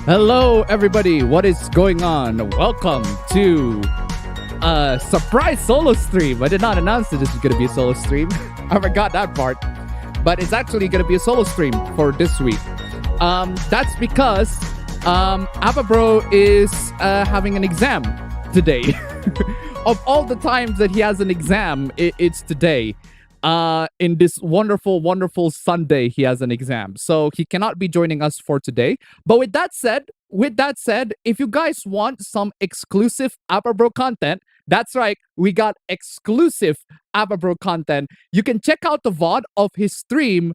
Hello, everybody. What is going on? Welcome to a surprise solo stream. I did not announce that this was going to be a solo stream. I forgot that part. But it's actually going to be a solo stream for this week. That's because APB is having an exam today. Of all the times that he has an exam, it's today. In this wonderful, wonderful Sunday, he has an exam. So he cannot be joining us for today. But with that said, if you guys want some exclusive APB content, that's right, we got exclusive APB content. You can check out the VOD of his stream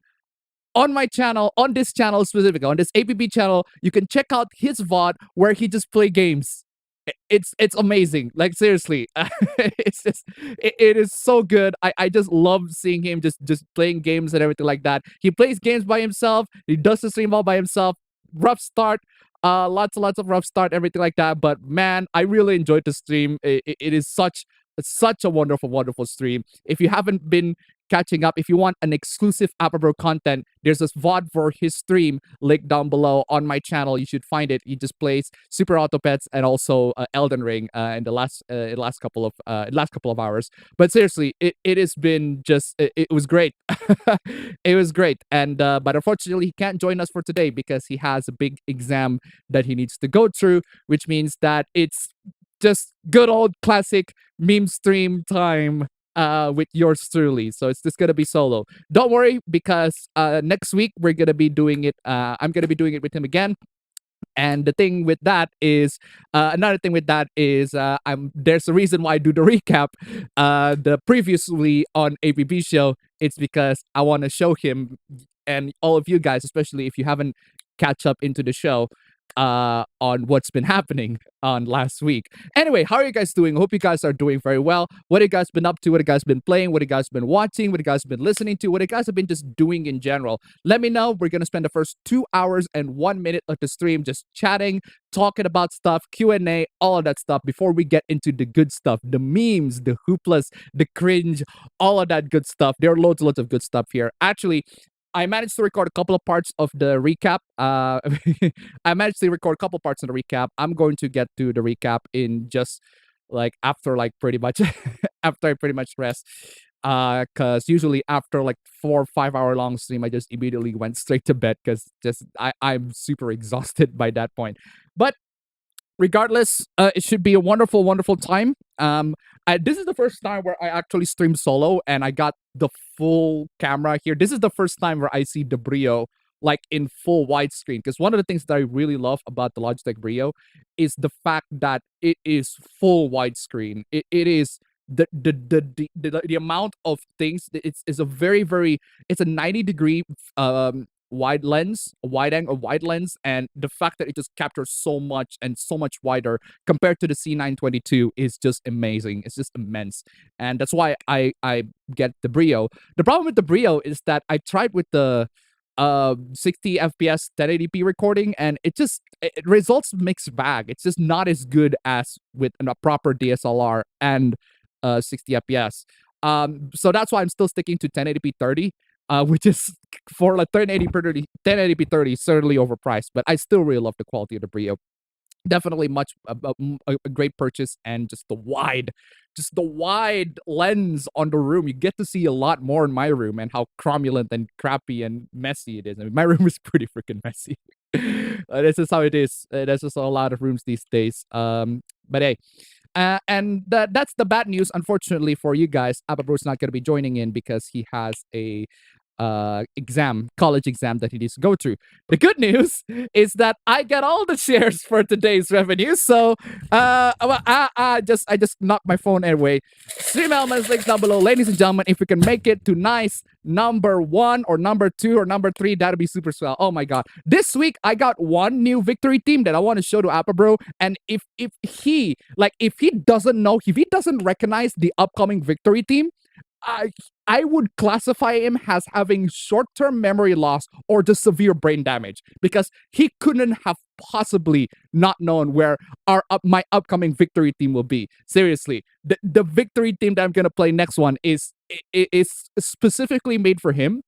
on my channel, on this channel specifically, on this APB channel. You can check out his VOD where he just play games. It's amazing. Like, seriously, it's just it is so good. I just love seeing him just playing games and everything like that. He plays games by himself. He does the stream all by himself. Rough start, lots of rough start, everything like that. But man, I really enjoyed the stream. It is such a wonderful stream. If you haven't been catching up, if you want an exclusive APB content, there's this VOD for his stream link down below on my channel. You should find it. He just plays Super Auto Pets and also Elden Ring in the last couple of hours. But seriously, it has been just it was great. It was great. And but unfortunately, he can't join us for today because he has a big exam that he needs to go through, which means that it's just good old classic meme stream time with yours truly. So it's just gonna be solo. Don't worry, because next week we're gonna be doing it. I'm gonna be doing it with him again. And the thing with that is, another thing with that is, there's a reason why I do the recap. The previously on APB show, it's because I want to show him and all of you guys, especially if you haven't catch up into the show, on what's been happening on last week. Anyway, how are you guys doing? I hope you guys are doing very well. What have you guys been up to? What have you guys been playing? What have you guys been watching? What have you guys been listening to? What have you guys have been just doing in general? Let me know. We're gonna spend the first 2 hours and 1 minute of the stream just chatting, talking about stuff, Q&A, all of that stuff before we get into the good stuff, the memes, the hooplas, the cringe, all of that good stuff. There are loads of good stuff here. Actually, I managed to record a couple of parts of the recap. I managed to record a couple parts of the recap. I'm going to get to the recap in just like after like pretty much after I pretty much rest. Cause usually after like 4 or 5 hour long stream, I just immediately went straight to bed because I'm super exhausted by that point. But regardless, it should be a wonderful time. This is the first time where I actually stream solo and I got the full camera here. This is the first time where I see the Brio like in full widescreen, because one of the things that I really love about the Logitech Brio is the fact that it is full widescreen. It is the amount of things. It's a very it's a 90-degree wide lens, wide lens, and the fact that it just captures so much and so much wider compared to the C922 is just amazing. It's just immense, and that's why I get the Brio. The problem with the Brio is that I tried with the 60 FPS 1080p recording, and it results mixed bag. It's just not as good as with a proper DSLR and 60 FPS. So that's why I'm still sticking to 1080p 30, which is for like 1080p 30 certainly overpriced, but I still really love the quality of the Brio. Definitely much a great purchase, and just the wide lens on the room. You get to see a lot more in my room and how cromulent and crappy and messy it is. I mean, my room is pretty freaking messy. This is how it is. There's just a lot of rooms these days. But hey, that's the bad news, unfortunately for you guys. Ababro's not going to be joining in because he has a college exam that he needs to go through. The good news is that I get all the shares for today's revenue. So I just knocked my phone anyway. Stream elements links down below, ladies and gentlemen. If we can make it to nice number 1 or number 2 or number 3, that'd be super swell. Oh my god! This week I got one new victory team that I want to show to Apabro, and if he doesn't know, if he doesn't recognize the upcoming victory team, I would classify him as having short-term memory loss or just severe brain damage, because he couldn't have possibly not known where my upcoming victory team will be. Seriously, the victory team that I'm gonna play next one is specifically made for him,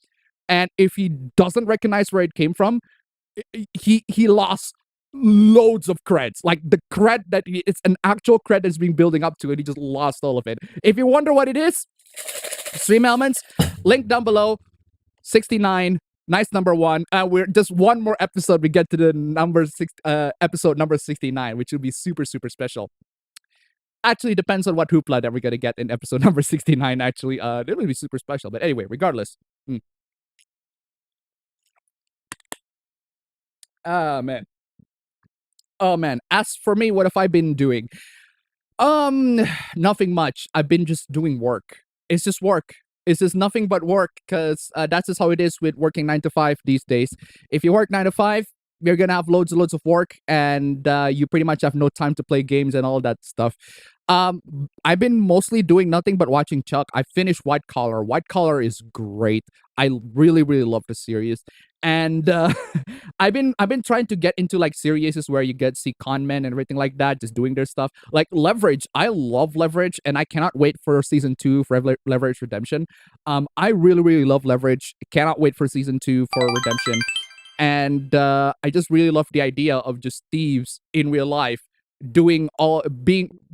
and if he doesn't recognize where it came from, he lost loads of creds. Like the cred that it's an actual cred that's been building up to it. He just lost all of it. If you wonder what it is, stream elements link down below. 69, nice number 1. We're just one more episode, we get to the episode number 69, which will be super special. Actually depends on what hoopla that we're gonna get in episode number 69. Actually it will be super special, but anyway, regardless. Man. Oh man, as for me, what have I been doing? Nothing much. I've been just doing work. It's just work. It's just nothing but work, because that's just how it is with working 9 to 5 these days. If you work 9 to 5, you're gonna have loads and loads of work, and you pretty much have no time to play games and all that stuff. I've been mostly doing nothing but watching Chuck. I finished White Collar. White Collar is great. I really love the series, and I've been trying to get into like series where you get see con men and everything like that, just doing their stuff. Like Leverage, I love Leverage, and I cannot wait for season 2 for Leverage Redemption. I really love Leverage. Cannot wait for season 2 for Redemption, and I just really love the idea of just thieves in real life being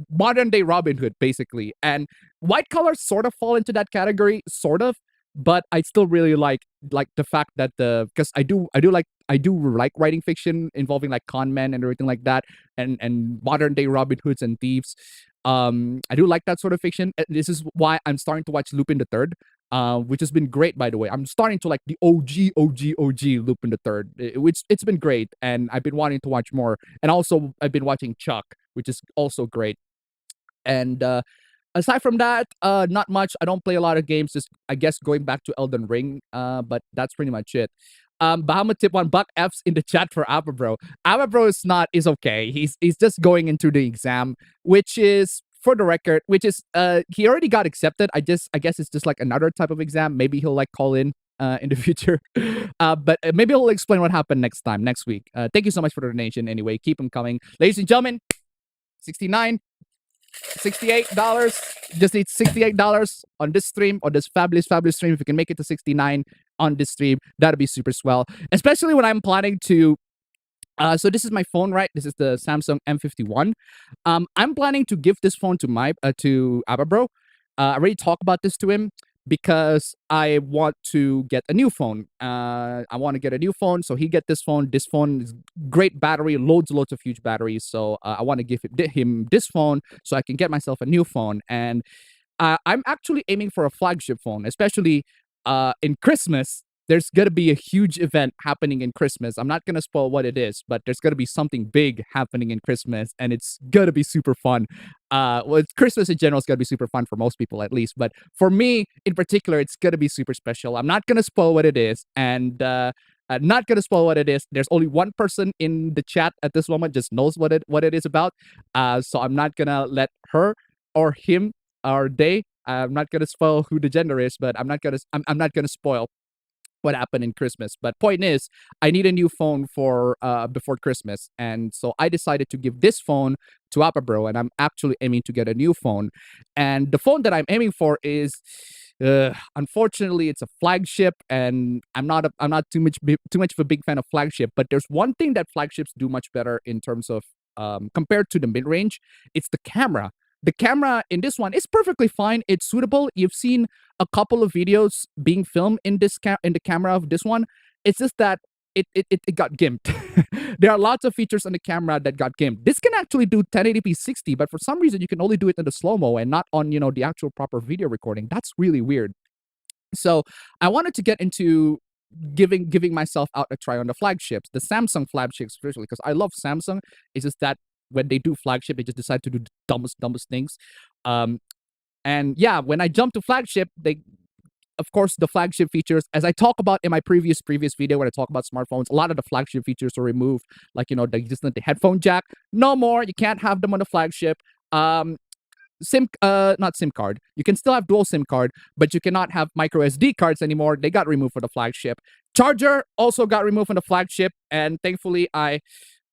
modern day Robin Hood, basically. And White Collar sort of fall into that category, sort of, but I still really like the fact that because I do like writing fiction involving like con men and everything like that, and modern day Robin Hoods and thieves. I do like that sort of fiction. This is why I'm starting to watch Lupin the Third, which has been great, by the way. I'm starting to like the OG Lupin the Third, which it's been great, and I've been wanting to watch more. And also, I've been watching Chuck, which is also great. And aside from that, not much. I don't play a lot of games. Just I guess going back to Elden Ring. But that's pretty much it. Bahama Tip 1 Buck F's in the chat for Ababro. Ababro is okay. He's just going into the exam, which is, for the record, which is he already got accepted. I guess it's just like another type of exam. Maybe he'll like call in the future. But maybe he'll explain what happened next week. Thank you so much for the donation anyway. Keep them coming. Ladies and gentlemen, $68. Just need $68 on this stream, on this fabulous stream. If you can make it to 69 on this stream, that'd be super swell. Especially when I'm planning to so this is my phone, right? This is the Samsung M51. I'm planning to give this phone to Ababro. I already talked about this to him because I want to get a new phone. I want to get a new phone, so he get this phone. This phone is great battery, loads of huge batteries. So I want to give him this phone so I can get myself a new phone. And I'm actually aiming for a flagship phone, especially in Christmas. There's going to be a huge event happening in Christmas. I'm not going to spoil what it is, but there's going to be something big happening in Christmas, and it's going to be super fun. Christmas in general is going to be super fun for most people, at least. But for me, in particular, it's going to be super special. I'm not going to spoil what it is, and I'm not going to spoil what it is. There's only one person in the chat at this moment just knows what it is about. So I'm not going to let her or him or they, I'm not going to spoil who the gender is, but I'm not going to spoil. what happened in Christmas. But point is, I need a new phone for before Christmas, and so I decided to give this phone to APB, and I'm actually aiming to get a new phone. And the phone that I'm aiming for is, unfortunately, it's a Flagship, and I'm not too much of a big fan of Flagship. But there's one thing that Flagships do much better in terms of compared to the mid range. It's the camera. The camera in this one is perfectly fine. It's suitable. You've seen a couple of videos being filmed in in the camera of this one. It's just that it got gimped. There are lots of features on the camera that got gimped. This can actually do 1080p 60, but for some reason you can only do it in the slow-mo and not on, the actual proper video recording. That's really weird. So I wanted to get into giving myself out a try on the flagships, the Samsung flagships especially, because I love Samsung. It's just that when they do flagship, they just decide to do the dumbest things. And yeah, when I jump to flagship, of course, the flagship features, as I talk about in my previous video when I talk about smartphones, a lot of the flagship features are removed, like the headphone jack. No more. You can't have them on the flagship. Not SIM card. You can still have dual SIM card, but you cannot have micro SD cards anymore. They got removed for the flagship. Charger also got removed from the flagship, and thankfully I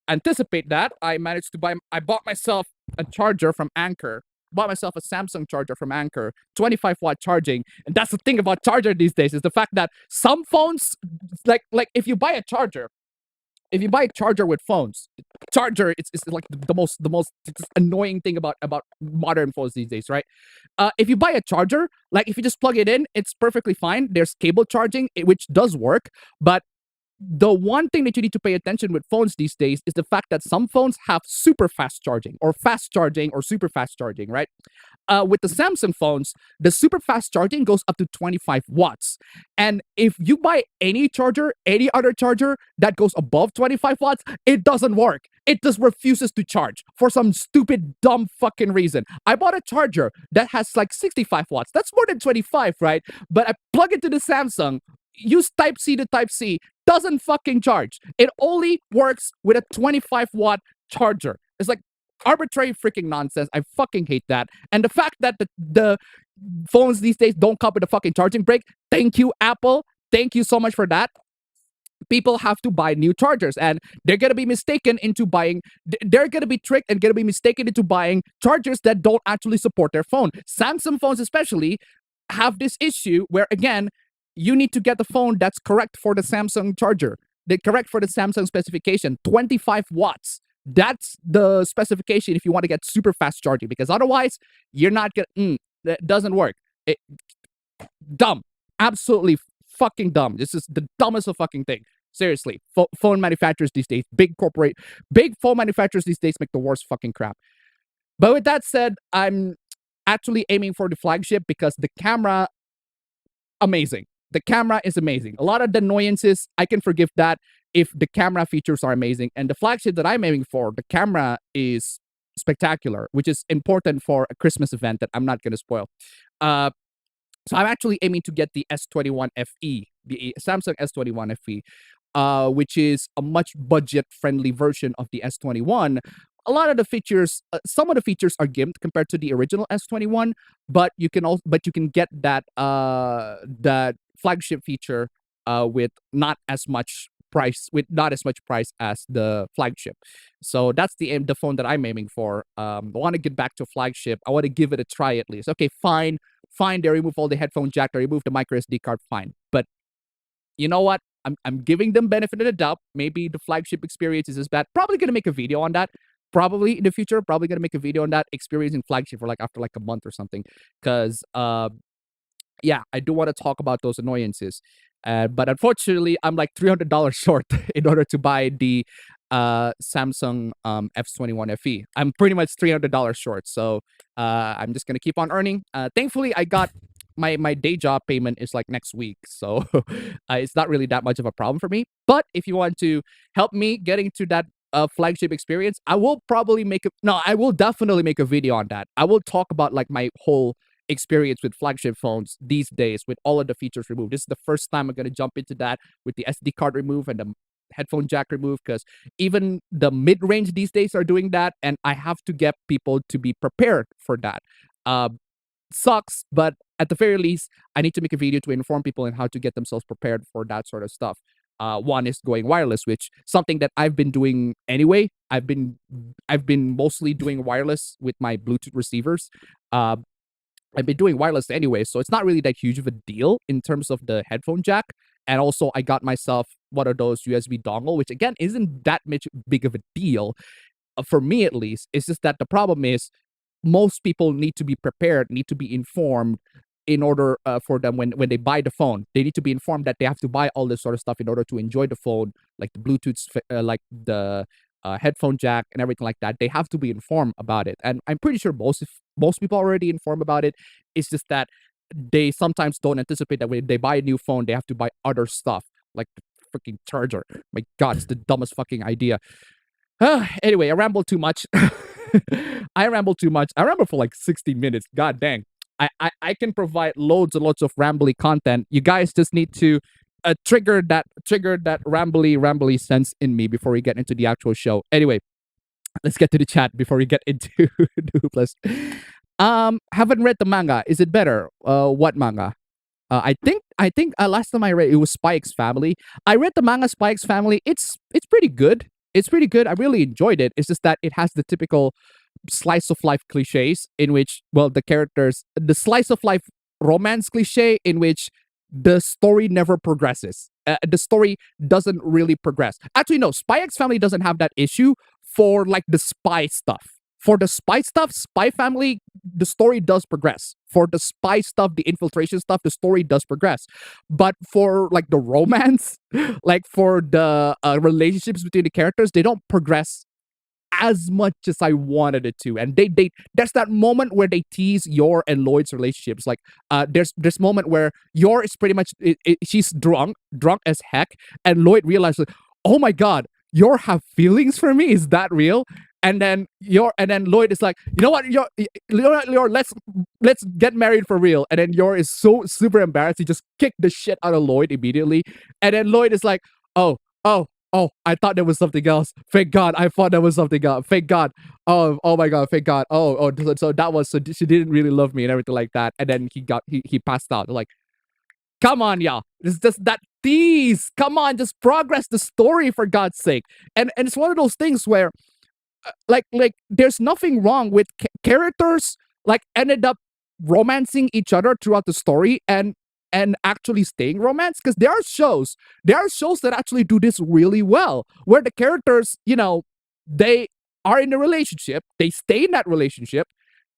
anticipate that. I bought myself a charger from Anker. Bought myself a Samsung charger from Anker, 25-watt charging. And that's the thing about charger these days, is the fact that some phones, like if you buy a charger with phones, charger it's like the most annoying thing about modern phones these days, right? If you buy a charger, like if you just plug it in, it's perfectly fine. There's cable charging, which does work, but the one thing that you need to pay attention with phones these days is the fact that some phones have super fast charging or fast charging or super fast charging, right? With the Samsung phones, the super fast charging goes up to 25 watts. And if you buy any other charger that goes above 25 watts, it doesn't work. It just refuses to charge for some stupid, dumb fucking reason. I bought a charger that has like 65 watts. That's more than 25, right? But I plug it to the Samsung, use Type-C to Type-C, doesn't fucking charge. It only works with a 25-watt charger. It's like arbitrary freaking nonsense. I fucking hate that. And the fact that the phones these days don't come with a fucking charging brick, thank you, Apple. Thank you so much for that. People have to buy new chargers, and they're going to be mistaken into buying, they're going to be tricked and going to be mistaken into buying chargers that don't actually support their phone. Samsung phones especially have this issue where, again, you need to get the phone that's correct for the Samsung charger. They're correct for the Samsung specification, 25 watts. That's the specification if you want to get super fast charging, because otherwise you're not gonna, that doesn't work. Dumb. Absolutely fucking dumb. This is the dumbest of fucking thing. Seriously. Phone manufacturers these days, big phone manufacturers these days make the worst fucking crap. But with that said, I'm actually aiming for the flagship because the camera, amazing. The camera is amazing. A lot of the annoyances, I can forgive that if the camera features are amazing. And the flagship that I'm aiming for, the camera is spectacular, which is important for a Christmas event that I'm not going to spoil. So I'm actually aiming to get the S21 FE, the Samsung S21 FE, which is a much budget-friendly version of the S21. A lot of the features, some of the features are gimped compared to the original S21, but you can get that that flagship feature with not as much price as the flagship. So that's the phone that I'm aiming for. I want to get back to flagship. I want to give it a try at least. Okay, fine. They remove all the headphone jack. They remove the micro SD card. Fine, but you know what? I'm giving them benefit of the doubt. Maybe the flagship experience is as bad. Probably gonna make a video on that. Probably in the future. Probably gonna make a video on that, experiencing flagship for after a month or something. Because yeah, I do want to talk about those annoyances. But unfortunately, I'm like $300 short in order to buy the Samsung S21 FE. I'm pretty much $300 short. So I'm just going to keep on earning. Thankfully, I got my day job payment is like next week. So it's not really that much of a problem for me. But if you want to help me getting to that flagship experience, I will definitely make a video on that. I will talk about my whole experience with flagship phones these days with all of the features removed. This is the first time I'm going to jump into that with the SD card removed and the headphone jack removed, because even the mid-range these days are doing that, and I have to get people to be prepared for that. sucks, but at the very least, I need to make a video to inform people on how to get themselves prepared for that sort of stuff. One is going wireless, which something that I've been doing anyway. I've been mostly doing wireless with my Bluetooth receivers. Uh, I've been doing wireless anyway, so it's not really that huge of a deal in terms of the headphone jack. And also, I got myself one of those USB dongle, which again isn't that much big of a deal for me at least. It's just that the problem is most people need to be prepared, need to be informed in order for them when they buy the phone. They need to be informed that they have to buy all this sort of stuff in order to enjoy the phone, like the Bluetooth, like the headphone jack and everything like that. They have to be informed about it, and I'm pretty sure most people are already informed about it. It's just that they sometimes don't anticipate that when they buy a new phone, they have to buy other stuff like the freaking charger. My God, it's the dumbest fucking idea. Anyway, I rambled too much. I rambled too much. I rambled for like 60 minutes. God dang. I can provide loads and loads of rambly content. You guys just need to trigger that rambly sense in me before we get into the actual show. Anyway, let's get to the chat before we get into the Hooplas. Haven't read the manga. Is it better? What manga? I think last time I read it was Spy X Family. I read the manga Spy X Family. It's pretty good. It's pretty good. I really enjoyed it. It's just that it has the typical slice of life cliches in which, well, the slice of life romance cliche in which the story never progresses. The story doesn't really progress. Actually, no, Spy X Family doesn't have that issue for like the spy stuff. For the spy stuff, Spy Family, the story does progress. For the spy stuff, the infiltration stuff, the story does progress. But for like the romance, like for the relationships between the characters, they don't progress as much as I wanted it to. And they there's that moment where they tease Yor and Lloyd's relationships. Like there's this moment where Yor is pretty much she's drunk as heck, and Lloyd realizes, oh my God, Yor have feelings for me? Is that real? And then Lloyd is like, you know what, Yor, let's get married for real. And then Yor is so super embarrassed, he just kicked the shit out of Lloyd immediately. And then Lloyd is like, oh, I thought there was something else. Thank God, I thought there was something else. Thank God. Oh my God, thank God. So that was, so she didn't really love me and everything like that. And then he passed out. Like, come on, y'all. It's just that tease. Come on, just progress the story for God's sake. And it's one of those things where like there's nothing wrong with characters like ended up romancing each other throughout the story and actually staying romance, because there are shows that actually do this really well, where the characters, they are in a relationship, they stay in that relationship,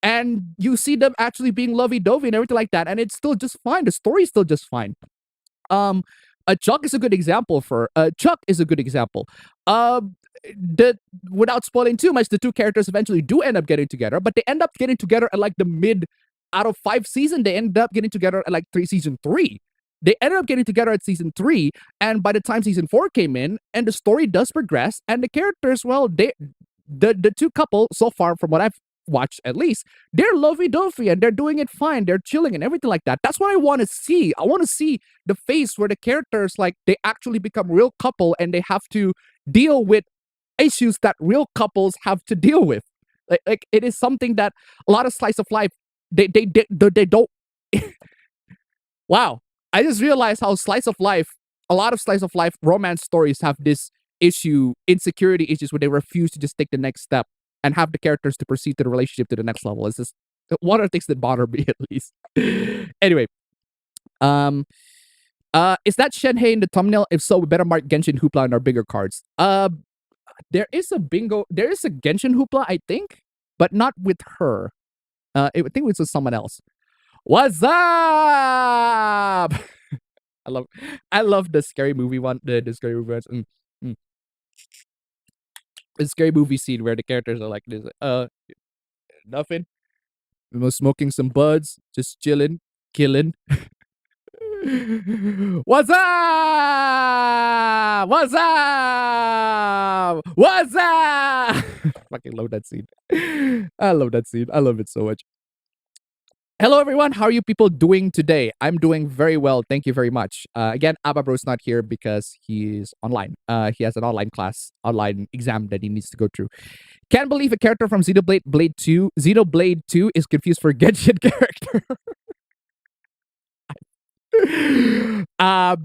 and you see them actually being lovey-dovey and everything like that, and it's still just fine. The story is still just fine. Chuck is a good example for Chuck is a good example. Without spoiling too much, the two characters eventually do end up getting together, but they end up getting together at like the mid out of 5 seasons. They ended up getting together at like season 3. They ended up getting together at season 3, and by the time season 4 came in, and the story does progress, and the characters, well, the two couple so far, from what I've watched at least, they're lovey-dovey and they're doing it fine. They're chilling and everything like that. That's what I want to see. I want to see the phase where the characters, like, they actually become real couple and they have to deal with issues that real couples have to deal with. Like it is something that a lot of slice of life they don't. Wow, I just realized how a lot of slice of life romance stories have this issue, insecurity issues, where they refuse to just take the next step and have the characters to proceed to the relationship to the next level. It's just one of the things that bother me, at least. Anyway, is that Shenhei in the thumbnail? If so, we better mark Genshin Hoopla on our bigger cards. There is a Genshin Hoopla, I think, but not with her. I think it was with someone else. What's up? I love the scary movie one. The scary movie ones. The scary movie scene where the characters are like this. Nothing. We were smoking some buds, just chilling, killing. What's up? What's up? What's up? Fucking love that scene. I love that scene. I love it so much. Hello, everyone. How are you people doing today? I'm doing very well. Thank you very much. Again, Ababro's not here because he's online. He has an online class, online exam that he needs to go through. Can't believe a character from Xenoblade 2 is confused for a Genshin character. I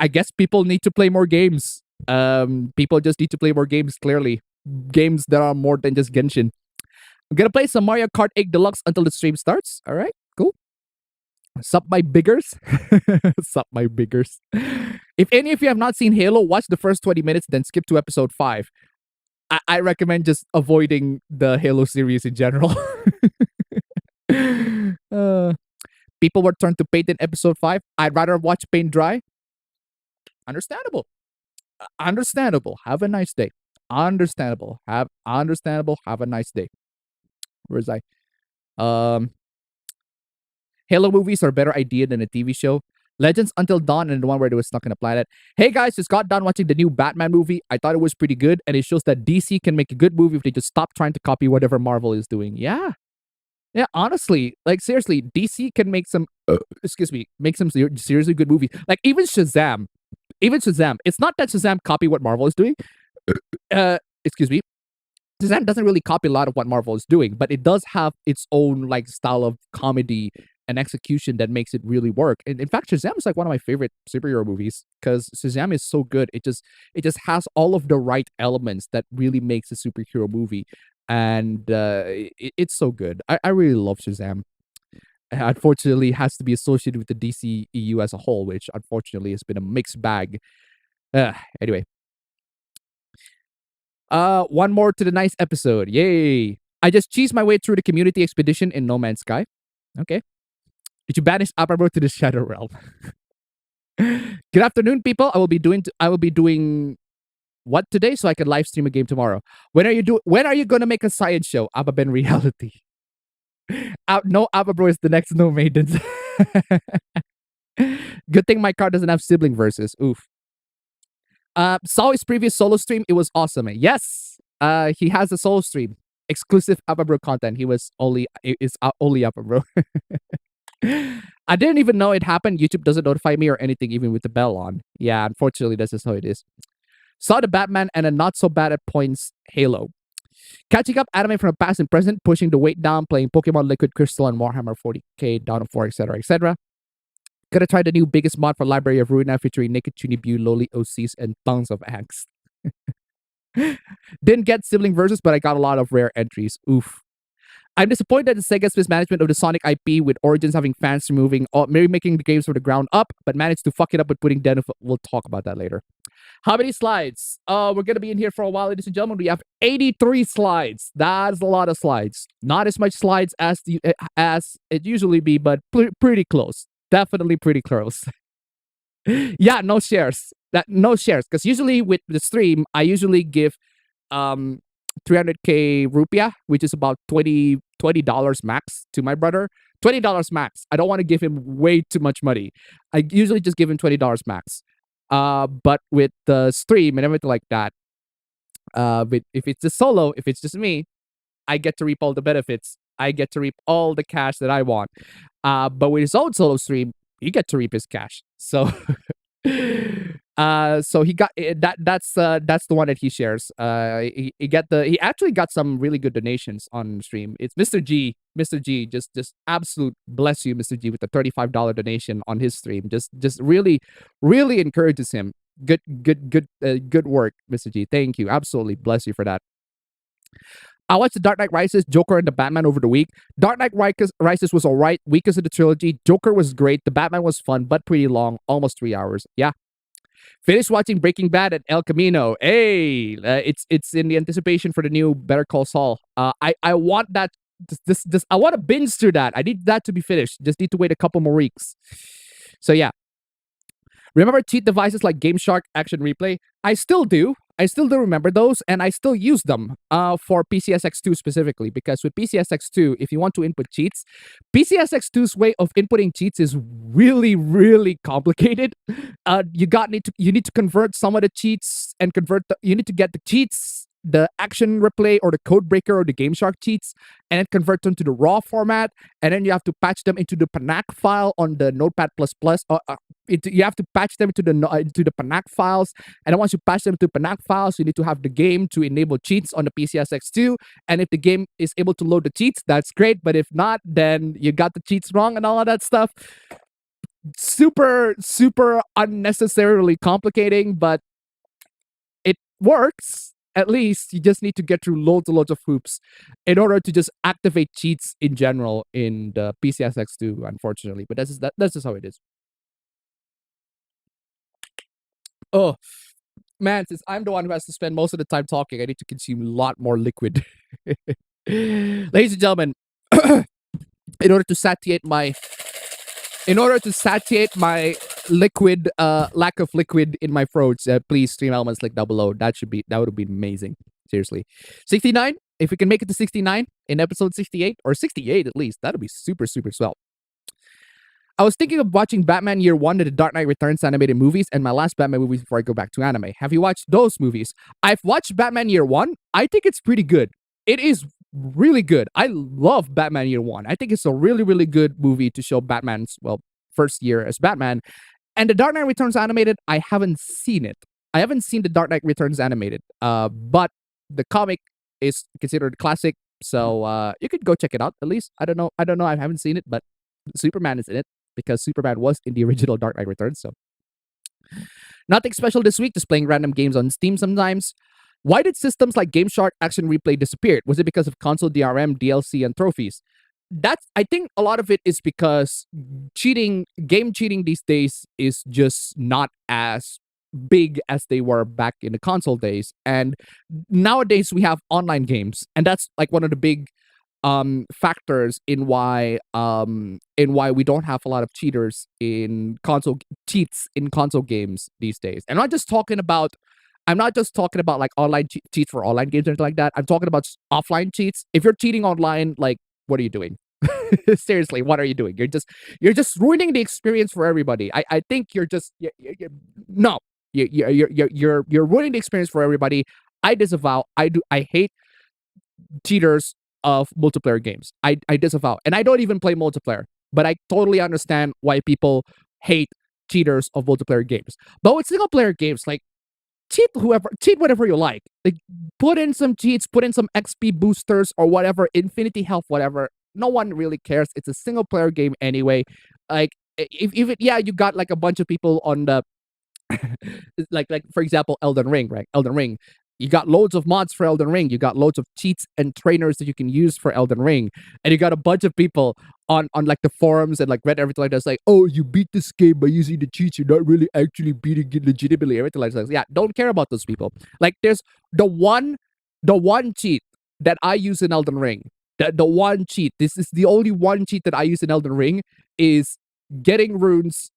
guess people need to play more games. People just need to play more games, clearly. Games that are more than just Genshin. I'm gonna play some Mario Kart 8 Deluxe until the stream starts. All right, cool. Sup, my biggers. Sup, my biggers. If any of you have not seen Halo, watch the first 20 minutes, then skip to episode 5. I recommend just avoiding the Halo series in general. uh, People were turned to paint in episode 5. I'd rather watch paint dry. Understandable. Understandable. Have a nice day. Understandable. Have a nice day. Where's I? Halo movies are a better idea than a TV show. Legends Until Dawn and the one where they were stuck in a planet. Hey guys, just got done watching the new Batman movie. I thought it was pretty good, and it shows that DC can make a good movie if they just stop trying to copy whatever Marvel is doing. Yeah. Yeah, honestly, like seriously, DC can make some make some seriously good movies. Like even Shazam. It's not that Shazam copy what Marvel is doing. Excuse me. Shazam doesn't really copy a lot of what Marvel is doing, but it does have its own like style of comedy and execution that makes it really work. And in fact, Shazam is like one of my favorite superhero movies because Shazam is so good. It just has all of the right elements that really makes a superhero movie, and it's so good. I really love Shazam. Unfortunately, it has to be associated with the DCEU as a whole, which unfortunately has been a mixed bag. Anyway, one more to the nice episode. Yay! I just cheesed my way through the community expedition in No Man's Sky. Okay. Did you banish Appabendyt to the Shadow Realm? Good afternoon, people. I will be doing what today so I can live stream a game tomorrow. When are you gonna make a science show? Ababen reality. No, Ababro is the next No Maidens. Good thing my card doesn't have sibling verses. Oof. Saw his previous solo stream. It was awesome. Yes. He has a solo stream. Exclusive Ababro content. It's only Ababro. I didn't even know it happened. YouTube doesn't notify me or anything, even with the bell on. Yeah, unfortunately, that's just how it is. Saw the Batman and a not so bad at points Halo. Catching up anime from the past and present, pushing the weight down, playing Pokemon Liquid Crystal and Warhammer 40k, Dawn of War, etc., etc. Gonna try the new biggest mod for Library of Ruina featuring Naked Chunibu, Loli OCs, and tons of angst. Didn't get sibling verses, but I got a lot of rare entries. Oof. I'm disappointed at Sega's mismanagement of the Sonic IP, with Origins having fans maybe making the games from the ground up, but managed to fuck it up with putting We'll talk about that later. How many slides? We're going to be in here for a while, ladies and gentlemen. We have 83 slides. That's a lot of slides. Not as much slides as it usually be, but pretty close. Definitely pretty close. Yeah, no shares. No shares. Because usually with the stream, I usually give 300k rupiah, which is about $20 max to my brother. $20 max. I don't want to give him way too much money. I usually just give him $20 max. But with the stream and everything like that, if it's a solo, if it's just me, I get to reap all the benefits. I get to reap all the cash that I want. But with his own solo stream, he get to reap his cash. So so he got that's the one that he shares. He actually got some really good donations on stream. It's Mr. G. Mr. G, just absolute bless you, Mr. G, with the $35 donation on his stream. Just really encourages him. Good work, Mr. G. Thank you. Absolutely bless you for that. I watched The Dark Knight Rises, Joker, and The Batman over the week. Dark Knight Rises was alright, weakest of the trilogy. Joker was great. The Batman was fun, but pretty long, almost 3 hours. Yeah. Finished watching Breaking Bad and El Camino. Hey, it's in the anticipation for the new Better Call Saul. I want that. I want to binge through that. I need that to be finished. Just need to wait a couple more weeks. So yeah. Remember cheat devices like GameShark, Action Replay? I still do remember those, and I still use them for PCSX2 specifically, because with PCSX2, if you want to input cheats, PCSX2's way of inputting cheats is really, really complicated. You need to convert some of the cheats and you need to get the cheats the action replay or the code breaker or the Game Shark cheats, and then convert them to the raw format, and then you have to patch them into the panac file on the Notepad++. You have to patch them into the panac files, and then once you patch them to panac files, you need to have the game to enable cheats on the PCSX2. And if the game is able to load the cheats, that's great. But if not, then you got the cheats wrong and all of that stuff. Super, super unnecessarily complicating, but it works. At least you just need to get through loads and loads of hoops in order to just activate cheats in general in the PCSX2, unfortunately. But that's just how it is. Oh, man, since I'm the one who has to spend most of the time talking, I need to consume a lot more liquid. Ladies and gentlemen, in order to satiate my liquid lack of liquid in my throats, please stream elements like down below. That would be amazing. Seriously. 69, if we can make it to 69 in episode 68 or 68 at least, that'd be super, super swell. I was thinking of watching Batman Year 1 and the Dark Knight Returns animated movies and my last Batman movies before I go back to anime. Have you watched those movies? I've watched Batman Year 1. I think it's pretty good. It is really good. I love Batman Year 1. I think it's a really, really good movie to show Batman's, well, first year as Batman. And the Dark Knight Returns animated, I haven't seen it. I haven't seen the Dark Knight Returns animated. But the comic is considered a classic, so you could go check it out at least. I don't know. I haven't seen it, but Superman is in it because Superman was in the original Dark Knight Returns. So nothing special this week. Just playing random games on Steam sometimes. Why did systems like Game Shark Action Replay disappear? Was it because of console DRM, DLC, and trophies? I think a lot of it is because game cheating these days is just not as big as they were back in the console days. And nowadays we have online games, and that's like one of the big factors in why we don't have a lot of cheats in console games these days. And I'm not just talking about like online cheats for online games or anything like that. I'm talking about offline cheats. If you're cheating online, like, what are you doing? Seriously, what are you doing? You're just ruining the experience for everybody. I think you're ruining the experience for everybody. I disavow. I hate cheaters of multiplayer games. I disavow, and I don't even play multiplayer. But I totally understand why people hate cheaters of multiplayer games. But with single player games, like, cheat whatever you like. Like, put in some cheats, put in some XP boosters or whatever, infinity health, whatever. No one really cares. It's a single player game anyway. Like, if you got like a bunch of people on the like for example, Elden Ring, right? Elden Ring. You got loads of mods for Elden Ring. You got loads of cheats and trainers that you can use for Elden Ring. And you got a bunch of people on like the forums and like Reddit, everything like that. It's like, oh, you beat this game by using the cheats. You're not really actually beating it legitimately. Everything like that. Yeah, don't care about those people. Like, there's the one cheat that I use in Elden Ring. The one cheat. This is the only one cheat that I use in Elden Ring is getting runes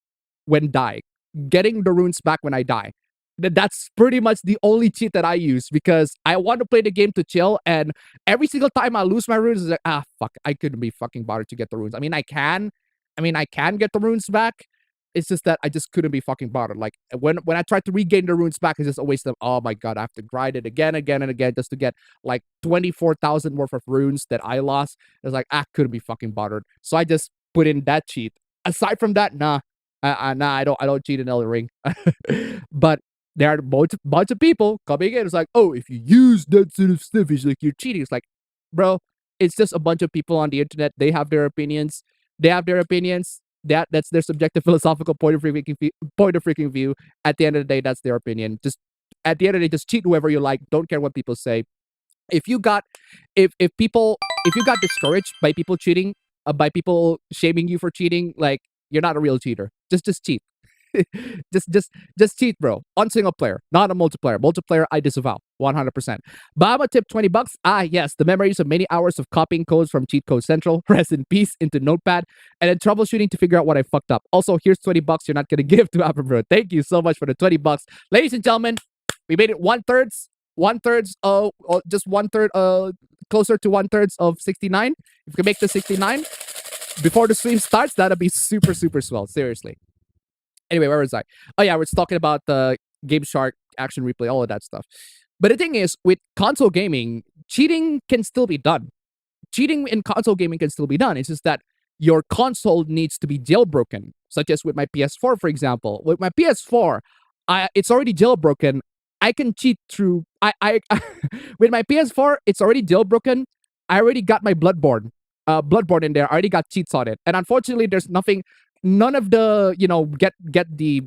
when dying. Getting the runes back when I die. That's pretty much the only cheat that I use because I want to play the game to chill, and every single time I lose my runes, it's like, fuck, I couldn't be fucking bothered to get the runes. I mean, I can get the runes back. It's just that I just couldn't be fucking bothered. Like, when I tried to regain the runes back, it's just a waste of, oh my god, I have to grind it again and again just to get like 24,000 worth of runes that I lost. It's like, couldn't be fucking bothered. So I just put in that cheat. Aside from that, nah, I don't cheat in Elden Ring. But there are a bunch of people coming in. It's like, oh, if you use that sort of stuff, it's like you're cheating. It's like, bro, it's just a bunch of people on the internet. They have their opinions. That's their subjective philosophical point of freaking view. At the end of the day, that's their opinion. Just at the end of the day, just cheat whoever you like. Don't care what people say. If you got discouraged by people cheating, by people shaming you for cheating, like, you're not a real cheater. Just cheat. just cheat, bro. On single player, not on multiplayer. Multiplayer, I disavow 100%. Bama tip $20. Yes, the memories of many hours of copying codes from Cheat Code Central, rest in peace, into Notepad, and then troubleshooting to figure out what I fucked up. Also, here's $20 you're not gonna give to APB. Thank you so much for the $20, ladies and gentlemen. We made it just one third, closer to 1/3 of 69. If we can make the 69 before the stream starts, that'd be super, super swell. Seriously. Anyway, where was I? Oh yeah, we're talking about the Game Shark Action Replay, all of that stuff. But the thing is, with console gaming, cheating can still be done. Cheating in console gaming can still be done. It's just that your console needs to be jailbroken, such as with my PS4, for example. With my PS4, it's already jailbroken. I can cheat through. I with my PS4, it's already jailbroken. I already got my Bloodborne in there. I already got cheats on it, and unfortunately, there's nothing. None of the get the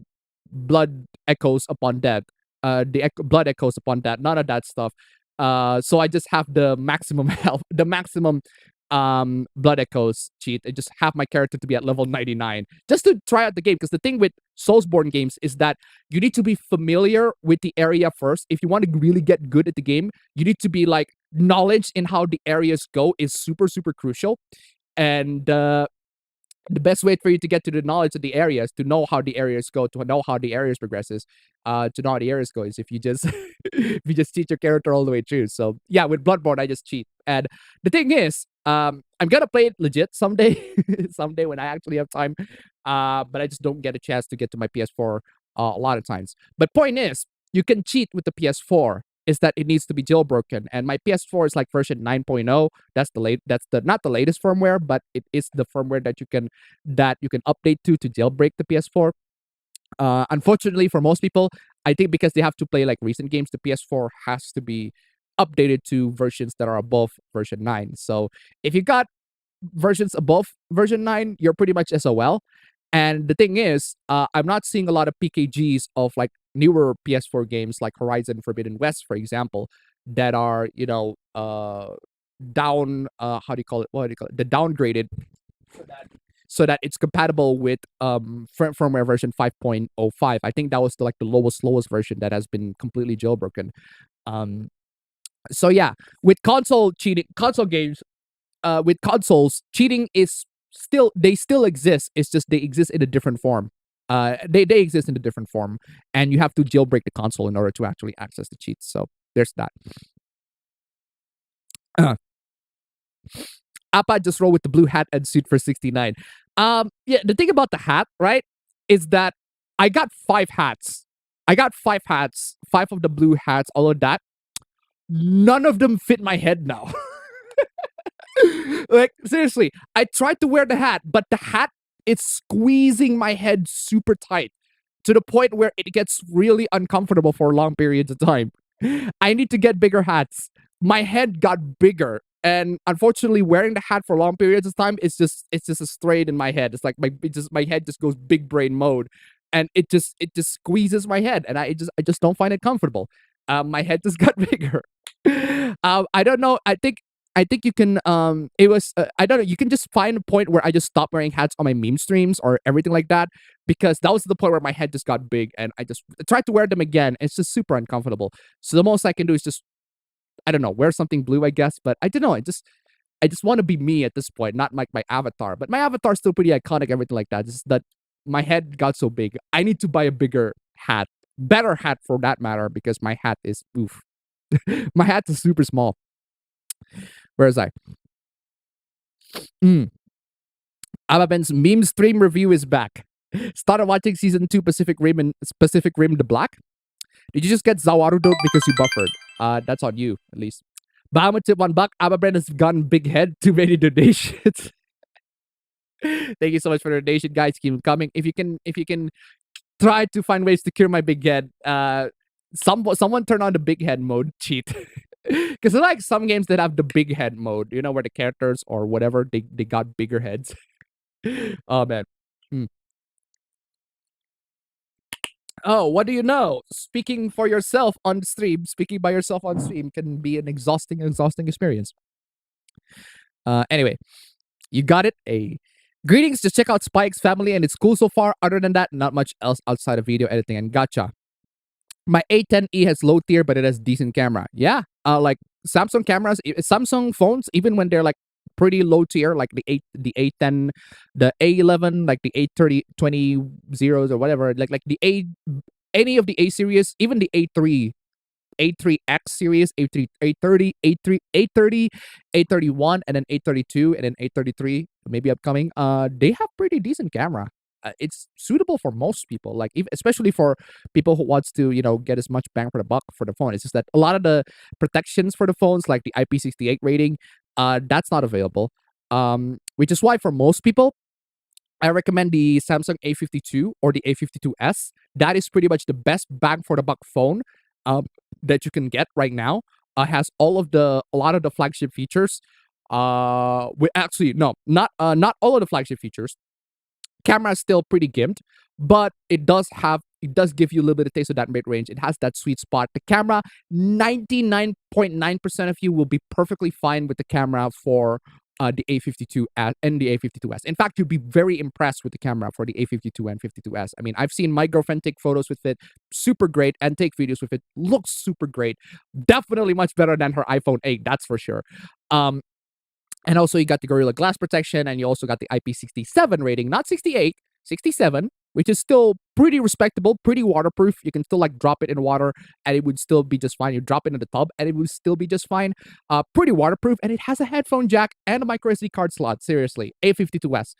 blood echoes upon death. Blood echoes upon that. None of that stuff. So I just have the maximum health, the maximum blood echoes cheat. I just have my character to be at level 99 just to try out the game. Because the thing with Soulsborne games is that you need to be familiar with the area first. If you want to really get good at the game, you need to be like knowledge in how the areas go is super, super crucial. And the best way for you to get to the knowledge of the areas, to know how the areas go, to know how the areas progresses, to know how the areas go, is if you just if you just cheat your character all the way through. So yeah, with Bloodborne, I just cheat. And the thing is, I'm gonna play it legit someday, someday when I actually have time. But I just don't get a chance to get to my PS4 a lot of times. But point is, you can cheat with the PS4. Is that it needs to be jailbroken, and my PS4 is like version 9.0. That's the not the latest firmware, but it is the firmware that you can update to jailbreak the PS4. Unfortunately, for most people, I think because they have to play like recent games, the PS4 has to be updated to versions that are above version 9. So if you got versions above version 9, you're pretty much SOL. And the thing is, I'm not seeing a lot of PKGs of like newer PS4 games like Horizon Forbidden West, for example, that are down. How do you call it? What do you call it? The downgraded, so that it's compatible with firmware version 5.05. I think that was the lowest version that has been completely jailbroken. So yeah, with console games, with consoles, cheating is they still exist. It's just they exist in a different form. They exist in a different form, and you have to jailbreak the console in order to actually access the cheats. So there's that. Appa just roll with the blue hat and suit for 69. Yeah, the thing about the hat, right, is that I got 5 hats. I got 5 hats, 5 of the blue hats, all of that. None of them fit my head now. Like, seriously, I tried to wear the hat, but the hat is squeezing my head super tight to the point where it gets really uncomfortable for long periods of time. I need to get bigger hats. My head got bigger, and unfortunately, wearing the hat for long periods of time, it's just a strain in my head. It's like my head just goes big brain mode, and it just squeezes my head, and I just don't find it comfortable. My head just got bigger. I don't know. I think you can it was I don't know, you can just find a point where I just stopped wearing hats on my meme streams or everything like that, because that was the point where my head just got big, and I just tried to wear them again. It's just super uncomfortable. So the most I can do is just, I don't know, wear something blue, I guess. But I don't know, I just want to be me at this point, not like my avatar. But my avatar is still pretty iconic, everything like that. Just that my head got so big. I need to buy a bigger hat, better hat for that matter, because my hat is oof. My hat is super small. Where is I? Ababen's meme stream review is back. Started watching season 2 Pacific Rim the Black. Did you just get Zawarudo because you buffered? That's on you, at least. Bahama tip $1. Ababen has gotten big head. Too many donations. Thank you so much for the donation, guys. Keep them coming. If you can try to find ways to cure my big head, someone turn on the big head mode. Cheat. Because I like some games that have the big head mode, where the characters or whatever, they got bigger heads. Oh, man. Oh, what do you know? Speaking by yourself on stream can be an exhausting experience. Anyway, you got it. Greetings. Just check out Spike's family and it's cool so far. Other than that, not much else outside of video editing and gotcha. My A10e has low tier, but it has decent camera. Yeah, like Samsung cameras, Samsung phones, even when they're like pretty low tier, like the A10, the A11, like the A30 20s or whatever, like any of the A series, even the A3X series, A30, A31, and then A32, and then A33, maybe upcoming. They have pretty decent camera. it's suitable for most people, like especially for people who wants to get as much bang for the buck for the phone. It's just that a lot of the protections for the phones, like the IP68 rating, that's not available. Which is why for most people, I recommend the Samsung A52 or the A52s. That is pretty much the best bang for the buck phone that you can get right now. Has a lot of the flagship features. Actually, no, not all of the flagship features. Camera is still pretty gimped, but it does give you a little bit of taste of that mid range. It has that sweet spot. The camera, 99.9% of you will be perfectly fine with the camera for the A52 and the A52s. In fact, you'll be very impressed with the camera for the A52 and 52s. I mean, I've seen my girlfriend take photos with it, super great, and take videos with it, looks super great. Definitely much better than her iPhone 8, that's for sure. And also you got the Gorilla Glass protection, and you also got the IP67 rating, not 68, 67, which is still pretty respectable, pretty waterproof. You can still like drop it in water and it would still be just fine. You drop it in the tub and it would still be just fine. Pretty waterproof, and it has a headphone jack and a micro SD card slot. Seriously, A52s.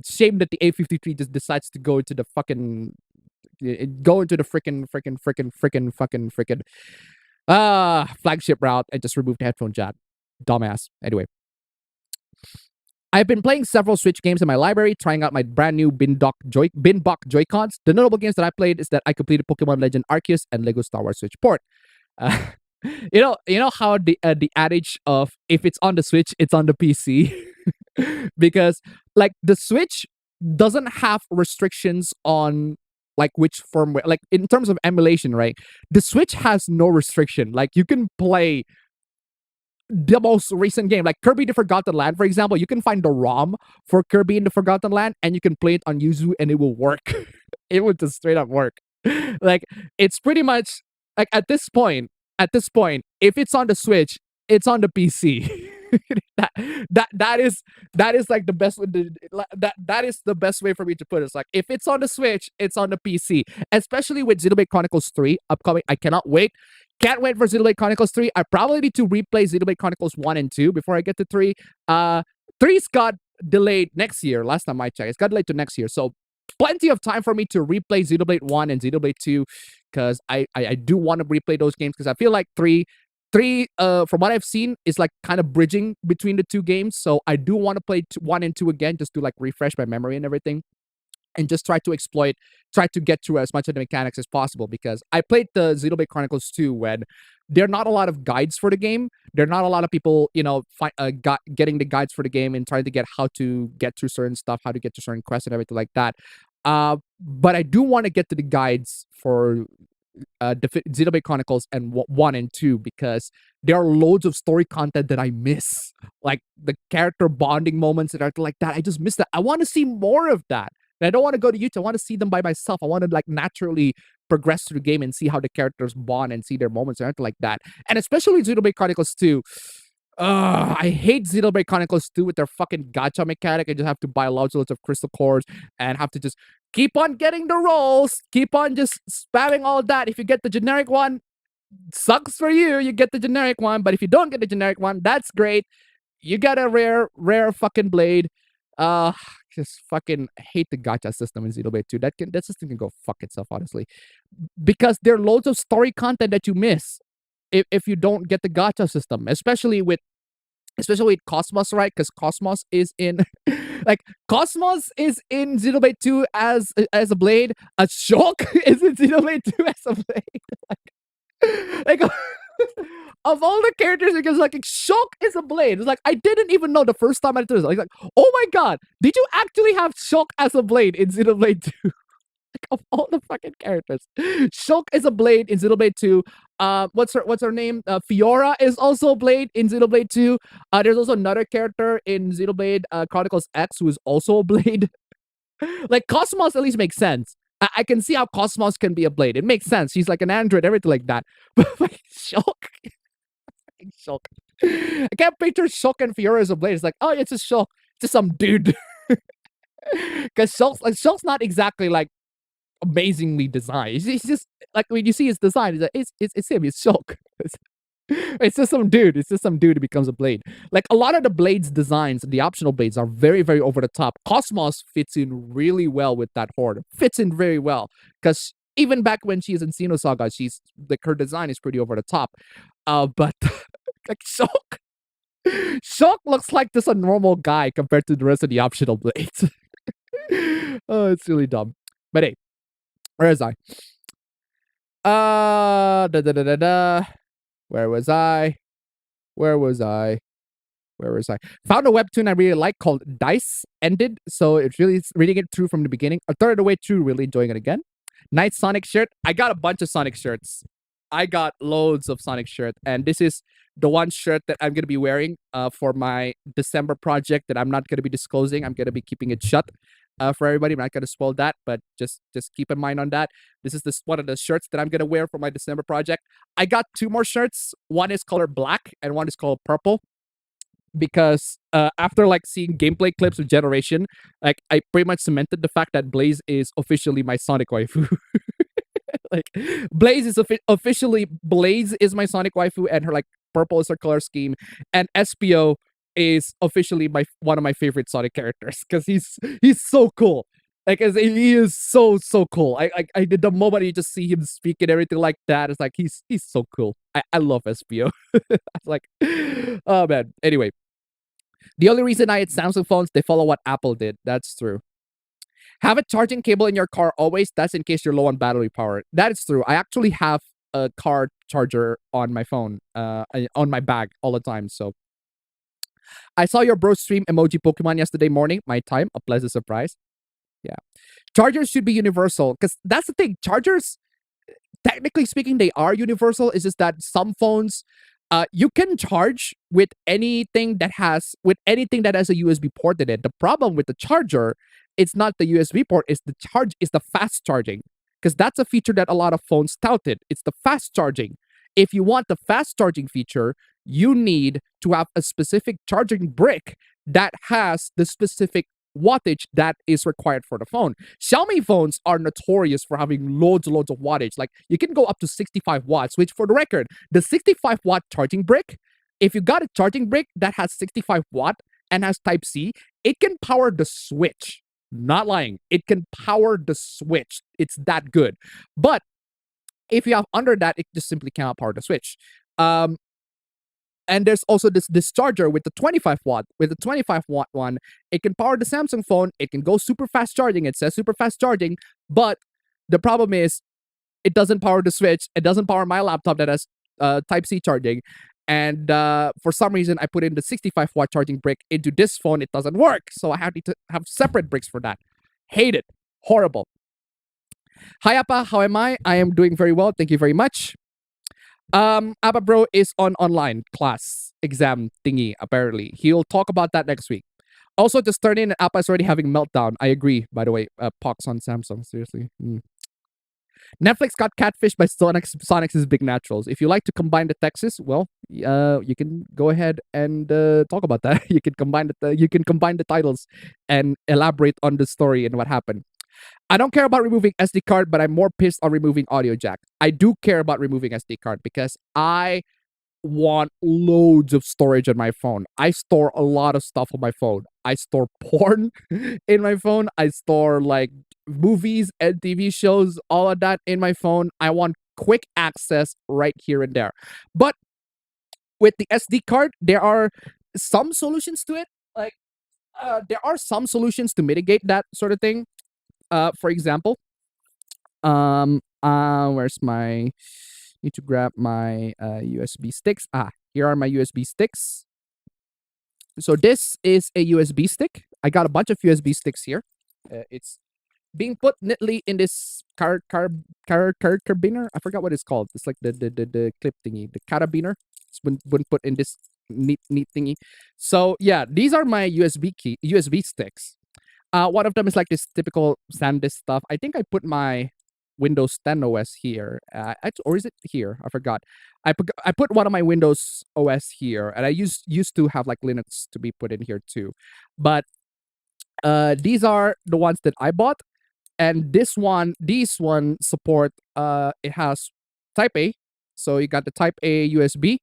Shame that the A53 just decides to go into the freaking flagship route and just remove the headphone jack. Dumbass. Anyway. I've been playing several Switch games in my library, trying out my brand new Binbok Joy-Cons. The notable games that I played is that I completed Pokemon Legend Arceus and Lego Star Wars Switch port. You know how the adage of if it's on the Switch, it's on the PC, because like the Switch doesn't have restrictions on like which firmware. Like in terms of emulation, right? The Switch has no restriction. Like you can play the most recent game, like Kirby the Forgotten Land, for example. You can find the ROM for Kirby in the Forgotten Land and you can play it on Yuzu and it will work. It would just straight up work. Like it's pretty much like at this point, if it's on the Switch, it's on the PC. that is like the best that is the best way for me to put it. It's like if it's on the Switch, it's on the PC. Especially with Xenoblade Chronicles 3 upcoming. I cannot wait. Can't wait for Xenoblade Chronicles 3. I probably need to replay Xenoblade Chronicles 1 and 2 before I get to 3. 3's got delayed next year. Last time I checked, it's got delayed to next year. So plenty of time for me to replay Xenoblade 1 and Xenoblade 2, because I do want to replay those games, because I feel like 3 from what I've seen is like kind of bridging between the two games. So I do want to play 1 and 2 again, just to like refresh my memory and everything, and just try to get through as much of the mechanics as possible, because I played the Xenoblade Chronicles 2 when there are not a lot of guides for the game. There are not a lot of people, getting the guides for the game and trying to get how to get through certain stuff, how to get to certain quests and everything like that. But I do want to get to the guides for Xenoblade Chronicles and 1 and 2, because there are loads of story content that I miss, like the character bonding moments and everything like that. I just miss that. I want to see more of that. And I don't want to go to YouTube. I want to see them by myself. I want to like naturally progress through the game and see how the characters bond and see their moments and everything like that. And especially Xenoblade Chronicles 2. I hate Xenoblade Chronicles 2 with their fucking gacha mechanic. I just have to buy loads of crystal cores and have to just keep on getting the rolls, keep on just spamming all that. If you get the generic one, sucks for you. You get the generic one. But if you don't get the generic one, that's great. You got a rare fucking blade. Just fucking hate the gacha system in Xenoblade 2. That system can go fuck itself, honestly. Because there are loads of story content that you miss if you don't get the gacha system, especially with Cosmos, right? Because Cosmos is in Cosmos is in Xenoblade 2 as a blade. A Shulk is in Xenoblade 2 as a blade. like of all the characters, because like Shulk is a blade. It's like I didn't even know the first time I did this. Like, oh my god, did you actually have Shulk as a blade in Xenoblade 2? Like of all the fucking characters, Shulk is a blade in Xenoblade 2. What's her name? Fiora is also a blade in Xenoblade 2. There's also another character in Xenoblade Chronicles X who is also a blade. Like Cosmos at least makes sense. I can see how Cosmos can be a blade. It makes sense. She's like an android, everything like that. But like Shulk. Shulk. I can't picture Shulk and Fiora as a blade. It's like, oh, it's a Shulk. It's just some dude. Because Shulk's not exactly like amazingly designed. He's just like when you see his design, it's him. It's Shulk. It's just some dude. It's just some dude who becomes a blade. Like a lot of the blades designs, the optional blades are very, very over the top. Cosmos fits in really well with that horde. Fits in very well because even back when she's in Xenosaga, she's like her design is pretty over the top. But like Shock looks like just a normal guy compared to the rest of the optional blades. Oh, it's really dumb. But hey, where is I? Da da da da da. Where was I? Where was I? Where was I? Found a webtoon I really like called Dice Ended. So it's really reading it through from the beginning. A third of the way through, really enjoying it again. Nice Sonic shirt. I got a bunch of Sonic shirts. I got loads of Sonic shirt, and this is the one shirt that I'm gonna be wearing for my December project that I'm not gonna be disclosing. I'm gonna be keeping it shut for everybody. I'm not gonna spoil that, but just keep in mind on that. This is one of the shirts that I'm gonna wear for my December project. I got two more shirts. One is colored black, and one is called purple. Because after like seeing gameplay clips of Generation, like I pretty much cemented the fact that Blaze is officially my Sonic waifu. Like Blaze is officially Blaze is my Sonic waifu, and her like purple is her color scheme, and SPO is officially one of my favorite Sonic characters because he's so cool. Like he is so cool. I did the moment you just see him speak and everything like that. It's like he's so cool. I love SPO. Like, oh man. Anyway, the only reason I had Samsung phones, they follow what Apple did. That's true. Have a charging cable in your car always. That's in case you're low on battery power. That is true. I actually have a car charger on my phone, on my bag all the time. So I saw your bro stream emoji Pokemon yesterday morning. My time, a pleasant surprise. Yeah. Chargers should be universal because that's the thing. Chargers, technically speaking, they are universal. It's just that some phones, you can charge with anything that has a USB port in it. The problem with the charger, it's not the USB port, it's the fast charging. Because that's a feature that a lot of phones touted. It's the fast charging. If you want the fast charging feature, you need to have a specific charging brick that has the specific wattage that is required for the phone. Xiaomi phones are notorious for having loads of wattage. Like you can go up to 65 watts, which for the record, the 65 watt charging brick, if you got a charging brick that has 65 watt and has type C, it can power the Switch. Not lying. It can power the Switch. It's that good. But if you have under that, it just simply cannot power the Switch. And there's also this charger with the 25 watt. With the 25 watt one, it can power the Samsung phone. It can go super fast charging. It says super fast charging. But the problem is it doesn't power the Switch. It doesn't power my laptop that has Type-C charging. And for some reason, I put in the 65 watt charging brick into this phone. It doesn't work. So I have to have separate bricks for that. Hate it. Horrible. Hi, Appa. How am I? I am doing very well. Thank you very much. Appa Bro is on online class exam thingy, apparently. He'll talk about that next week. Also, just turn in, Appa is already having meltdown. I agree, by the way. Pox on Samsung, seriously. Netflix got catfished by Sonic's Big Naturals. If you like to combine the texts, well, you can go ahead and talk about that. You can combine the titles and elaborate on the story and what happened. I don't care about removing SD card, but I'm more pissed on removing audio jack. I do care about removing SD card because I want loads of storage on my phone. I store a lot of stuff on my phone. I store porn in my phone. I store like movies and TV shows, all of that in my phone. I want quick access right here and there. But with the SD card, there are some solutions to it. Like there are some solutions to mitigate that sort of thing. For example, where's my, need to grab my USB sticks. Here are my USB sticks. So this is a USB stick. I got a bunch of USB sticks here. It's being put neatly in this carabiner. I forgot what it's called. It's like the clip thingy, the carabiner. It's been put in this neat thingy. So yeah, these are my USB sticks. One of them is like this typical SanDisk stuff. I think I put my Windows 10 OS here. Or is it here? I forgot. I put one of my Windows OS here, and I used to have like Linux to be put in here too. But these are the ones that I bought, and these one support. It has Type A, so you got the Type A USB,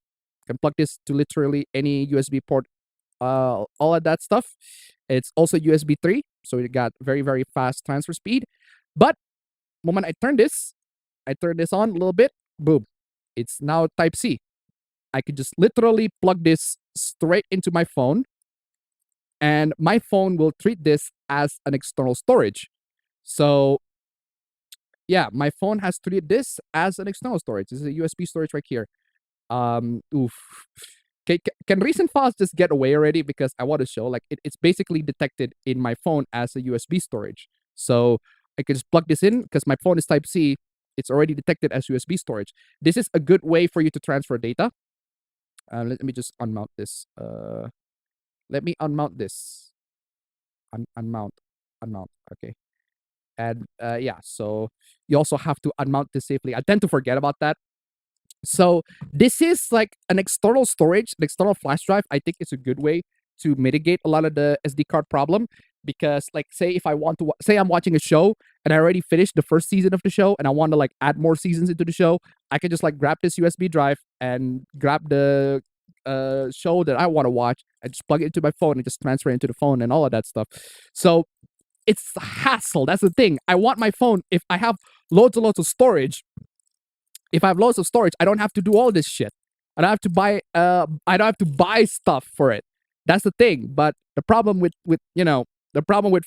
can plug this to literally any USB port, all of that stuff. It's also USB 3, so it got very, very fast transfer speed. But moment I turn this on a little bit, boom, it's now Type C. I could just literally plug this straight into my phone, and my phone will treat this as an external storage. So yeah, my phone has treated this as an external storage. This is a USB storage right here. Oof. Can recent files just get away already? Because I want to show, like, it's basically detected in my phone as a USB storage. So I can just plug this in because my phone is Type C. It's already detected as USB storage. This is a good way for you to transfer data. Let me just unmount this. Let me unmount this. Unmount. Okay. And yeah, so you also have to unmount this safely. I tend to forget about that. So this is like an external storage, an external flash drive. I think it's a good way to mitigate a lot of the SD card problem, because like, say if I want to, say I'm watching a show and I already finished the first season of the show and I want to like add more seasons into the show, I can just like grab this USB drive and grab the show that I want to watch and just plug it into my phone and just transfer it into the phone and all of that stuff. So it's a hassle. That's the thing. I want my phone, if I have loads and loads of storage, I don't have to do all this shit. I don't have to buy stuff for it. That's the thing. But the problem with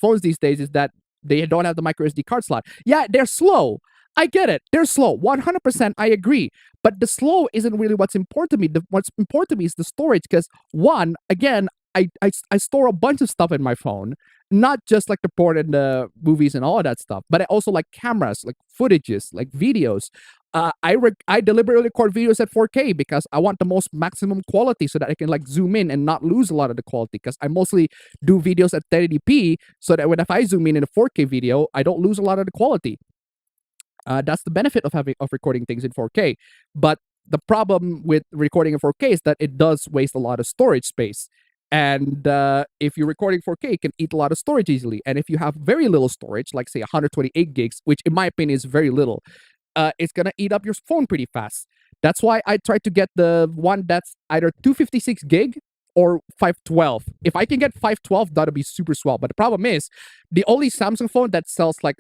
phones these days is that they don't have the micro SD card slot. Yeah, they're slow. I get it. They're slow. 100% I agree. But the slow isn't really what's important to me. What's important to me is the storage, because one, again, I store a bunch of stuff in my phone, not just like the porn and the movies and all of that stuff, but I also like cameras, like footages, like videos. I deliberately record videos at 4K because I want the most maximum quality so that I can like zoom in and not lose a lot of the quality, because I mostly do videos at 1080p so that if I zoom in a 4K video, I don't lose a lot of the quality. That's the benefit of recording things in 4K. But the problem with recording in 4K is that it does waste a lot of storage space. And if you're recording 4K, it can eat a lot of storage easily. And if you have very little storage, like say 128 gigs, which in my opinion is very little, it's gonna eat up your phone pretty fast. That's why I try to get the one that's either 256 gig or 512. If I can get 512, that'll be super swell. But the problem is, the only Samsung phone that sells like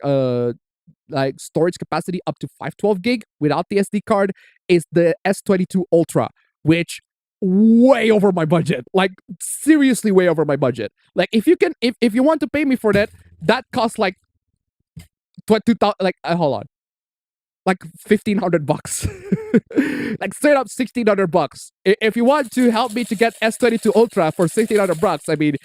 storage capacity up to 512 gig without the SD card is the S22 Ultra, which way over my budget. Like seriously way over my budget. Like if you want to pay me for that costs like 2000, like hold on, like $1,500. Like straight up $1,600. If you want to help me to get S22 Ultra for $1,600, I mean,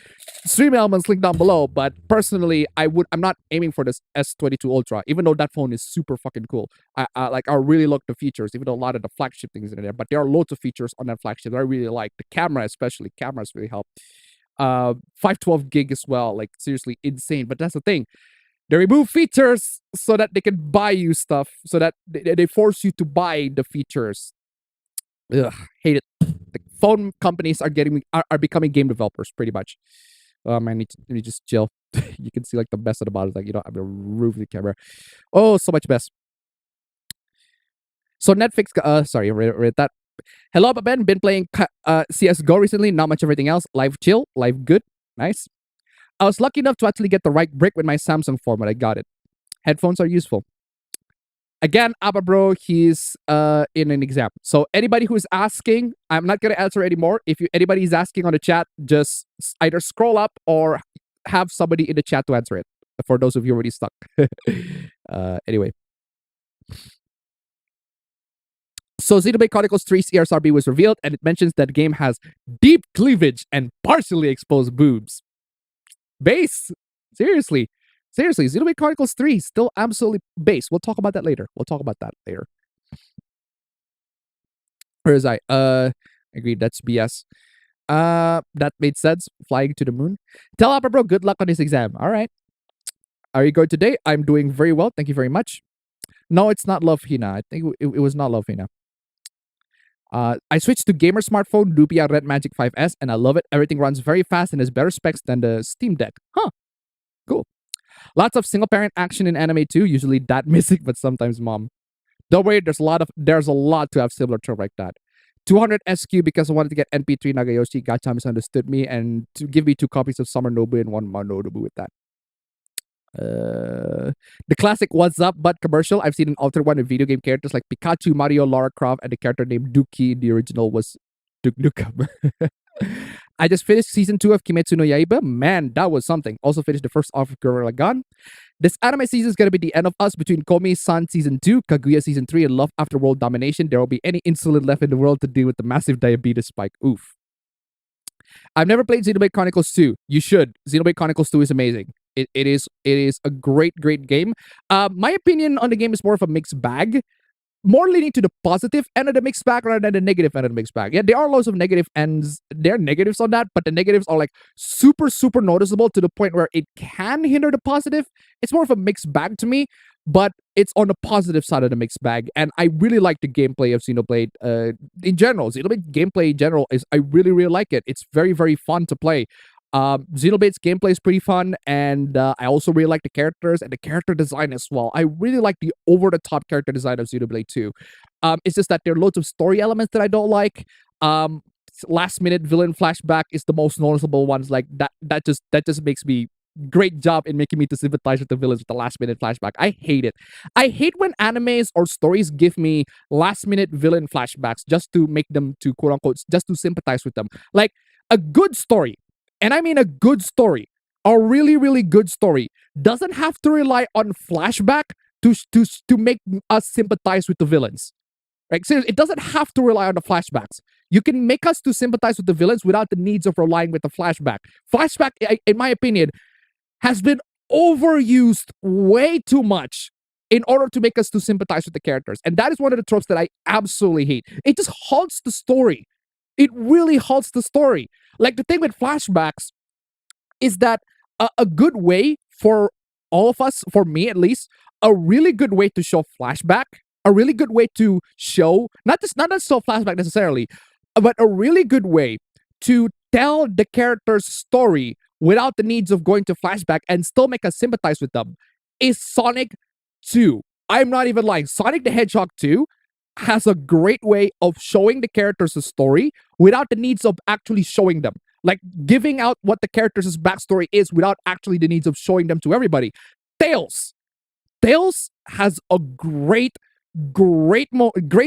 stream elements link down below. But personally, I'm not aiming for this S22 Ultra, even though that phone is super fucking cool. I really like the features, even though a lot of the flagship things in there. But there are loads of features on that flagship that I really like. The camera, especially, cameras really help. 512 gig as well, like seriously insane. But that's the thing. They remove features so that they can buy you stuff, so that they force you to buy the features. Ugh, hate it. The phone companies are becoming game developers pretty much. I need to just chill. You can see like the best of the bottom, like you don't have to remove the camera. Oh, so much best. So Netflix. Sorry, read that. Hello, Ben. Been playing CS:GO recently. Not much everything else. Life chill. Life good. Nice. I was lucky enough to actually get the right brick with my Samsung phone, but I got it. Headphones are useful. Again, Abba Bro, he's in an exam. So anybody who's asking, I'm not going to answer anymore. If anybody is asking on the chat, just either scroll up or have somebody in the chat to answer it. For those of you already stuck. Anyway. So Xenoblade Chronicles 3 CRSRB was revealed, and it mentions that the game has deep cleavage and partially exposed boobs. Base. Seriously, Xenoblade Chronicles 3 still absolutely base. We'll talk about that later. Where is I? Agreed. That's BS. That made sense. Flying to the moon. Tell Upper Bro good luck on his exam. All right. Are you going today? I'm doing very well. Thank you very much. No, it's not Love Hina. I think it was not Love Hina. I switched to gamer smartphone Lupia Red Magic 5S, and I love it. Everything runs very fast and has better specs than the Steam Deck. Huh. Cool. Lots of single-parent action in anime too. Usually that missing, but sometimes mom. Don't worry, there's a lot to have similar to like that. 200 SQ because I wanted to get NP3 Nagayoshi. Gacha misunderstood me and to give me 2 copies of Summer Nobu and 1 Mononobu with that. The classic "What's Up" but commercial. I've seen an altered one with video game characters like Pikachu, Mario, Lara Croft, and the character named Dookie. The original was Duke Nukem. I just finished season 2 of Kimetsu no Yaiba. Man, that was something. Also finished the first arc of Gorilla Gun. This anime season is gonna be the end of us between Komi-san season 2, Kaguya season 3, and Love After World Domination. There will be any insulin left in the world to deal with the massive diabetes spike. Oof. I've never played Xenoblade Chronicles 2. You should. Xenoblade Chronicles 2 is amazing. It is a great game. My opinion on the game is more of a mixed bag. More leaning to the positive end of the mixed bag rather than the negative end of the mixed bag. Yeah, there are lots of negative ends. There are negatives on that, but the negatives are like super noticeable to the point where it can hinder the positive. It's more of a mixed bag to me, but it's on the positive side of the mixed bag. And I really like the gameplay of Xenoblade in general. Xenoblade gameplay in general I really like it. It's very fun to play. Xenoblade's gameplay is pretty fun, and I also really like the characters and the character design as well. I really like the over-the-top character design of Xenoblade 2. It's just that there are loads of story elements that I don't like. Last-minute villain flashback is the most noticeable ones. Like that just makes me great job in making me to sympathize with the villains with the last-minute flashback. I hate it. I hate when animes or stories give me last-minute villain flashbacks just to make them to quote-unquote just to sympathize with them. Like a good story. And I mean a good story, a really good story, doesn't have to rely on flashback to make us sympathize with the villains. Right? Seriously, it doesn't have to rely on the flashbacks. You can make us to sympathize with the villains without the needs of relying with the flashback. Flashback, in my opinion, has been overused way too much in order to make us to sympathize with the characters. And that is one of the tropes that I absolutely hate. It just halts the story. It really halts the story. Like the thing with flashbacks is that a good way for all of us, for me at least, a really good way to show flashback, a really good way to show, not just show flashback necessarily, but a really good way to tell the character's story without the needs of going to flashback and still make us sympathize with them is Sonic 2. I'm not even lying. Sonic the Hedgehog 2 has a great way of showing the characters a story without the needs of actually showing them. Like giving out what the characters' backstory is without actually the needs of showing them to everybody. Tails has a great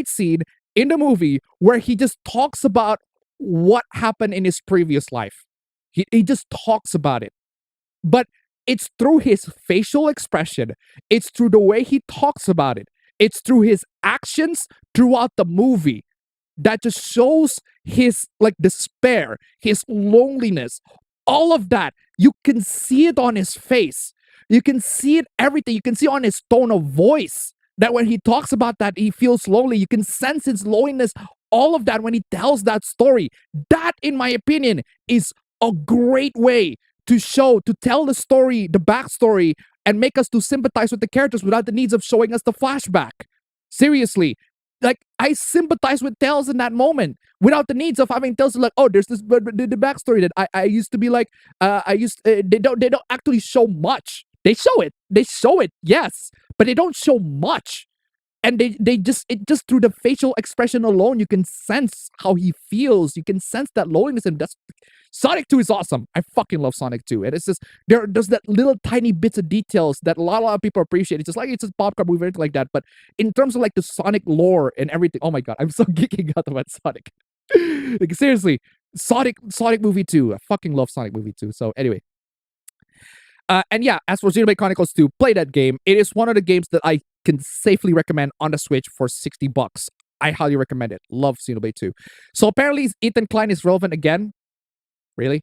scene in the movie where he just talks about what happened in his previous life. He just talks about it. But it's through his facial expression. It's through the way he talks about it. It's through his actions throughout the movie that just shows his like despair, his loneliness, all of that. You can see it on his face. You can see it everything. You can see on his tone of voice that when he talks about that, he feels lonely. You can sense his loneliness, all of that when he tells that story. That, in my opinion, is a great way to tell the story, the backstory, and make us to sympathize with the characters without the needs of showing us the flashback. Seriously. Like, I sympathize with Tails in that moment without the needs of having Tails like, oh, there's this the backstory that I used to be like, they don't actually show much. They show it, yes, but they don't show much. And just through the facial expression alone, you can sense how he feels. You can sense that loneliness, and that's Sonic 2 is awesome. I fucking love Sonic 2. And it's just there's that little tiny bits of details that a lot of people appreciate. It's just like it's a popcorn movie, anything like that. But in terms of like the Sonic lore and everything, oh my god, I'm so geeking out about Sonic. Like seriously, Sonic movie 2. I fucking love Sonic movie 2. So anyway. And yeah, as for Xenoblade Chronicles 2, play that game. It is one of the games that I can safely recommend on the Switch for $60. I highly recommend it. Love Xenoblade 2. So apparently Ethan Klein is relevant again. Really?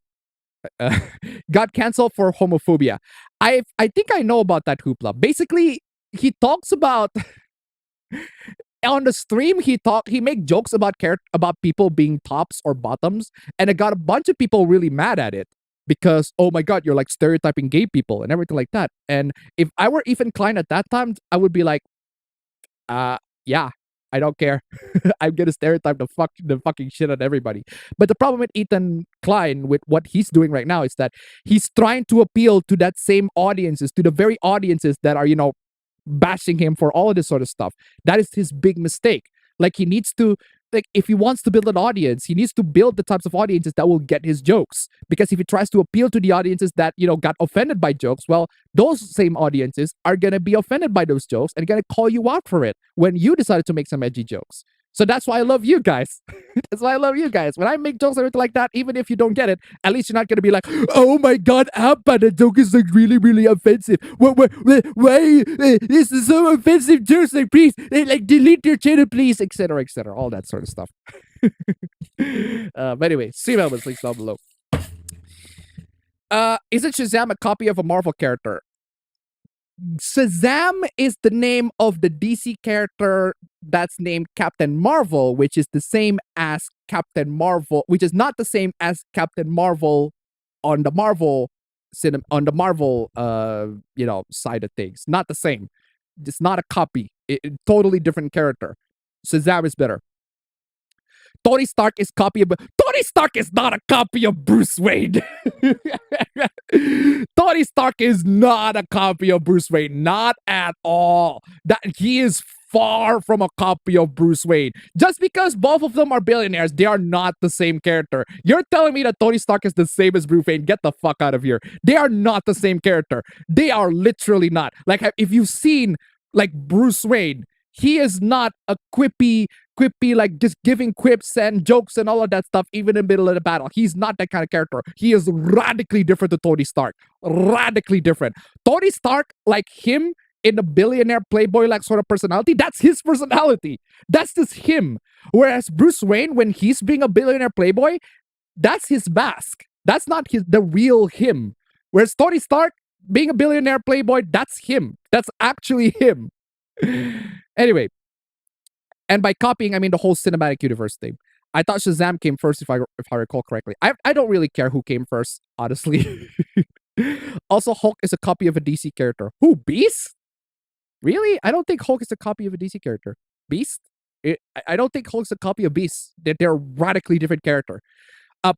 Got canceled for homophobia. I think I know about that hoopla. Basically, he talks about on the stream he make jokes about people being tops or bottoms, and it got a bunch of people really mad at it. Because, oh my god, you're like stereotyping gay people and everything like that. And if I were Ethan Klein at that time, I would be like, yeah, I don't care. I'm gonna stereotype the fucking shit on everybody. But the problem with Ethan Klein, with what he's doing right now, is that he's trying to appeal to that same audiences, to the very audiences that are, bashing him for all of this sort of stuff. That is his big mistake. Like, he needs to like if he wants to build an audience, he needs to build the types of audiences that will get his jokes. Because if he tries to appeal to the audiences that, got offended by jokes, well, those same audiences are going to be offended by those jokes and going to call you out for it when you decided to make some edgy jokes. So that's why I love you guys. That's why I love you guys. When I make jokes or anything like that, even if you don't get it, at least you're not going to be like, oh my God, Appa, the joke is like really, really offensive. Why this is so offensive jokes? Like, please, like delete your channel, please, etc., etc. All that sort of stuff. But anyway, stream elements links down below. Isn't Shazam a copy of a Marvel character? Shazam is the name of the DC character that's named Captain Marvel, which is the same as Captain Marvel, which is not the same as Captain Marvel on the Marvel side of things. Not the same. It's not a copy. Totally different character. Shazam is better. Tony Stark is Tony Stark is not a copy of Bruce Wayne. Tony Stark is not a copy of Bruce Wayne, not at all. That he is far from a copy of Bruce Wayne. Just because both of them are billionaires, they are not the same character. You're telling me that Tony Stark is the same as Bruce Wayne? Get the fuck out of here. They are not the same character. They are literally not. Like, if you've seen like Bruce Wayne, he is not a quippy, like just giving quips and jokes and all of that stuff, even in the middle of the battle. He's not that kind of character. He is radically different to Tony Stark. Radically different. Tony Stark, like him in a billionaire playboy like sort of personality, that's his personality. That's just him. Whereas Bruce Wayne, when he's being a billionaire playboy, that's his mask. That's not the real him. Whereas Tony Stark, being a billionaire playboy, that's him. That's actually him. Anyway, and by copying, I mean the whole cinematic universe thing. I thought Shazam came first, if I recall correctly. I don't really care who came first, honestly. Also, Hulk is a copy of a DC character. Who, Beast? Really? I don't think Hulk is a copy of a DC character. Beast? I don't think Hulk's a copy of Beast. They're a radically different character.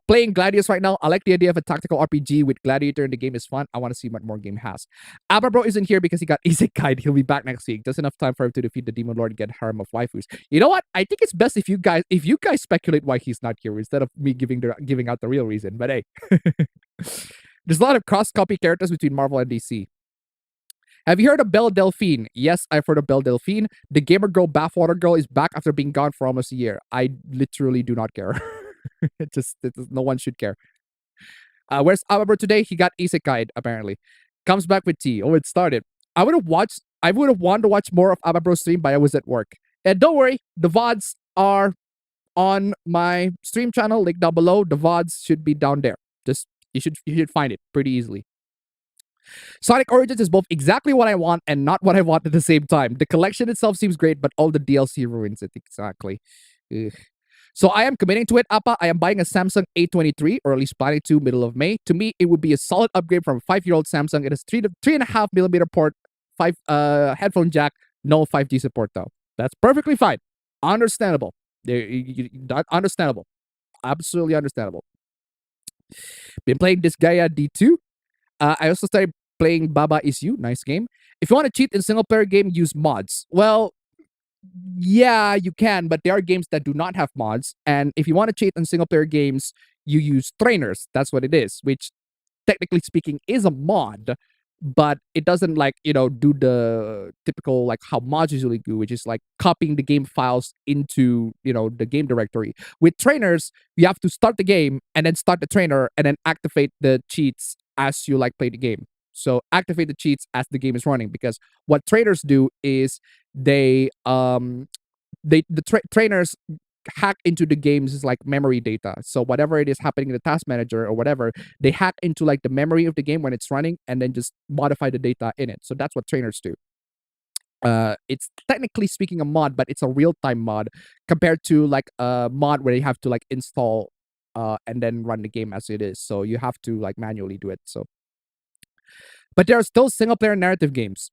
Playing Gladius right now. I like the idea of a tactical RPG with Gladiator in the game is fun. I want to see what more game has. Ababro isn't here because he got isekai'd. He'll be back next week. Just enough time for him to defeat the Demon Lord and get harem of waifus. You know what? I think it's best if you guys speculate why he's not here instead of me giving out the real reason. But hey, there's a lot of cross-copy characters between Marvel and DC. Have you heard of Belle Delphine? Yes, I've heard of Belle Delphine. The gamer girl bathwater girl is back after being gone for almost a year. I literally do not care. No one should care. Where's Ababro today? He got isekai'd, apparently. Comes back with tea. Oh, it started. I would have wanted to watch more of Ababro's stream, but I was at work. And don't worry, the VODs are on my stream channel, link down below. The VODs should be down there. Just you should find it pretty easily. Sonic Origins is both exactly what I want and not what I want at the same time. The collection itself seems great, but all the DLC ruins it. Exactly. Ugh. So I am committing to it, Appa. I am buying a Samsung A23, or at least planning to, middle of May. To me, it would be a solid upgrade from a 5-year-old Samsung. It has 3.5 millimeter port, 5 headphone jack, no 5G support though. That's perfectly fine. Understandable. Understandable. Absolutely understandable. Been playing this Gaia D2. I also started playing Baba Is You. Nice game. If you want to cheat in single player game, use mods. Well, yeah, you can, but there are games that do not have mods. And if you want to cheat in single player games, you use trainers. That's what it is, which technically speaking is a mod, but it doesn't do the typical how mods usually do, which is copying the game files into the game directory. With trainers, you have to start the game and then start the trainer and then activate the cheats as you play the game. So activate the cheats as the game is running, because what trainers do is trainers hack into the game's memory data. So whatever it is happening in the task manager or whatever, they hack into the memory of the game when it's running and then just modify the data in it. So that's what trainers do. It's technically speaking a mod, but it's a real-time mod compared to a mod where you have to install and then run the game as it is. So you have to manually do it. So, but there are still single-player narrative games.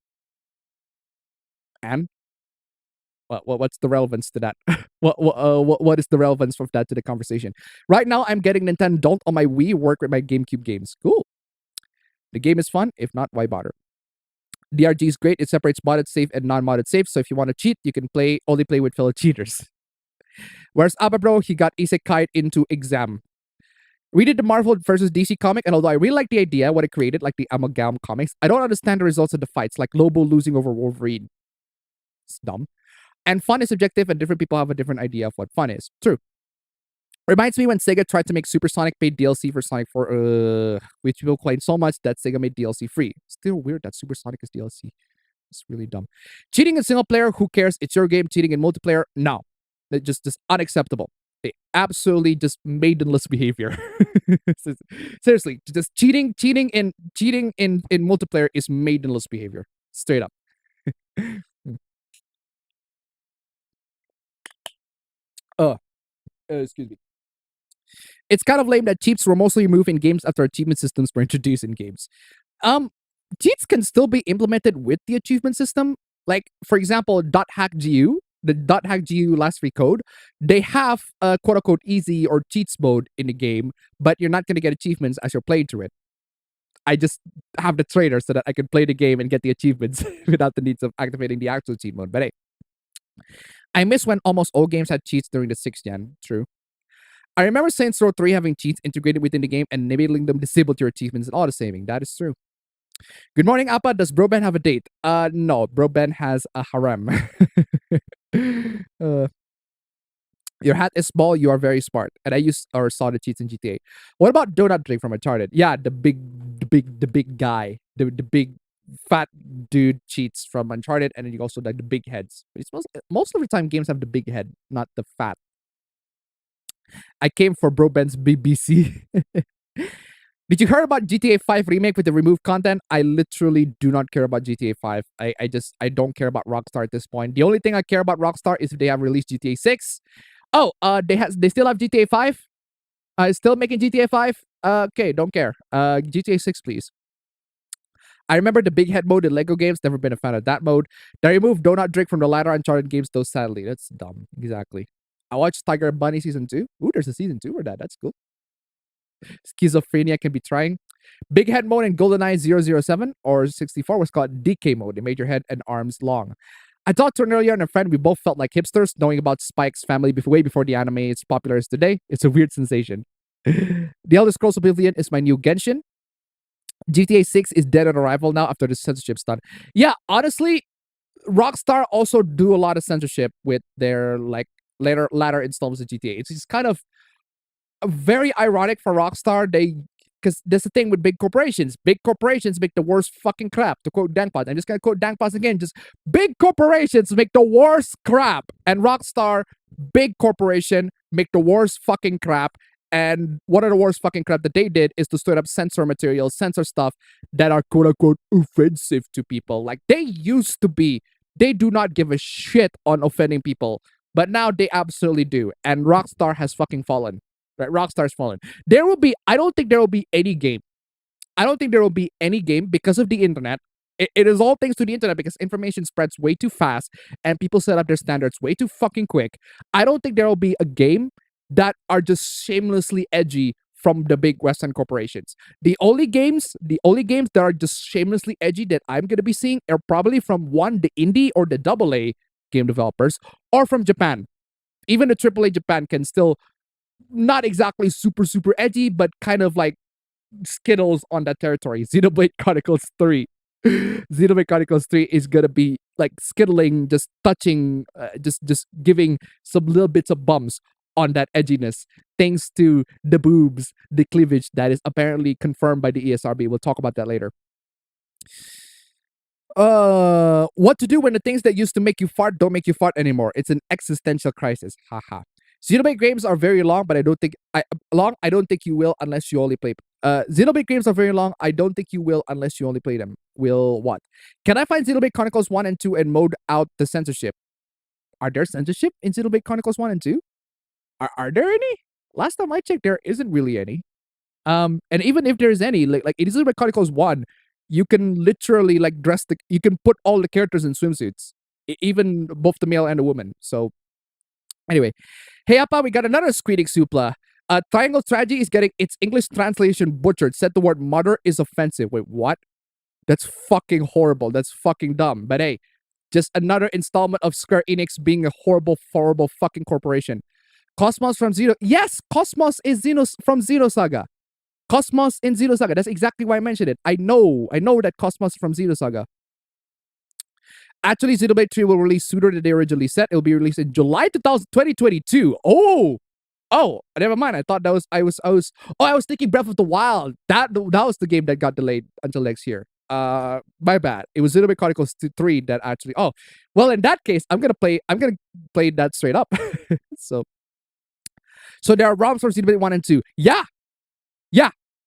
And what's the relevance to that? What is the relevance of that to the conversation? Right now, I'm getting Nintendo Don't on my Wii, work with my GameCube games. Cool. The game is fun. If not, why bother? DRG is great. It separates modded save and non-modded save. So if you want to cheat, you can only play with fellow cheaters. Whereas Appa Bro, he got isekai'd into exam. We did the Marvel versus DC comic, and although I really like the idea, what it created, like the amalgam comics, I don't understand the results of the fights, like Lobo losing over Wolverine. It's dumb. And fun is subjective, and different people have a different idea of what fun is. True. Reminds me when Sega tried to make Supersonic paid DLC for Sonic 4, which people claimed so much that Sega made DLC free. Still weird that Supersonic is DLC. It's really dumb. Cheating in single player, who cares? It's your game. Cheating in multiplayer, no. It's just unacceptable. Absolutely just maidenless behavior. Seriously, just cheating in multiplayer is maidenless behavior. Straight up. Excuse me. It's kind of lame that cheats were mostly removed in games after achievement systems were introduced in games. Cheats can still be implemented with the achievement system. Like, for example, .hackgu, the .hackgu last free code, they have a quote-unquote easy or cheats mode in the game, but you're not going to get achievements as you're playing through it. I just have the trader so that I can play the game and get the achievements without the needs of activating the actual cheat mode. But hey, I miss when almost all games had cheats during the 6th gen. True. I remember Saints Row 3 having cheats integrated within the game and enabling them disabled your achievements and auto-saving. That is true. Good morning, Appa. Does Broben have a date? No. Broben has a harem. Your hat is small. You are very smart. And I used or saw the cheats in GTA. What about Donut Drake from Uncharted? Yeah, the big guy, the big fat dude cheats from Uncharted, and then you also like the big heads. But it's most of the time games have the big head, not the fat. I came for Broben's BBC. Did you hear about GTA 5 remake with the removed content? I literally do not care about GTA 5. I don't care about Rockstar at this point. The only thing I care about Rockstar is if they have released GTA 6. Oh, they still have GTA 5? Still making GTA 5? Okay, don't care. GTA 6, please. I remember the big head mode in Lego games. Never been a fan of that mode. They removed Donut Drake from the latter Uncharted games, though, sadly. That's dumb. Exactly. I watched Tiger Bunny Season 2. Ooh, there's a Season 2 for that. That's cool. Schizophrenia can be trying. Big head mode in GoldenEye 007 or 64 was called DK mode. It made your head and arms long. I talked to an earlier and a friend. We both felt like hipsters, knowing about Spike's family way before the anime is popular as today. It's a weird sensation. The Elder Scrolls Oblivion is my new Genshin. GTA 6 is dead on arrival now after the censorship's done. Yeah, honestly, Rockstar also do a lot of censorship with their like latter installments of GTA. It's kind of very ironic for Rockstar. Because that's the thing with big corporations. Big corporations make the worst fucking crap. To quote Dankpot, I'm just gonna quote Dankpot again. Just big corporations make the worst crap, and Rockstar, big corporation, make the worst fucking crap. And one of the worst fucking crap that they did is to straight up censor materials, censor stuff that are quote unquote offensive to people. Like they used to be. They do not give a shit on offending people, but now they absolutely do. And Rockstar has fucking fallen. Right? Rockstar's fallen. I don't think there will be any game. I don't think there will be any game because of the internet. It is all thanks to the internet because information spreads way too fast and people set up their standards way too fucking quick. I don't think there will be a game that are just shamelessly edgy from the big Western corporations. The only games that are just shamelessly edgy that I'm going to be seeing are probably from the indie or the AA game developers or from Japan. Even the AAA Japan can still not exactly super edgy, but kind of like skittles on that territory. Xenoblade Chronicles 3. Xenoblade Chronicles 3 is gonna be like skittling, just touching, just giving some little bits of bumps on that edginess, thanks to the boobs, the cleavage that is apparently confirmed by the ESRB. We'll talk about that later. What to do when the things that used to make you fart don't make you fart anymore? It's an existential crisis. Haha. Xenoblade games are very long, but I don't think you will unless you only play. Xenoblade games are very long. I don't think you will unless you only play them. Will what? Can I find Xenoblade Chronicles 1 and 2 and mode out the censorship? Are there censorship in Xenoblade Chronicles 1 and 2? Are there any? Last time I checked, there isn't really any. And even if there's any, like in Xenoblade Chronicles 1, you can literally like you can put all the characters in swimsuits, even both the male and the woman. So anyway, hey Appa, we got another Squealing Supla. Triangle Tragedy is getting its English translation butchered. Said the word mother is offensive. Wait, what? That's fucking horrible. That's fucking dumb. But hey, just another installment of Square Enix being a horrible fucking corporation. Cosmos from Xeno. Yes, Cosmos is from Xenosaga. Cosmos in Xenosaga. That's exactly why I mentioned it. I know that Cosmos from Xenosaga. Actually, Xenoblade 3 will release sooner than they originally said. It will be released in July 2022. Oh, never mind. I thought I was thinking Breath of the Wild. That was the game that got delayed until next year. My bad. It was Xenoblade Chronicles 3 that actually. Oh, well, in that case, I'm gonna play that straight up. so there are ROMs for Xenoblade 1 and 2. Yeah.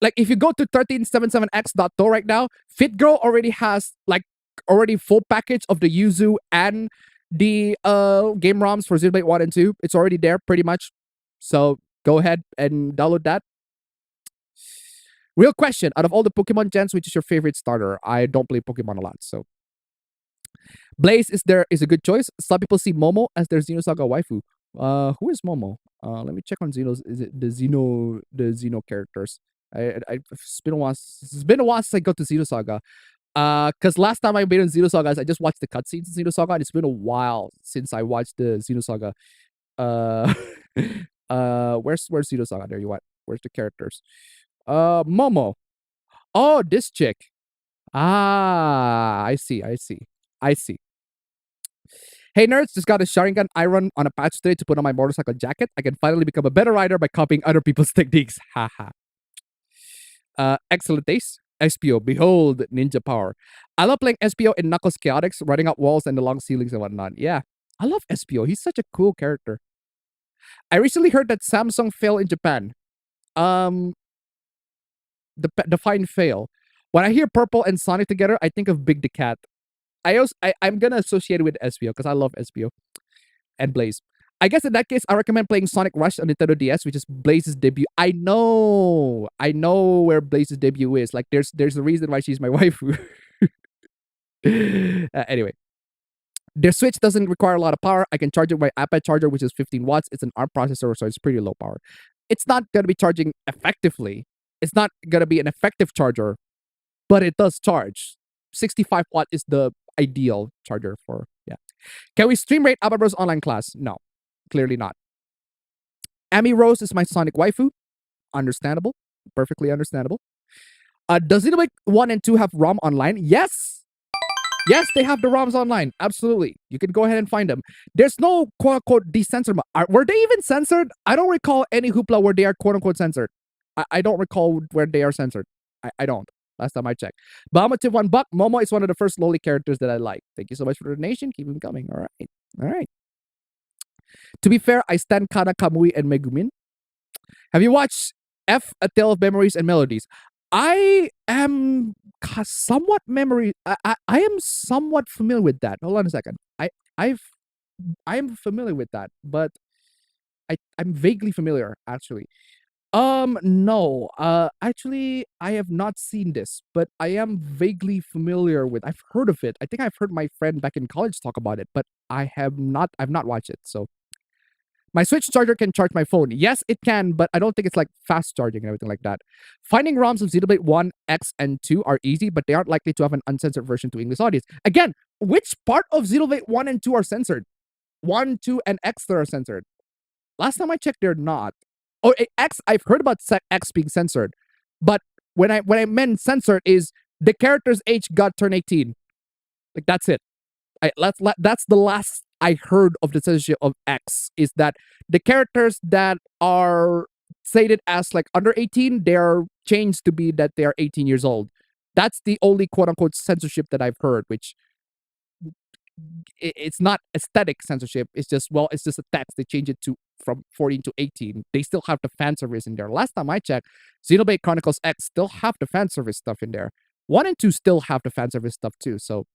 Like if you go to 1377x.to right now, FitGirl already has full package of the Yuzu and the game ROMs for Xenoblade 1 and 2. It's already there pretty much. So go ahead and download that. Real question, out of all the Pokemon gens, which is your favorite starter? I don't play Pokemon a lot, so Blaze is a good choice. Some people see Momo as their Xenosaga waifu. Who is Momo? Let me check on Xeno's. Is it the Xeno characters? It's been a while since I got to Xenosaga. Because last time I made on Xenosaga, I just watched the cutscenes in Xenosaga, and it's been a while since I watched the Xenosaga. Where's Xenosaga? There you are. Where's the characters? Momo. Oh, this chick. I see. Hey nerds, just got a Sharingan iron on a patch today to put on my motorcycle jacket. I can finally become a better rider by copying other people's techniques. Haha. Excellent taste. SPO, behold ninja power. I love playing SPO in Knuckles Chaotix, running up walls and the long ceilings and whatnot. Yeah, I love SPO. He's such a cool character. I recently heard that Samsung failed in Japan. The fine fail. When I hear Purple and Sonic together, I think of Big the Cat. I'm gonna associate it with SPO because I love SPO and Blaze. I guess in that case, I recommend playing Sonic Rush on Nintendo DS, which is Blaze's debut. I know where Blaze's debut is. Like, there's a reason why she's my waifu. Anyway, their Switch doesn't require a lot of power. I can charge it with my iPad charger, which is 15 watts. It's an ARM processor, so it's pretty low power. It's not gonna be charging effectively. It's not gonna be an effective charger, but it does charge. 65 watt is the ideal charger for, yeah. Can we stream rate Abba Bros online class? No. Clearly not. Amy Rose is my Sonic waifu. Understandable. Perfectly understandable. Does Xenoblade 1 and 2 have ROM online? Yes! Yes, they have the ROMs online. Absolutely. You can go ahead and find them. There's no quote-unquote decensored. Were they even censored? I don't recall any hoopla where they are quote-unquote censored. I don't recall where they are censored. I don't. Last time I checked. Bahamut $1. Momo is one of the first lowly characters that I like. Thank you so much for the donation. Keep them coming. All right. To be fair, I stand Kana, Kamui, and Megumin. Have you watched F, A Tale of Memories and Melodies? I am somewhat I am somewhat familiar with that. Hold on a second. I am familiar with that, but I'm vaguely familiar, actually. No. Actually, I have not seen this, but I am vaguely familiar with. I've heard of it. I think I've heard my friend back in college talk about it, but I've not watched it. So my Switch charger can charge my phone. Yes, it can, but I don't think it's like fast charging and everything like that. Finding ROMs of Xenoblade 1, X, and 2 are easy, but they aren't likely to have an uncensored version to English audience. Again, which part of Xenoblade 1 and 2 are censored? 1, 2, and X that are censored. Last time I checked, they're not. Oh, X, I've heard about X being censored, but when I meant censored is the character's age got turned 18. Like, that's it. That's the last I heard of the censorship of X, is that the characters that are stated as like under 18, they are changed to be that they are 18 years old. That's the only quote unquote censorship that I've heard, which it's not aesthetic censorship. It's just a text. They change it from 14 to 18. They still have the fan service in there. Last time I checked, Xenoblade Chronicles X still have the fan service stuff in there. 1 and 2 still have the fan service stuff too. So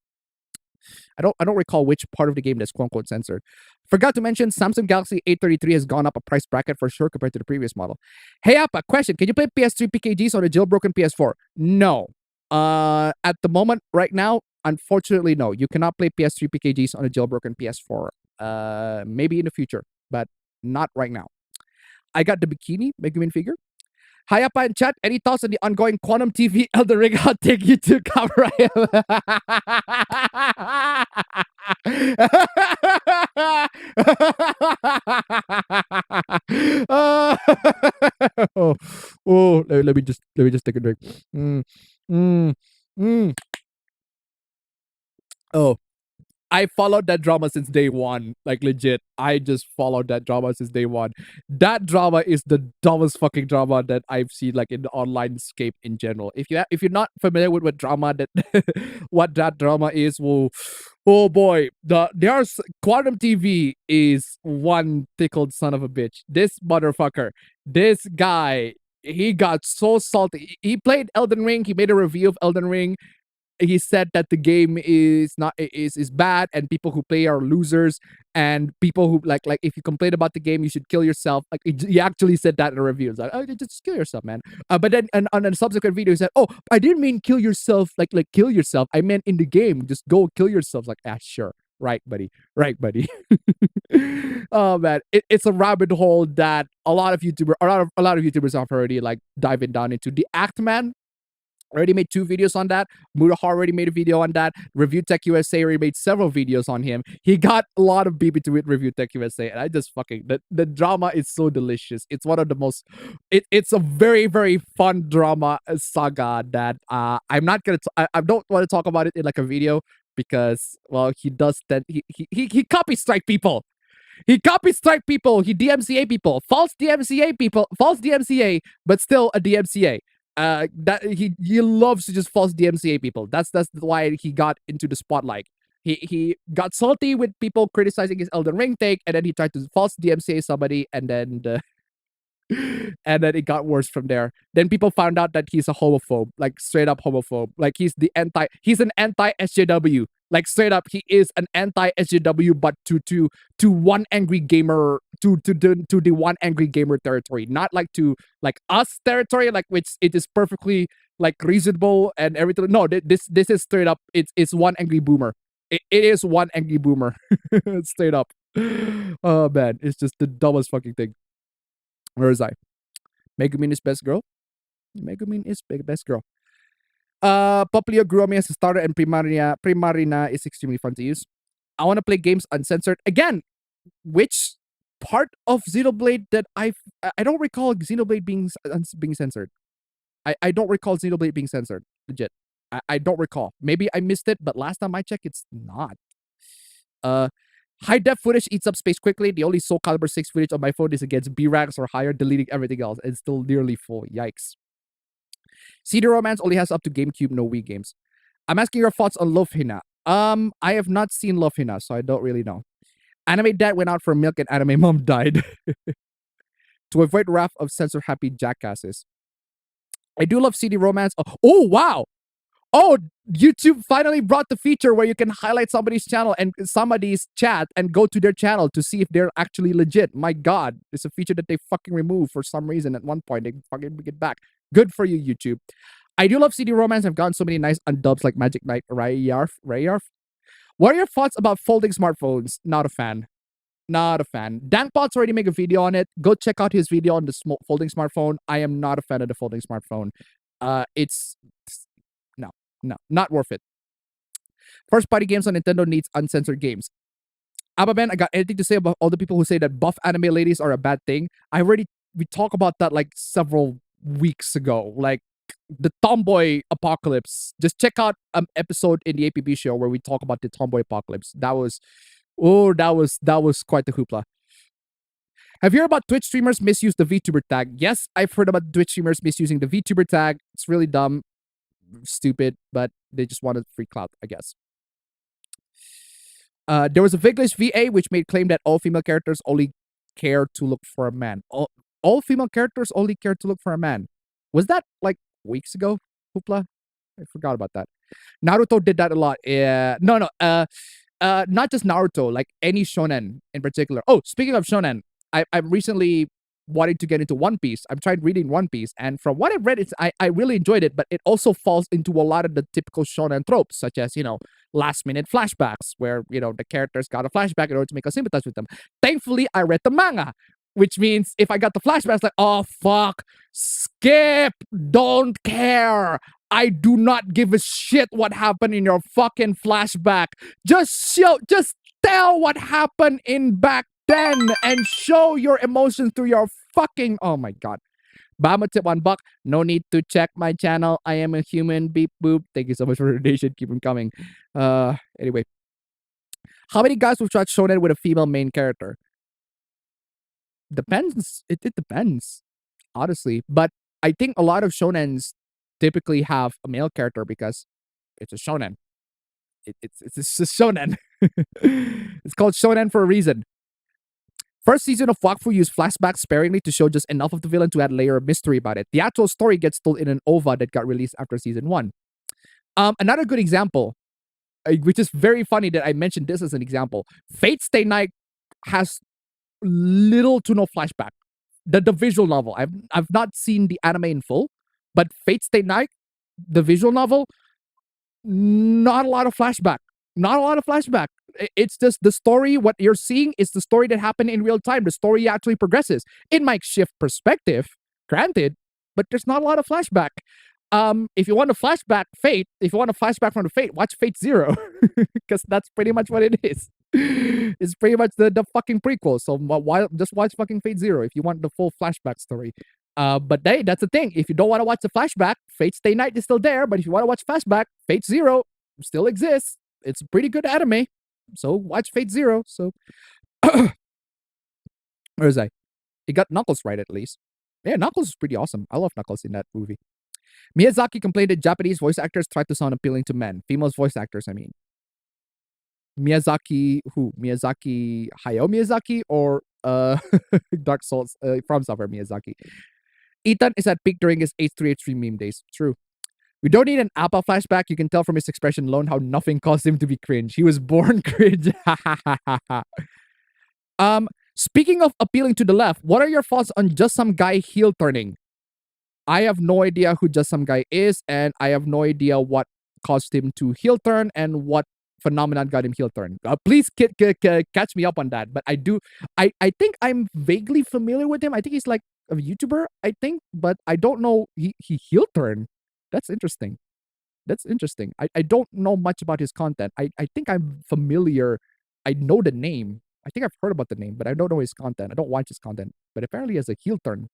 I don't recall which part of the game that's quote unquote censored. Forgot to mention Samsung Galaxy A33 has gone up a price bracket for sure compared to the previous model. Hey Appa, question. Can you play PS3 PKGs on a jailbroken PS4? No. At the moment, right now, unfortunately, no. You cannot play PS3 PKGs on a jailbroken PS4. Maybe in the future, but not right now. I got the bikini Megumin figure. Hi Appa in chat. Any thoughts on the ongoing Quantum TV Elden Ring hot take YouTube cover? oh, let me just take a drink. Mm, mm, mm. Oh, I followed that drama since day one. Like legit, I just followed that drama since day one. That drama is the dumbest fucking drama that I've seen, like in the online scape in general. If you're not familiar with what drama that what that drama is, well, oh boy, there's Quantum TV is one tickled son of a bitch. This motherfucker, this guy, he got so salty. He played Elden Ring. He made a review of Elden Ring. He said that the game is bad and people who play are losers, and people who like if you complain about the game you should kill yourself. Like he actually said that in a review. It's like, oh, just kill yourself, man. But then and on a subsequent video he said, oh, I didn't mean kill yourself, like kill yourself, I meant in the game, just go kill yourself. Like, sure, right buddy, right buddy. Oh man, it's a rabbit hole that a lot of YouTubers have already like diving down into. The Act Man already made 2 videos on that. Murahar already made a video on that. Review Tech USA already made several videos on him. He got a lot of BB to it, Review Tech USA, and I just fucking the drama is so delicious. It's one of the most. It's a very very fun drama saga that I'm not gonna. I don't want to talk about it in like a video because well he does that. He copy strike people. He copy strike people. He DMCA people. False DMCA people. False DMCA, but still a DMCA. That he loves to just false DMCA people. That's why he got into the spotlight. He got salty with people criticizing his Elden Ring take, and then he tried to false DMCA somebody, and then and then it got worse from there. Then people found out that he's a homophobe, like straight up homophobe. Like he's an anti SJW. Like straight up, he is an anti SJW, but to one angry gamer, to the one angry gamer territory, not like to like us territory, like which it is perfectly like reasonable and everything. No, this is straight up. It's one angry boomer. It is one angry boomer, straight up. Oh man, it's just the dumbest fucking thing. Where is I? Megumin is best girl. Megumin is best girl. Poplio grew me as a starter, and Primarina is extremely fun to use. I want to play games uncensored. Again, which part of Xenoblade that I don't recall Xenoblade being censored. I don't recall Xenoblade being censored. Legit. I don't recall. Maybe I missed it, but last time I checked, it's not. High def footage eats up space quickly. The only Soul Calibur 6 footage on my phone is against B-ranks or higher, deleting everything else. It's still nearly full. Yikes. CD Romance only has up to GameCube, no Wii games. I'm asking your thoughts on Love Hina. I have not seen Love Hina, so I don't really know. Anime dad went out for milk and anime mom died. To avoid wrath of censor-happy jackasses. I do love CD Romance. Oh, wow! Oh, YouTube finally brought the feature where you can highlight somebody's channel and somebody's chat and go to their channel to see if they're actually legit. My God, it's a feature that they fucking removed for some reason at one point. They fucking bring it back. Good for you, YouTube. I do love CD Romance. I've gotten so many nice undubs like Magic Knight, Rayarf. What are your thoughts about folding smartphones? Not a fan. Not a fan. DanPot's already made a video on it. Go check out his video on the folding smartphone. I am not a fan of the folding smartphone. It's no, not worth it. First party games on Nintendo needs uncensored games. Ababen, I got anything to say about all the people who say that buff anime ladies are a bad thing? We talked about that like several weeks ago. Like the tomboy apocalypse. Just check out an episode in the APB show where we talk about the tomboy apocalypse. That was quite the hoopla. Have you heard about Twitch streamers misuse the VTuber tag? Yes, I've heard about Twitch streamers misusing the VTuber tag. It's really dumb. Stupid, but they just wanted free clout, I guess. There was a Viglish VA which made claim that all female characters only care to look for a man. All female characters only care to look for a man. Was that like weeks ago? Hoopla? I forgot about that. Naruto did that a lot. No. Not just Naruto, like any shonen in particular. Oh, speaking of shonen, I'm recently wanting to get into One Piece. I've tried reading One Piece, and from what I've read, I really enjoyed it, but it also falls into a lot of the typical shonen tropes, such as, last minute flashbacks, where, the characters got a flashback in order to make us sympathize with them. Thankfully, I read the manga, which means if I got the flashbacks, like, oh, fuck, skip, don't care. I do not give a shit what happened in your fucking flashback. Just tell what happened in back then and show your emotions through your fucking, oh my god. Bama tip $1. No need to check my channel. I am a human. Beep boop. Thank you so much for the donation. Keep them coming. Anyway. How many guys will watch shonen with a female main character? Depends. It depends, honestly. But I think a lot of shonens typically have a male character because it's a shonen. It's a shonen. It's called shonen for a reason. First season of Wakfu used flashbacks sparingly to show just enough of the villain to add a layer of mystery about it. The actual story gets told in an OVA that got released after season 1. Another good example, which is very funny that I mentioned this as an example. Fate Stay Night has little to no flashback. The visual novel. I've not seen the anime in full, but Fate Stay Night, the visual novel, not a lot of flashback. Not a lot of flashback. It's just the story. What you're seeing is the story that happened in real time. The story actually progresses. It might shift perspective, granted, but there's not a lot of flashback. If you want a flashback Fate, if you want a flashback from the Fate, watch Fate Zero, because that's pretty much what it is. It's pretty much the fucking prequel. So why just watch fucking Fate Zero if you want the full flashback story. But hey, that's the thing. If you don't want to watch the flashback, Fate Stay Night is still there. But if you want to watch flashback, Fate Zero still exists. It's a pretty good anime. So watch Fate Zero. So where is I? It got Knuckles right at least. Yeah, Knuckles is pretty awesome. I love Knuckles in that movie. Miyazaki complained that Japanese voice actors try to sound appealing to men. Female voice actors, I mean. Miyazaki, who? Miyazaki, Hayao Miyazaki, or Dark Souls, From Software Miyazaki. Ethan is at peak during his H3H3 meme days. True. We don't need an Appa flashback. You can tell from his expression alone how nothing caused him to be cringe. He was born cringe. Speaking of appealing to the left, what are your thoughts on Just Some Guy heel turning? I have no idea who Just Some Guy is, and I have no idea what caused him to heel turn and what phenomenon got him heel turn. Please catch me up on that. But I think I'm vaguely familiar with him. I think he's like a YouTuber, I think, but I don't know he heel turned. That's interesting. I don't know much about his content. I think I'm familiar. I know the name. I think I've heard about the name, but I don't know his content. I don't watch his content. But apparently he has a heel turn.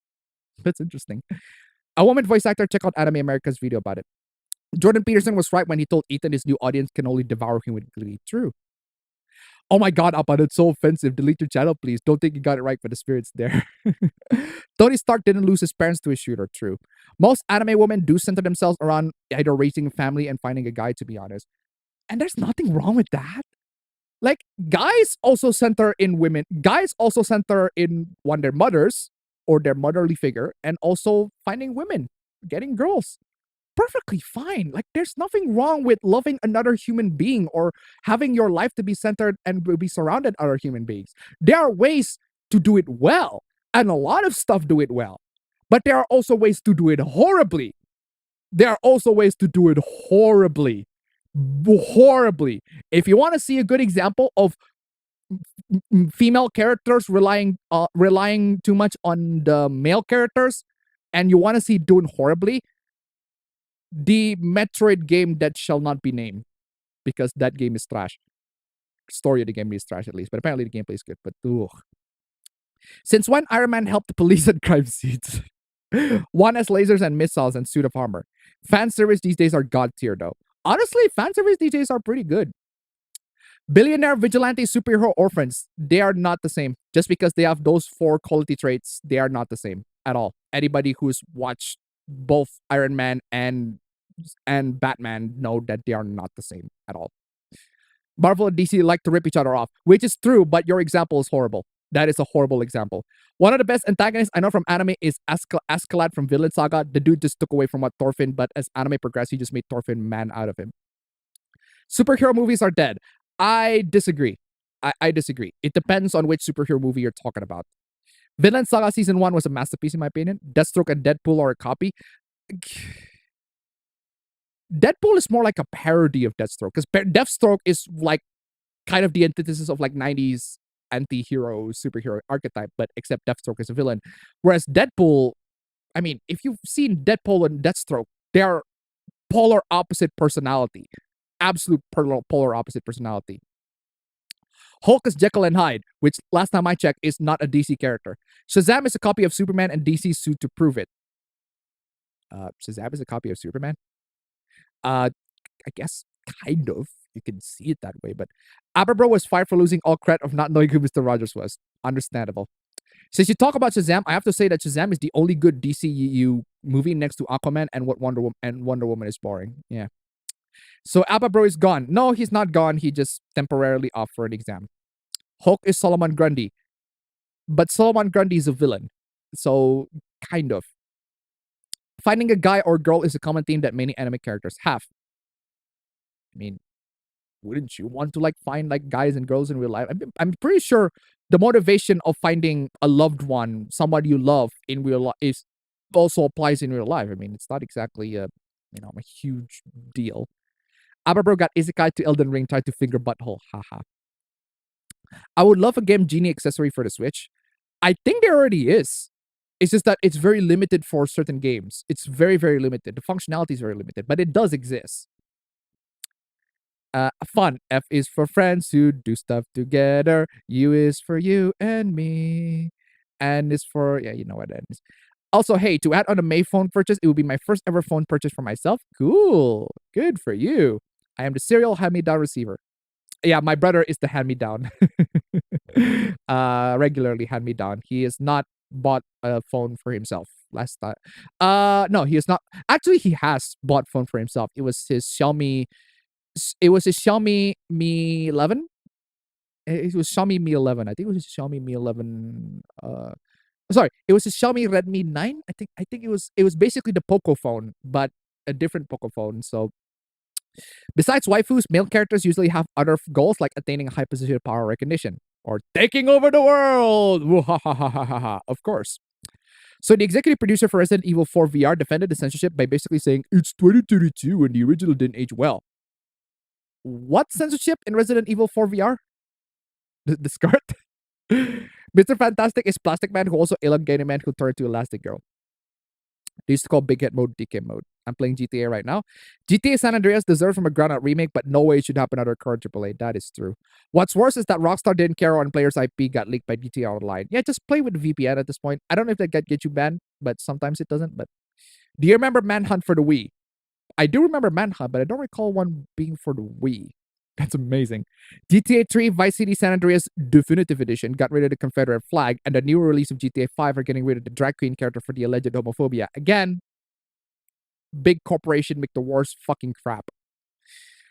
That's interesting. A woman voice actor, check out Anime America's video about it. Jordan Peterson was right when he told Ethan his new audience can only devour him with glee. True. Oh my god, Appa, that's so offensive. Delete your channel, please. Don't think you got it right, but the spirit's there. Tony Stark didn't lose his parents to a shooter. True. Most anime women do center themselves around either raising a family and finding a guy, to be honest. And there's nothing wrong with that. Like, guys also center in women. Guys also center in their mothers or their motherly figure, and also finding women, getting girls. Perfectly fine. Like, there's nothing wrong with loving another human being or having your life to be centered and be surrounded other human beings. There are ways to do it well, and a lot of stuff do it well. But there are also ways to do it horribly. Horribly. If you want to see a good example of female characters relying too much on the male characters, and you want to see doing horribly, the Metroid game that shall not be named, because that game is trash. Story of the game is trash, at least, but apparently the gameplay is good. But ugh. Since when Iron Man helped the police at crime scenes? One has lasers and missiles and suit of armor. Fan service these days are god tier, though. Honestly, fan service these days are pretty good. Billionaire vigilante superhero orphans, they are not the same. Just because they have those 4 quality traits, they are not the same at all. Anybody who's watched both Iron Man and Batman know that they are not the same at all. Marvel and DC like to rip each other off, which is true, but your example is horrible. That is a horrible example. One of the best antagonists I know from anime is Askeladd from Vinland Saga. The dude just took away from what Thorfinn, but as anime progressed, he just made Thorfinn man out of him. Superhero movies are dead. I disagree. I disagree. It depends on which superhero movie you're talking about. Vinland Saga Season 1 was a masterpiece in my opinion. Deathstroke and Deadpool are a copy. Deadpool is more like a parody of Deathstroke, because Deathstroke is like kind of the antithesis of like 90s anti-hero superhero archetype, but except Deathstroke is a villain. Whereas Deadpool, I mean, if you've seen Deadpool and Deathstroke, they are polar opposite personality. Absolute polar opposite personality. Hulk is Jekyll and Hyde, which last time I checked is not a DC character. Shazam is a copy of Superman and DC's suit to prove it. Shazam is a copy of Superman? I guess kind of. You can see it that way, but Aberbro was fired for losing all credit of not knowing who Mr. Rogers was. Understandable. Since you talk about Shazam, I have to say that Shazam is the only good DCU movie next to Aquaman and Wonder Woman is boring. Yeah. So Aberbro is gone. No, he's not gone. He just temporarily off for an exam. Hulk is Solomon Grundy. But Solomon Grundy is a villain. So, kind of. Finding a guy or girl is a common theme that many anime characters have. I mean, wouldn't you want to like find like guys and girls in real life? I'm pretty sure the motivation of finding a loved one, someone you love in real life, is also applies in real life. I mean, it's not exactly a huge deal. Aberbro got Isekai to Elden Ring, tried to finger butthole. Haha. I would love a Game Genie accessory for the Switch. I think there already is. It's just that it's very limited for certain games. It's very, very limited. The functionality is very limited, but it does exist. Fun. F is for friends who do stuff together. U is for you and me. N is for, yeah, you know what N is. Also, hey, to add on a May phone purchase, it will be my first ever phone purchase for myself. Cool. Good for you. I am the serial hand-me-down receiver. Yeah, my brother is the hand-me-down. Regularly hand-me-down. He has not bought a phone for himself last time. No, he has not. Actually, he has bought phone for himself. It was his Xiaomi Mi 11. It was Xiaomi Mi 11. I think it was his Xiaomi Mi 11. Sorry, it was his Xiaomi Redmi 9. I think it was basically the Poco phone, but a different Poco phone. So besides waifus, male characters usually have other goals like attaining a high position of power recognition or taking over the world. Of course. So the executive producer for Resident Evil 4 VR defended the censorship by basically saying it's 2032 and the original didn't age well. What censorship in Resident Evil 4 VR? The skirt? Mr. Fantastic is Plastic Man who also elongated man who turned to Elastic Girl. They used to call Big Head Mode DK Mode. I'm playing GTA right now. GTA San Andreas deserves from a ground-out remake, but no way it should happen under current AAA. That is true. What's worse is that Rockstar didn't care when players' IP got leaked by GTA Online. Yeah, just play with the VPN at this point. I don't know if that get you banned, but sometimes it doesn't. But do you remember Manhunt for the Wii? I do remember Manhunt, but I don't recall one being for the Wii. That's amazing. GTA 3 Vice City San Andreas Definitive Edition got rid of the Confederate flag, and the new release of GTA 5 are getting rid of the drag queen character for the alleged homophobia. Again, big corporation make the worst fucking crap.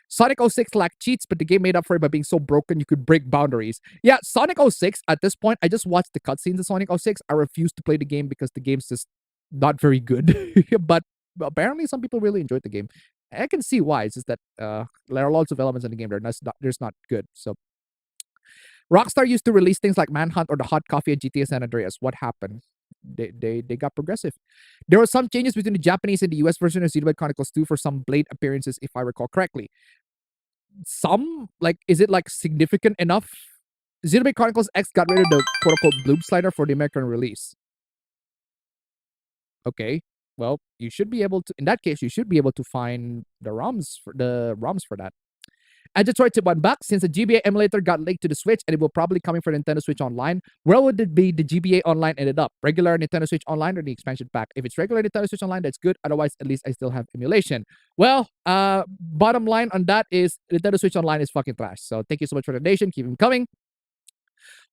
Sonic 06 lacked cheats, but the game made up for it by being so broken you could break boundaries. Yeah, Sonic 06, at this point, I just watched the cutscenes of Sonic 06. I refuse to play the game because the game's just not very good. But apparently some people really enjoyed the game. I can see why. It's just that there are lots of elements in the game that are not good. So Rockstar used to release things like Manhunt or the Hot Coffee at GTA San Andreas. What happened? They got progressive. There were some changes between the Japanese and the US version of Xenoblade Chronicles 2 for some Blade appearances, if I recall correctly. Some, like, is it like significant enough? Xenoblade Chronicles X got rid of the quote-unquote bloom slider for the American release. Okay. Well, you should be able to, in that case, you should be able to find the ROMs for that. And Detroit tip one back, since the GBA emulator got linked to the Switch and it will probably coming for Nintendo Switch Online, where would it be the GBA Online ended up? Regular Nintendo Switch Online or the expansion pack? If it's regular Nintendo Switch Online, that's good. Otherwise, at least I still have emulation. Well, bottom line on that is Nintendo Switch Online is fucking trash. So thank you so much for the donation. Keep them coming.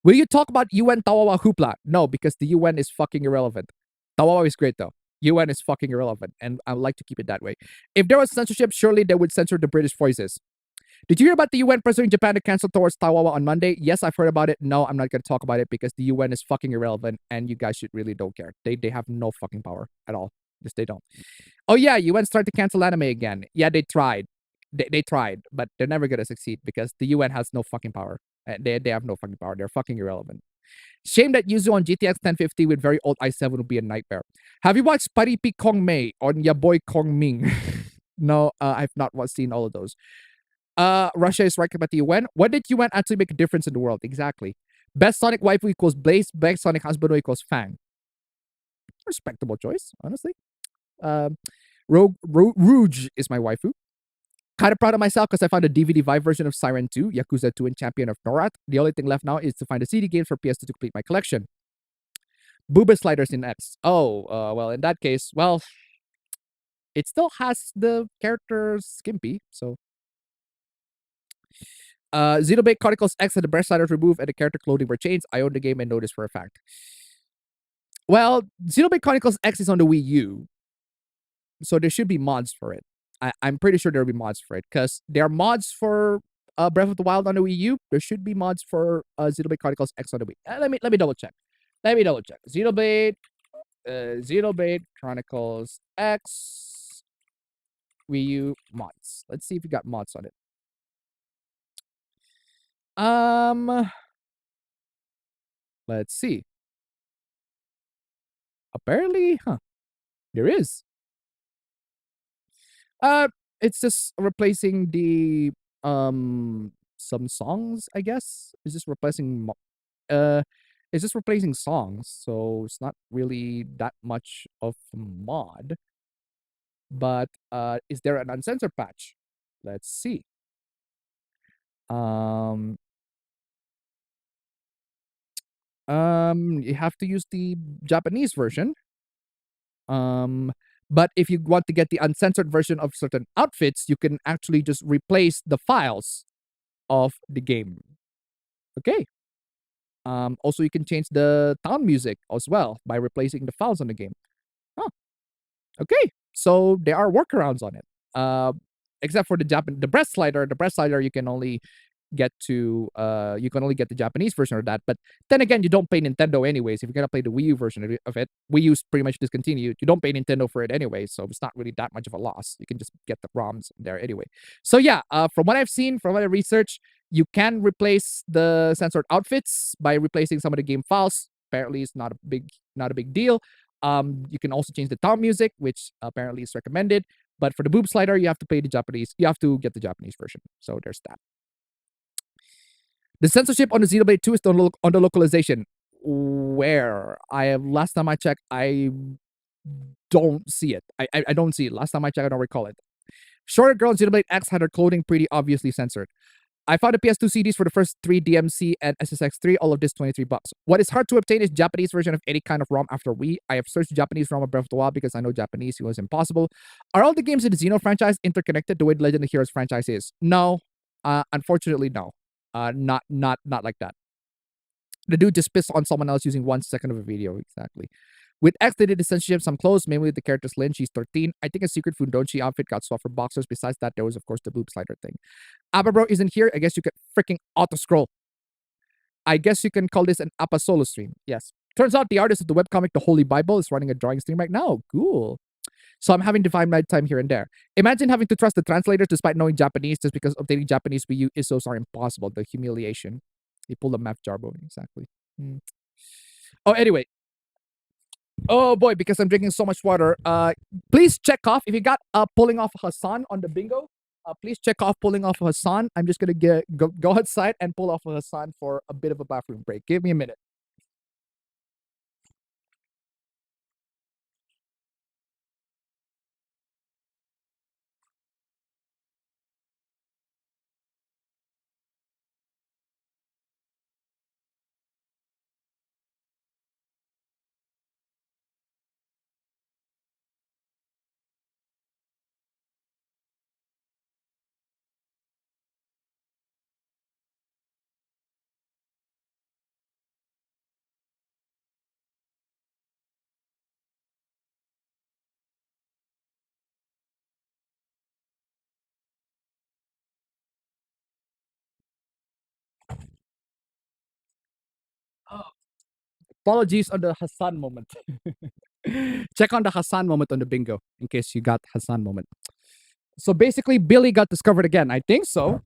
Will you talk about UN Tawawa Hoopla? No, because the UN is fucking irrelevant. Tawawa is great though. UN is fucking irrelevant, and I like to keep it that way. If there was censorship, surely they would censor the British voices. Did you hear about the UN pressuring Japan to cancel towards Tawawa on Monday? Yes, I've heard about it. No, I'm not going to talk about it because the UN is fucking irrelevant, and you guys should really don't care. They have no fucking power at all. Just they don't. Oh yeah, UN started to cancel anime again. Yeah, they tried. They tried, but they're never going to succeed because the UN has no fucking power. They have no fucking power. They're fucking irrelevant. Shame that Yuzu on GTX 1050 with very old i7 would be a nightmare. Have you watched Paripi Kong Mei on Ya Boy Kong Ming? No, I've not seen all of those. Russia is right about the UN. When did UN actually make a difference in the world? Exactly. Best Sonic waifu equals Blaze. Best Sonic husband equals Fang. Respectable choice, honestly. Rouge is my waifu. Kind of proud of myself because I found a DVD Vive version of Siren 2, Yakuza 2, and Champion of Norat. The only thing left now is to find a CD games for PS2 to complete my collection. Booba sliders in X. Oh, well, in that case, well, it still has the character Skimpy, so. Xenoblade Chronicles X had the breast sliders removed and the character clothing were changed. I own the game and know this for a fact. Well, Xenoblade Chronicles X is on the Wii U, so there should be mods for it. I'm pretty sure there'll be mods for it because there are mods for Breath of the Wild on the Wii U. There should be mods for Xenoblade Chronicles X on the Wii. Let me double check. Xenoblade Chronicles X Wii U mods. Let's see if we got mods on it. Let's see. Apparently, there is. It's just replacing the some songs, I guess. It's just replacing songs, so it's not really that much of a mod. But is there an uncensored patch? Let's see. You have to use the Japanese version. But if you want to get the uncensored version of certain outfits, you can actually just replace the files of the game. Okay. Also, you can change the town music as well by replacing the files on the game. Okay. So there are workarounds on it. Except for the breast slider. The breast slider you can only get the Japanese version of that. But then again, you don't pay Nintendo anyways. If you're gonna play the Wii U version of it, Wii U's pretty much discontinued. You don't pay Nintendo for it anyway, so it's not really that much of a loss. You can just get the ROMs there anyway. So yeah, from what I've seen, from what I researched, you can replace the censored outfits by replacing some of the game files. Apparently, it's not a big deal. You can also change the town music, which apparently is recommended. But for the boob slider, you have to pay the Japanese. You have to get the Japanese version. So there's that. The censorship on the Xenoblade 2 is on the localization. Where last time I checked, I don't see it. I don't see it. Last time I checked, I don't recall it. Shorter Girl in Xenoblade X had her clothing pretty obviously censored. I found the PS2 CDs for the first 3 DMC and SSX3, all of this $23. What is hard to obtain is Japanese version of any kind of ROM after Wii. I have searched Japanese ROM of Breath of the Wild because I know Japanese. It was impossible. Are all the games in the Xeno franchise interconnected the way the Legend of Heroes franchise is? No. Unfortunately, no. Not like that. The dude just pissed on someone else using 1 second of a video. Exactly. With X, they did the censorship some clothes, mainly with the character's Lynn. She's 13. I think a secret Fundonchi outfit got swapped for boxers. Besides that, there was, of course, the boob slider thing. Abba isn't here. I guess you could freaking auto-scroll. I guess you can call this an Appa solo stream. Yes. Turns out the artist of the webcomic The Holy Bible is running a drawing stream right now. Cool. So I'm having to find my time here and there. Imagine having to trust the translators despite knowing Japanese just because obtaining Japanese Wii U ISOs are impossible. The humiliation. He pulled a math jarbo. Exactly. Oh, anyway. Oh boy, because I'm drinking so much water. Please check off if you got pulling off Hassan on the bingo. Please check off pulling off Hassan. I'm just gonna go outside and pull off Hassan for a bit of a bathroom break. Give me a minute. Apologies on the Hassan moment. Check on the Hassan moment on the bingo in case you got Hassan moment. So basically, Billy got discovered again. I think so.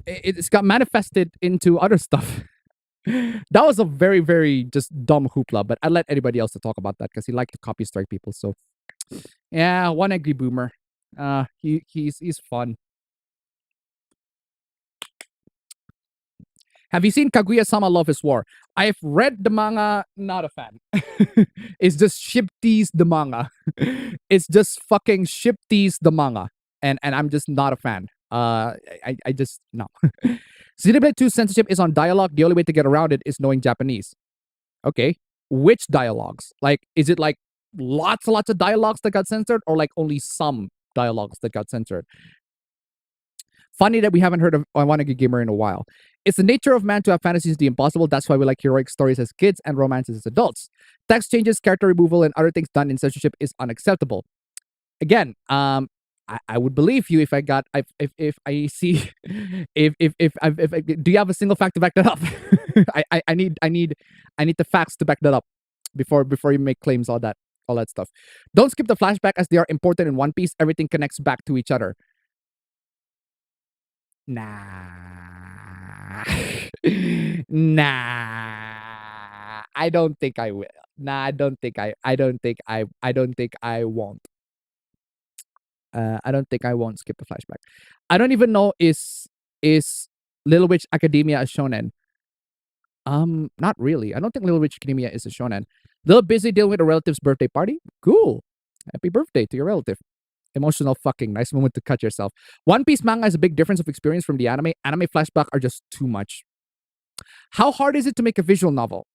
It's got manifested into other stuff. That was a very, very just dumb hoopla, but I let anybody else to talk about that because he liked to copy strike people. So yeah, one angry boomer. He's fun. Have you seen Kaguya-sama Love is War? I've read the manga, not a fan. It's just ship tease the manga. It's just fucking ship tease the manga. And I'm just not a fan. I just no. Xenoblade 2 censorship is on dialogue. The only way to get around it is knowing Japanese. Okay. Which dialogues? Like, is it like lots and lots of dialogues that got censored, or like only some dialogues that got censored? Funny that we haven't heard of I Want a Good Gamer in a while. It's the nature of man to have fantasies of the impossible. That's why we like heroic stories as kids and romances as adults. Text changes, character removal, and other things done in censorship is unacceptable. Again, I would believe you if I got if I see if do you have a single fact to back that up? I need the facts to back that up before you make claims, all that stuff. Don't skip the flashback as they are important in One Piece. Everything connects back to each other. Nah. Nah. I don't think I will. Nah, I don't think I don't think I won't. I don't think I won't skip the flashback. I don't even know is Little Witch Academia a shonen? Not really. I don't think Little Witch Academia is a shonen. Little busy dealing with a relative's birthday party? Cool. Happy birthday to your relative. Emotional fucking. Nice moment to cut yourself. One Piece manga has a big difference of experience from the anime. Anime flashback are just too much. How hard is it to make a visual novel?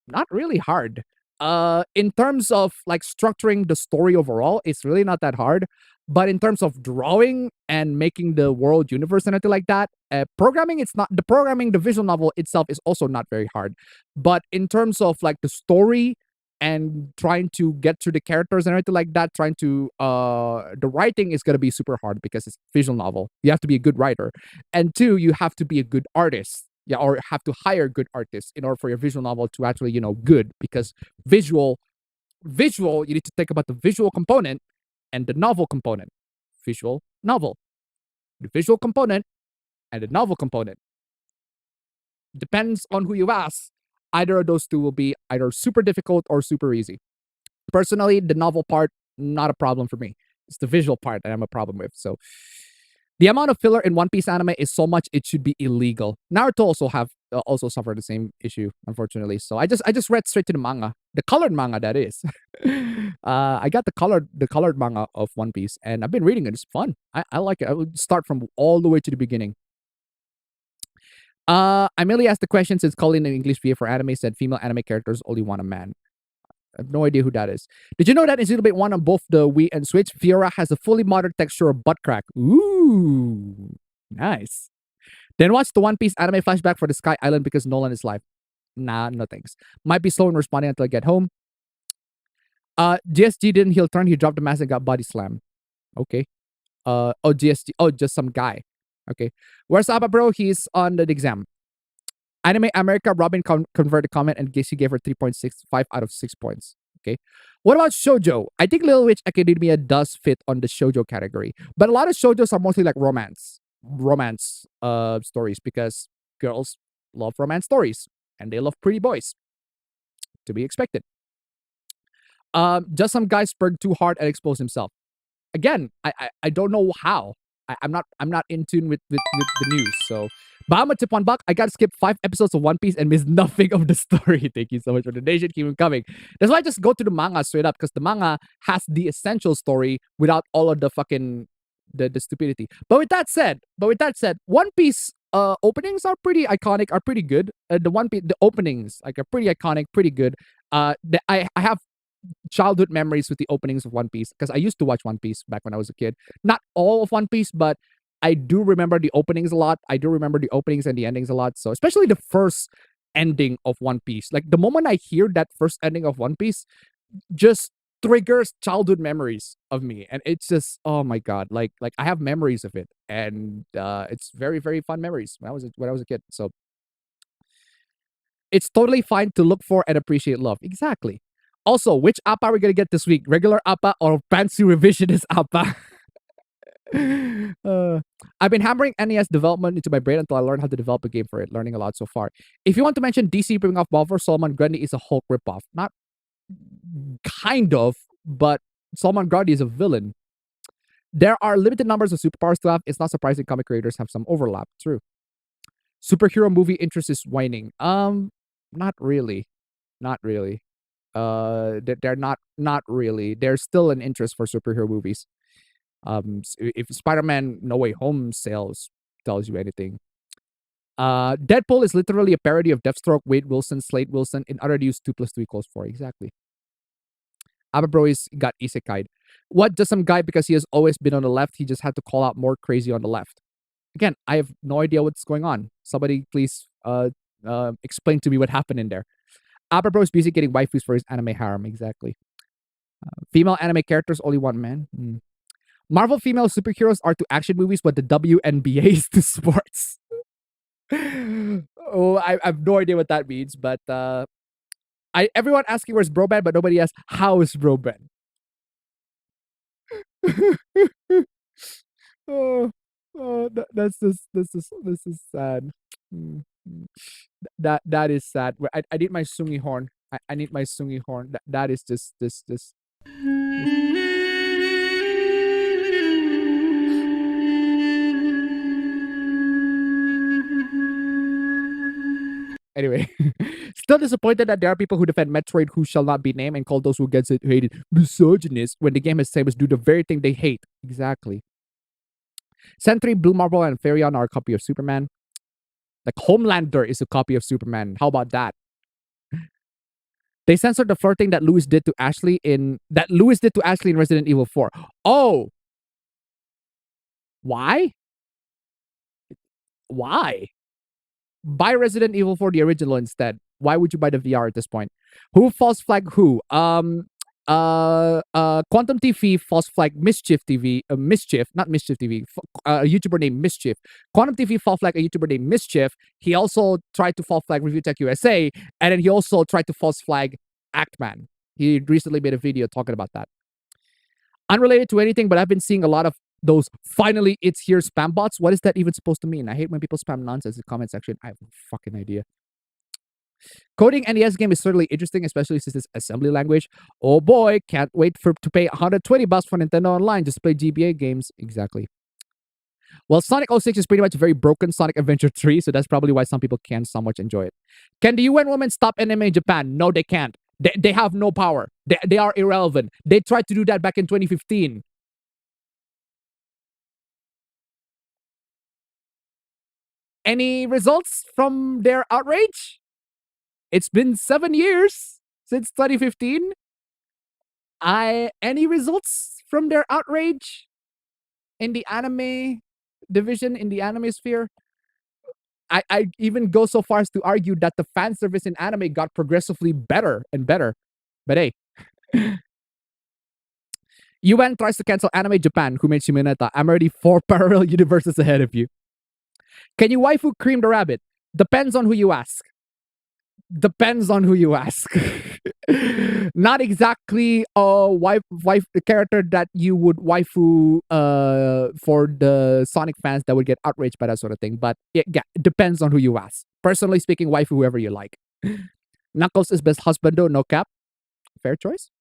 Not really hard. In terms of like structuring the story overall, it's really not that hard. But in terms of drawing and making the world universe and anything like that, programming, it's not the programming, the visual novel itself is also not very hard. But in terms of like the story and trying to get through the characters and everything like that, trying to the writing is gonna be super hard because it's visual novel. You have to be a good writer. And two, you have to be a good artist. Yeah, or have to hire good artists in order for your visual novel to actually, good, because visual, you need to think about the visual component and the novel component. Visual, novel. The visual component and the novel component. Depends on who you ask. Either of those two will be either super difficult or super easy. Personally, the novel part, not a problem for me. It's the visual part that I'm a problem with. So the amount of filler in One Piece anime is so much it should be illegal. Naruto also suffered the same issue, unfortunately. So I just read straight to the manga, the colored manga that is. I got the colored manga of One Piece, and I've been reading it. It's fun. I like it. I would start from all the way to the beginning. I merely asked the question since Colin in English VA for anime said female anime characters only want a man. I have no idea who that is. Did you know that in Xenoblade 1 on both the Wii and Switch, Fiora has a fully modded texture of butt crack? Ooh, nice. Then watch the One Piece anime flashback for the Sky Island because Nolan is live. Nah, no thanks. Might be slow in responding until I get home. GSG didn't heel turn. He dropped the mask and got body slam. Okay. GSG. Oh, just some guy. Okay. Where's Abba, bro? He's on the exam. Anime America, Robin converted comment and she gave her 3.65 out of 6 points. Okay. What about shoujo? I think Little Witch Academia does fit on the shoujo category, but a lot of shoujos are mostly like romance stories because girls love romance stories and they love pretty boys. To be expected. Just some guy spurred too hard and exposed himself. Again, I don't know how. I'm not in tune with the news. So, but I'm a tip $1. I gotta skip 5 episodes of One Piece and miss nothing of the story. Thank you so much for the donation. Keep them coming. That's why I just go to the manga straight up because the manga has the essential story without all of the fucking the stupidity. But with that said, One Piece openings are pretty iconic, are pretty good. The openings like are pretty iconic, pretty good. I have childhood memories with the openings of One Piece because I used to watch One Piece back when I was a kid. Not all of One Piece, but I do remember the openings a lot. I do remember the openings and the endings a lot. So especially the first ending of One Piece. Like the moment I hear that first ending of One Piece just triggers childhood memories of me. And it's just, oh my God. Like I have memories of it. And it's very, very fun memories when I was a kid. So it's totally fine to look for and appreciate love. Exactly. Also, which APA are we going to get this week? Regular APA or fancy revisionist APA? I've been hammering NES development into my brain until I learned how to develop a game for it. Learning a lot so far. If you want to mention DC bringing off Marvel, Solomon Grundy is a Hulk ripoff. Not kind of, but Solomon Grundy is a villain. There are limited numbers of superpowers to have. It's not surprising comic creators have some overlap. True. Superhero movie interest is waning. Not really. Not really. They're not really. There's still an interest for superhero movies. If Spider-Man No Way Home sales tells you anything. Deadpool is literally a parody of Deathstroke, Wade Wilson, Slade Wilson. In other news, 2+2=4. Exactly. Ababro is got isekai'd. What does some guy, because he has always been on the left, he just had to call out more crazy on the left? Again, I have no idea what's going on. Somebody please explain to me what happened in there. Ababro is busy getting waifus for his anime harem. Exactly. Female anime characters only one man. Marvel female superheroes are to action movies what the WNBA is to sports. Oh, I have no idea what that means, but everyone asking where's Broban, but nobody asks how is Broban. Oh, this is sad. That is sad. I need my sungi horn. I need my sungi horn. That is just this. Anyway, still disappointed that there are people who defend Metroid who shall not be named and call those who get it hated misogynist when the game has said was do the very thing they hate. Exactly. Sentry, Blue Marble, and Faireon are a copy of Superman. Like Homelander is a copy of Superman. How about that? They censored the flirting that Lewis did to Ashley in Resident Evil 4. Oh. Why? Why? Buy Resident Evil 4 the original instead. Why would you buy the VR at this point? Who false flag who? Quantum TV false flag Mischief TV, not Mischief TV, a YouTuber named Mischief. Quantum TV false flag a YouTuber named Mischief. He also tried to false flag Review Tech USA, and then he also tried to false flag Actman. He recently made a video talking about that. Unrelated to anything, but I've been seeing a lot of those finally it's here spam bots. What is that even supposed to mean? I hate when people spam nonsense in the comment section. I have no fucking idea. Coding NES game is certainly interesting, especially since it's assembly language. Oh boy, can't wait to pay $120 for Nintendo Online just to play GBA games. Exactly. Well, Sonic 06 is pretty much a very broken Sonic Adventure 3, so that's probably why some people can somewhat enjoy it. Can the UN women stop anime in Japan? No, they can't. They have no power. They are irrelevant. They tried to do that back in 2015. Any results from their outrage? It's been 7 years since 2015. Any results from their outrage in the anime division, in the anime sphere? I even go so far as to argue that the fan service in anime got progressively better and better. But hey. UN tries to cancel Anime Japan, who made Shimoneta. I'm already 4 parallel universes ahead of you. Can you waifu cream the rabbit? Depends on who you ask. Depends on who you ask. Not exactly a wife character that you would waifu for the Sonic fans that would get outraged by that sort of thing. But yeah, depends on who you ask. Personally speaking, waifu whoever you like. Knuckles is best husbando, no cap. Fair choice.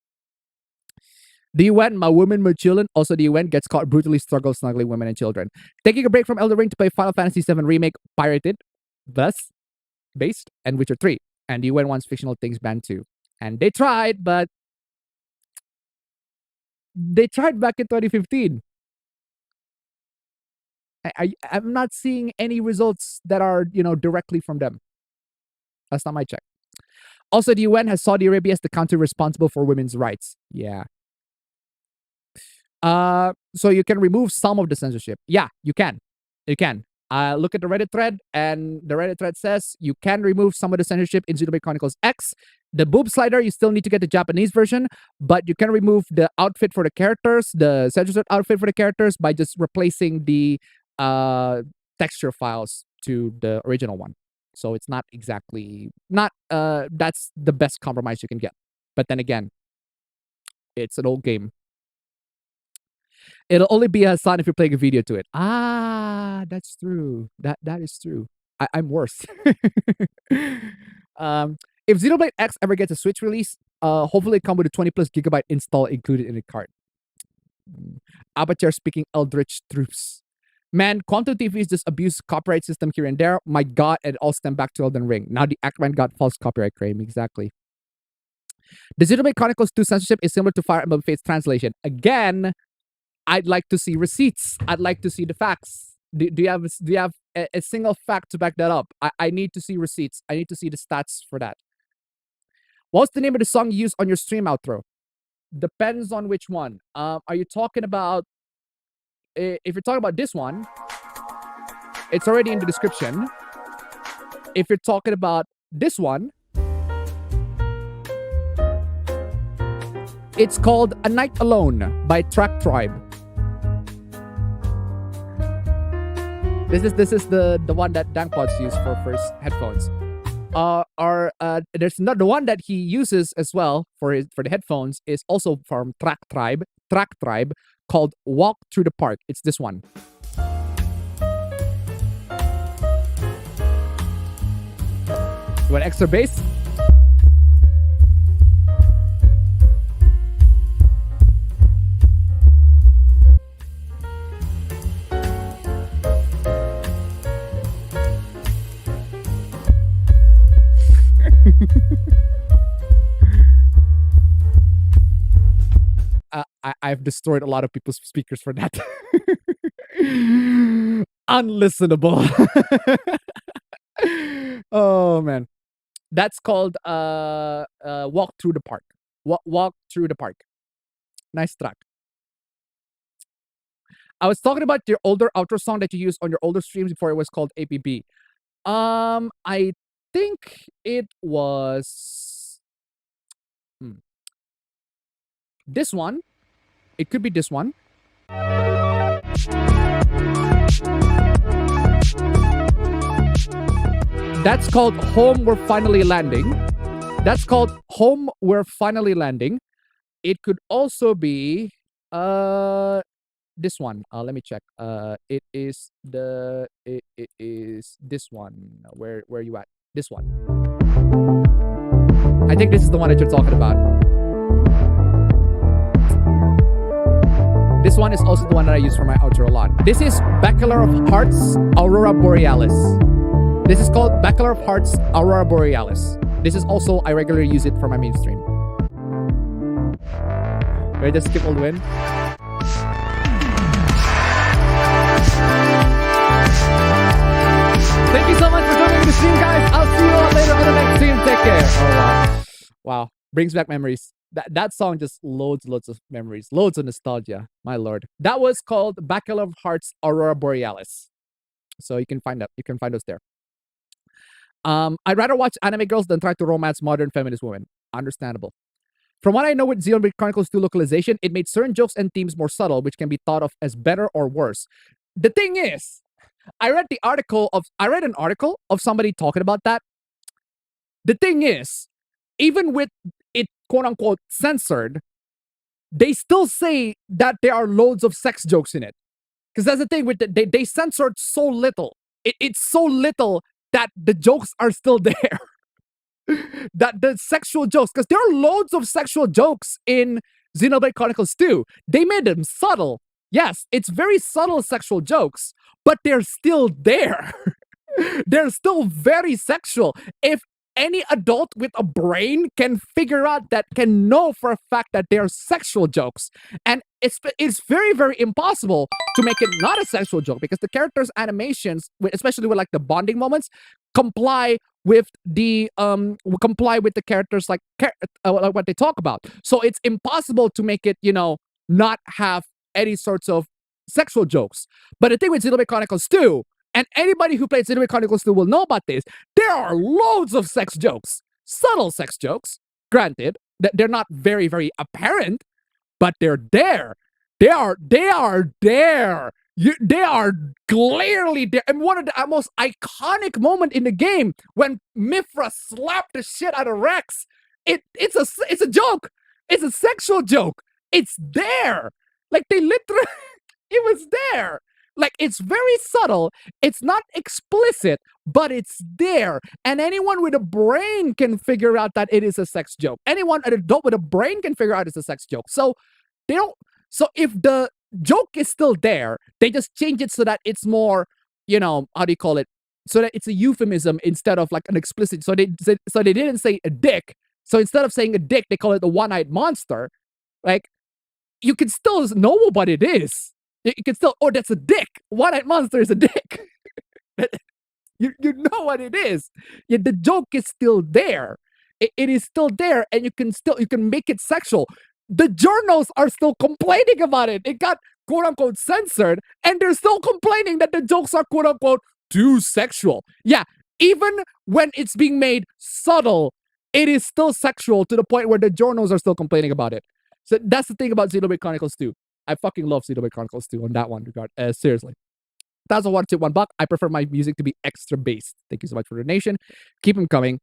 The UN, my woman, my children. Also, the UN gets caught brutally struggle snuggling women and children. Taking a break from Elden Ring to play Final Fantasy VII Remake, pirated, thus, based, and Witcher 3. And the UN wants fictional things banned too. And they tried, but they tried back in 2015. I'm not seeing any results that are, directly from them. That's not my check. Also, the UN has Saudi Arabia as the country responsible for women's rights. Yeah. So you can remove some of the censorship. Yeah, you can. You can. Look at the Reddit thread, and the Reddit thread says you can remove some of the censorship in Xenoblade Chronicles X. The boob slider, you still need to get the Japanese version, but you can remove the outfit for the characters, the censored outfit for the characters, by just replacing the texture files to the original one. So it's not exactly that's the best compromise you can get. But then again, it's an old game. It'll only be Hassan if you're playing a video to it. Ah, that's true. That is true. I'm worse. If Xenoblade X ever gets a Switch release, hopefully it come with a 20+ gigabyte install included in the cart. Abachair speaking Eldritch troops. Man, Quantum TVs just abuse copyright system here and there. My God, it all stemmed back to Elden Ring. Now the Ackman got false copyright claim. Exactly. The Xenoblade Chronicles 2 censorship is similar to Fire Emblem Fates translation. Again, I'd like to see receipts. I'd like to see the facts. Do you have a single fact to back that up? I need to see receipts. I need to see the stats for that. What's the name of the song you use on your stream outro? Depends on which one. Are you talking about... If you're talking about this one, it's already in the description. If you're talking about this one, it's called A Night Alone by Track Tribe. This is the one that Dankpods use for first headphones. There's not the one that he uses as well for the headphones is also from Track Tribe, called Walk Through the Park. It's this one. You want extra bass? I've destroyed a lot of people's speakers for that. Unlistenable. Oh man, that's called Walk Through the Park. Walk Through the Park. Nice track. I was talking about your older outro song that you used on your older streams before it was called APB. I think it was this one. It could be this one. That's called Home We're Finally Landing. That's called Home We're Finally Landing. It could also be this one. Let me check. It is this one. Where are you at? This one. I think this is the one that you're talking about. This one is also the one that I use for my outro a lot. This is Bachelor of Hearts, Aurora Borealis. This is called Bachelor of Hearts, Aurora Borealis. This is also, I regularly use it for my mainstream. Ready to skip all the win? Thank you so much for joining the stream, guys. I'll see you all later on the next stream. Take care. Oh, wow. Wow. Brings back memories. That song just loads of memories. Loads of nostalgia. My lord. That was called Bachelor of Hearts, Aurora Borealis. So you can find that. You can find us there. I'd rather watch anime girls than try to romance modern feminist women. Understandable. From what I know with Xenoblade Chronicles 2 localization, it made certain jokes and themes more subtle, which can be thought of as better or worse. The thing is, I read an article of somebody talking about that. The thing is, even with it quote unquote censored, they still say that there are loads of sex jokes in it. Because that's the thing with they censored so little. It's so little that the jokes are still there. That the sexual jokes, because there are loads of sexual jokes in Xenoblade Chronicles 2. They made them subtle. Yes, it's very subtle sexual jokes, but they're still there. They're still very sexual. If any adult with a brain can figure out that, can know for a fact that they're sexual jokes. And it's very, very impossible to make it not a sexual joke because the characters' animations, especially with like the bonding moments, comply with the characters like what they talk about. So it's impossible to make it, not have any sorts of sexual jokes. But the thing with Xenoblade Chronicles 2, and anybody who played Xenoblade Chronicles 2 will know about this, there are loads of sex jokes. Subtle sex jokes. Granted, that they're not very, very apparent, but they're there. They are there. They are clearly there. And one of the most iconic moment in the game when Mithra slapped the shit out of Rex. It's a joke. It's a sexual joke. It's there. Like they literally, it was there. Like, it's very subtle. It's not explicit, but it's there. And anyone with a brain can figure out that it is a sex joke. Anyone, an adult with a brain can figure out it's a sex joke. So they don't. So if the joke is still there. They just change it so that it's more, how do you call it? So that it's a euphemism instead of like an explicit. So they didn't say a dick. So instead of saying a dick, they call it the one-eyed monster. Like, you can still know what it is. You can still, oh, that's a dick. One-eyed monster is a dick. you know what it is. Yeah, the joke is still there. It is still there, and you can make it sexual. The journals are still complaining about it. It got quote unquote censored, and they're still complaining that the jokes are quote unquote too sexual. Yeah, even when it's being made subtle, it is still sexual to the point where the journals are still complaining about it. So that's the thing about Xenoblade Chronicles 2. I fucking love Xenoblade Chronicles 2 on that one regard. Seriously. 1,001 tip $1. I prefer my music to be extra bass. Thank you so much for the donation. Keep them coming.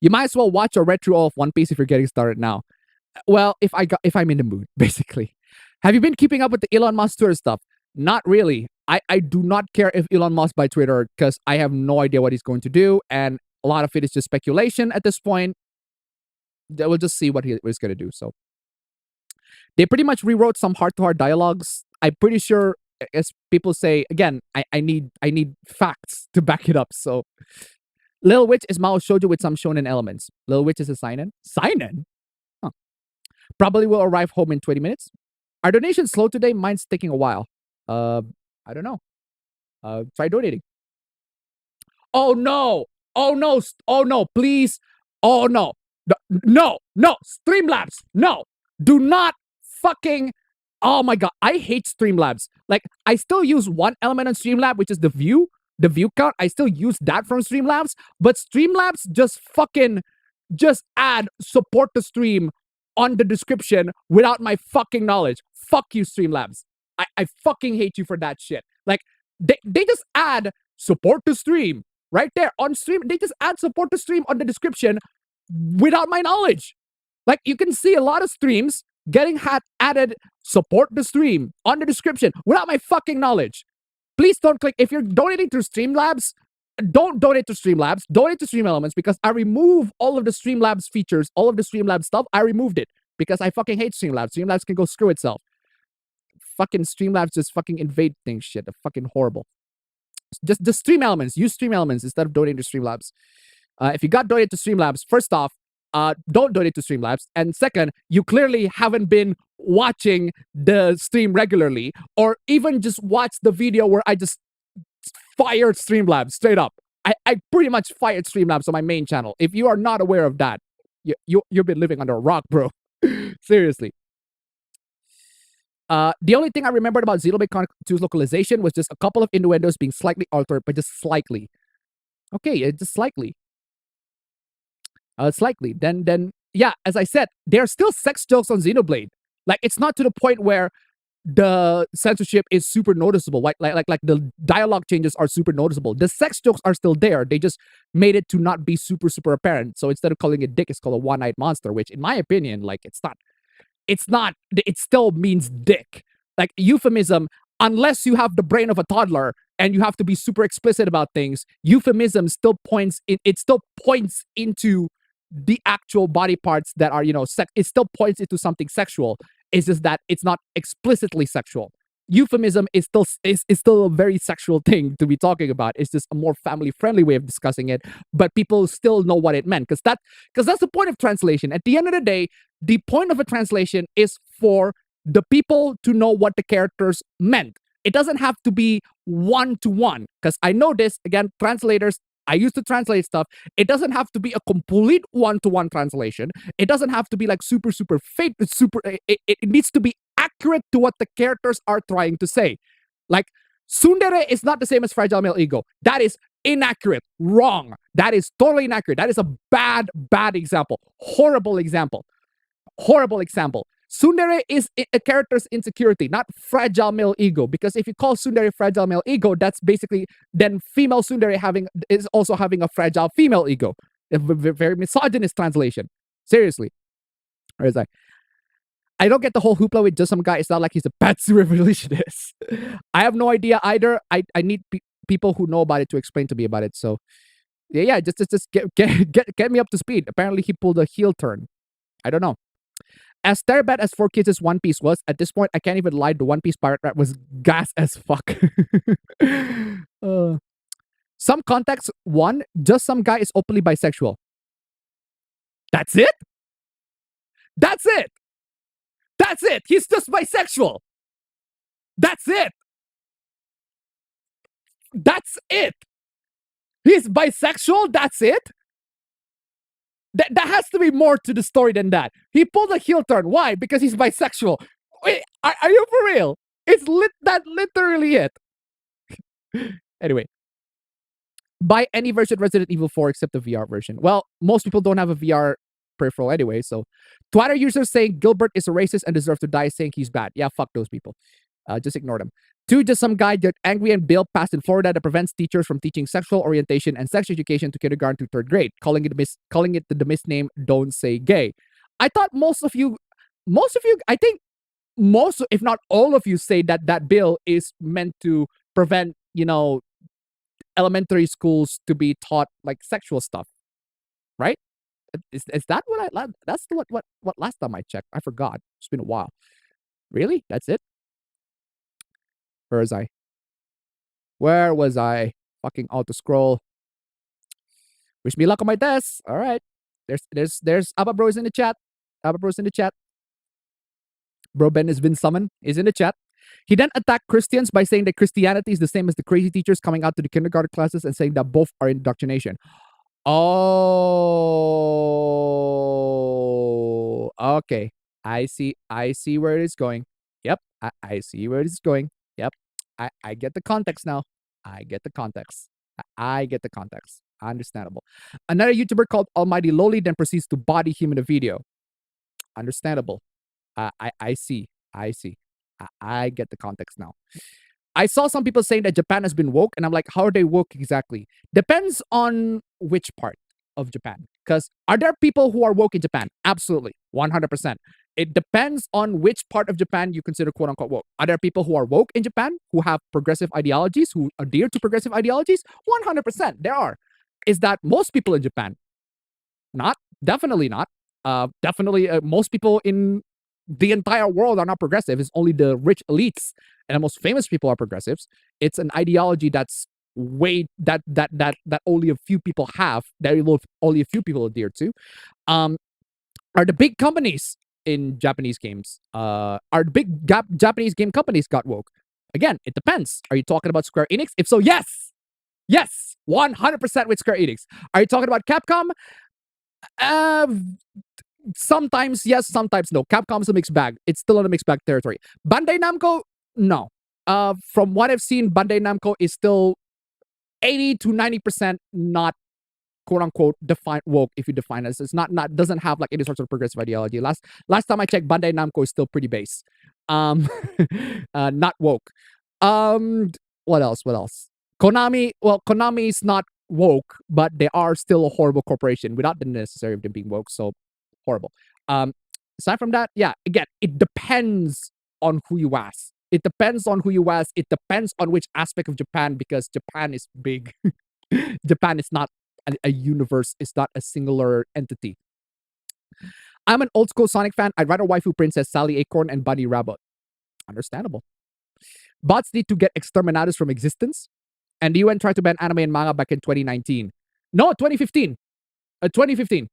You might as well watch or read through all of One Piece if you're getting started now. Well, if I'm in the mood, basically. Have you been keeping up with the Elon Musk Twitter stuff? Not really. I do not care if Elon Musk buys Twitter because I have no idea what he's going to do, and a lot of it is just speculation at this point. We'll just see what he's going to do. So they pretty much rewrote some heart-to-heart dialogues. I'm pretty sure, as people say, again, I need facts to back it up. So Lil Witch is Mao Shoujo with some shonen elements. Lil Witch is a seinen? Seinen? Huh. Probably will arrive home in 20 minutes. Are donations slow today? Mine's taking a while. I don't know. Try donating. Oh no! Oh no! Oh no! Please! Oh no! No! No! Streamlabs! No! Do not fucking. Oh my god! I hate Streamlabs. Like, I still use one element on Streamlab, which is the view count. I still use that from Streamlabs, but Streamlabs just add support the stream on the description without my fucking knowledge. Fuck you, Streamlabs. I fucking hate you for that shit. Like, they just add support to stream right there on stream. They just add support to stream on the description without my knowledge. Like, you can see a lot of streams getting added support the stream on the description without my fucking knowledge. Please don't click. If you're donating to Streamlabs, don't donate to Streamlabs. Donate to Stream Elements, because I remove all of the Streamlabs features, all of the Streamlabs stuff. I removed it because I fucking hate Streamlabs. Streamlabs can go screw itself. Fucking Streamlabs just fucking invade things. Shit, they're fucking horrible. Just Stream Elements. Use Stream Elements instead of donating to Streamlabs. If you got donated to Streamlabs, first off, don't donate to Streamlabs. And second, you clearly haven't been watching the stream regularly, or even just watch the video where I just fired Streamlabs straight up. I pretty much fired Streamlabs on my main channel. If you are not aware of that, you've been living under a rock, bro. Seriously. The only thing I remembered about Xenoblade Chronicles 2's localization was just a couple of innuendos being slightly altered, but just slightly. Okay, just slightly. Slightly. Then, yeah, as I said, there are still sex jokes on Xenoblade. Like, it's not to the point where the censorship is super noticeable. Like the dialogue changes are super noticeable. The sex jokes are still there. They just made it to not be super apparent. So instead of calling it dick, it's called a one-eyed monster, which, in my opinion, like, it's not. It still means dick. Like, euphemism, unless you have the brain of a toddler and you have to be super explicit about things, euphemism still points into the actual body parts that are, it still points into something sexual. It's just that it's not explicitly sexual. Euphemism is still a very sexual thing to be talking about. It's just a more family-friendly way of discussing it, but people still know what it meant, because that's the point of translation. At the end of the day, the point of a translation is for the people to know what the characters meant. It doesn't have to be one-to-one, because I know this, again, translators, I used to translate stuff. It doesn't have to be a complete one-to-one translation. It doesn't have to be like super fake. It needs to be accurate to what the characters are trying to say. Like, tsundere is not the same as fragile male ego. That is inaccurate. Wrong. That is totally inaccurate. That is a bad example. Horrible example. Tsundere is a character's insecurity, not fragile male ego. Because if you call tsundere fragile male ego, that's basically then female tsundere is also having a fragile female ego. A very misogynist translation. Seriously. Or is I don't get the whole hoopla with just some guy. It's not like he's a Patsu revolutionist. I have no idea either. I need people who know about it to explain to me about it. So yeah, just get me up to speed. Apparently he pulled a heel turn. I don't know. As terrible as 4Kids' One Piece was, at this point, I can't even lie. The One Piece pirate rap was gas as fuck. Some context, one, just some guy is openly bisexual. That's it? That's it. That's it. He's just bisexual. That's it. That's it. He's bisexual. That's it. That has to be more to the story than that. He pulled a heel turn. Why? Because he's bisexual. Wait, are you for real? It's literally it. Anyway, buy any version of Resident Evil 4 except the VR version. Well, most people don't have a VR peripheral anyway, so Twitter users saying Gilbert is a racist and deserves to die saying he's bad. Yeah, fuck those people. Just ignore them. 2, just some guy get angry and bill passed in Florida that prevents teachers from teaching sexual orientation and sex education to kindergarten to 3rd grade, calling it the misname "Don't Say Gay." I thought most of you, I think most, if not all of you, say that bill is meant to prevent, elementary schools to be taught like sexual stuff, right? Is that that's what last time I checked? I forgot. It's been a while. Really? That's it? Where was I? Where was I? Fucking auto scroll. Wish me luck on my test. All right. There's Abba Bro is in the chat. Abba Bro's in the chat. Bro Ben has been summoned. Is in the chat. He then attacked Christians by saying that Christianity is the same as the crazy teachers coming out to the kindergarten classes and saying that both are indoctrination. Oh, okay. I see where it is going. Yep. I see where it is going. Yep. I get the context now. I get the context. Understandable. Another YouTuber called Almighty Lowly then proceeds to body him in a video. Understandable. I see. I get the context now. I saw some people saying that Japan has been woke, and I'm like, how are they woke exactly? Depends on which part of Japan. Because are there people who are woke in Japan? Absolutely. 100%. It depends on which part of Japan you consider quote unquote woke. Are there people who are woke in Japan who have progressive ideologies, who adhere to progressive ideologies? 100%. There are. Is that most people in Japan? Not. Definitely not. Definitely most people in the entire world are not progressive. It's only the rich elites and the most famous people are progressives. It's an ideology that's that only a few people have, that only a few people adhere to. Are the big companies in Japanese games, are the big Japanese game companies got woke? Again, it depends. Are you talking about Square Enix? If so, yes, 100% with Square Enix. Are you talking about Capcom? Sometimes yes, sometimes no. Capcom's a mixed bag. It's still in a mixed bag territory. Bandai Namco, no. From what I've seen, Bandai Namco is still 80 to 90% not quote unquote define woke, if you define it. It's not doesn't have like any sort of progressive ideology. Last time I checked, Bandai Namco is still pretty base. Not woke. What else? Konami is not woke, but they are still a horrible corporation without the necessary of them being woke. So horrible. Aside from that, yeah, again, it depends on who you ask. It depends on which aspect of Japan, because Japan is big. Japan is not a universe. It's not a singular entity. I'm an old school Sonic fan. I'd rather waifu Princess Sally Acorn and Bunny Rabbit. Understandable. Bots need to get exterminatus from existence. And the UN tried to ban anime and manga back in 2019. No, 2015. 2015.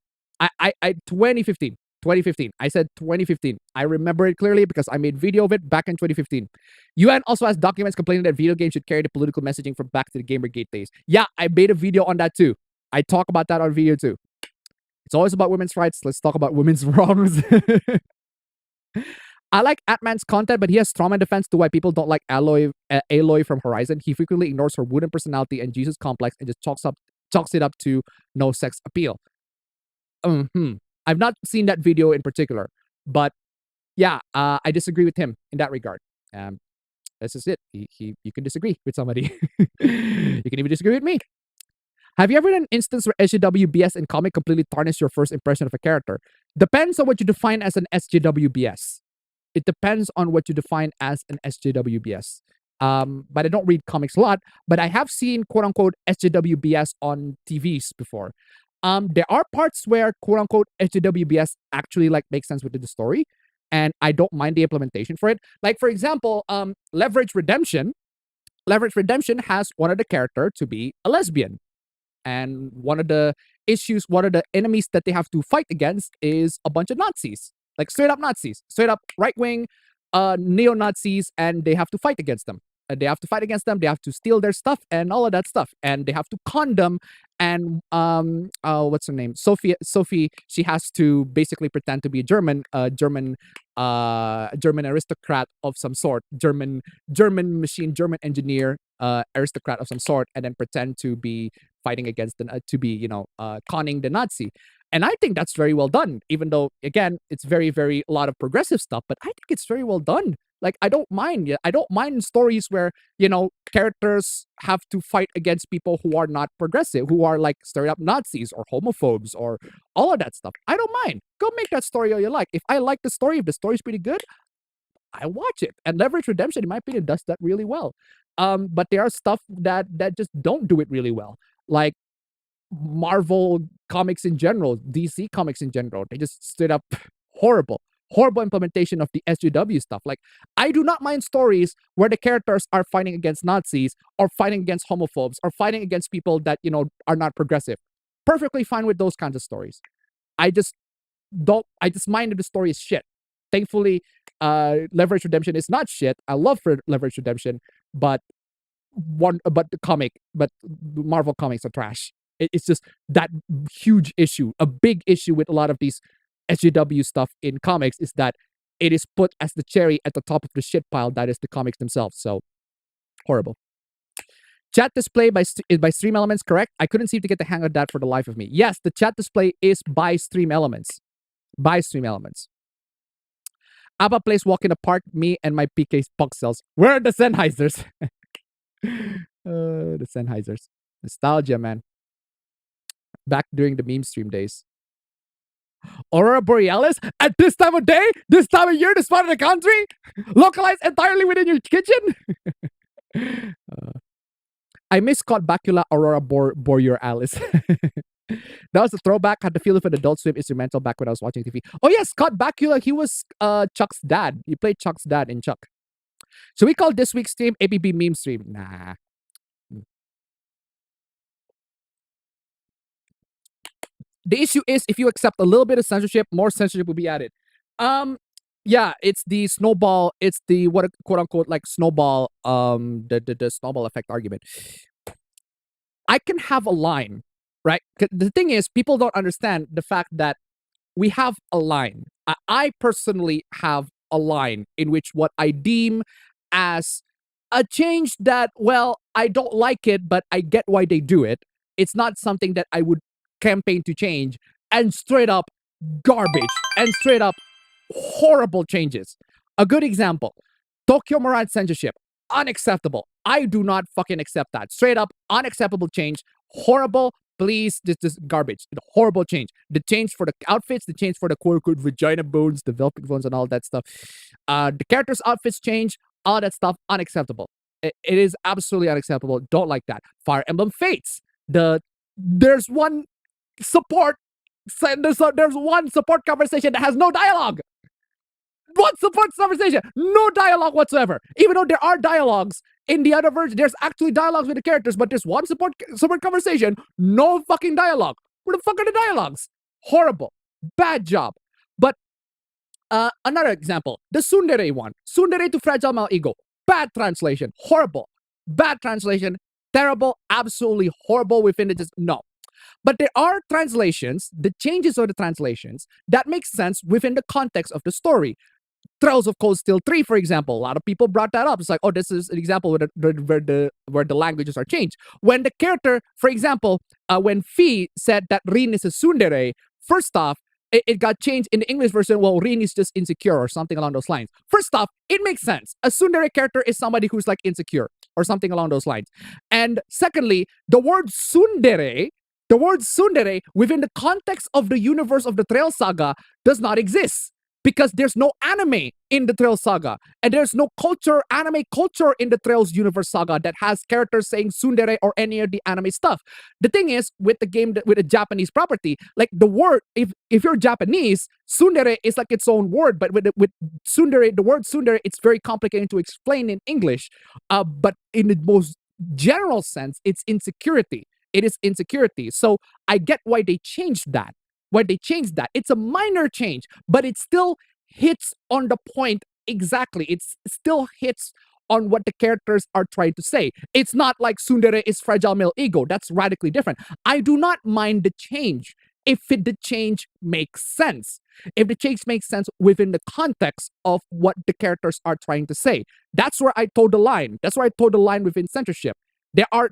2015. I said 2015. I remember it clearly because I made video of it back in 2015. UN also has documents complaining that video games should carry the political messaging from back to the Gamergate days. Yeah, I made a video on that too. I talk about that on video too. It's always about women's rights. Let's talk about women's wrongs. I like Atman's content, but he has trauma defense to why people don't like Aloy from Horizon. He frequently ignores her wooden personality and Jesus complex and just chalks it up to no sex appeal. I've not seen that video in particular, but yeah, I disagree with him in that regard. This is it. You can disagree with somebody. You can even disagree with me. Have you ever had an instance where SJWBS in comic completely tarnished your first impression of a character? Depends on what you define as an SJWBS. It depends on what you define as an SJWBS. But I don't read comics a lot, but I have seen quote-unquote SJWBS on TVs before. There are parts where quote-unquote SJWBS actually like makes sense within the story. and I don't mind the implementation for it. Like, for example, Leverage Redemption. Leverage Redemption has one of the character to be a lesbian. And one of the enemies that they have to fight against is a bunch of Nazis. Like straight up Nazis, straight up right-wing neo-Nazis, and they have to fight against them. They have to fight against them. They have to steal their stuff and all of that stuff, and they have to con them. And what's her name? Sophie. She has to basically pretend to be a German aristocrat of some sort, German engineer, aristocrat of some sort, and then pretend to be fighting against conning the Nazi. And I think that's very well done, even though, again, it's very, very a lot of progressive stuff, but I think it's very well done. Like, I don't mind. I don't mind stories where, characters have to fight against people who are not progressive, who are like straight up Nazis or homophobes or all of that stuff. I don't mind. Go make that story all you like. If I like the story, if the story's pretty good, I watch it. And Leverage Redemption, in my opinion, does that really well. But there are stuff that just don't do it really well. Like Marvel comics in general, DC comics in general, they just straight up horrible implementation of the SJW stuff. Like, I do not mind stories where the characters are fighting against Nazis or fighting against homophobes or fighting against people that, are not progressive. Perfectly fine with those kinds of stories. I just mind if the story is shit. Thankfully, Leverage Redemption is not shit. I love Leverage Redemption, but Marvel comics are trash. It's just that huge issue. A big issue with a lot of these SJW stuff in comics is that it is put as the cherry at the top of the shit pile that is the comics themselves. So, horrible. Chat display by stream elements, correct? I couldn't seem to get the hang of that for the life of me. Yes, the chat display is by stream elements. Abba plays Walk in the Park, me and my PK Pug cells. Where are the Sennheisers? The Sennheisers. Nostalgia, man. Back during the meme stream days. Aurora Borealis at this time of day, this time of year, this part of the country, localized entirely within your kitchen. I miss Scott Bakula Aurora Borealis. That was a throwback. Had the feeling for the Adult Swim instrumental back when I was watching TV. Oh yeah, Scott Bakula. He was Chuck's dad. He played Chuck's dad in Chuck. So we call this week's stream APB meme stream. Nah. The issue is if you accept a little bit of censorship, more censorship will be added. Yeah, it's the snowball. It's the what quote unquote like snowball. The snowball effect argument. I can have a line, right? The thing is, people don't understand the fact that we have a line. I personally have a line in which what I deem as a change that, well, I don't like it, but I get why they do it. It's not something that I would campaign to change, and straight up garbage and straight up horrible changes. A good example, Tokyo Mirage censorship, unacceptable. I do not fucking accept that. Straight up unacceptable change. Horrible. Please, this garbage. Horrible change. The change for the outfits, the change for the quote-unquote vagina bones, developing bones, and all that stuff. The characters' outfits change, all that stuff, unacceptable. It is absolutely unacceptable. Don't like that. Fire Emblem Fates. There's one support conversation that has no dialogue. What support conversation? No dialogue whatsoever. Even though there are dialogues in the other version, there's actually dialogues with the characters, but there's one support conversation, no fucking dialogue. Where the fuck are the dialogues? Horrible. Bad job. But another example, the Tsundere one. Tsundere to Fragile Male Ego. Bad translation. Horrible. Bad translation. Terrible. Absolutely horrible within it. No. But there are translations, the changes of the translations, that make sense within the context of the story. Trails of Cold Steel 3, for example. A lot of people brought that up. It's like, oh, this is an example where the languages are changed. When the character, for example, when Fi said that Rin is a tsundere, first off, it got changed in the English version. Well, Rin is just insecure or something along those lines. First off, it makes sense. A tsundere character is somebody who's like insecure or something along those lines. And secondly, the word tsundere within the context of the universe of the Trail Saga does not exist. Because there's no anime in the Trails Saga. And there's no anime culture in the Trails Universe Saga that has characters saying tsundere or any of the anime stuff. The thing is, with the game, with a Japanese property, like the word, if if you're Japanese, tsundere is like its own word, but with tsundere, the word tsundere, it's very complicated to explain in English. But in the most general sense, it's insecurity. It is insecurity. So I get why they changed that. Why they changed that. It's a minor change, but it still hits on the point exactly. It still hits on what the characters are trying to say. It's not like tsundere is fragile male ego. That's radically different. I do not mind the change if the change makes sense. If the change makes sense within the context of what the characters are trying to say. That's where I told the line. That's where I told the line within censorship. There are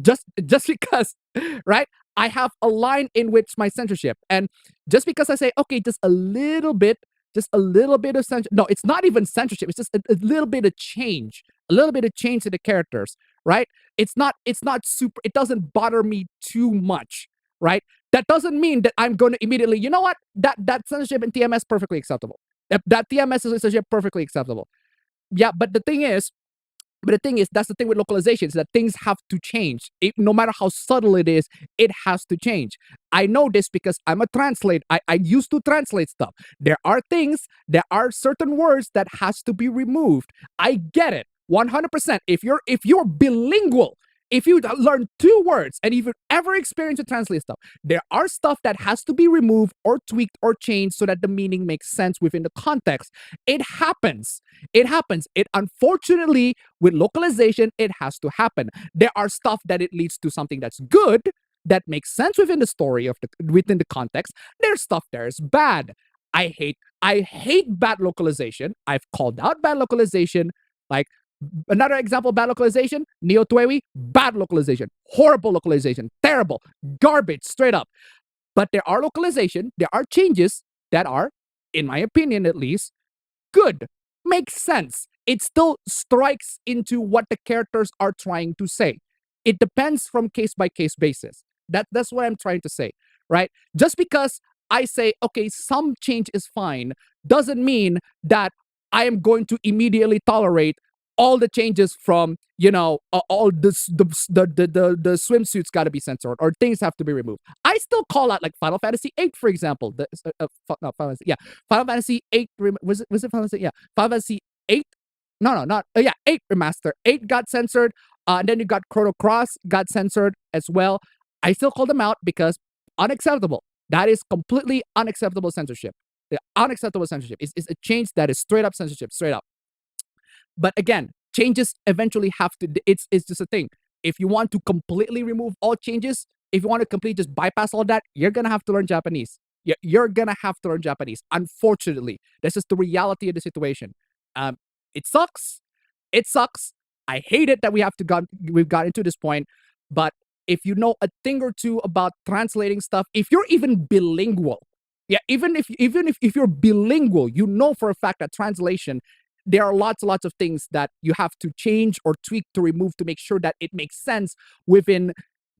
just because, right? I have a line in which my censorship, and just because I say, okay, just a little bit of censorship. No, it's not even censorship. It's just a little bit of change, to the characters, right? It's not super. It doesn't bother me too much, right? That doesn't mean that I'm going to immediately, you know what? That censorship in TMS perfectly acceptable. That TMS is censorship perfectly acceptable. Yeah, but the thing is, that's the thing with localization, is that things have to change. No matter how subtle it is, it has to change. I know this because I'm a translate. I used to translate stuff. There are certain words that has to be removed. I get it, 100%. If you're bilingual, if you learn 2 words and if you ever experience to translate stuff, there are stuff that has to be removed or tweaked or changed so that the meaning makes sense within the context. It happens. It unfortunately, with localization, it has to happen. There are stuff that it leads to something that's good, that makes sense within the story within the context. There's stuff that is bad. I hate bad localization. I've called out bad localization. Like, another example of bad localization, Neo Tuewi, bad localization, horrible localization, terrible, garbage, straight up. But there are changes that are, in my opinion at least, good, makes sense. It still strikes into what the characters are trying to say. It depends from case by case basis. That's what I'm trying to say, right? Just because I say, okay, some change is fine, doesn't mean that I am going to immediately tolerate all the changes from, all the swimsuits got to be censored or things have to be removed. I still call out like Final Fantasy VIII, for example. Final Fantasy VIII. Was it Final Fantasy? Yeah, Final Fantasy VIII. No, not 8 remaster. 8 got censored, and then you got Chrono Cross got censored as well. I still call them out because unacceptable. That is completely unacceptable censorship. Unacceptable censorship is a change that is straight up censorship, straight up. But again, changes eventually have to, it's just a thing. If you want to completely remove all changes, if you want to completely just bypass all that, you're going to have to learn Japanese. You're going to have to learn Japanese. Unfortunately, this is the reality of the situation. It sucks. It sucks. I hate it that we've gotten to this point. But if you know a thing or two about translating stuff, if you're even bilingual, even if you're bilingual, you know for a fact that translation, there are lots of things that you have to change or tweak to remove to make sure that it makes sense within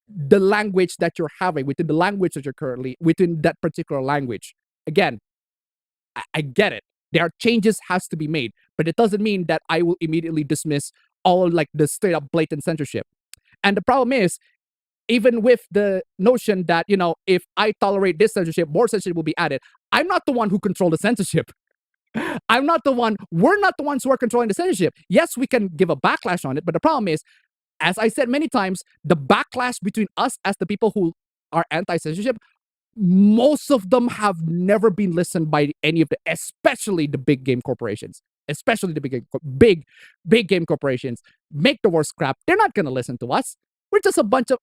the language that you're having, within the language that you're currently, within that particular language. Again, I get it. There are changes has to be made, but it doesn't mean that I will immediately dismiss all like the straight up blatant censorship. And the problem is, even with the notion that, if I tolerate this censorship, more censorship will be added. I'm not the one who control the censorship. We're not the ones who are controlling the censorship. Yes, we can give a backlash on it, but the problem is, as I said many times, the backlash between us as the people who are anti-censorship, most of them have never been listened by any of especially the big game corporations. Especially the big game corporations make the worst crap. They're not gonna listen to us. We're just a bunch of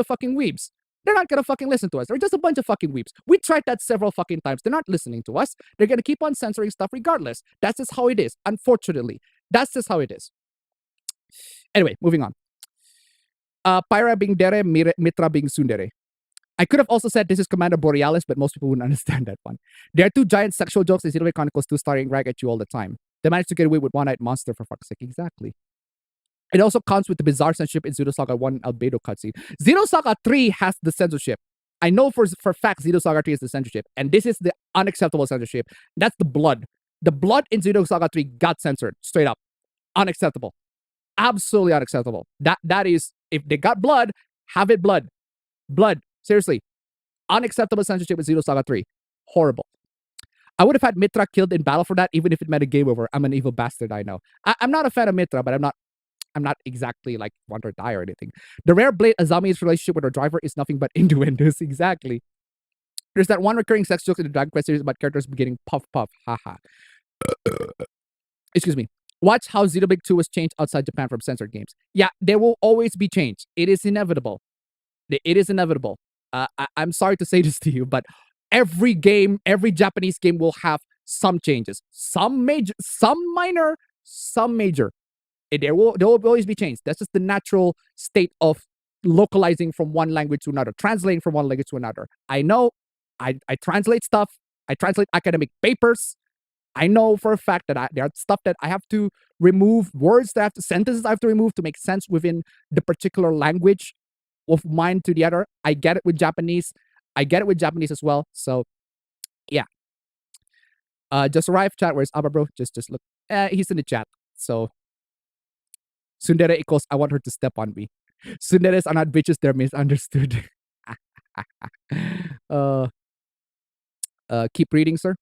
fucking weebs. They're not gonna fucking listen to us. They're just a bunch of fucking weeps. We tried that several fucking times. They're not listening to us. They're gonna keep on censoring stuff regardless. That's just how it is. Unfortunately, that's just how it is. Anyway, moving on. Pyra being dere, Mitra being tsundere. I could have also said this is Commander Borealis, but most people wouldn't understand that one. There are 2 giant sexual jokes in Xenoblade Chronicles 2 starring rag at you all the time. They managed to get away with one-eyed monster, for fuck's sake. Exactly. It also counts with the bizarre censorship in Xenosaga 1 Albedo cutscene. Xenosaga 3 has the censorship. I know for fact Xenosaga 3 is the censorship, and this is the unacceptable censorship. That's the blood. The blood in Xenosaga 3 got censored, straight up. Unacceptable. Absolutely unacceptable. That is, if they got blood, have it blood. Blood. Seriously. Unacceptable censorship with Xenosaga 3. Horrible. I would have had Mitra killed in battle for that, even if it meant a game over. I'm an evil bastard, I know. I'm not a fan of Mitra, but I'm not exactly like want her to die or anything. The rare Blade Azami's relationship with her driver is nothing but innuendos. Exactly. There's that one recurring sex joke in the Dragon Quest series about characters beginning puff puff. Haha. Excuse me. Watch how Xenoblade 2 was changed outside Japan from censored games. Yeah, there will always be change. It is inevitable. It is inevitable. I'm sorry to say this to you, but every game, every Japanese game will have some changes. Some major, some minor, some major. There will always be change. That's just the natural state of localizing from one language to another, translating from one language to another. I know I translate stuff. I translate academic papers. I know for a fact that there are stuff that I have to remove, words that I have to, sentences I have to remove to make sense within the particular language of mine to the other. I get it with Japanese. I get it with Japanese as well. So, yeah. Just arrived, chat. Where's Abba, bro? Just look. He's in the chat. So, Sundere equals I want her to step on me. Sunderes are not bitches. They're misunderstood. Keep reading, sir.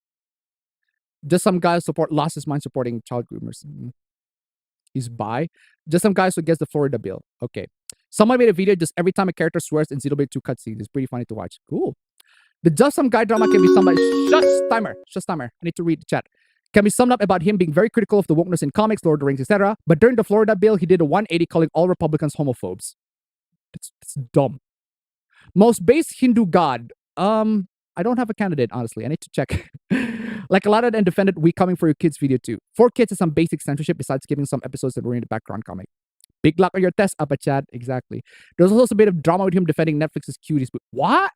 Just some guys support lost his mind supporting child groomers. He's bi. Just some guys who gets the Florida bill. Okay. Someone made a video just every time a character swears in Xenoblade 2 cutscenes. It's pretty funny to watch. Cool. The just some guy drama can be summed up. Shush timer. I need to read the chat. Can be summed up about him being very critical of the wokeness in comics, Lord of the Rings, etc. But during the Florida bill, he did a 180 calling all Republicans homophobes. It's dumb. Most base Hindu god. I don't have a candidate, honestly. I need to check. Like a lot of them defended We Coming For Your Kids video too. 4 Kids is some basic censorship besides giving some episodes that were in the background comic. Big luck on your test, Upper Chad. Exactly. There's also a bit of drama with him defending Netflix's cuties. But what?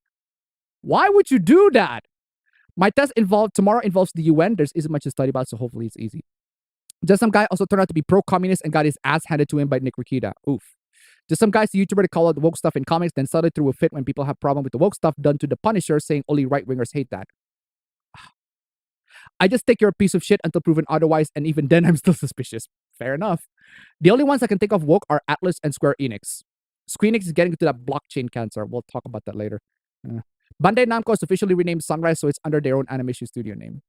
Why would you do that? My test tomorrow involves the UN. There isn't much to study about, so hopefully it's easy. Just some guy also turned out to be pro-communist and got his ass handed to him by Nick Rikita. Oof. Just some guy's the YouTuber to call out the woke stuff in comics, then suddenly threw a fit when people have problem with the woke stuff done to the Punisher, saying only right-wingers hate that. I just think you're a piece of shit until proven otherwise, and even then I'm still suspicious. Fair enough. The only ones I can think of woke are Atlas and Square Enix. Square Enix is getting into that blockchain cancer. We'll talk about that later. Bandai Namco is officially renamed Sunrise, so it's under their own animation studio name.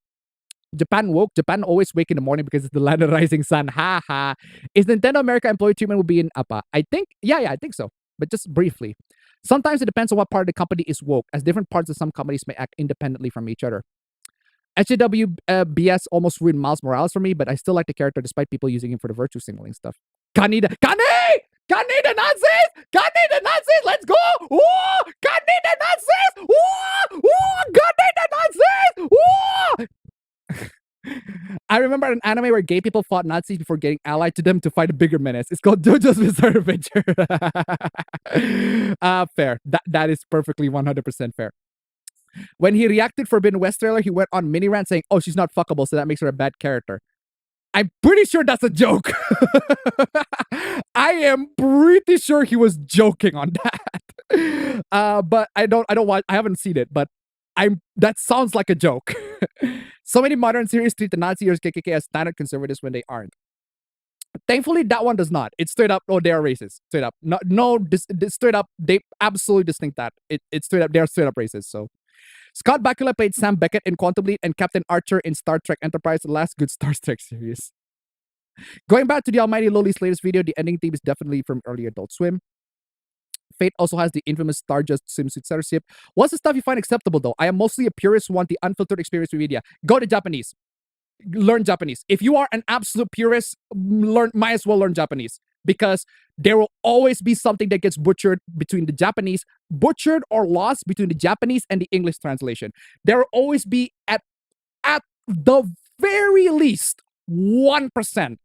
Japan woke. Japan always wake in the morning because it's the land of the rising sun. Ha ha. Is Nintendo America employee treatment will be in APA? I think, yeah, I think so. But just briefly. Sometimes it depends on what part of the company is woke, as different parts of some companies may act independently from each other. SJW BS almost ruined Miles Morales for me, but I still like the character despite people using him for the virtue signaling stuff. Kani the Nazis! Kani the Nazis! Let's go! Ooh! Kani the Nazis! Ooh! Ooh! Kani the Nazis! Ooh! I remember an anime where gay people fought Nazis before getting allied to them to fight a bigger menace. It's called JoJo's Bizarre Adventure. Fair. That is perfectly 100% fair. When he reacted Forbidden West trailer, he went on mini rant saying, "Oh, she's not fuckable, so that makes her a bad character." I'm pretty sure that's a joke. I am pretty sure he was joking on that. But I haven't seen it, but that sounds like a joke. So many modern series treat the Nazi or KKK as standard conservatives when they aren't. Thankfully, that one does not. It's straight up, oh, they are racist. Straight up. Straight up, they absolutely distinct that. It's straight up, they're straight up racist, so. Scott Bakula played Sam Beckett in Quantum Leap and Captain Archer in Star Trek Enterprise, the last good Star Trek series. Going back to the Almighty Loli's latest video, the ending theme is definitely from early Adult Swim. Fate also has the infamous Stardust swimsuit censorship. What's the stuff you find acceptable, though? I am mostly a purist who want the unfiltered experience with media. Go to Japanese. Learn Japanese. If you are an absolute purist, might as well learn Japanese. Because there will always be something that gets butchered between the Japanese, butchered or lost between the Japanese and the English translation. There will always be, at the very least, 1%.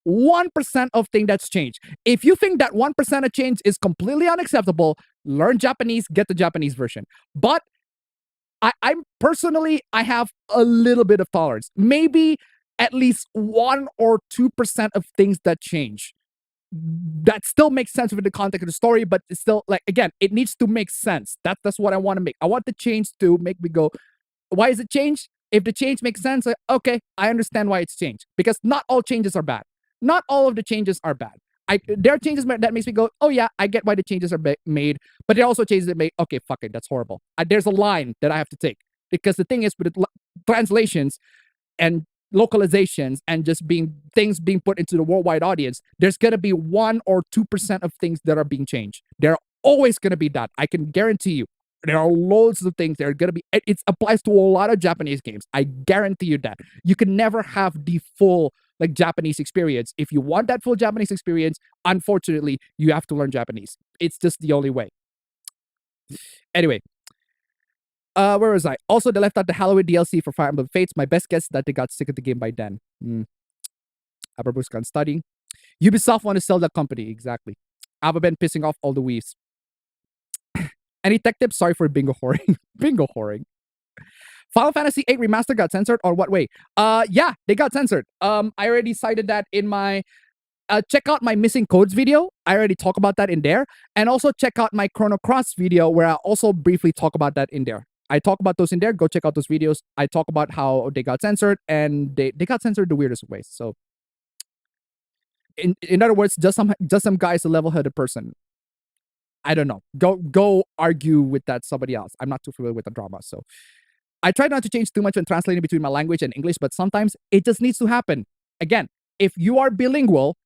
1% of thing that's changed. If you think that 1% of change is completely unacceptable, learn Japanese, get the Japanese version. But I'm personally, I have a little bit of tolerance. Maybe at least 1 or 2% of things that change. That still makes sense within the context of the story, but it's still, like, again, it needs to make sense. That's what I want to make. I want the change to make me go, why is it changed? If the change makes sense, okay, I understand why it's changed. Because not all changes are bad. Not all of the changes are bad. there are changes that makes me go, oh yeah, I get why the changes are made, but there are also changes that make, okay, fuck it, that's horrible. There's a line that I have to take, because the thing is with translations and localizations and just things being put into the worldwide audience, there's gonna be 1 or 2% of things that are being changed. There are always gonna be that. I can guarantee you. There are loads of things that are gonna be. It applies to a lot of Japanese games. I guarantee you that. You can never have the full like Japanese experience. If you want that full Japanese experience, unfortunately, you have to learn Japanese. It's just the only way. Anyway, where was I? Also, they left out the Halloween DLC for Fire Emblem Fates. My best guess is that they got sick of the game by then. Aberbu's gone studying. Ubisoft want to sell that company. Exactly. Alphabet pissing off all the Wii's. Any tech tips? Sorry for bingo whoring. Bingo whoring. Final Fantasy VIII Remastered got censored, or what way? Yeah, they got censored. I already cited that in my check out my missing codes video. I already talk about that in there. And also check out my Chrono Cross video where I also briefly talk about that in there. I talk about those in there. Go check out those videos. I talk about how they got censored, and they got censored the weirdest ways. So in other words, just some guy is a level-headed person. I don't know. Go argue with that somebody else. I'm not too familiar with the drama, so I try not to change too much when translating between my language and English, but sometimes it just needs to happen. Again, if you are bilingual,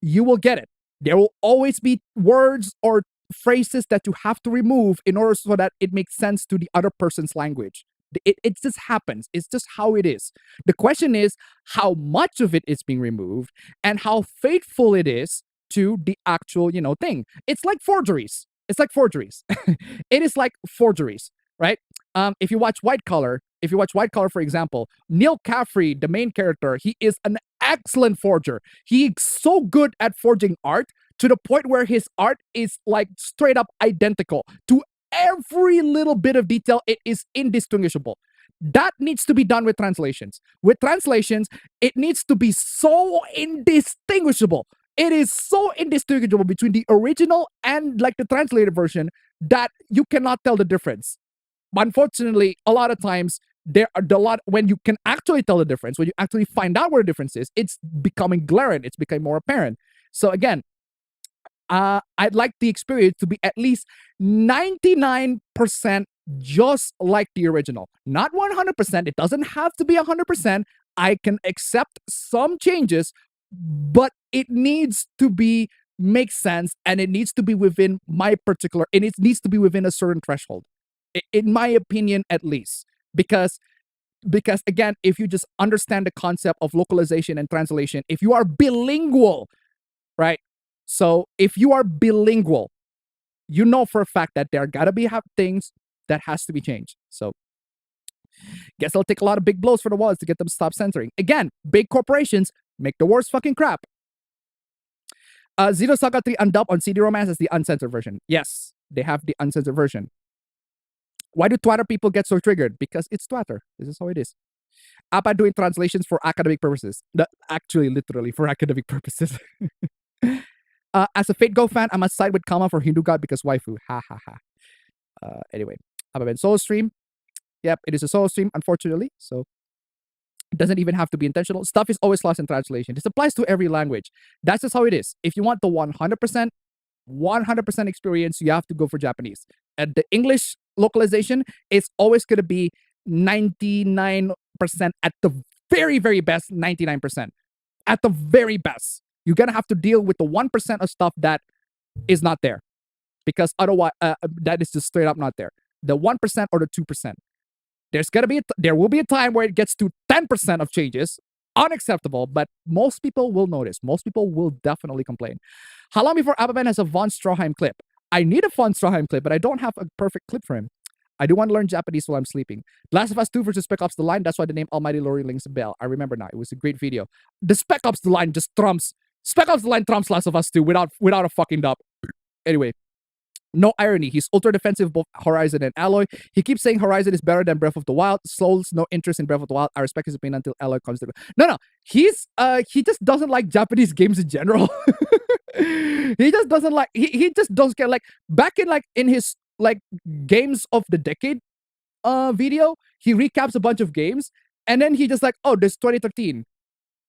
you will get it. There will always be words or phrases that you have to remove in order so that it makes sense to the other person's language. It just happens. It's just how it is. The question is how much of it is being removed and how faithful it is to the actual, thing. It's like forgeries. It is like forgeries, right? If you watch White Collar, for example, Neil Caffrey, the main character, he is an excellent forger. He's so good at forging art to the point where his art is like straight up identical to every little bit of detail. It is indistinguishable. That needs to be done with translations. With translations, it needs to be so indistinguishable. It is so indistinguishable between the original and like the translated version that you cannot tell the difference. Unfortunately, a lot of times when you can actually tell the difference, when you actually find out where the difference is, it's becoming glaring. It's becoming more apparent. So again, I'd like the experience to be at least 99% just like the original. Not 100%. It doesn't have to be 100%. I can accept some changes, but it needs to make sense, and it needs to be within it needs to be within a certain threshold. In my opinion, at least. Because again, if you just understand the concept of localization and translation, if you are bilingual, right? So if you are bilingual, you know for a fact that there gotta be things that has to be changed. So guess I'll take a lot of big blows for the walls to get them to stop censoring. Again, big corporations make the worst fucking crap. Xenosaga 3 Undubbed on CD-ROM as the uncensored version. Yes, they have the uncensored version. Why do Twitter people get so triggered? Because it's Twitter. This is how it is. APA doing translations for academic purposes. Actually, literally for academic purposes. As a Fate Go fan, I must side with Kama for Hindu God because waifu. Ha ha ha. Anyway, APA solo stream. Yep, it is a solo stream, unfortunately. So it doesn't even have to be intentional. Stuff is always lost in translation. This applies to every language. That's just how it is. If you want the 100% experience, you have to go for Japanese. And the English localization is always going to be 99% at the very, very best, 99%. At the very best. You're going to have to deal with the 1% of stuff that is not there. Because otherwise, that is just straight up not there. The 1% or the 2%. There will be a time where it gets to 10% of changes. Unacceptable, but most people will notice. Most people will definitely complain. How long before Appaben has a Von Stroheim clip? I need a Von Stroheim clip, but I don't have a perfect clip for him. I do want to learn Japanese while I'm sleeping. Last of Us 2 versus Spec Ops The Line. That's why the name Almighty Lori rings a bell. I remember now. It was a great video. The Spec Ops The Line just trumps. Spec Ops The Line trumps Last of Us 2 without a fucking doubt. Anyway. No irony. He's ultra defensive both Horizon and Alloy. He keeps saying Horizon is better than Breath of the Wild. Souls no interest in Breath of the Wild. I respect his opinion until Alloy comes to. No. He just doesn't like Japanese games in general. He just doesn't like. He just doesn't care. Like back in his games of the decade video, he recaps a bunch of games and then he just like, oh, this 2013.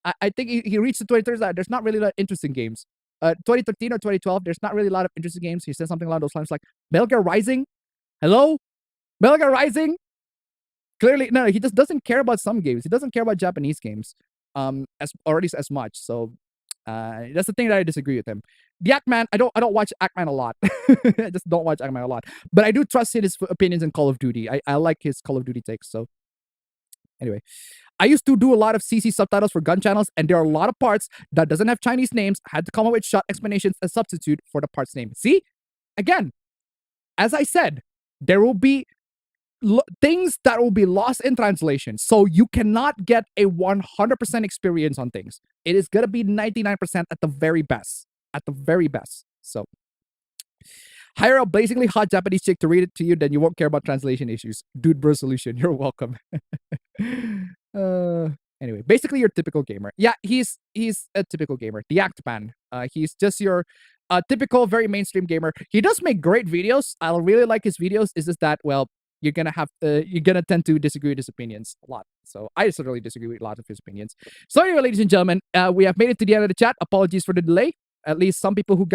I think he reached the 2013. There's not really that interesting games. 2013 or 2012, there's not really a lot of interesting games. He said something along those lines like Metal Gear Rising. Hello? Metal Gear Rising? Clearly, no, he just doesn't care about some games. He doesn't care about Japanese games as much. So that's the thing that I disagree with him. The Ackman, I don't watch Ackman a lot. I just don't watch Ackman a lot. But I do trust his opinions in Call of Duty. I like his Call of Duty takes. So anyway, I used to do a lot of CC subtitles for gun channels, and there are a lot of parts that doesn't have Chinese names. I had to come up with short explanations as substitute for the part's name. See, again, as I said, there will be things that will be lost in translation. So you cannot get a 100% experience on things. It is going to be 99% at the very best. At the very best. So hire a blazingly hot Japanese chick to read it to you, then you won't care about translation issues. Dude bro solution. You're welcome. Anyway, basically your typical gamer. Yeah, he's a typical gamer. The Act Man. He's just your typical, very mainstream gamer. He does make great videos. I really like his videos. It's just that, well, you're gonna tend to disagree with his opinions a lot. So I certainly disagree with a lot of his opinions. So anyway, ladies and gentlemen, we have made it to the end of the chat. Apologies for the delay. At least some people who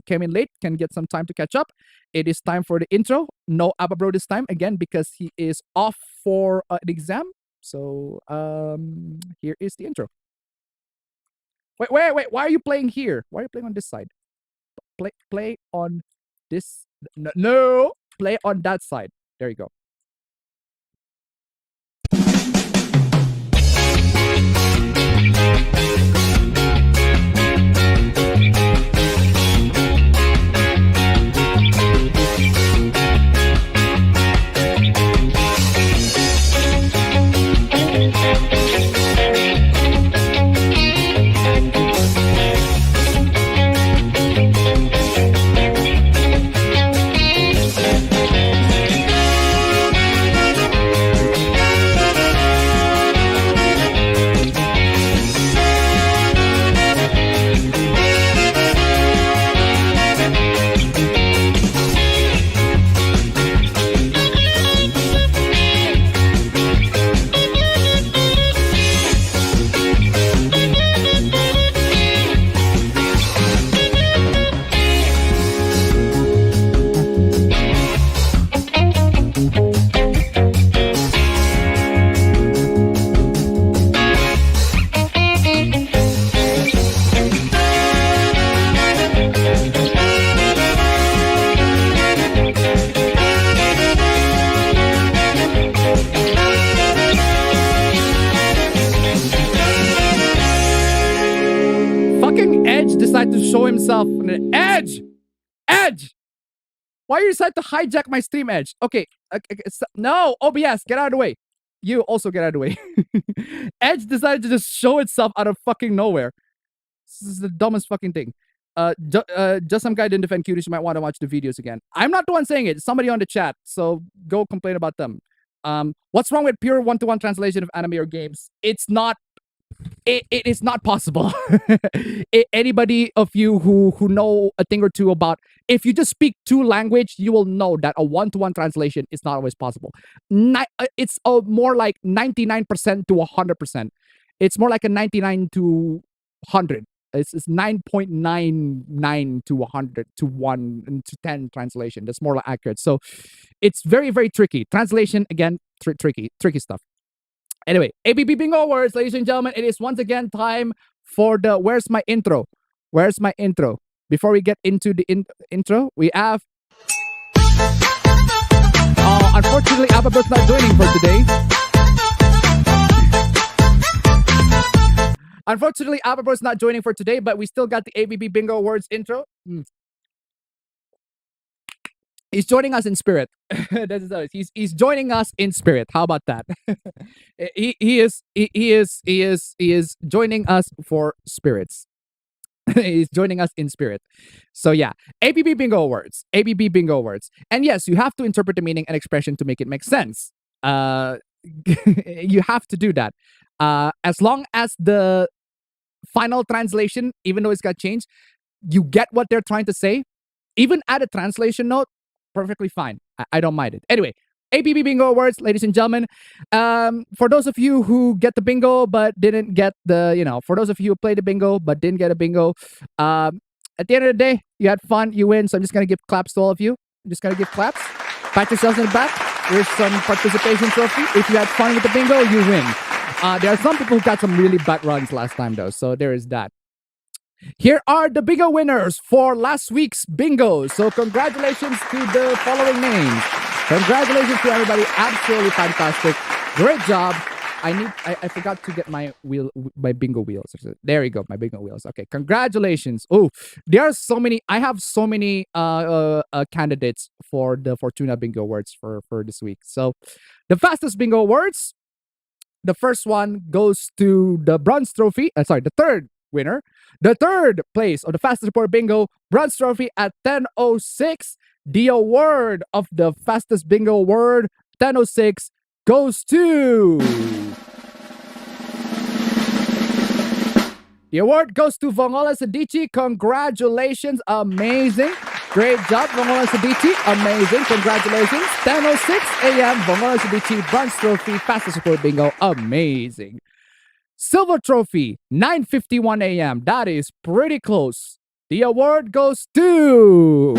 came in late can get some time to catch up. It is time for the intro. No Abba Bro this time, again, because he is off for an exam. So here is the intro. Wait, why are you playing here? Why are you playing on this side? Play on this. No, play on that side. There you go. Decide to show himself Edge. Why you decide to hijack my stream, Edge? Okay, no, OBS, get out of the way. You also get out of the way. Edge decided to just show itself out of fucking nowhere. This is the dumbest fucking thing. Just some guy didn't defend cuties. You might want to watch the videos again. I'm not the one saying it. It's somebody on the chat, so go complain about them. What's wrong with pure one-to-one translation of anime or games? It's not. It is not possible. Anybody of you who know a thing or two about, if you just speak two language, you will know that a one-to-one translation is not always possible. It's more like 99% to 100%. It's more like a 99 to 100. It's 9.99 to 100 to 1 to 10 translation. That's more like accurate. So it's very, very tricky. Translation, again, tricky stuff. Anyway, APB Bingo Awards, ladies and gentlemen, it is once again time for the Where's My Intro? Where's my intro? Before we get into the intro, we have... unfortunately, APB's not joining for today. Unfortunately, APB's not joining for today, but we still got the APB Bingo Awards intro. He's joining us in spirit. He's joining us in spirit. How about that? he is joining us for spirits. He's joining us in spirit. So yeah, APB Bingo Awards. APB Bingo Awards. And yes, you have to interpret the meaning and expression to make it make sense. You have to do that. As long as the final translation, even though it's got changed, you get what they're trying to say. Even add a translation note. Perfectly fine. I don't mind it. Anyway, APB Bingo Awards, ladies and gentlemen. For those of you who get the bingo but didn't get the, for those of you who played the bingo but didn't get a bingo, at the end of the day, you had fun, you win. So I'm just gonna give claps to all of you. I'm just gonna give claps. Pat yourselves in the back. Here's some participation trophy. If you had fun with the bingo, you win. There are some people who got some really bad runs last time though, so there is that. Here are the bingo winners for last week's bingo. So congratulations to the following names. Congratulations to everybody. Absolutely fantastic. Great job. I forgot to get my bingo wheels. There you go, my bingo wheels. Okay, congratulations. Oh, there are so many. I have so many candidates for the Fortuna bingo words for this week. So the fastest bingo words, the first one goes to the bronze trophy. The third winner. The third place of the fastest report bingo bronze trophy at 10:06. The award of the fastest bingo word 10:06 goes to. The award goes to Vongola Sadichi. Congratulations. Amazing. Great job, Vongola Sadichi. Amazing. Congratulations. 10:06 a.m. Vongola Sadichi bronze trophy fastest report bingo. Amazing. Silver trophy 9:51 a.m. That is pretty close. The award goes to.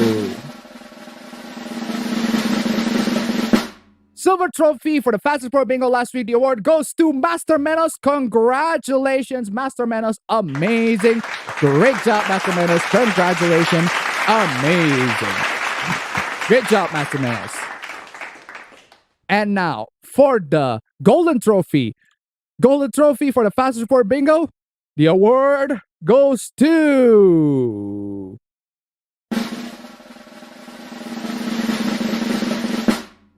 Silver trophy for the fastest report bingo last week. The award goes to Master Menos. Congratulations, Master Menos. Amazing. Great job, Master Menos. Congratulations. Amazing. Great job, Master Menos. And now for the golden trophy. Golden trophy for the fastest report bingo. The award goes to.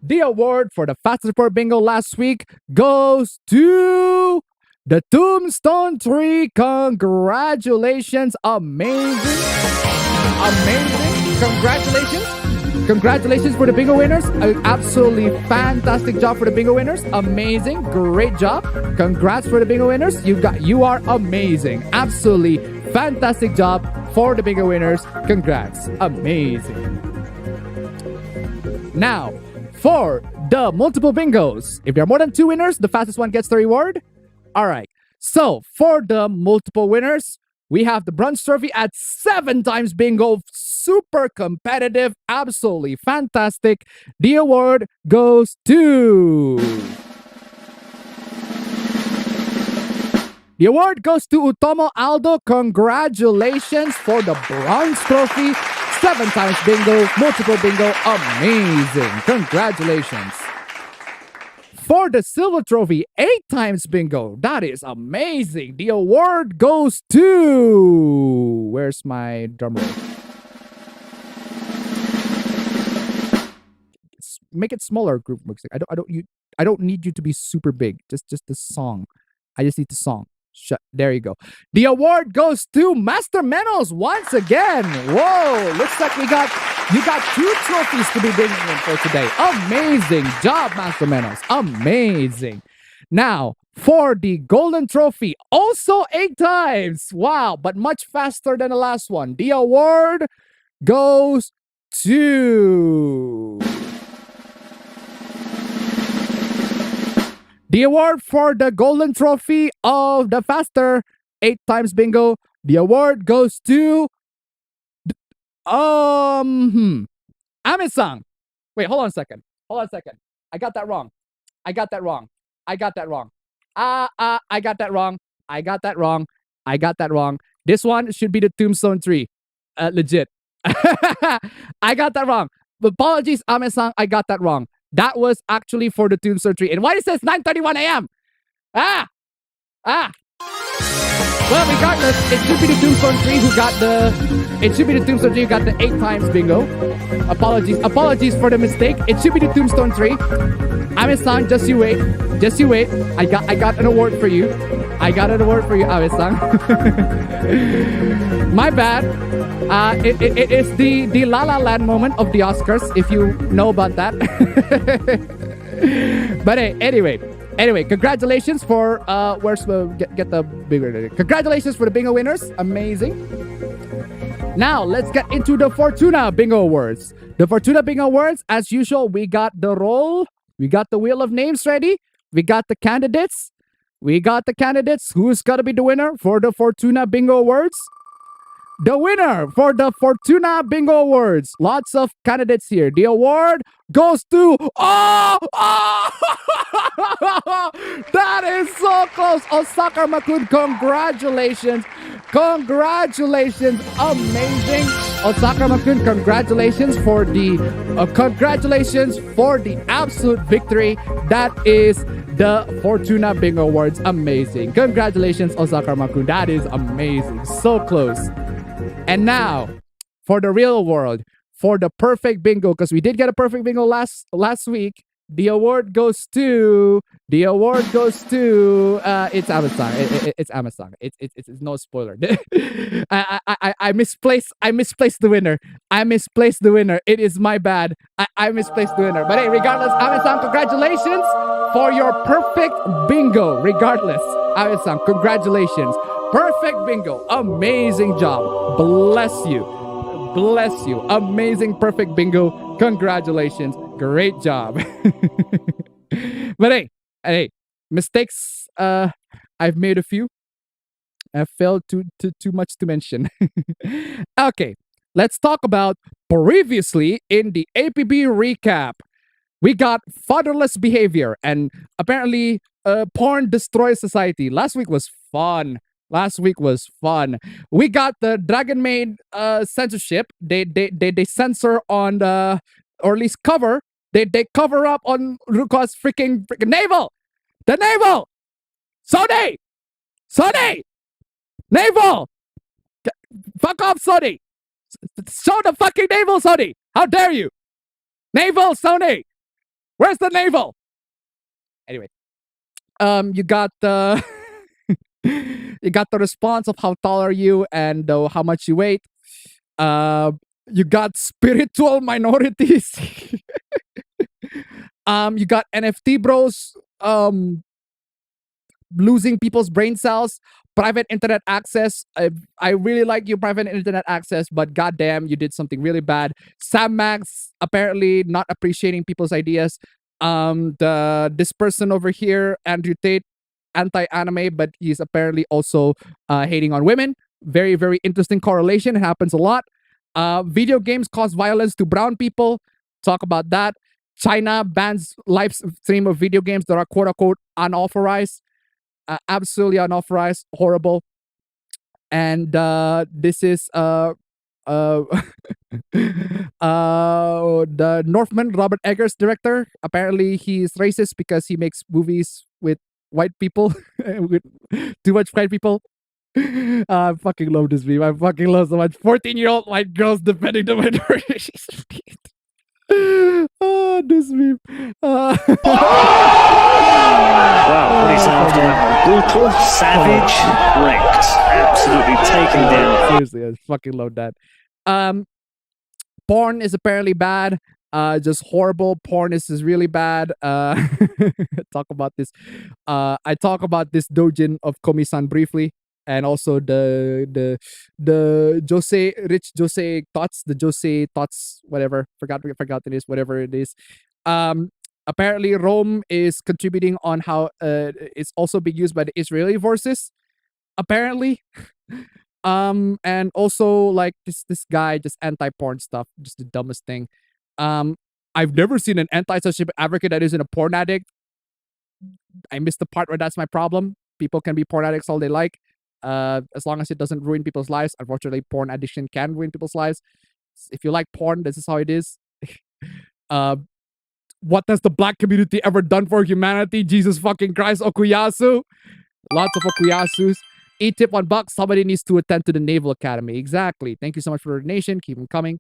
The award for the fastest report bingo last week goes to the Tombstone Tree. Congratulations. Amazing. Amazing. Congratulations. Congratulations for the bingo winners. Absolutely fantastic job for the bingo winners. Amazing. Great job. Congrats for the bingo winners. You are amazing. Absolutely fantastic job for the bingo winners. Congrats. Amazing. Now, for the multiple bingos, if there are more than 2 winners, the fastest one gets the reward. All right. So for the multiple winners, we have the bronze trophy at 7 times bingo. Super competitive. Absolutely fantastic. The award goes to. The award goes to Utomo Aldo. Congratulations for the bronze trophy. 7 times bingo, multiple bingo. Amazing. Congratulations. For the silver trophy, 8 times bingo. That is amazing. The award goes to. Where's my drum roll? Make it smaller, group mixing. I don't need you to be super big. Just the song. I just need the song. There you go. The award goes to Master Menos once again. Whoa, looks like you got 2 trophies to be bringing in for today. Amazing job, Master Menos. Amazing. Now, for the golden trophy, also 8 times. Wow, but much faster than the last one. The award goes to. The award for the golden trophy of the faster 8 times bingo. The award goes to Ame-san. Wait, hold on a second. I got that wrong. I got that wrong. I got that wrong. This one should be the Tombstone Tree. Legit. I got that wrong. Apologies, Ame-san. I got that wrong. That was actually for the Tombstone Tree. And why it says 9:31 a.m.? Well, regardless, it should be the Tombstone Tree who got the. It should be the Tombstone Tree who got the 8 times bingo. Apologies for the mistake. It should be the Tombstone Tree. Ame-san, just you wait. I got an award for you. Ame-san. My bad. It is the La La Land moment of the Oscars, if you know about that. But hey, anyway, congratulations for get the bigger. Congratulations for the bingo winners. Amazing. Now let's get into the Fortuna Bingo Awards. The Fortuna Bingo Awards, as usual, we got the roll, we got the wheel of names ready, we got the candidates. Who's got to be the winner for the Fortuna Bingo Awards? the winner for the Fortuna Bingo Awards. Lots of candidates here. The award goes to that is so close. Osaka Makun, congratulations. Congratulations. Amazing. Osaka Makun, congratulations for the absolute victory. That is the Fortuna Bingo Awards. Amazing. Congratulations, Osaka Makun. That is amazing. So close. And now, for the real world, for the perfect bingo, because we did get a perfect bingo last week. The award goes to. It's Amazon. It's Amazon. It's no spoiler. I misplaced the winner. It is my bad. I misplaced the winner. But hey, regardless, Amazon, congratulations for your perfect bingo. Regardless, Amazon, congratulations. Perfect bingo. Amazing job. Bless you. Amazing perfect bingo. Congratulations. Great job. But hey, mistakes. I've made a few. I failed too much to mention. Okay, let's talk about previously in the APB recap. We got fatherless behavior, and apparently, porn destroys society. Last week was fun. We got the Dragon Maid censorship. They censor on the, or at least cover. They cover up on Ruka's freaking navel. The navel. Sony. Navel. Fuck off, Sony. Show the fucking navel, Sony. How dare you? Navel, Sony. Where's the navel? Anyway, you got the you got the response of how tall are you and how much you weigh. You got spiritual minorities. You got NFT bros losing people's brain cells. Private internet access. I really like you, private internet access, but goddamn, you did something really bad. Sam Max apparently not appreciating people's ideas. This person over here, Andrew Tate, anti-anime, but he's apparently also hating on women. Very, very interesting correlation. It happens a lot. Video games cause violence to brown people. Talk about that. China bans live stream of video games that are quote unquote unauthorized. Absolutely unauthorized. Horrible. And this is the Northman, Robert Eggers director. Apparently he's racist because he makes movies with white people, with too much white people. I fucking love this meme. I fucking love so much 14-year-old white girls defending the minorities. Oh, this meme. Wow, what is after that? Brutal, savage, wrecked. Absolutely taken down. Seriously, I fucking love that. Porn is apparently bad. Just horrible. Porn is really bad. Talk about this. I talk about this dojin of Komi-san briefly, and also the Rich Jose thoughts, the Jose thoughts, whatever. Forgot it is, whatever it is. Apparently Rome is contributing on how it's also being used by the Israeli forces. Apparently. And also like this guy just anti-porn stuff, just the dumbest thing. I've never seen an anti-censorship advocate that isn't a porn addict. I missed the part where that's my problem. People can be porn addicts all they like, as long as it doesn't ruin people's lives. Unfortunately, porn addiction can ruin people's lives. If you like porn, this is how it is. What has the black community ever done for humanity? Jesus fucking Christ, Okuyasu. Lots of Okuyasus. E-tip $1. Somebody needs to attend to the Naval Academy. Exactly. Thank you so much for the donation. Keep them coming.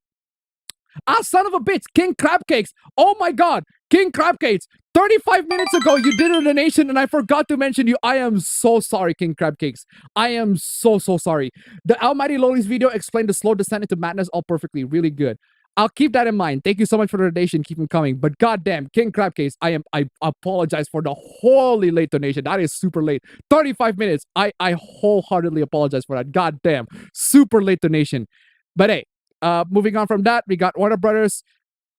Ah, son of a bitch. King Crab Cakes. Oh my god. King Crab Cakes. 35 minutes ago, you did a donation and I forgot to mention you. I am so sorry, King Crab Cakes. I am so sorry. The Almighty Loli's video explained the slow descent into madness all perfectly. Really good. I'll keep that in mind. Thank you so much for the donation. Keep them coming. But goddamn, King Crab Case, I apologize for the wholly late donation. That is super late. 35 minutes. I wholeheartedly apologize for that. Goddamn, super late donation. But hey, moving on from that, we got Warner Brothers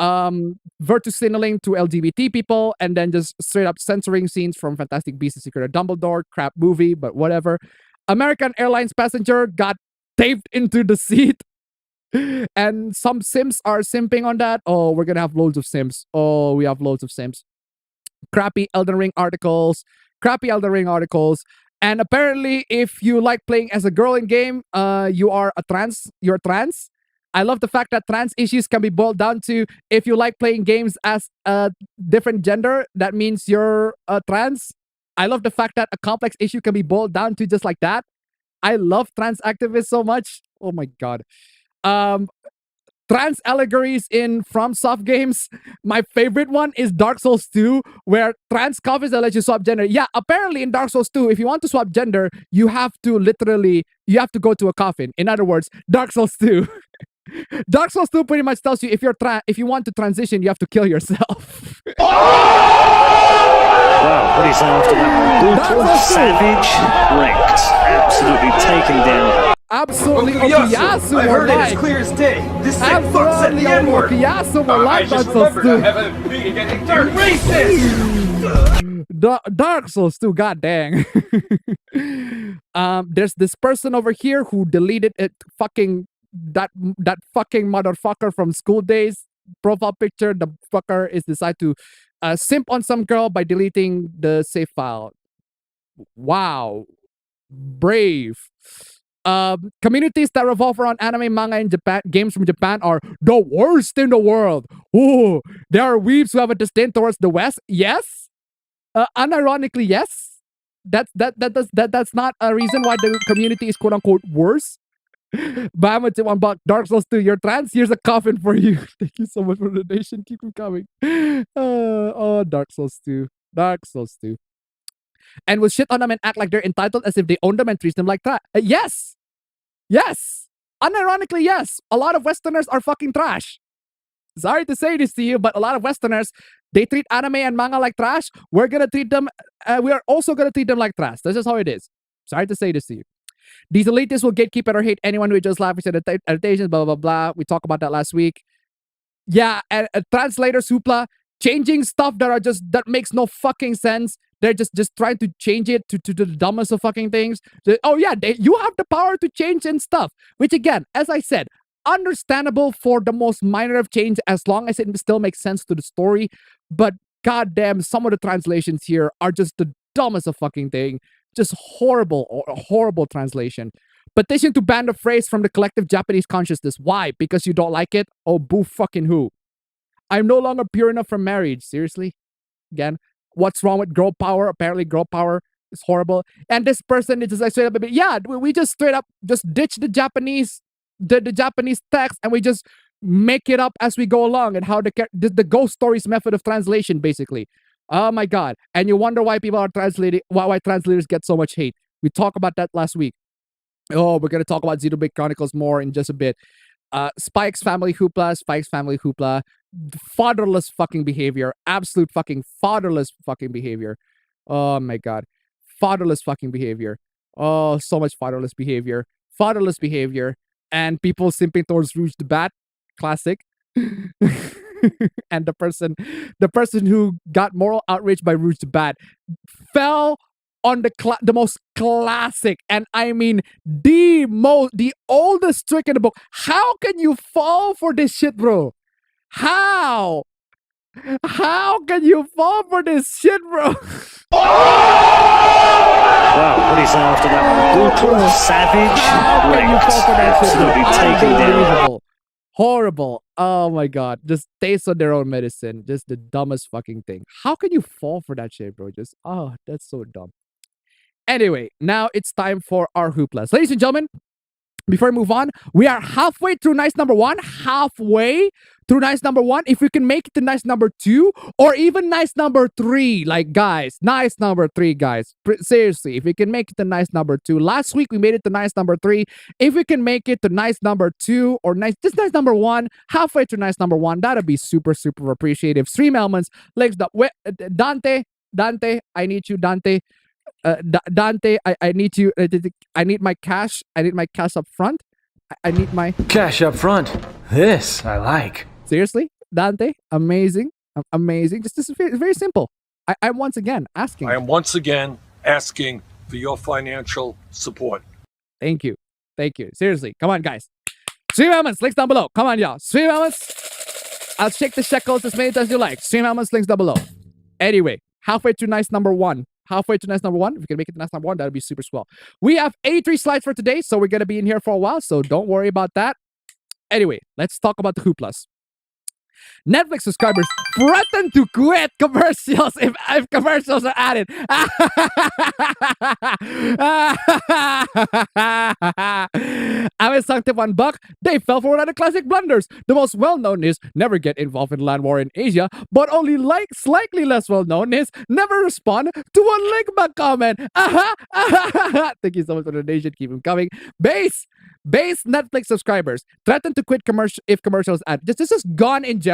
virtue signaling to LGBT people, and then just straight up censoring scenes from Fantastic Beasts and Secret of Dumbledore. Crap movie, but whatever. American Airlines passenger got taped into the seat. And some sims are simping on that. Oh, we're gonna have loads of sims. Oh, we have loads of sims. Crappy Elden Ring articles. And apparently, if you like playing as a girl in game, you're trans. I love the fact that trans issues can be boiled down to if you like playing games as a different gender, that means you're trans. I love the fact that a complex issue can be boiled down to just like that. I love trans activists so much. Oh my god. Trans allegories in FromSoft games. My favorite one is Dark Souls 2, where trans coffins that let you swap gender. Yeah, apparently in Dark Souls 2, if you want to swap gender, you have to go to a coffin. In other words, Dark Souls 2. Dark Souls 2 pretty much tells you if you want to transition, you have to kill yourself. Wow, what is after that? Brutal, savage, wrecked. Absolutely taken down. Absolutely, Okuyasu. I heard it as clear as day. This sick fuck said the N-word. I just remembered I haven't been getting dirty. Racist! Dark Souls 2, god dang. There's this person over here who deleted it that fucking motherfucker from school days profile picture. The fucker is decided to simp on some girl by deleting the save file. Wow. Brave. Communities that revolve around anime, manga, and games from Japan are the worst in the world. Oh, there are weebs who have a disdain towards the West. Yes, unironically, yes. That's not a reason why the community is quote unquote worse. But I'm $1. Dark Souls 2, you're trans. Here's a coffin for you. Thank you so much for the donation. Keep them coming. Dark Souls 2. And will shit on them and act like they're entitled as if they own them and treat them like that. Yes. Unironically, yes. A lot of Westerners are fucking trash. Sorry to say this to you, but a lot of Westerners, they treat anime and manga like trash. We're also gonna treat them like trash. This is how it is. Sorry to say this to you. These elitists will gatekeep and or hate anyone who just lavish adaptations, blah, blah, blah. We talked about that last week. Yeah, and translators, hoopla, changing stuff that makes no fucking sense. They're just trying to change it to the dumbest of fucking things. Oh yeah, you have the power to change and stuff. Which again, as I said, understandable for the most minor of change as long as it still makes sense to the story. But goddamn, some of the translations here are just the dumbest of fucking thing. Just horrible translation. Petition to ban the phrase from the collective Japanese consciousness. Why? Because you don't like it? Oh, boo fucking who? I'm no longer pure enough for marriage. Seriously? Again, what's wrong with girl power? Apparently girl power is horrible. And this person is just like straight up, yeah, we just straight up just ditch the Japanese text and we just make it up as we go along and how the ghost stories method of translation, basically. Oh my god. And you wonder why people are translating, why translators get so much hate. We talked about that last week. Oh, we're going to talk about Xenoblade Chronicles more in just a bit. Spike's family hoopla. Fatherless fucking behavior. Absolute fucking fatherless fucking behavior. Oh my god. Fatherless fucking behavior. Oh, so much fatherless behavior. And people simping towards Rouge the Bat. Classic. And the person who got moral outrage by Rouge the Bat fell on the most classic, and I mean the oldest trick in the book. How can you fall for this shit, bro? How can you fall for this shit, bro? Wow, what is after that? Brutal, savage, wrecked. Absolutely taken down. Horrible. Oh my god. Just taste on their own medicine. Just the dumbest fucking thing. How can you fall for that shit, bro? That's so dumb. Anyway, now it's time for our hooplas. Ladies and gentlemen, before we move on, we are halfway through nice number one. If we can make it to nice number 2 or even nice number 3, like guys, nice number 3, guys. Seriously, if we can make it to nice number 2. Last week we made it to nice number 3. If we can make it to nice number 2 or nice number 1, halfway to nice number 1, that'd be super, super appreciative. Stream elements, links. Dante, I need you, Dante. Dante, I need you. I need my cash. I need my cash up front. I need my cash up front. This I like. Seriously, Dante, amazing. Just very, very simple. I'm once again asking. I am once again asking for your financial support. Thank you. Thank you. Seriously. Come on, guys. Stream elements, links down below. Come on, y'all. Stream elements. I'll shake the shekels as many times as you like. Stream elements, links down below. Anyway, halfway to nice number one. Halfway to nice number one. If we can make it to nice number one, that would be super swell. We have 83 slides for today, so we're going to be in here for a while, so don't worry about that. Anyway, let's talk about the hooplas. Netflix subscribers threaten to quit commercials if commercials are added. I was sunk to $1. They fell for another classic blunders. The most well-known is never get involved in land war in Asia, but only slightly less well-known is never respond to a link back comment. Thank you so much for the donation. Keep them coming. Base Netflix subscribers threaten to quit if commercials add. This is gone in general.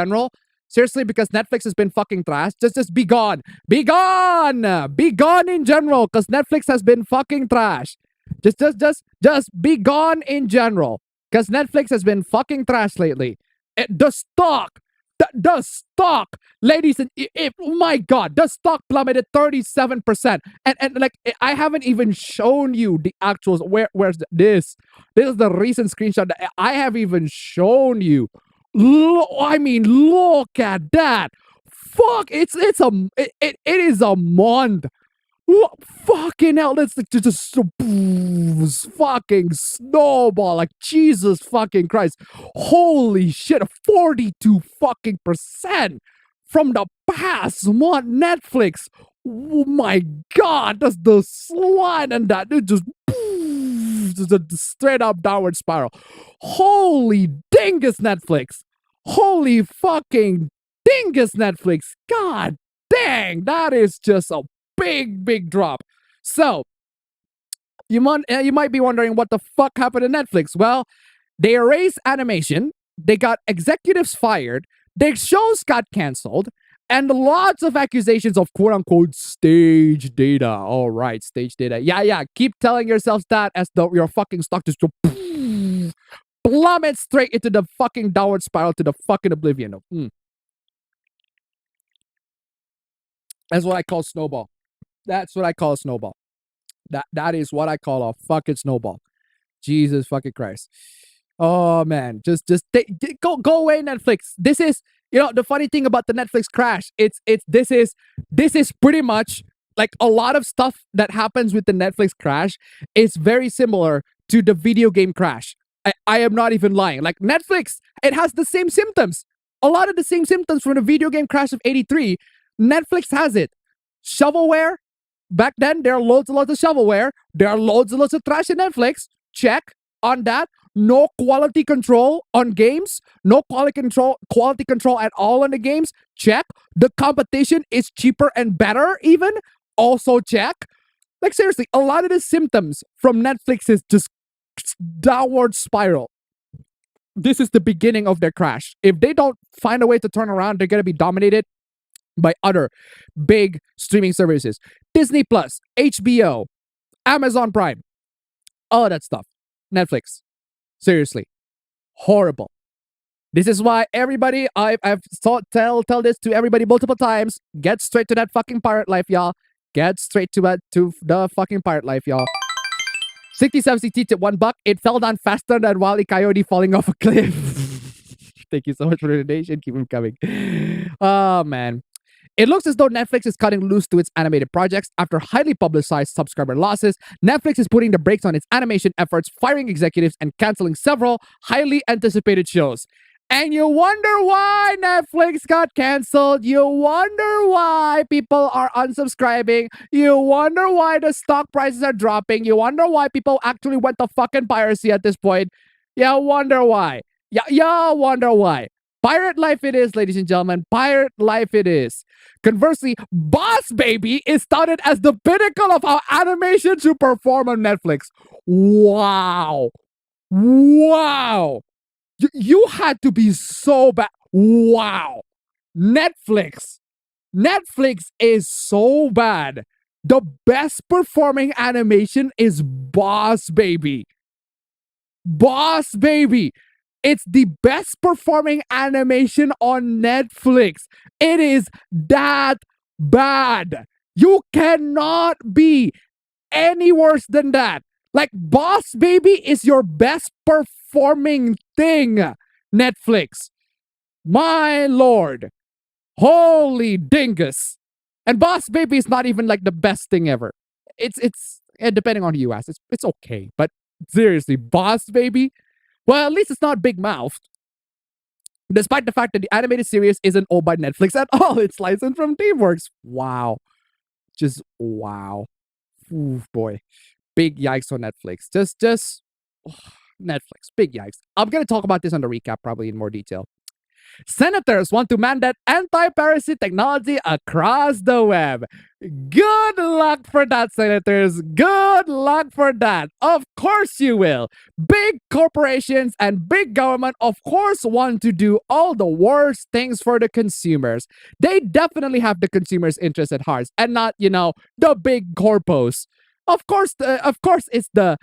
Seriously, because Netflix has been fucking trash. Just be gone. Be gone. Be gone in general, because Netflix has been fucking trash. Just be gone in general, because Netflix has been fucking trash lately. The stock, ladies and oh my god, the stock plummeted 37%, and like I haven't even shown you the actuals. Where's this? This is the recent screenshot that I have even shown you. I mean, look at that. Fuck, it is a month. Fucking hell, that's just fucking snowball, like Jesus fucking Christ. Holy shit, 42 fucking % from the past month. Netflix, oh my god, that's the slide, and that it just a straight up downward spiral. Holy dingus, Netflix. Holy fucking dingus, Netflix. God dang, that is just a big drop. So you might be wondering what the fuck happened to Netflix. Well, they erased animation, they got executives fired, their shows got canceled, and lots of accusations of quote-unquote stage data. All right, stage data. Yeah. Keep telling yourselves that as though your fucking stock just go plummet straight into the fucking downward spiral to the fucking oblivion. That's what I call snowball. That's what I call a snowball. That is what I call a fucking snowball. Jesus fucking Christ. Oh man, just go away, Netflix. This is, the funny thing about the Netflix crash. This is pretty much like a lot of stuff that happens with the Netflix crash is very similar to the video game crash. I am not even lying. Like Netflix, it has the same symptoms. A lot of the same symptoms from the video game crash of '83. Netflix has it. Shovelware. Back then, there are loads and loads of shovelware. There are loads and loads of trash in Netflix. Check on that. No quality control on games. No quality control at all on the games. Check. The competition is cheaper and better even. Also check. Like seriously, a lot of the symptoms from Netflix is just downward spiral. This is the beginning of their crash. If they don't find a way to turn around, they're going to be dominated by other big streaming services. Disney Plus, HBO, Amazon Prime, all that stuff. Netflix. Seriously. Horrible. This is why everybody, I've tell this to everybody multiple times. Get straight to that fucking pirate life, y'all. Get straight to the fucking pirate life, y'all. 67 CT to $1. It fell down faster than Wile E. Coyote falling off a cliff. Thank you so much for the donation. Keep them coming. Oh, man. It looks as though Netflix is cutting loose to its animated projects. After highly publicized subscriber losses, Netflix is putting the brakes on its animation efforts, firing executives, and canceling several highly anticipated shows. And you wonder why Netflix got canceled. You wonder why people are unsubscribing. You wonder why the stock prices are dropping. You wonder why people actually went to fucking piracy at this point. You wonder why. You wonder why. Pirate life it is, ladies and gentlemen. Pirate life it is. Conversely, Boss Baby is touted as the pinnacle of how animation should perform on Netflix. Wow. You had to be so bad. Wow. Netflix is so bad. The best performing animation is Boss Baby. Boss Baby. It's the best performing animation on Netflix. It is that bad. You cannot be any worse than that. Like, Boss Baby is your best performing thing, Netflix. My lord. Holy dingus. And Boss Baby is not even like the best thing ever. It's depending on who you ask, it's okay. But seriously, Boss Baby? Well, at least it's not big mouthed. Despite the fact that the animated series isn't owned by Netflix at all, it's licensed from DreamWorks. Wow. Just wow. Ooh, boy. Big yikes on Netflix. Just Netflix. Big yikes. I'm gonna talk about this on the recap probably in more detail. Senators want to mandate anti-piracy technology across the web. Good luck for that, senators. Good luck for that. Of course you will. Big corporations and big government, of course, want to do all the worst things for the consumers. They definitely have the consumers' interest at heart and not, the big corpos. Of course, it's the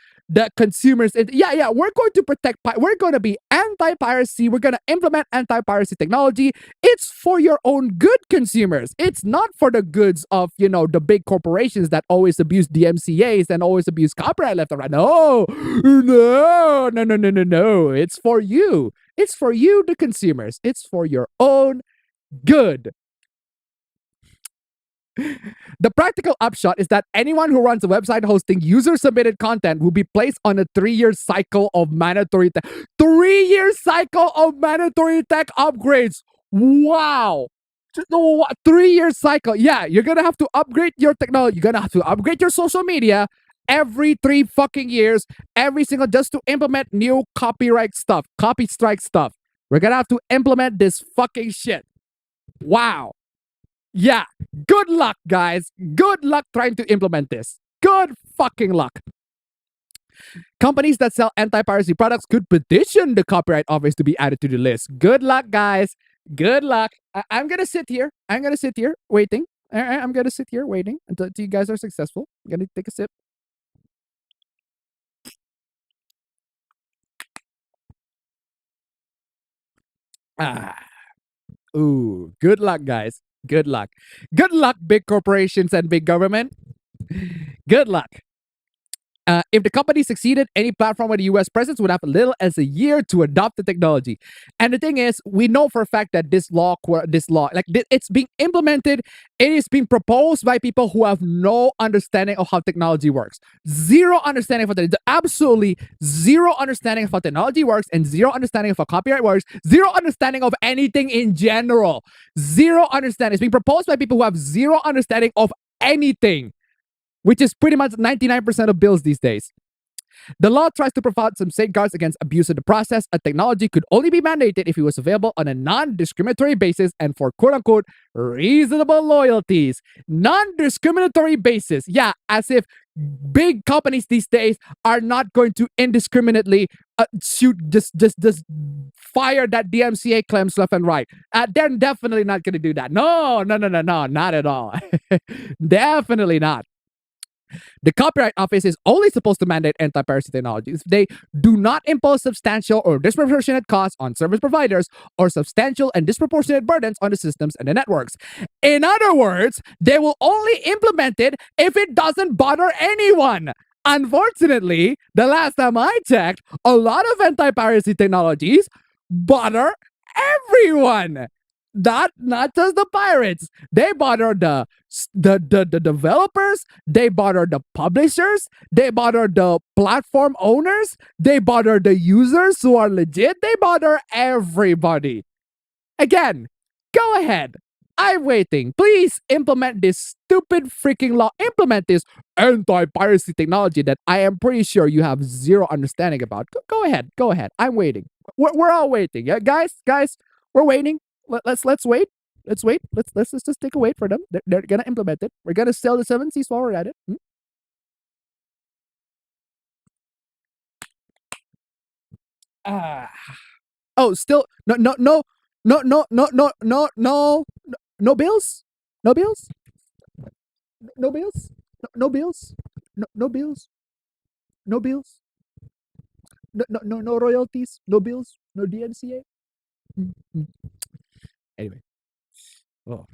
consumers. Yeah, we're going to protect. We're going to be anti-piracy. We're going to implement anti-piracy technology. It's for your own good, consumers. It's not for the goods of the big corporations that always abuse DMCA's and always abuse copyright left and right. No. It's for you. It's for you, the consumers. It's for your own good. The practical upshot is that anyone who runs a website hosting user-submitted content will be placed on a 3-year cycle of mandatory tech. 3-year cycle of mandatory tech upgrades. Wow. 3-year cycle. Yeah, you're gonna have to upgrade your technology. You're gonna have to upgrade your social media every 3 fucking years, every single, just to implement new copyright stuff, copy strike stuff. We're gonna have to implement this fucking shit. Wow. Yeah, good luck, guys. Good luck trying to implement this. Good fucking luck. Companies that sell anti-piracy products could petition the Copyright Office to be added to the list. Good luck, guys. Good luck. I'm gonna sit here. Waiting. All right, I'm gonna sit here waiting until you guys are successful. I'm gonna take a sip. Ooh, good luck, guys. Good luck. Good luck, big corporations and big government. Good luck. If the company succeeded, any platform with a US presence would have a little as a year to adopt the technology. And the thing is, we know for a fact that this law, it's being implemented. It is being proposed by people who have no understanding of how technology works. Zero understanding of absolutely zero understanding of how technology works, and zero understanding of how copyright works. Zero understanding of anything in general. Zero understanding. It's being proposed by people who have zero understanding of anything, which is pretty much 99% of bills these days. The law tries to provide some safeguards against abuse of the process. A technology could only be mandated if it was available on a non-discriminatory basis and for quote-unquote reasonable loyalties. Non-discriminatory basis. Yeah, as if big companies these days are not going to indiscriminately just fire that DMCA claims left and right. They're definitely not going to do that. No, not at all. Definitely not. The Copyright Office is only supposed to mandate anti-piracy technologies if they do not impose substantial or disproportionate costs on service providers or substantial and disproportionate burdens on the systems and the networks. In other words, they will only implement it if it doesn't bother anyone. Unfortunately, the last time I checked, a lot of anti-piracy technologies bother everyone. Not just the pirates. They bother the developers. They bother the publishers. They bother the platform owners. They bother the users who are legit. They bother everybody. Again, go ahead. I'm waiting. Please implement this stupid freaking law. Implement this anti-piracy technology that I am pretty sure you have zero understanding about. Go ahead. I'm waiting. We're all waiting. Yeah, guys, we're waiting. Let's wait. Let's just take a wait for them. They're gonna implement it. We're gonna sell the 7 Seas while we're at it. Oh, still no bills. No bills. No bills. No bills. No bills. No bills. No bills. No royalties. No bills. No DMCA. Anyway. Oh.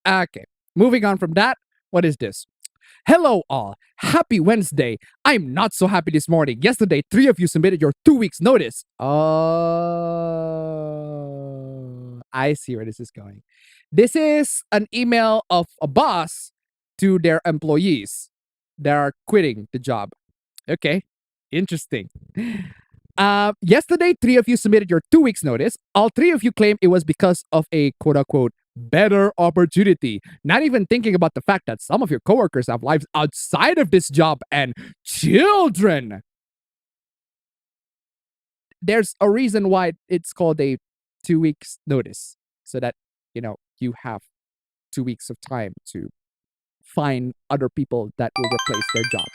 Okay. Moving on from that. What is this? Hello all. Happy Wednesday. I'm not so happy this morning. Yesterday, 3 of you submitted your 2 weeks notice. I see where this is going. This is an email of a boss to their employees that are quitting the job. Okay, interesting. Yesterday, 3 of you submitted your 2 weeks notice. All 3 of you claim it was because of a quote-unquote better opportunity. Not even thinking about the fact that some of your coworkers have lives outside of this job and children. There's a reason why it's called a 2 weeks notice, so that, you have 2 weeks of time to find other people that will replace their job.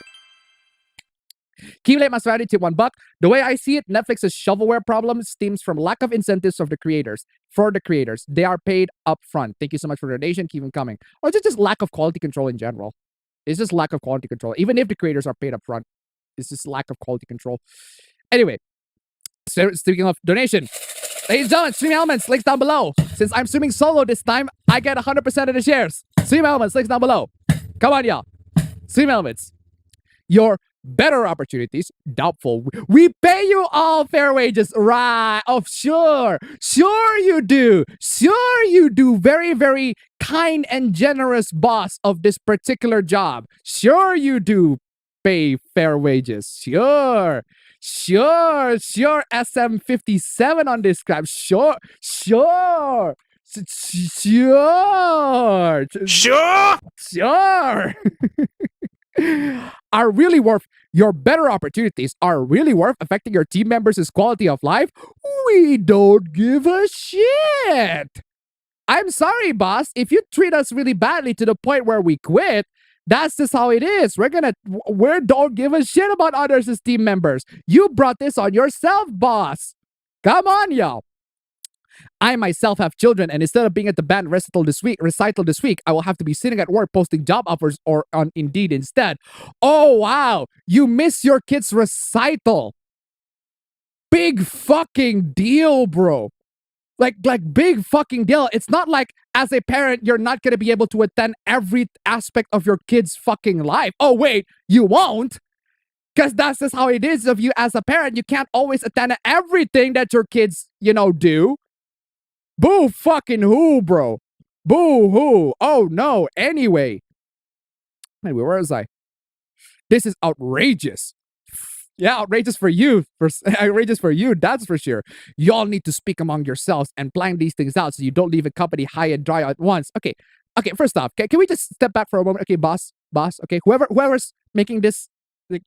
Keep late my strategy tip $1. The way I see it, Netflix's shovelware problem stems from lack of incentives of the creators. For the creators, they are paid up front. Thank you so much for the donation. Keep them coming. Or is it just lack of quality control in general? It's just lack of quality control. Even if the creators are paid up front, it's just lack of quality control. Anyway, so speaking of donation, ladies and gentlemen, Stream Elements, links down below. Since I'm streaming solo this time, I get 100% of the shares. Stream Elements, links down below. Come on, y'all. Stream Elements. Your better opportunities, doubtful. We pay you all fair wages, right? Oh, sure. Sure you do. Sure you do. Very, very kind and generous boss of this particular job. Sure you do pay fair wages. Sure. SM57 on this crap. Sure. Are really worth your better opportunities are really worth affecting your team members' quality of life? We don't give a shit. I'm sorry, boss. If you treat us really badly to the point where we quit, that's just how it is. We don't give a shit about others as team members. You brought this on yourself, boss. Come on, y'all. I myself have children, and instead of being at the band recital this week, I will have to be sitting at work posting job offers or on Indeed instead. Oh wow, you miss your kid's recital. Big fucking deal, bro. Like big fucking deal. It's not like as a parent you're not gonna be able to attend every aspect of your kid's fucking life. Oh wait, you won't? Because that's just how it is of you as a parent. You can't always attend everything that your kids, do. Boo fucking who, bro? Boo hoo. Oh no. Anyway, where was I? This is outrageous. Yeah, outrageous for you. Outrageous for you, that's for sure. Y'all need to speak among yourselves and plan these things out so you don't leave a company high and dry at once. Okay, first off, can we just step back for a moment? Okay, boss, okay, whoever's making this,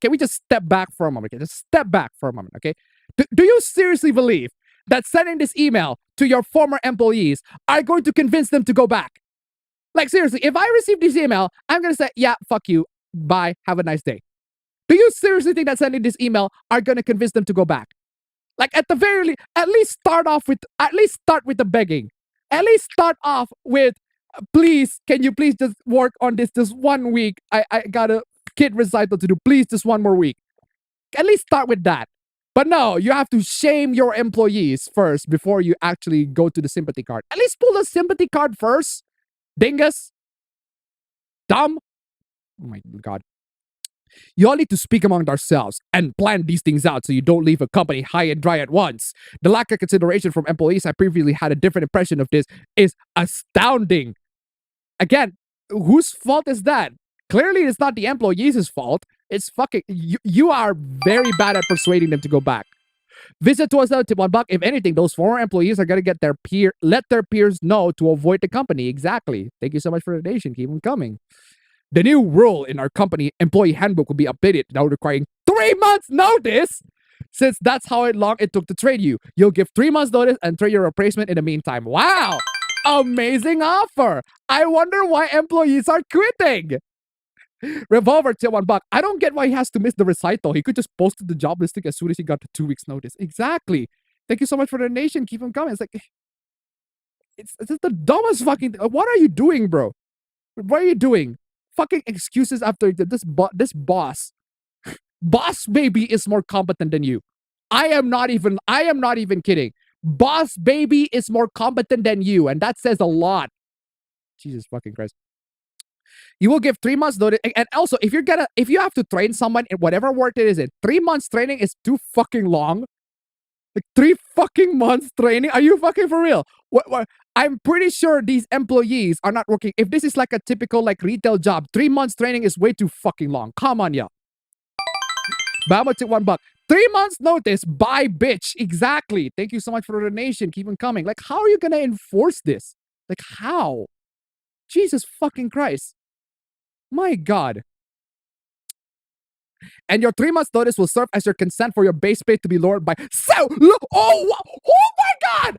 can we just step back for a moment? Okay, just step back for a moment, okay? Do you seriously believe that sending this email to your former employees are going to convince them to go back? Like, seriously, if I receive this email, I'm going to say, yeah, fuck you, bye, have a nice day. Do you seriously think that sending this email are going to convince them to go back? Like, at the very least, at least start with the begging. At least start off with, please, can you please just work on this just 1 week? I got a kid recital to do. Please, just 1 more week. At least start with that. But no, you have to shame your employees first before you actually go to the sympathy card. At least pull the sympathy card first. Dingus. Dumb. Oh my God. You all need to speak among ourselves and plan these things out so you don't leave a company high and dry at once. The lack of consideration from employees, I previously had a different impression of this, is astounding. Again, whose fault is that? Clearly, it's not the employees' fault. It's fucking... You are very bad at persuading them to go back. Visit to us out tip $1. If anything, those former employees are going to let their peers know to avoid the company. Exactly. Thank you so much for the donation. Keep them coming. The new rule in our company employee handbook will be updated now requiring 3 months notice. Since that's how long it took to trade you. You'll give 3 months notice and trade your replacement in the meantime. Wow. Amazing offer. I wonder why employees are quitting. Revolver till $1. I don't get why he has to miss the recital. He could just post the job listing as soon as he got the 2 weeks notice. Exactly. Thank you so much for the donation. Keep them coming. It's like, it's just the dumbest fucking... What are you doing, bro? What are you doing? Fucking excuses after this boss. Boss baby is more competent than you. I am not even kidding. Boss baby is more competent than you, and that says a lot. Jesus fucking Christ. You will give 3 months notice. And also, if you have to train someone in whatever work it is in, 3 months training is too fucking long. Like 3 fucking months training? Are you fucking for real? What? I'm pretty sure these employees are not working. If this is like a typical like retail job, 3 months training is way too fucking long. Come on, y'all. Bama took $1. 3 months notice. Bye, bitch. Exactly. Thank you so much for the donation. Keep them coming. Like, how are you gonna enforce this? Like, how? Jesus fucking Christ. My God. And your 3 months notice will serve as your consent for your base pay to be lowered by oh my God.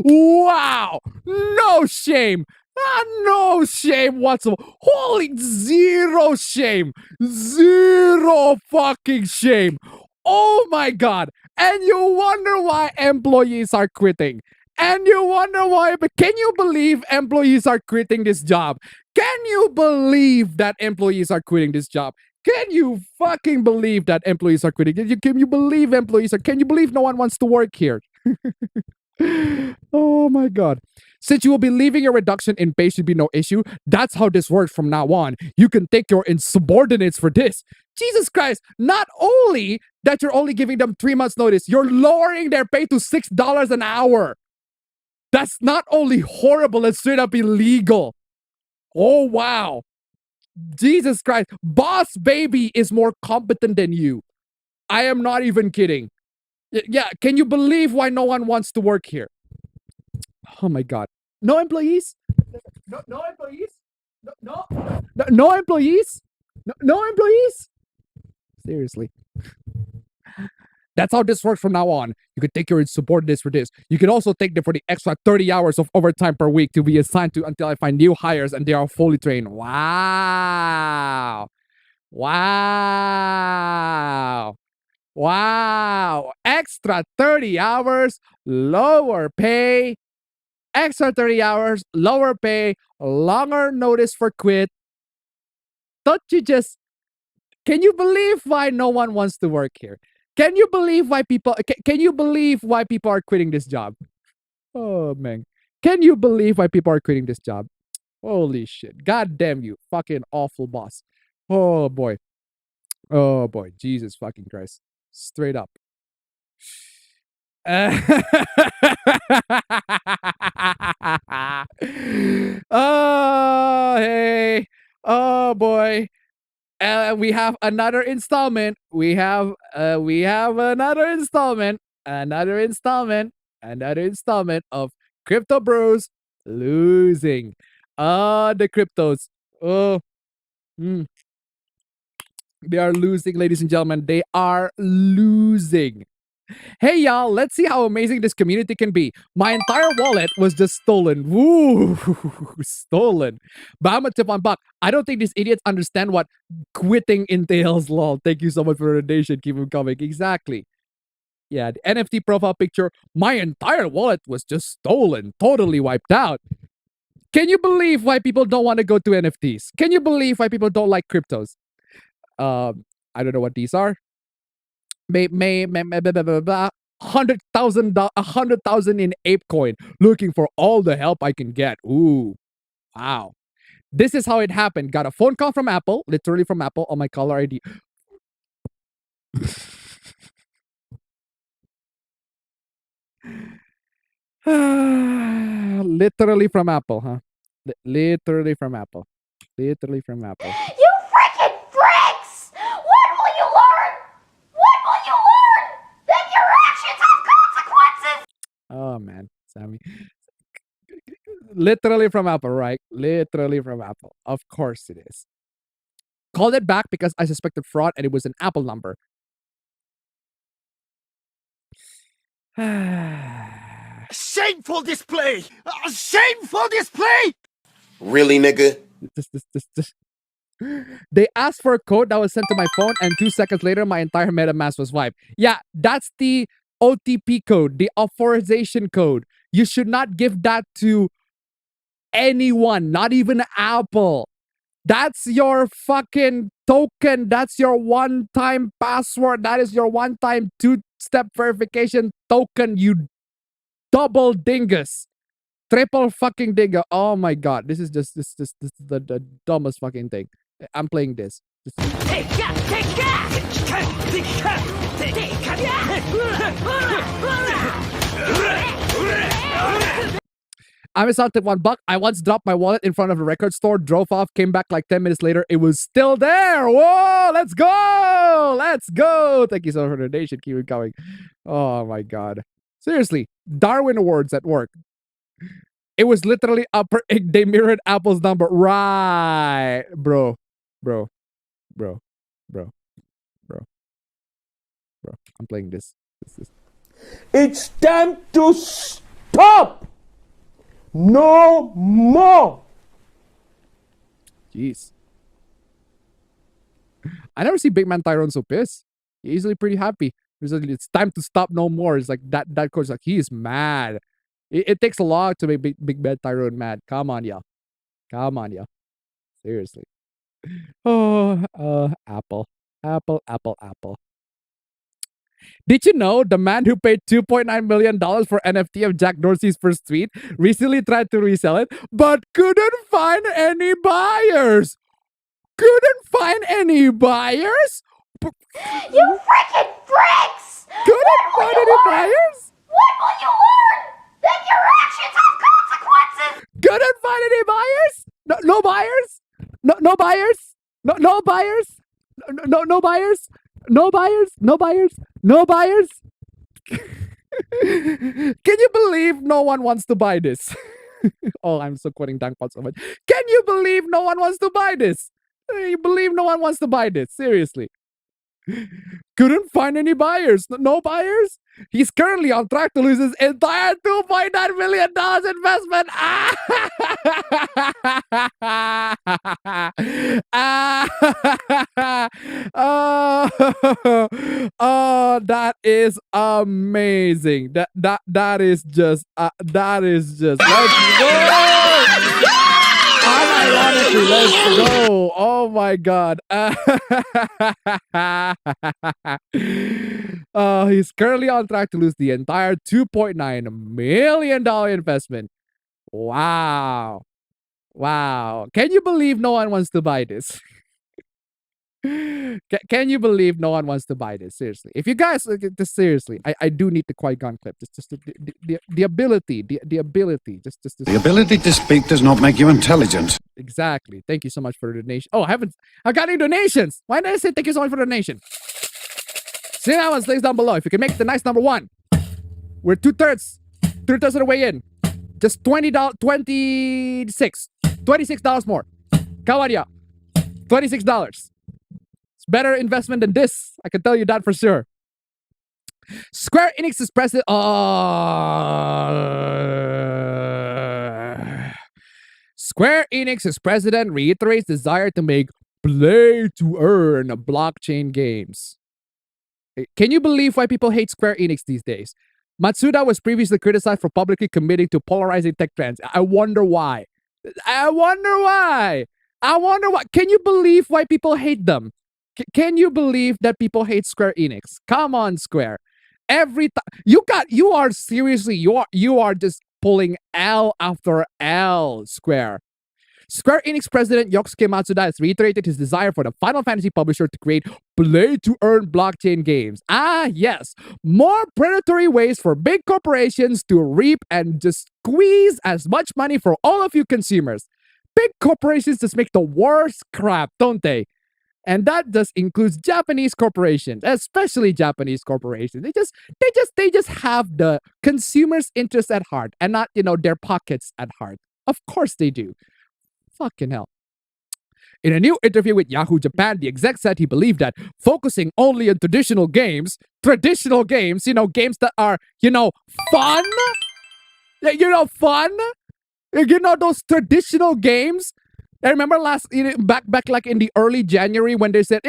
Wow. No shame. No shame whatsoever. Holy, zero shame. Zero fucking shame. Oh my God. And you wonder why employees are quitting. And you wonder why, but can you believe employees are quitting this job? Can you believe that employees are quitting this job? Can you fucking believe that employees are quitting? Can you believe can you believe no one wants to work here? Oh my God. Since you will be leaving, your reduction in pay should be no issue. That's how this works from now on. You can take your insubordinates for this. Jesus Christ, not only that you're only giving them 3 months notice, you're lowering their pay to $6 an hour. That's not only horrible, it's straight up illegal. Oh, wow. Jesus Christ. Boss Baby is more competent than you. I am not even kidding. Yeah, can you believe why no one wants to work here? Oh my God. No employees? No employees? No employees? No employees? Seriously. That's how this works from now on. You can take your insubordinates for this. You can also take them for the extra 30 hours of overtime per week to be assigned to until I find new hires and they are fully trained. Wow. Wow. Wow. Extra 30 hours, lower pay. Extra 30 hours, lower pay, longer notice for quit. Don't you just... Can you believe why no one wants to work here? Can you believe why people... Can you believe why people are quitting this job? Oh, man. Can you believe why people are quitting this job? Holy shit. God damn you. Fucking awful boss. Oh, boy. Oh, boy. Jesus fucking Christ. Straight up. Oh, hey. Oh, boy. We have another installment. We have another installment. Another installment of Crypto Bros losing. The cryptos. Oh. They are losing, ladies and gentlemen. They are losing. Hey, y'all, let's see how amazing this community can be. My entire wallet was just stolen. Woo! Stolen. But I'm a tip on Buck. I don't think these idiots understand what quitting entails, lol. Thank you so much for the donation. Keep them coming. Exactly. Yeah, the NFT profile picture. My entire wallet was just stolen. Totally wiped out. Can you believe why people don't want to go to NFTs? Can you believe why people don't like cryptos? I don't know what these are. 100,000 in ApeCoin, looking for all the help I can get. Ooh, wow. This is how it happened. Got a phone call from Apple, literally from Apple, on my caller ID. Literally from Apple, huh? Literally from Apple. Literally from Apple. You freaking pricks! What will you learn? What will you learn? That your actions have consequences! Oh, man. Sammy. Literally from Apple, right? Literally from Apple. Of course it is. Called it back because I suspected fraud and it was an Apple number. Shameful display! A shameful display! Really, nigga? This. They asked for a code that was sent to my phone, and 2 seconds later, my entire MetaMask was wiped. Yeah, that's the OTP code, the authorization code. You should not give that to anyone, not even Apple. That's your fucking token. That's your one-time password. That is your one-time two-step verification token, you double dingus. Triple fucking dingo. Oh my god. This is just this is the dumbest fucking thing. I'm playing this. I'm assaulted $1. I once dropped my wallet in front of a record store, drove off, came back like 10 minutes later. It was still there. Whoa, let's go. Let's go. Thank you so much for the donation. Keep it going. Oh my god. Seriously, Darwin Awards at work. It was literally upper ink. They mirrored Apple's number. Right. Bro. I'm playing this. It's time to stop! No more! Jeez. I never see Big Man Tyrone so pissed. He's usually pretty happy. It's time to stop no more. It's like that coach, like, he is mad. It takes a lot to make Big Man Tyrone mad. Come on, y'all. Seriously. Oh, Apple. Did you know the man who paid $2.9 million for NFT of Jack Dorsey's first tweet recently tried to resell it, but couldn't find any buyers? You freaking pricks! Couldn't find any buyers? When will you learn that your actions have consequences? Couldn't find any buyers? No buyers? No buyers? No buyers? No buyers? No buyers? No buyers? No buyers? Can you believe no one wants to buy this? Oh, I'm so quoting Dankpot so much. Can you believe no one wants to buy this? You believe no one wants to buy this? Seriously. Couldn't find any buyers. No buyers? He's currently on track to lose his entire $2.9 million investment. Oh, that is amazing. That is just let's go. Unironically, let's go. Oh my god. He's currently on track to lose the entire $2.9 million investment. Wow. Can you believe no one wants to buy this? Can you believe no one wants to buy this? Seriously. If you guys, seriously, I do need the Qui-Gon clip. Just the ability. The ability to speak does not make you intelligent. Exactly. Thank you so much for the donation. Oh, I got any donations. Why did I say thank you so much for the donation? See that one, links down below. If you can make it the nice number one, we're two-thirds of the way in. Just $26 more. Come on, yeah. $26. It's better investment than this. I can tell you that for sure. Square Enix's president. Square Enix's president reiterates desire to make play-to-earn blockchain games. Can you believe why people hate Square Enix these days? Matsuda was previously criticized for publicly committing to polarizing tech trends. I wonder why. Can you believe why people hate them? Can you believe that people hate Square Enix? Come on, Square. Every time you are just pulling L after L, Square. Square Enix president Yosuke Matsuda has reiterated his desire for the Final Fantasy publisher to create play-to-earn blockchain games. Ah, yes. More predatory ways for big corporations to reap and just squeeze as much money for all of you consumers. Big corporations just make the worst crap, don't they? And that just includes Japanese corporations, especially Japanese corporations. They just have the consumer's interest at heart and not, their pockets at heart. Of course they do. Fucking hell. In a new interview with Yahoo Japan, the exec said he believed that focusing only on traditional games, games that are, fun, those traditional games. I remember back like in the early January when they said,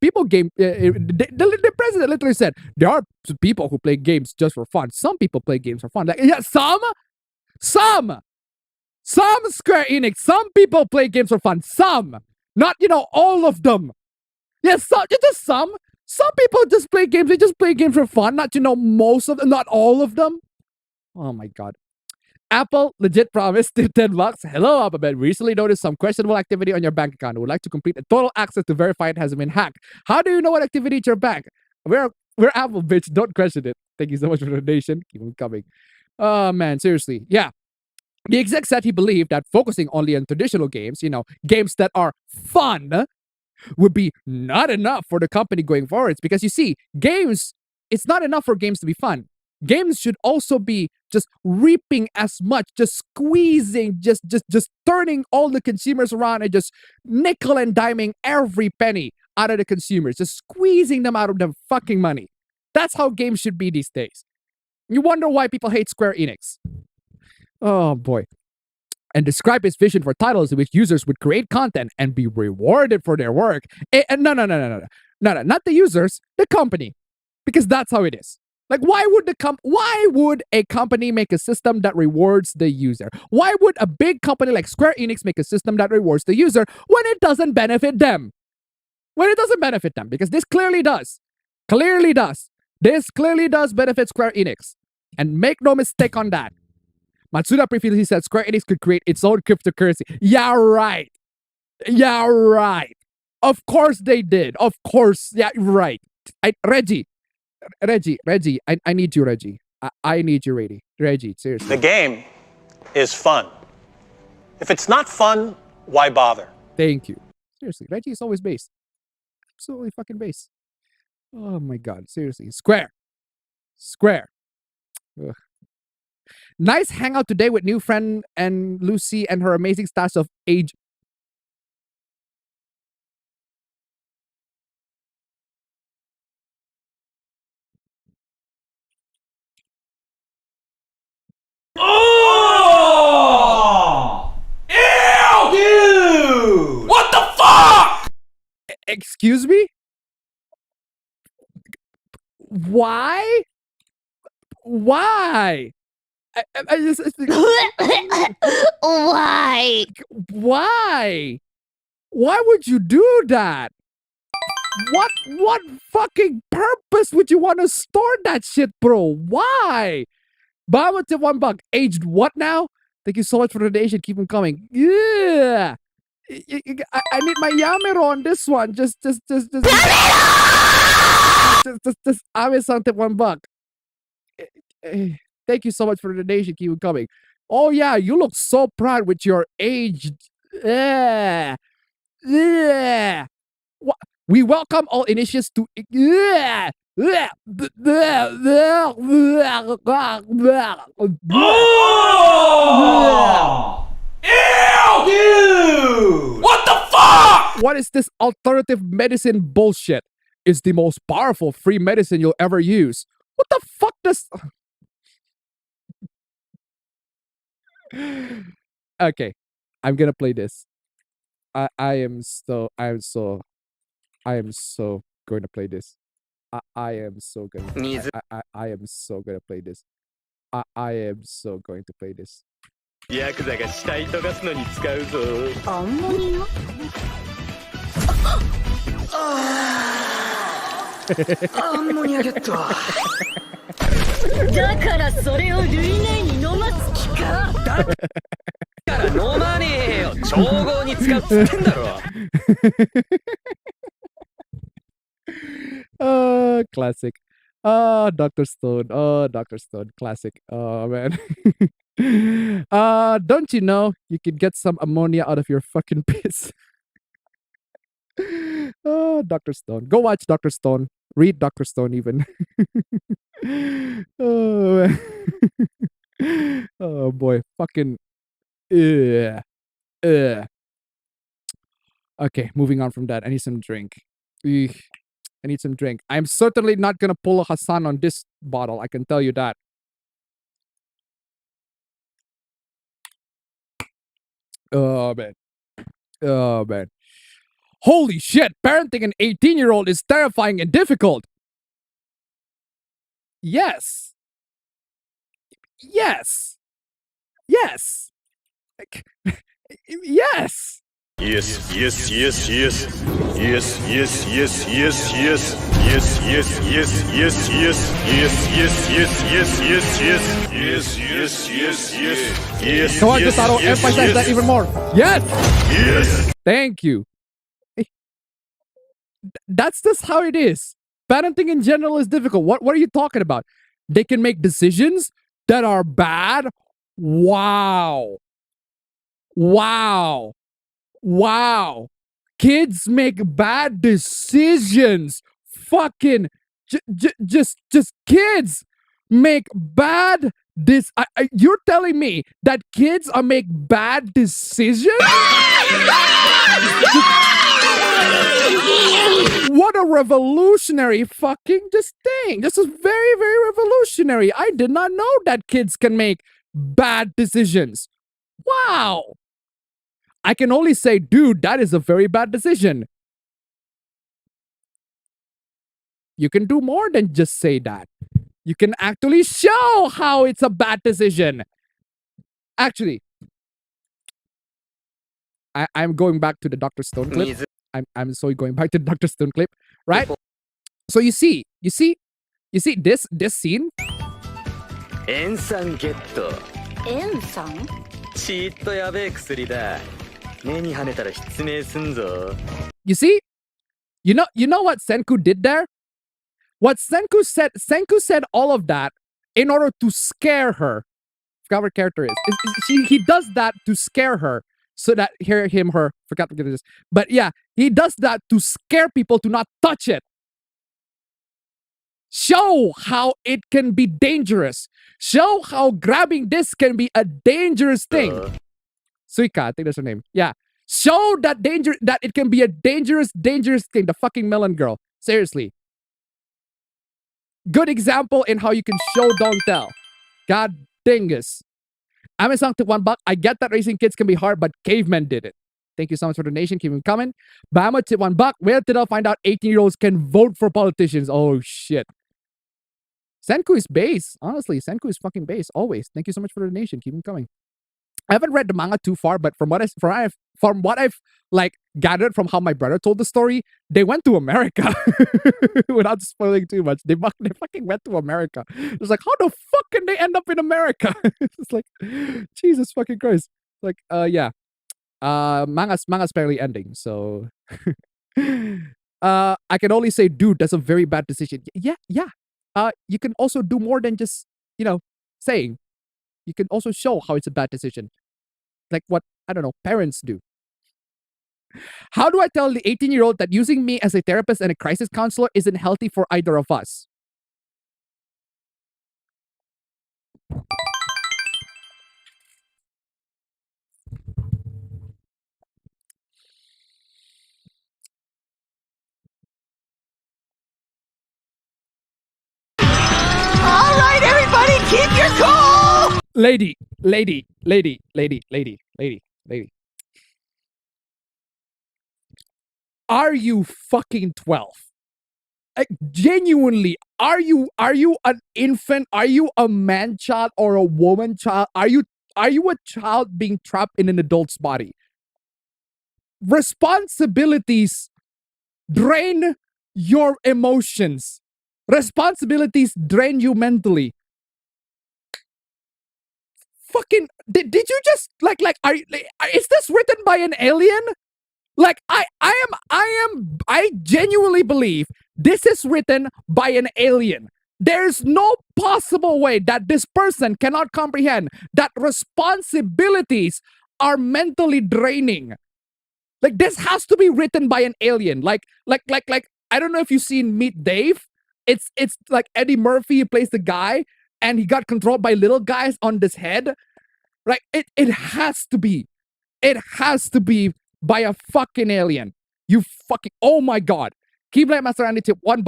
people game. The president literally said there are people who play games just for fun. Some people play games for fun. Like, yeah, some Square Enix. Some people play games for fun. Some, not all of them. Yes, just some. Some people just play games. They just play games for fun. Not most of them. Not all of them. Oh my god. Apple legit promised to $10. Hello, Alphabet. Recently noticed some questionable activity on your bank account. Would like to complete a total access to verify it hasn't been hacked. How do you know what activity is your bank? We're Apple, bitch. Don't question it. Thank you so much for the donation. Keep them coming. Oh man, seriously. Yeah. The exec said he believed that focusing only on traditional games, games that are fun, would be not enough for the company going forwards. Because you see, games, it's not enough for games to be fun. Games should also be just reaping as much, just squeezing, just turning all the consumers around and just nickel and diming every penny out of the consumers, just squeezing them out of their fucking money. That's how games should be these days. You wonder why people hate Square Enix. Oh boy. And describe his vision for titles in which users would create content and be rewarded for their work. No, not the users, the company. Because that's how it is. Like, why would a company make a system that rewards the user? Why would a big company like Square Enix make a system that rewards the user when it doesn't benefit them? When it doesn't benefit them, because this clearly does. Clearly does. This clearly does benefit Square Enix. And make no mistake on that. Matsuda previously said Square Enix could create its own cryptocurrency. Yeah, right. Yeah, right. Of course they did. Of course. Yeah, right. Reggie, I need you, Reggie. I need you, Reggie, seriously. The game is fun. If it's not fun, why bother? Thank you. Seriously, Reggie is always base. Absolutely fucking base. Oh my god, seriously. Square. Ugh. Nice hangout today with new friend and Lucy and her amazing stash of age. Oh! Ew! Dude! What the fuck? Excuse me? Why? Why? I just Why? Why? Why would you do that? What fucking purpose would you want to store that shit, bro? Why? Bama to $1. Aged what now? Thank you so much for the donation. Keep them coming. Yeah. I need my Yamero on this one. Just Ame-san tip $1. Thank you so much for the donation. Keep it coming. Oh yeah, you look so proud with your aged. Yeah. We welcome all initiates to. Oh! Ew! Dude! What the fuck? What is this alternative medicine bullshit? It's the most powerful free medicine you'll ever use. What the fuck does... Okay, I'm gonna play this. I am so going to play this. I am so gonna I am so gonna play this. I am so going to play this. ヤクザが死体溶かすのに使うぞ。アンモニア？アンモニアゲット。だからそれをルイネに飲ます気か。だから飲まねえよ。調合に使うっつってんだろ。Classic. Dr. Stone. Dr. Stone. Classic. Oh, man. Don't you know you could get some ammonia out of your fucking piss? Dr. Stone. Go watch Dr. Stone. Read Dr. Stone even. Oh, man. Oh, boy. Fucking... Okay, moving on from that. I need some drink. I need some drink. I'm certainly not gonna pull a Hassan on this bottle. I can tell you that. Oh, man. Oh, man. Holy shit! Parenting an 18-year-old is terrifying and difficult! Yes! Yes! Yes! Yes! Yes, yes, yes, yes. Yes, yes, yes, yes, yes. Yes, yes, yes, yes, yes. Yes, yes, yes, yes, yes, yes. Yes, yes, yes, yes. Yes. Come on, Gustavo, emphasize that even more. Yes! Yes! Thank you. That's just how it is. Parenting in general is difficult. What are you talking about? They can make decisions that are bad. Wow. Wow. Wow. Kids make bad decisions. Fucking just kids make bad you're telling me that kids are make bad decisions? What a revolutionary fucking just thing. This is very, very revolutionary. I did not know that kids can make bad decisions. Wow. I can only say, dude, that is a very bad decision. You can do more than just say that. You can actually show how it's a bad decision. Actually, I'm going back to the Dr. Stone clip. I'm so going back to the Dr. Stone clip, right? So you see this scene? Ensan getto. Ensan? ちっとやべえ薬だ。目に跳ねたら失明すんぞ。 You see? You know what Senku did there? What Senku said all of that in order to scare her. I forgot what her character is. He does that to scare her. So that her, forgot what it is. But yeah, he does that to scare people to not touch it. Show how it can be dangerous. Show how grabbing this can be a dangerous thing. Suika, I think that's her name. Yeah. Show that it can be a dangerous thing. The fucking melon girl. Seriously. Good example in how you can show, don't tell. God dingus. Amazon took $1. I get that raising kids can be hard, but cavemen did it. Thank you so much for the donation. Keep them coming. Bama tip $1. Wait till I find out 18-year-olds can vote for politicians. Oh shit. Senku is base. Honestly, Senku is fucking base. Always. Thank you so much for the donation. Keep them coming. I haven't read the manga too far, but from what I've like gathered from how my brother told the story, they went to America. Without spoiling too much, they fucking went to America. It's like, how the fuck can they end up in America? It's like, Jesus fucking Christ. Like, yeah. Manga's barely ending, so I can only say, dude, that's a very bad decision. Yeah. You can also do more than just, saying. You can also show how it's a bad decision. Like what, I don't know, parents do. How do I tell the 18-year-old that using me as a therapist and a crisis counselor isn't healthy for either of us? All right, everybody, keep your cool! Lady. Are you fucking 12? Like, genuinely, are you an infant? Are you a man child or a woman child? Are you a child being trapped in an adult's body? Responsibilities drain your emotions. Responsibilities drain you mentally. Fucking did you just like is this written by an alien? Like I genuinely believe this is written by an alien. There's no possible way that this person cannot comprehend that responsibilities are mentally draining. Like this has to be written by an alien. Like I don't know if you've seen Meet Dave. It's like Eddie Murphy plays the guy and he got controlled by little guys on this head. Right? It has to be. It has to be by a fucking alien. You fucking, oh my god. Keyblade Master Andy tip $1.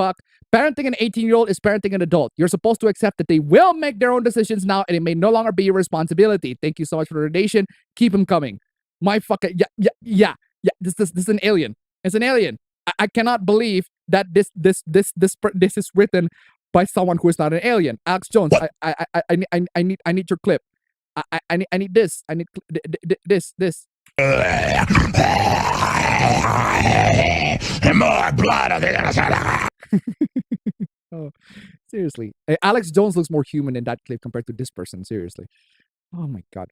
Parenting an 18-year-old is parenting an adult. You're supposed to accept that they will make their own decisions now and it may no longer be your responsibility. Thank you so much for the donation. Keep them coming. My fucking, yeah. This is an alien. It's an alien. I cannot believe that this is written by someone who is not an alien. Alex Jones, I need your clip. I need this. I need this. More blood. Oh, seriously. Alex Jones looks more human in that clip compared to this person. Seriously. Oh my god.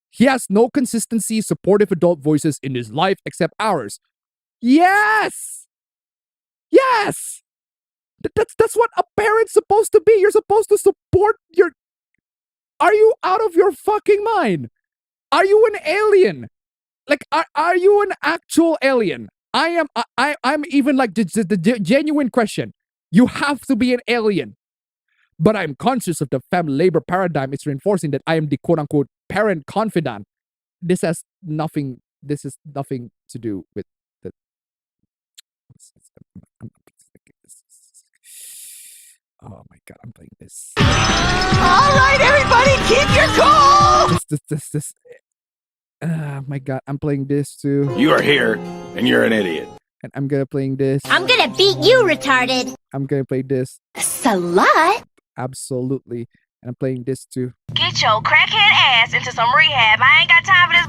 He has no consistency, supportive adult voices in his life except ours. Yes! Yes! That's what a parent's supposed to be. You're supposed to support your... Are you out of your fucking mind? Are you an alien? Like, are you an actual alien? I'm even like the genuine question. You have to be an alien. But I'm conscious of the family labor paradigm. It's reinforcing that I am the quote-unquote parent confidant. This is nothing to do with the... Oh my god, I'm playing this. All right, everybody, keep your cool! Oh my god, I'm playing this too. You are here, and you're an idiot. And I'm gonna playing this. I'm gonna beat you, retarded. I'm gonna play this. Slut? Absolutely. And I'm playing this too. Get your crackhead ass into some rehab. I ain't got time for this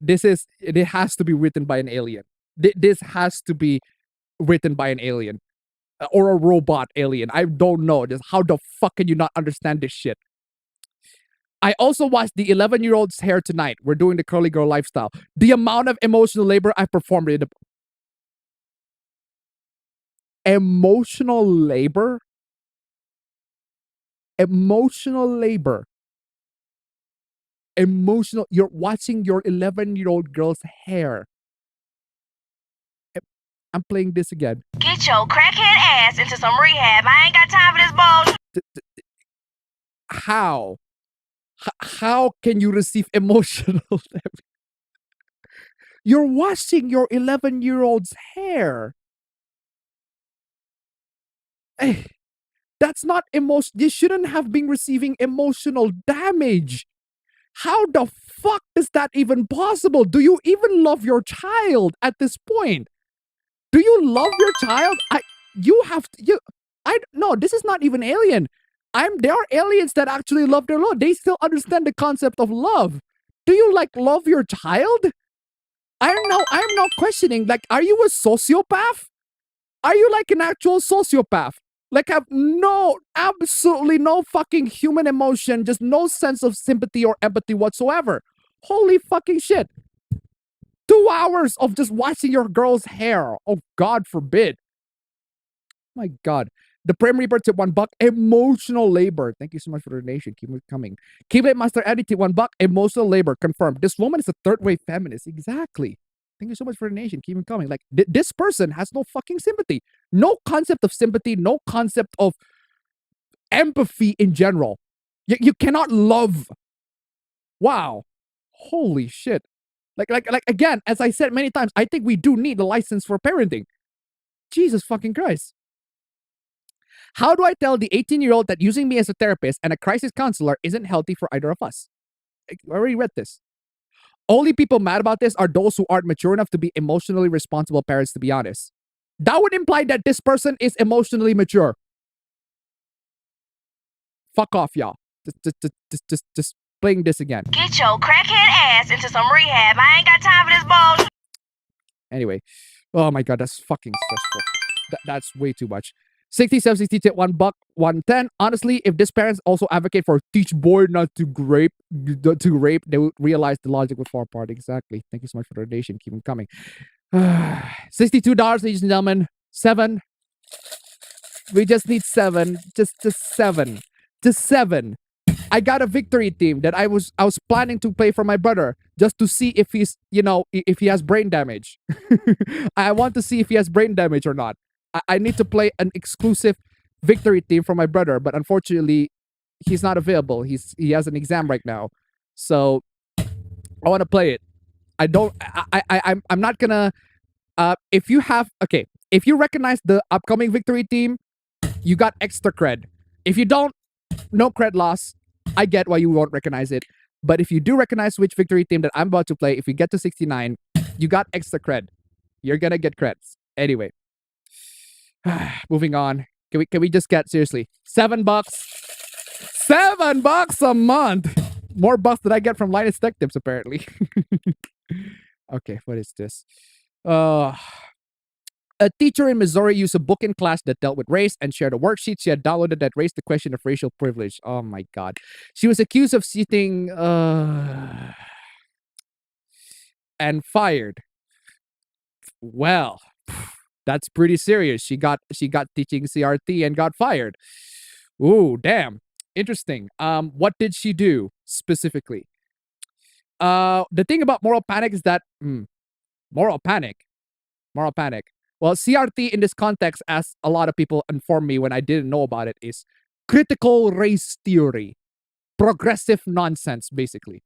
bullshit. It has to be written by an alien. This has to be written by an alien. Or a robot alien. I don't know. Just how the fuck can you not understand this shit? I also watched the 11-year-old's hair tonight. We're doing the curly girl lifestyle. The amount of emotional labor I performed in emotional labor? Emotional labor. Emotional. You're watching your 11-year-old girl's hair. I'm playing this again. Get your crackhead ass into some rehab. I ain't got time for this bullshit. How? How can you receive emotional labor? You're washing your 11-year-old's hair. Hey, that's not emotion. You shouldn't have been receiving emotional damage. How the fuck is that even possible? Do you even love your child at this point? Do you love your child? No, this is not even alien. There are aliens that actually love their love. They still understand the concept of love. Do you love your child? I am not questioning. Are you a sociopath? Are you an actual sociopath? Have absolutely no fucking human emotion, just no sense of sympathy or empathy whatsoever. Holy fucking shit. 2 hours of just washing your girl's hair. Oh, God forbid. My God. The Prime Reaper tip $1. Emotional labor. Thank you so much for the donation. Keep it coming. Keyblade Master Eddie tip $1. Emotional labor. Confirmed. This woman is a third-wave feminist. Exactly. Thank you so much for the donation. Keep it coming. This person has no fucking sympathy. No concept of sympathy. No concept of empathy in general. You cannot love. Wow. Holy shit. Again, as I said many times, I think we do need a license for parenting. Jesus fucking Christ. How do I tell the 18-year-old that using me as a therapist and a crisis counselor isn't healthy for either of us? I already read this. Only people mad about this are those who aren't mature enough to be emotionally responsible parents, to be honest. That would imply that this person is emotionally mature. Fuck off, y'all. Just playing this again. Get your crackhead ass into some rehab. I ain't got time for this bullshit. Anyway. Oh my god, that's fucking stressful. That's way too much. 6760 tip $1, 110. Honestly, if these parents also advocate for teach boy not to rape, they would realize the logic would fall apart. Exactly. Thank you so much for the donation. Keep them coming. $62, ladies and gentlemen. 7. We just need 7. Just 7. Just 7. I got a victory theme that I was planning to play for my brother just to see if he's, if he has brain damage. I want to see if he has brain damage or not. I need to play an exclusive victory theme for my brother, but unfortunately, he's not available. He has an exam right now, so I want to play it. I'm not gonna. If you recognize the upcoming victory theme, you got extra cred. If you don't, no cred loss. I get why you won't recognize it, but if you do recognize which victory theme that I'm about to play, if you get to 69, you got extra cred. You're gonna get creds anyway. Moving on. Can we just get seriously $7? $7 a month. More buffs than I get from Linus Tech Tips, apparently. Okay, what is this? A teacher in Missouri used a book in class that dealt with race and shared a worksheet she had downloaded that raised the question of racial privilege. Oh my god. She was accused of cheating and fired. Well, that's pretty serious. She got teaching CRT and got fired. Ooh, damn. Interesting. What did she do specifically? The thing about moral panic is that moral panic. Well, CRT in this context, as a lot of people informed me when I didn't know about it, is critical race theory, progressive nonsense, basically.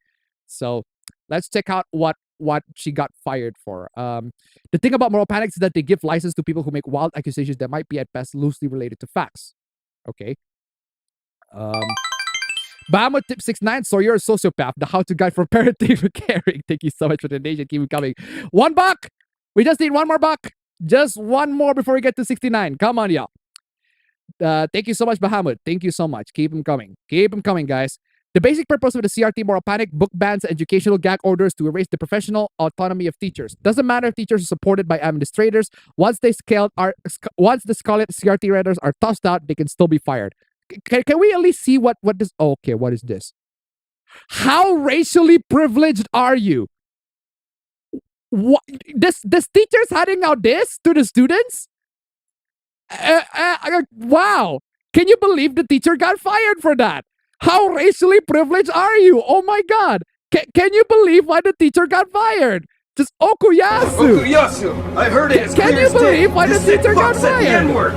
So let's check out what she got fired for. The thing about moral panics is that they give license to people who make wild accusations that might be at best loosely related to facts. Okay. Bahama Tip 69, so you're a sociopath. The how-to guide for parenting for caring. Thank you so much for the donation. Keep it coming. $1. We just need one more buck. Just one more before we get to 69. Come on, y'all. Thank you so much, Bahamut. Thank you so much. Keep them coming. Keep them coming, guys. The basic purpose of the CRT moral panic, book bans, educational gag orders to erase the professional autonomy of teachers. Doesn't matter if teachers are supported by administrators. Once the scarlet CRT writers are tossed out, they can still be fired. Can we at least see what this? Oh, okay, what is this? How racially privileged are you? What this teacher's handing out this to the students? Wow! Can you believe the teacher got fired for that? How racially privileged are you? Oh my god! Can you believe why the teacher got fired? Just Okuyasu! Okuyasu! I heard it! Can you believe why the teacher got fired?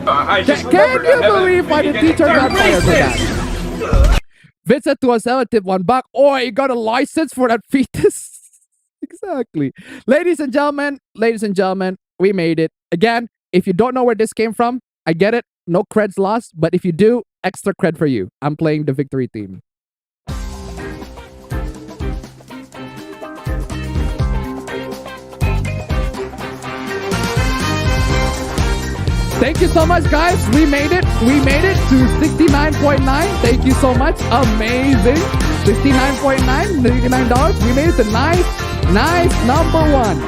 Can you believe why the teacher got fired for that? Vincent to us, tip $1. Oh, you got a license for that fetus? Exactly. Ladies and gentlemen, we made it. Again, if you don't know where this came from, I get it. No creds lost. But if you do, extra cred for you. I'm playing the victory theme. Thank you so much, guys. We made it. We made it to 69.9. Thank you so much. Amazing. 69.9, $99. We made it to nice number one.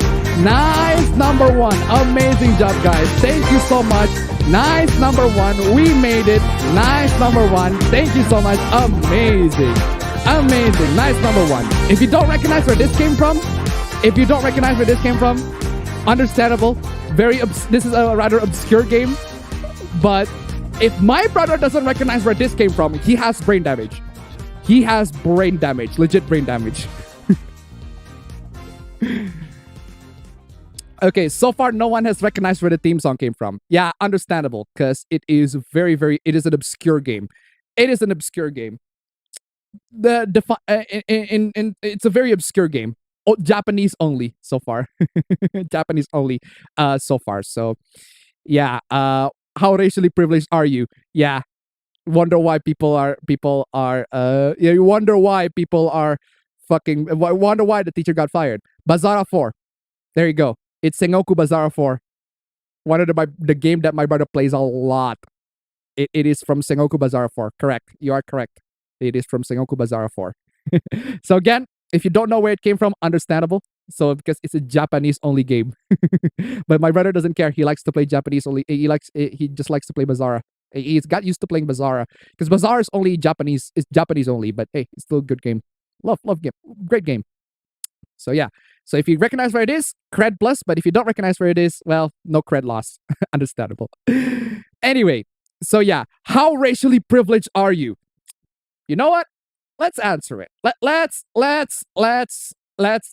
Nice number one. Amazing job, guys. Thank you so much. Nice number one. We made it. Nice number one. Thank you so much. Amazing. Amazing. Nice number one. If you don't recognize where this came from, understandable. This is a rather obscure game, but if my brother doesn't recognize where this came from, he has brain damage. He has brain damage, legit brain damage. Okay, so far no one has recognized where the theme song came from. Yeah, understandable, because it is it is an obscure game. It is an obscure game. It's a very obscure game. Oh, Japanese only so far. Japanese only so far. So yeah, how racially privileged are you? Yeah. Wonder why people are you wonder why people are wonder why the teacher got fired. Bazara 4. There you go. It's Sengoku Bazara 4. One of the game that my brother plays a lot. It is from Sengoku Bazara 4. Correct. You are correct. It is from Sengoku Bazara 4. So again, if you don't know where it came from, understandable. So because it's a Japanese only game. But my brother doesn't care. He likes to play Japanese only. He just likes to play Bazara. He's got used to playing Bazara because Bazara is only Japanese. It's Japanese only, but hey, it's still a good game. Love game. Great game. So yeah. So if you recognize where it is, cred plus. But if you don't recognize where it is, well, no cred loss. Understandable. Anyway, so yeah, how racially privileged are you? You know what? Let's answer it. Let's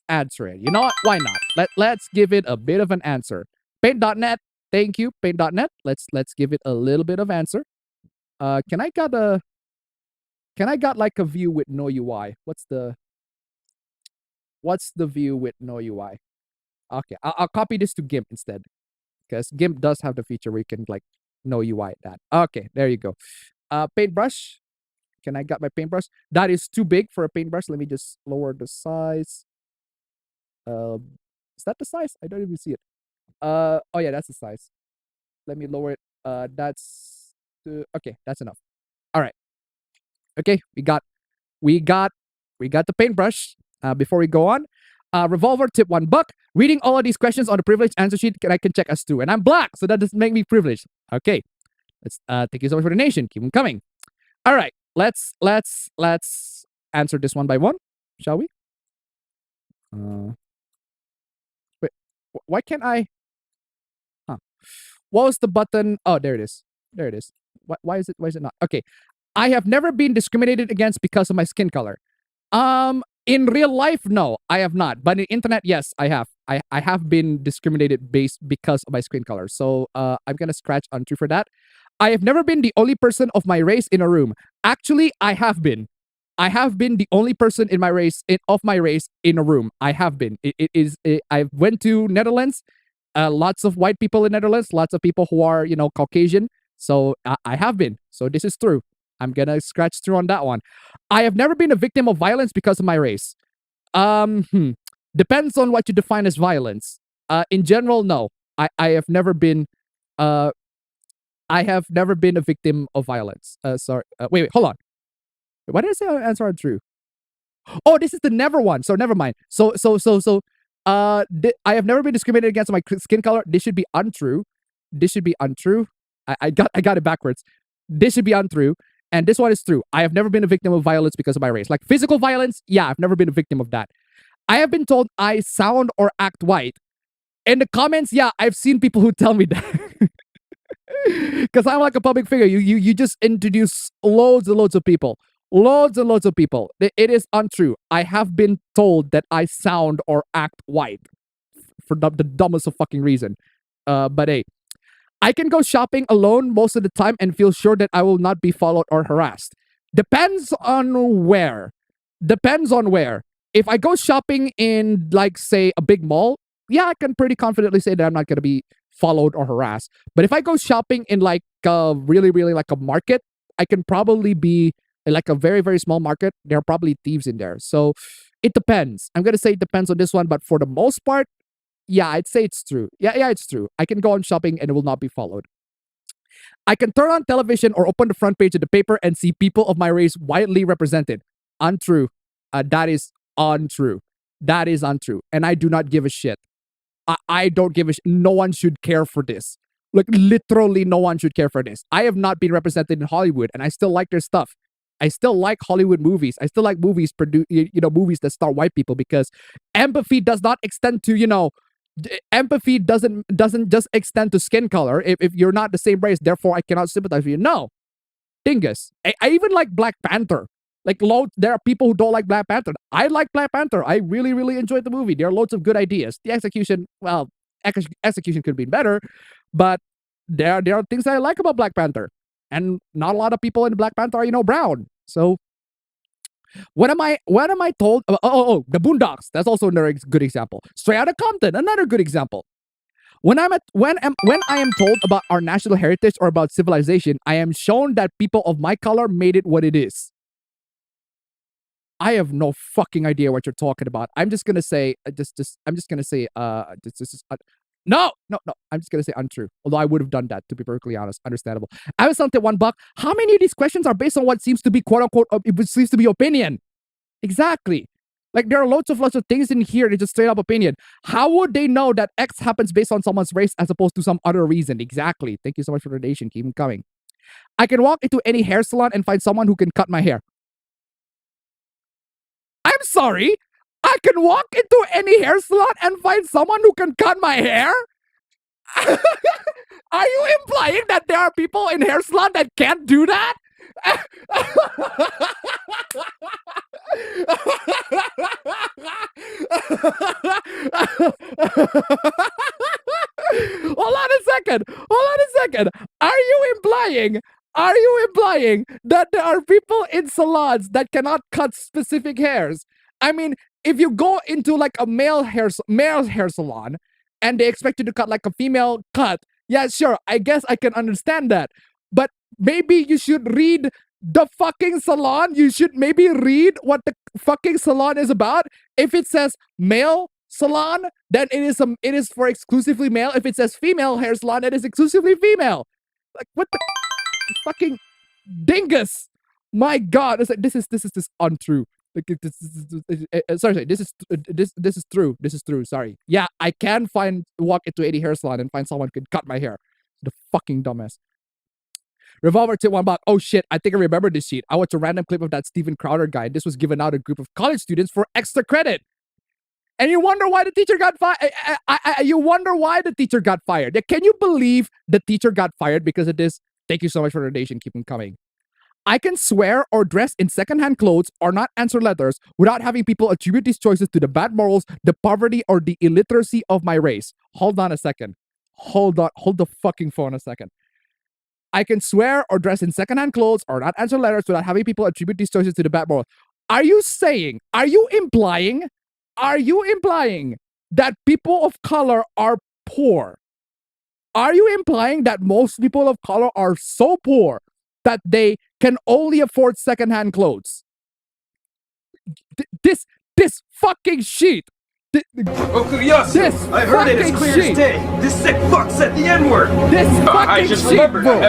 answer it. You know what? Why not? Let's give it a bit of an answer. Paint.net. Thank you, Paint.net. Let's give it a little bit of answer. Can I got like a view with no UI? What's the view with no UI? Okay, I'll copy this to GIMP instead, because GIMP does have the feature where you can like no UI that. Okay, there you go. Paintbrush. Can I got my paintbrush? That is too big for a paintbrush. Let me just lower the size. Is that the size? I don't even see it. Oh yeah, that's the size. Let me lower it. Okay, that's enough. All right. Okay, we got We got the paintbrush. Before we go on, revolver tip $1. Reading all of these questions on the privileged answer sheet, I can check as 2. And I'm black, so that doesn't make me privileged. Okay. Let's thank you so much for the donation. Keep them coming. All right. Let's answer this one by one, shall we? Wait, why can't I? Huh. What was the button? Oh, there it is. There it is. Why is it not? Okay. I have never been discriminated against because of my skin color. In real life, no, I have not. But in internet, yes, I have. I have been discriminated because of my skin color. So I'm gonna scratch untrue for that. I have never been the only person of my race in a room. Actually, I have been. I have been the only person in my race of my race in a room. I have been. I went to Netherlands. Lots of white people in Netherlands. Lots of people who are Caucasian. So I have been. So this is true. I'm gonna scratch through on that one. I have never been a victim of violence because of my race. Depends on what you define as violence. In general, no. I have never been. I have never been a victim of violence. Sorry. Wait. Hold on. Why did I say answer untrue? Oh, this is the never one. So never mind. So. I have never been discriminated against my skin color. This should be untrue. This should be untrue. I got it backwards. This should be untrue. And this one is true. I have never been a victim of violence because of my race. Like physical violence, yeah, I've never been a victim of that. I have been told I sound or act white. In the comments, yeah, I've seen people who tell me that. Because I'm like a public figure. You just introduce loads and loads of people. Loads and loads of people. It is untrue. I have been told that I sound or act white. For the dumbest of fucking reason. But hey. I can go shopping alone most of the time and feel sure that I will not be followed or harassed. Depends on where. Depends on where. If I go shopping in, like, say, a big mall, yeah, I can pretty confidently say that I'm not going to be followed or harassed. But if I go shopping in, like, really, really like a market, I can probably be in, like, a very, very small market. There are probably thieves in there. So it depends. I'm going to say it depends on this one. But for the most part, yeah, I'd say it's true. Yeah, it's true. I can go on shopping and it will not be followed. I can turn on television or open the front page of the paper and see people of my race widely represented. Untrue. That is untrue. That is untrue. And I do not give a shit. I don't give a shit. No one should care for this. Like, literally no one should care for this. I have not been represented in Hollywood and I still like their stuff. I still like Hollywood movies. I still like movies movies that star white people because empathy does not extend to, empathy doesn't just extend to skin color. If you're not the same race, therefore I cannot sympathize with you. No. Dingus. I even like Black Panther. Like, there are people who don't like Black Panther. I like Black Panther. I really, really enjoyed the movie. There are loads of good ideas. The execution, well, execution could be better, but there are things that I like about Black Panther. And not a lot of people in Black Panther are, brown. So What am I told about? The Boondocks. That's also another good example. Straight Outta Compton, another good example. When I am told about our national heritage or about civilization, I am shown that people of my color made it what it is. I have no fucking idea what you're talking about. I'm just gonna say no. I'm just gonna say untrue. Although I would have done that, to be perfectly honest. Understandable. I was something $1. How many of these questions are based on what seems to be quote unquote it seems to be opinion? Exactly. Like, there are lots of things in here that just straight up opinion. How would they know that X happens based on someone's race as opposed to some other reason? Exactly. Thank you so much for the donation. Keep them coming. I can walk into any hair salon and find someone who can cut my hair. I'm sorry. I can walk into any hair salon and find someone who can cut my hair? Are you implying that there are people in hair salon that can't do that? Hold on a second. Are you implying that there are people in salons that cannot cut specific hairs? I mean, if you go into like a male hair salon and they expect you to cut like a female cut, yeah, sure, I guess I can understand that. But maybe you should read the fucking salon. You should maybe read what the fucking salon is about. If it says male salon, then it is for exclusively male. If it says female hair salon, it is exclusively female. Like, what the fucking dingus? My God, it's like, this is untrue. Sorry, this is true. This is true. Sorry. Yeah, I can walk into 80 hair salon and find someone who could cut my hair. The fucking dumbass. Revolver tip $1. Oh shit, I think I remember this sheet. I watched a random clip of that Steven Crowder guy. This was given out to a group of college students for extra credit. And you wonder why the teacher got fired. You wonder why the teacher got fired. Can you believe the teacher got fired because of this? Thank you so much for the donation. Keep them coming. I can swear or dress in secondhand clothes or not answer letters without having people attribute these choices to the bad morals, the poverty, or the illiteracy of my race. Hold on a second. Hold the fucking phone a second. I can swear or dress in secondhand clothes or not answer letters without having people attribute these choices to the bad morals. Are you implying that people of color are poor? Are you implying that most people of color are so poor that they can only afford secondhand clothes? This fucking sheet. I heard it as clear as day. This sick fuck said the N-word. This fucking sheet, bro.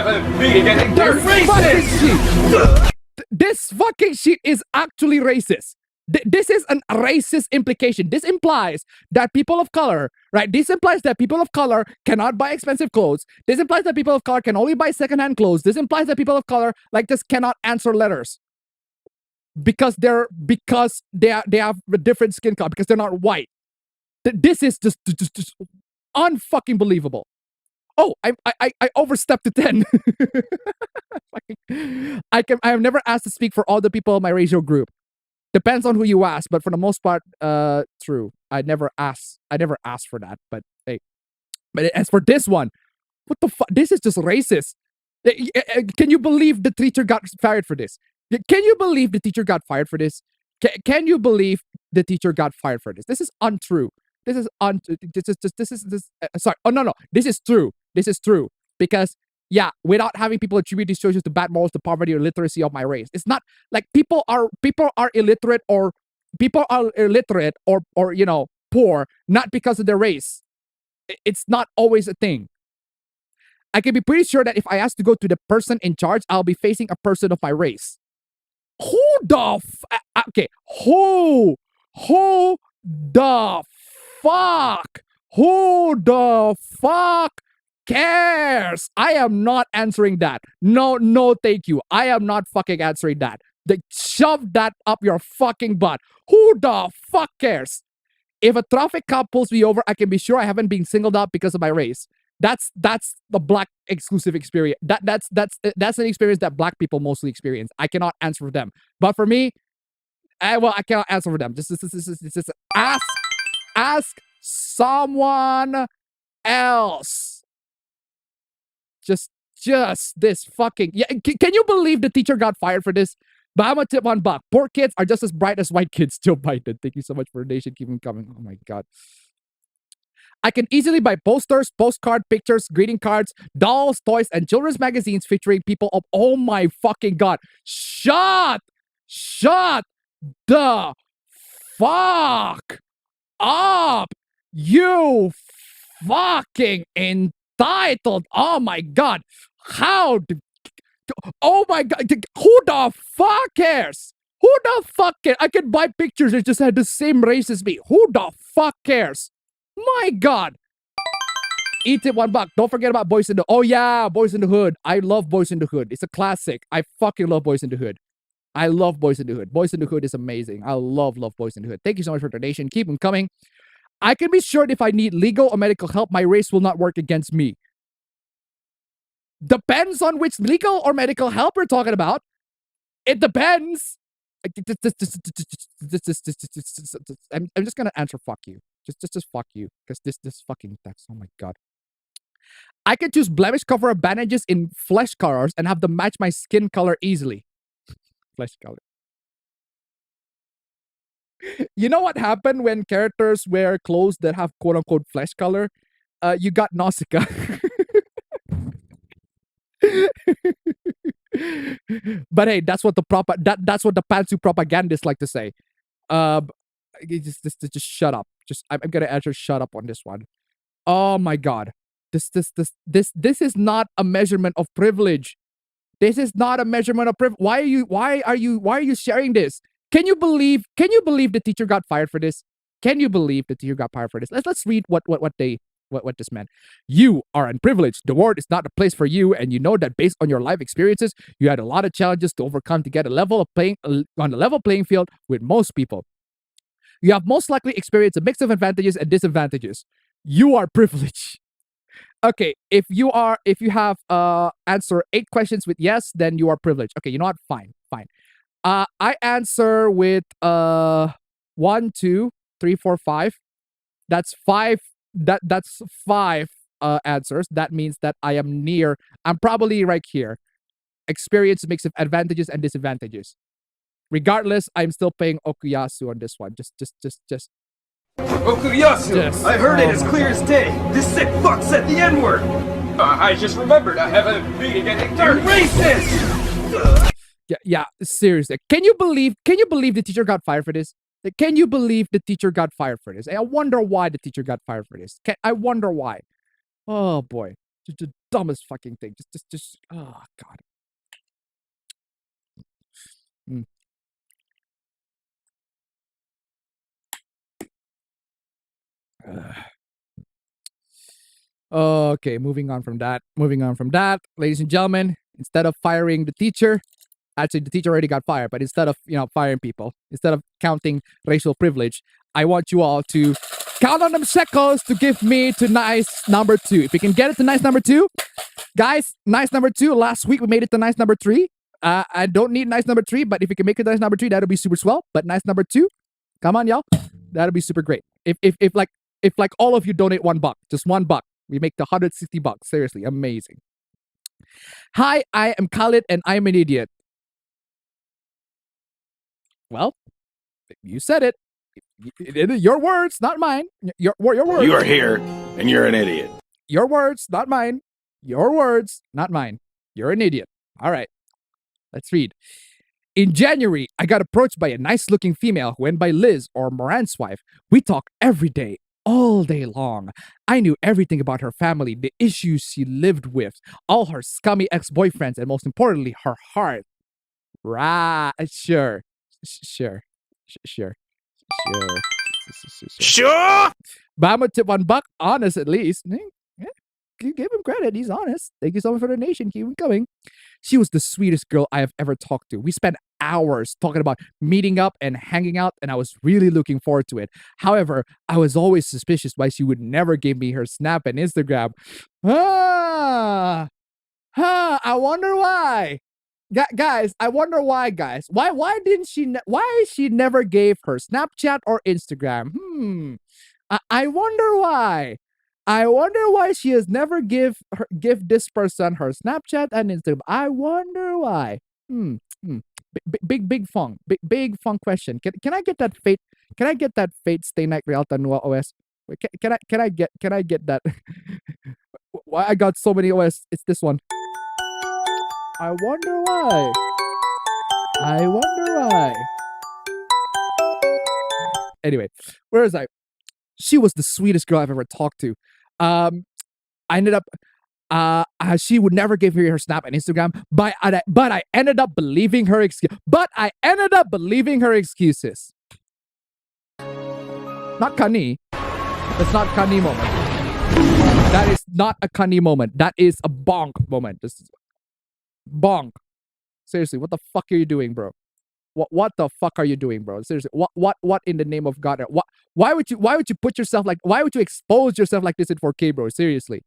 This fucking sheet is actually racist. This is a racist implication. This implies that people of color, right? This implies that people of color cannot buy expensive clothes. This implies that people of color can only buy secondhand clothes. This implies that people of color just cannot answer letters because they have a different skin color, because they're not white. This is just unfucking believable. Oh, I overstepped to 10. I have never asked to speak for all the people of my racial group. Depends on who you ask, but for the most part, true. I never asked for that. But hey, but as for this one, what the fuck? This is just racist. Can you believe the teacher got fired for this? Can you believe the teacher got fired for this? Can you believe the teacher got fired for this? This is untrue. This is sorry. Oh no. This is true. This is true because yeah, without having people attribute these choices to bad morals, to poverty or illiteracy of my race. It's not like people are illiterate or you know, poor, not because of their race. It's not always a thing. I can be pretty sure that if I ask to go to the person in charge, I'll be facing a person of my race. Who the fuck cares? I am not answering that. No, thank you. I am not fucking answering that. Shove that up your fucking butt. Who the fuck cares? If a traffic cop pulls me over, I can be sure I haven't been singled out because of my race. That's the black exclusive experience. That's an experience that black people mostly experience. I cannot answer for them. But for me, I cannot answer for them. Just ask someone else. Just this fucking yeah. Can you believe the teacher got fired for this? But I'm gonna tip $1. Poor kids are just as bright as white kids. Joe Biden. Thank you so much for the donation. Keep them coming. Oh my god. I can easily buy posters, postcard pictures, greeting cards, dolls, toys, and children's magazines featuring people of oh my fucking god. Shut the fuck up, you fucking entitled. Oh my god. Oh my god. Who the fuck cares? Who the fuck cares? I can buy pictures that just had the same race as me. Who the fuck cares? My god. Eat it $1. Don't forget about Boys in the... Oh yeah, Boys in the Hood. I love Boys in the Hood. It's a classic. I fucking love Boys in the Hood. I love Boys in the Hood. Boys in the Hood is amazing. I love Boys in the Hood. Thank you so much for the donation. Keep them coming. I can be sure that if I need legal or medical help, my race will not work against me. Depends on which legal or medical help we're talking about. It depends. I'm just gonna answer fuck you. Just fuck you. Because this fucking text. Oh my god. I can choose blemish cover bandages in flesh colors and have them match my skin color easily. Flesh color. You know what happened when characters wear clothes that have quote unquote flesh color? You got Nausicaa. But hey, that's what the pantsuit propagandists like to say. Just shut up. I'm gonna answer shut up on this one. Oh my god. This is not a measurement of privilege. This is not a measurement of privilege. Why are you sharing this? Can you believe the teacher got fired for this? Can you believe the teacher got fired for this? Let's read what this meant. You are unprivileged. The world is not a place for you, and you know that based on your life experiences, you had a lot of challenges to overcome to get on a level playing field with most people. You have most likely experienced a mix of advantages and disadvantages. You are privileged. Okay, if you have answer 8 questions with yes, then you are privileged. Okay, you know what? Fine. I answer with 1, 2, 3, 4, 5. That's 5. That's 5 answers. That means that I am near. I'm probably right here. Experience mix of advantages and disadvantages. Regardless, I'm still paying Okuyasu on this one. Just. Okuyasu! I heard it as clear as day. This sick fuck said the N-word! I just remembered I have a meeting at 8:30. Racist! Yeah, seriously. Can you believe the teacher got fired for this? Can you believe the teacher got fired for this? I wonder why the teacher got fired for this. I wonder why. Oh boy. Just the dumbest fucking thing. Just oh god. Okay, moving on from that. Ladies and gentlemen, instead of firing the teacher, actually the teacher already got fired, but instead of, firing people, instead of counting racial privilege, I want you all to count on them shekels to give me to nice number 2. If you can get it to nice number 2, guys, nice number 2. Last week we made it to nice number 3. I don't need nice number 3, but if you can make it nice number 3, that'll be super swell. But nice number 2, come on, y'all, that'll be super great. If like all of you donate $1, just $1, we make the $160. Seriously, amazing. Hi, I am Khalid and I'm an idiot. Well, you said it. Your words, not mine. Your words. You are here, and you're an idiot. Your words, not mine. Your words, not mine. You're an idiot. All right. Let's read. In January, I got approached by a nice-looking female who went by Liz or Moran's wife. We talk every day, all day long. I knew everything about her family, the issues she lived with, all her scummy ex-boyfriends, and most importantly, her heart. Right. Sure. But I'm gonna tip $1, honest at least. Yeah, give him credit. He's honest. Thank you so much for the donation. Keep him coming. She was the sweetest girl I have ever talked to. We spent hours talking about meeting up and hanging out, and I was really looking forward to it. However, I was always suspicious why she would never give me her Snap and Instagram. I wonder why. Guys, I wonder why, guys. Why didn't she? Why she never gave her Snapchat or Instagram? I wonder wig why she has never give this person her Snapchat and Instagram. I wonder why. Big fun question. Can I get that fate? Can I get that fate stay night Realta Nua OS? Wait, can I get that? Why I got so many OS? It's this one. I wonder why. Anyway, where is I? She was the sweetest girl I've ever talked to. I ended up, she would never give me her Snap and Instagram, but I ended up believing her excuses. Not Kani. That's not Kani moment. That is not a Kani moment. That is a bonk moment. This is bonk. Seriously, what the fuck are you doing, bro? What the fuck are you doing, bro? Seriously, what in the name of God? Why would you put yourself like? Why would you expose yourself like this in 4K, bro? Seriously.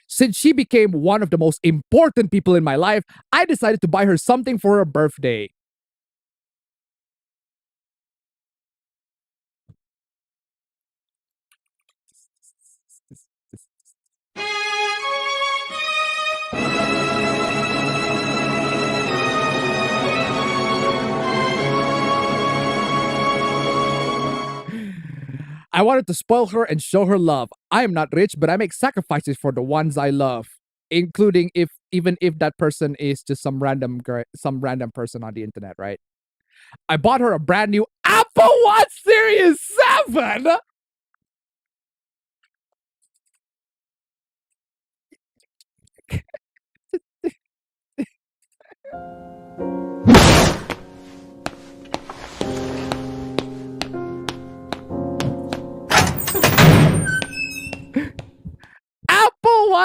Since she became one of the most important people in my life, I decided to buy her something for her birthday. I wanted to spoil her and show her love. I am not rich, but I make sacrifices for the ones I love, including even if that person is just some random person on the internet, right? I bought her a brand new Apple Watch Series 7.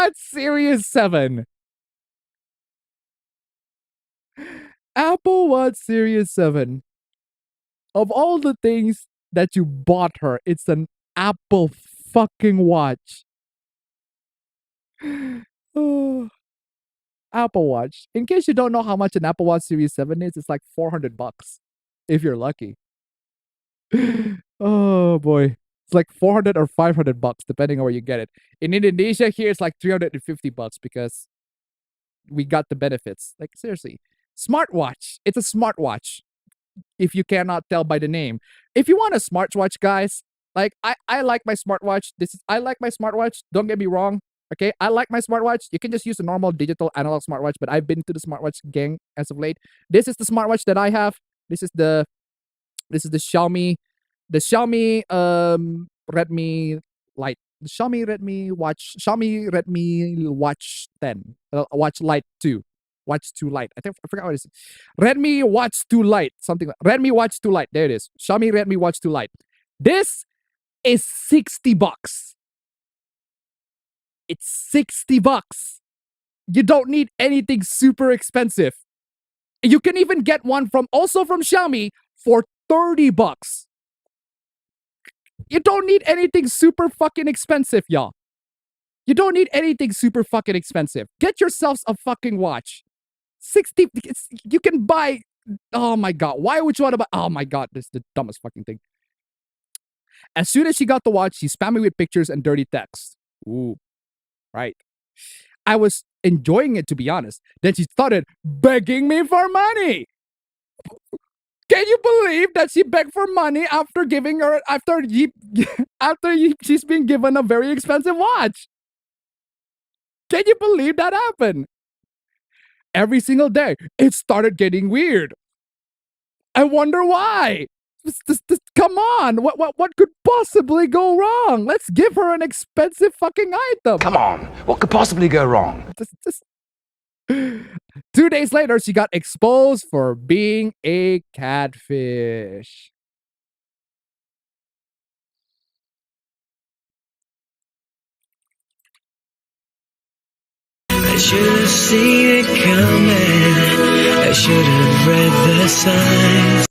Watch Series 7. Apple Watch Series 7. Of all the things that you bought her, it's an Apple fucking Watch. Oh, Apple Watch. In case you don't know how much an Apple Watch Series 7 is, it's like $400 if you're lucky. Oh boy. It's like 400 or $500 depending on where you get it. In Indonesia here it's like $350 because we got the benefits. Like seriously. Smartwatch. It's a smartwatch. If you cannot tell by the name. If you want a smartwatch, guys, like I like my smartwatch. I like my smartwatch. Don't get me wrong. Okay, I like my smartwatch. You can just use a normal digital analog smartwatch, but I've been to the smartwatch gang as of late. This is the smartwatch that I have. This is the Xiaomi Redmi Lite. The Xiaomi Redmi Watch 10. Watch Lite 2. Watch 2 Lite. I forgot what it is. Redmi Watch 2 Lite. Something like Redmi Watch 2 Lite. There it is. Xiaomi Redmi Watch 2 Lite. This is $60. It's $60. You don't need anything super expensive. You can even get one from Xiaomi for $30. You don't need anything super fucking expensive, y'all. You don't need anything super fucking expensive. Get yourselves a fucking watch. 60, you can buy, oh my god, why would you want to buy, oh my god, this is the dumbest fucking thing. As soon as she got the watch, she spammed me with pictures and dirty text. Ooh, right. I was enjoying it, to be honest. Then she started begging me for money. Can you believe that she begged for money after giving her, she's been given a very expensive watch? Can you believe that happened? Every single day, it started getting weird. I wonder why. Come on, what could possibly go wrong? Let's give her an expensive fucking item. Come on, what could possibly go wrong? 2 days later, she got exposed for being a catfish. I should have seen it coming. I should have read the signs.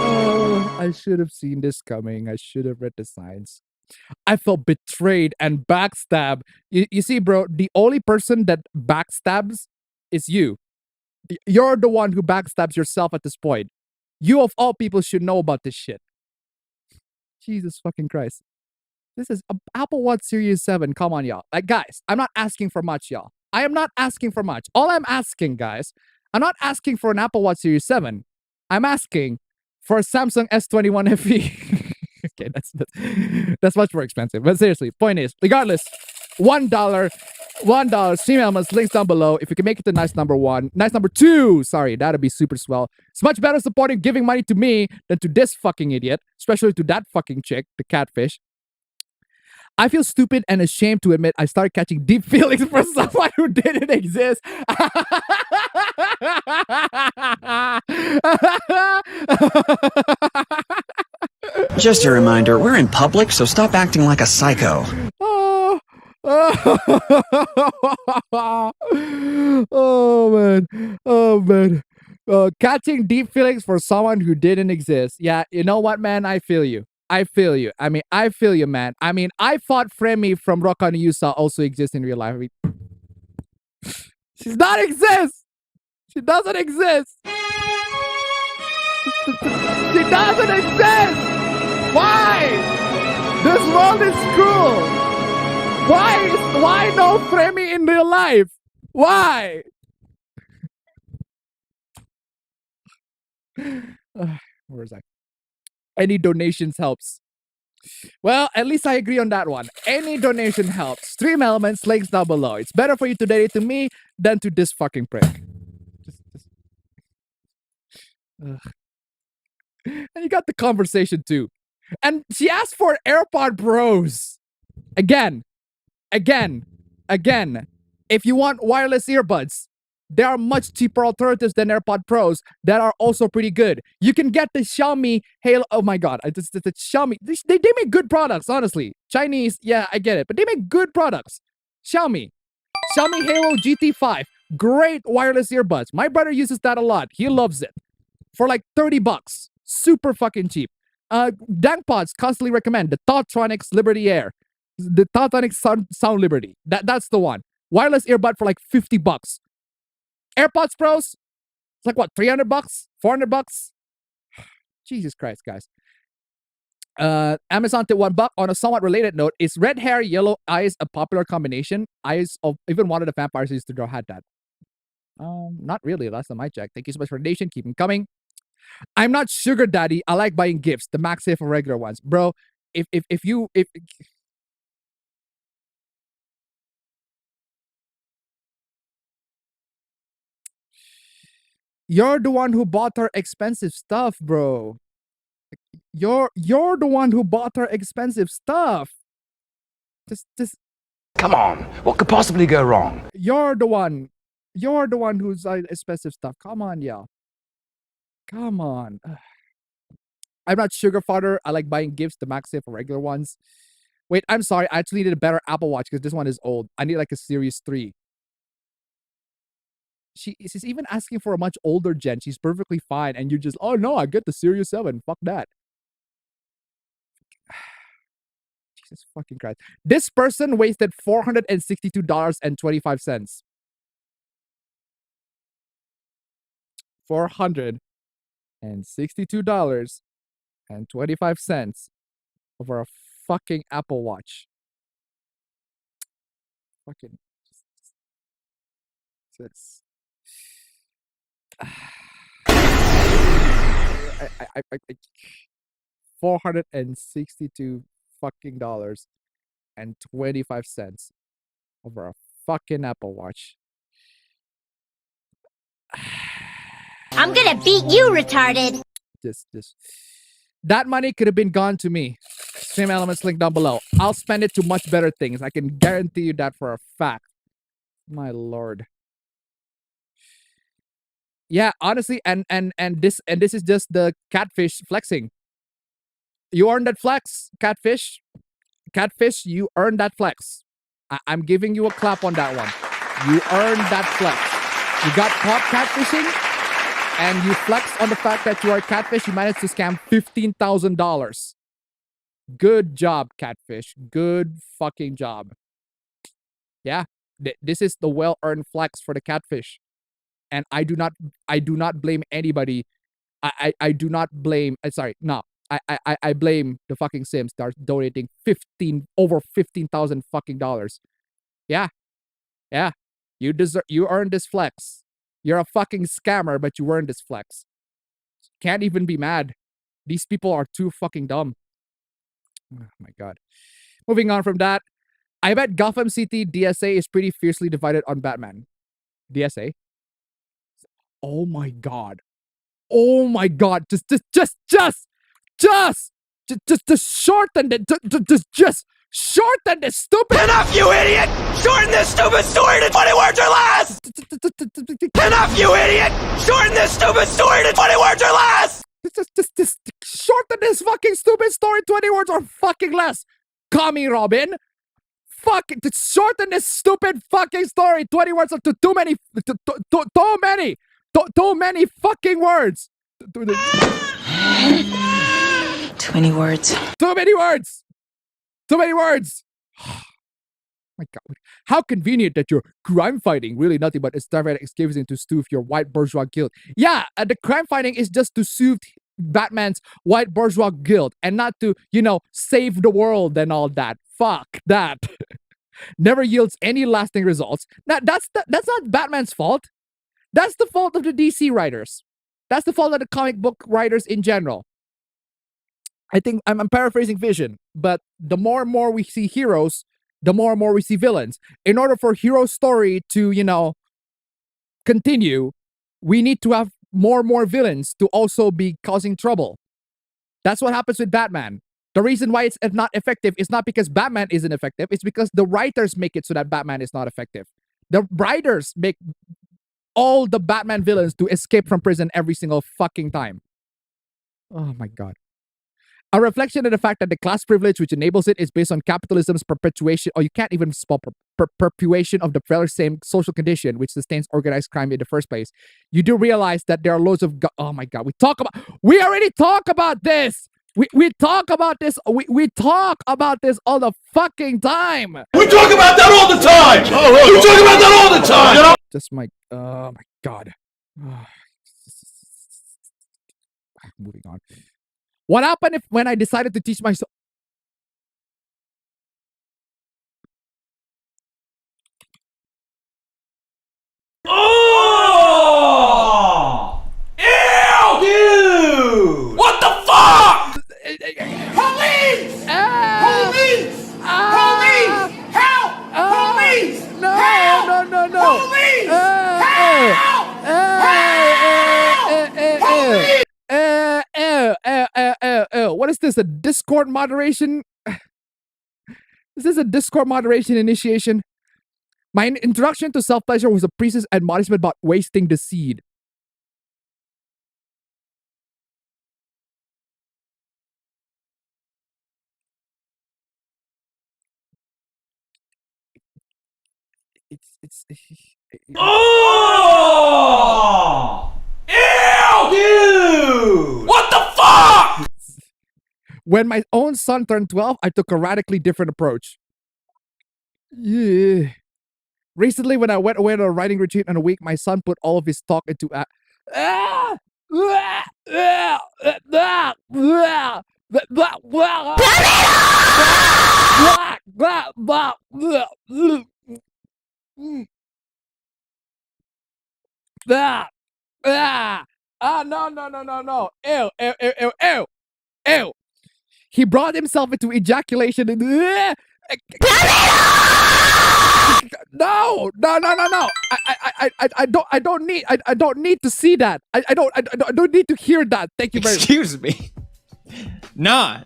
Oh, I should have seen this coming. I should have read the signs. I felt betrayed and backstabbed. You see, bro, the only person that backstabs is you. You're the one who backstabs yourself at this point. You of all people should know about this shit. Jesus fucking Christ. This is Apple Watch Series 7. Come on, y'all. Like, guys, I'm not asking for much, y'all. I am not asking for much. All I'm asking, guys, I'm not asking for an Apple Watch Series 7. I'm asking for a Samsung S21 FE. Okay, that's much more expensive. But seriously, point is, regardless, $1, stream elements, links down below. If you can make it to nice number 1, nice number 2, sorry, that'd be super swell. It's much better supporting giving money to me than to this fucking idiot, especially to that fucking chick, the catfish. I feel stupid and ashamed to admit I started catching deep feelings for someone who didn't exist. Just a reminder, we're in public, so stop acting like a psycho. Oh, man. Catching deep feelings for someone who didn't exist. Yeah, you know what, man? I feel you. I feel you, man. I mean, I thought Fremi from Rock on Yusa also exists in real life. She doesn't exist. She doesn't exist. She doesn't exist. Why? This world is cruel. Why no Fremi in real life? Why? Where is I? Any donations helps. Well, at least I agree on that one. Any donation helps. Stream elements, links down below. It's better for you to donate to me than to this fucking prick. And you got the conversation too. And she asked for AirPod Pros. Again. If you want wireless earbuds, there are much cheaper alternatives than AirPod Pros that are also pretty good. You can get the Xiaomi Halo. Oh my god, the Xiaomi. They make good products, honestly. Chinese, yeah, I get it, but they make good products. Xiaomi Halo GT5, great wireless earbuds. My brother uses that a lot. He loves it. For like $30, super fucking cheap. DangPods constantly recommend the Tautronics Liberty Air, the Tautronics Sound Liberty. That's the one. Wireless earbud for like $50. AirPods Pros, it's like what, $300, $400? Jesus Christ, guys. Amazon to $1. On a somewhat related note, is red hair, yellow eyes a popular combination? Eyes of even one of the vampires used to draw had that. Not really. Last time I checked. Thank you so much for the donation. Keep them coming. I'm not sugar daddy. I like buying gifts. The max safe for regular ones, bro. If you're the one who bought her expensive stuff, bro. You're the one who bought her expensive stuff. Just Come on, what could possibly go wrong? You're the one who's expensive stuff. Come on, y'all. Come on. I'm not sugar father. I like buying gifts. The max safe for regular ones. Wait, I'm sorry. I actually need a better Apple Watch because this one is old. I need like a Series 3. She's even asking for a much older gen. She's perfectly fine. And you're just, oh no, I get the Series 7. Fuck that. Jesus fucking Christ. This person wasted $462.25. $462.25 over a fucking Apple Watch. Fucking. $462 fucking dollars and 25 cents over a fucking Apple Watch. I'm gonna beat you, retarded. That money could have been gone to me. Same elements link down below. I'll spend it to much better things. I can guarantee you that for a fact. My lord. Yeah, honestly, and this is just the catfish flexing. You earned that flex, catfish. Catfish, you earned that flex. I'm giving you a clap on that one. You earned that flex. You got caught catfishing, and you flexed on the fact that you are a catfish. You managed to scam $15,000. Good job, catfish. Good fucking job. Yeah, this is the well-earned flex for the catfish. And I do not blame anybody. I do not blame. Sorry, no. I blame the fucking Sims that are donating over $15,000 fucking dollars. Yeah. You earned this flex. You're a fucking scammer, but you earned this flex. Can't even be mad. These people are too fucking dumb. Oh my god. Moving on from that, I bet Gotham City DSA is pretty fiercely divided on Batman. DSA. Oh my god. Oh my god. Just shorten it. Just shorten this stupid. Enough, you idiot! Shorten this stupid story to 20 words or less! Enough, you idiot! Shorten this stupid story to 20 words or less! Just shorten this fucking stupid story 20 words or fucking less. Commie Robin. Fucking shorten this stupid fucking story 20 words to too many fucking words. 20 words. Too many words. Too many words. My god. How convenient that your crime fighting really nothing but extravagant excuses to soothe your white bourgeois guilt. Yeah, the crime fighting is just to soothe Batman's white bourgeois guilt and not to, save the world and all that. Fuck that. Never yields any lasting results. Now, that's not Batman's fault. That's the fault of the DC writers. That's the fault of the comic book writers in general. I think I'm paraphrasing Vision, but the more and more we see heroes, the more and more we see villains. In order for hero story to, continue, we need to have more and more villains to also be causing trouble. That's what happens with Batman. The reason why it's not effective is not because Batman isn't effective. It's because the writers make it so that Batman is not effective. The writers make all the Batman villains to escape from prison every single fucking time. Oh my god. A reflection of the fact that the class privilege which enables it is based on capitalism's perpetuation, or you can't even spell perpetuation of the very same social condition which sustains organized crime in the first place. You do realize that there are loads of oh my god, we already talk about this. We talk about this. We talk about this all the fucking time. We talk about that all the time. We talk about that all the time. Just my oh my god. Moving on. What happened when I decided to teach myself? Oh! Ew! Dude! What the fuck? Police! Police! Police! Help! Police! No! Help! No! No! No! Police! Help! Police! What is this? A Discord moderation? Is this a Discord moderation initiation? My introduction to self-pleasure was a priest's admonishment about wasting the seed. It's Oh! Ew! Dude! What the fuck? When my own son turned 12, I took a radically different approach. Yeah. Recently, when I went away on a writing retreat in a week, my son put all of his talk into no. Ew. He brought himself into ejaculation and No. I don't need to see that. I don't need to hear that. Thank you very much. Excuse me. No.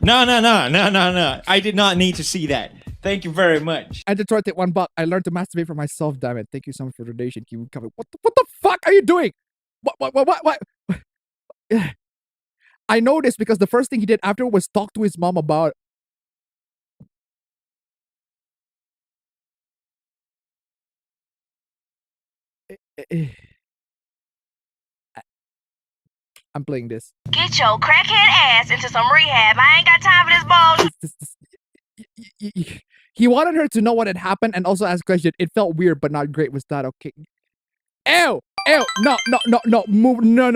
I did not need to see that. Thank you very much. And to try to take $1, I learned to masturbate for myself, damn it. Thank you so much for the donation. Keep coming. What the fuck are you doing? What? I know this because the first thing he did after was talk to his mom about I'm playing this. Get your crackhead ass into some rehab. I ain't got time for this bullshit. He wanted her to know what had happened and also ask questions. It felt weird, but not great. Was that okay? Ew! No. Move. No.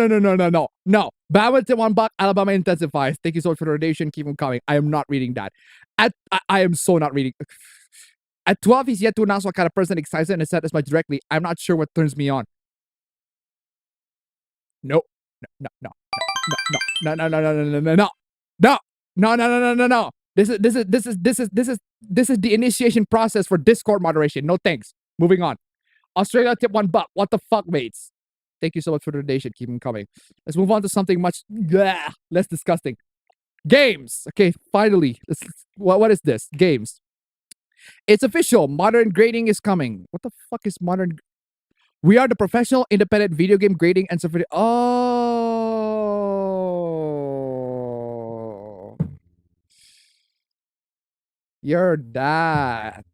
Badminton $1. Alabama intensifies. Thank you so much for the donation. Keep them coming. I am not reading that. I am so not reading. At 12, he's yet to announce what kind of person excites him and said as much directly. I'm not sure what turns me on. No. This is the initiation process for Discord moderation. No thanks. Moving on. Australia tip $1. What the fuck, mates? Thank you so much for the donation. Keep them coming. Let's move on to something much less disgusting. Games. Okay, finally. What is this? Games. It's official. Modern grading is coming. What the fuck is modern? We are the professional independent video game grading and certificate. Oh. You're that.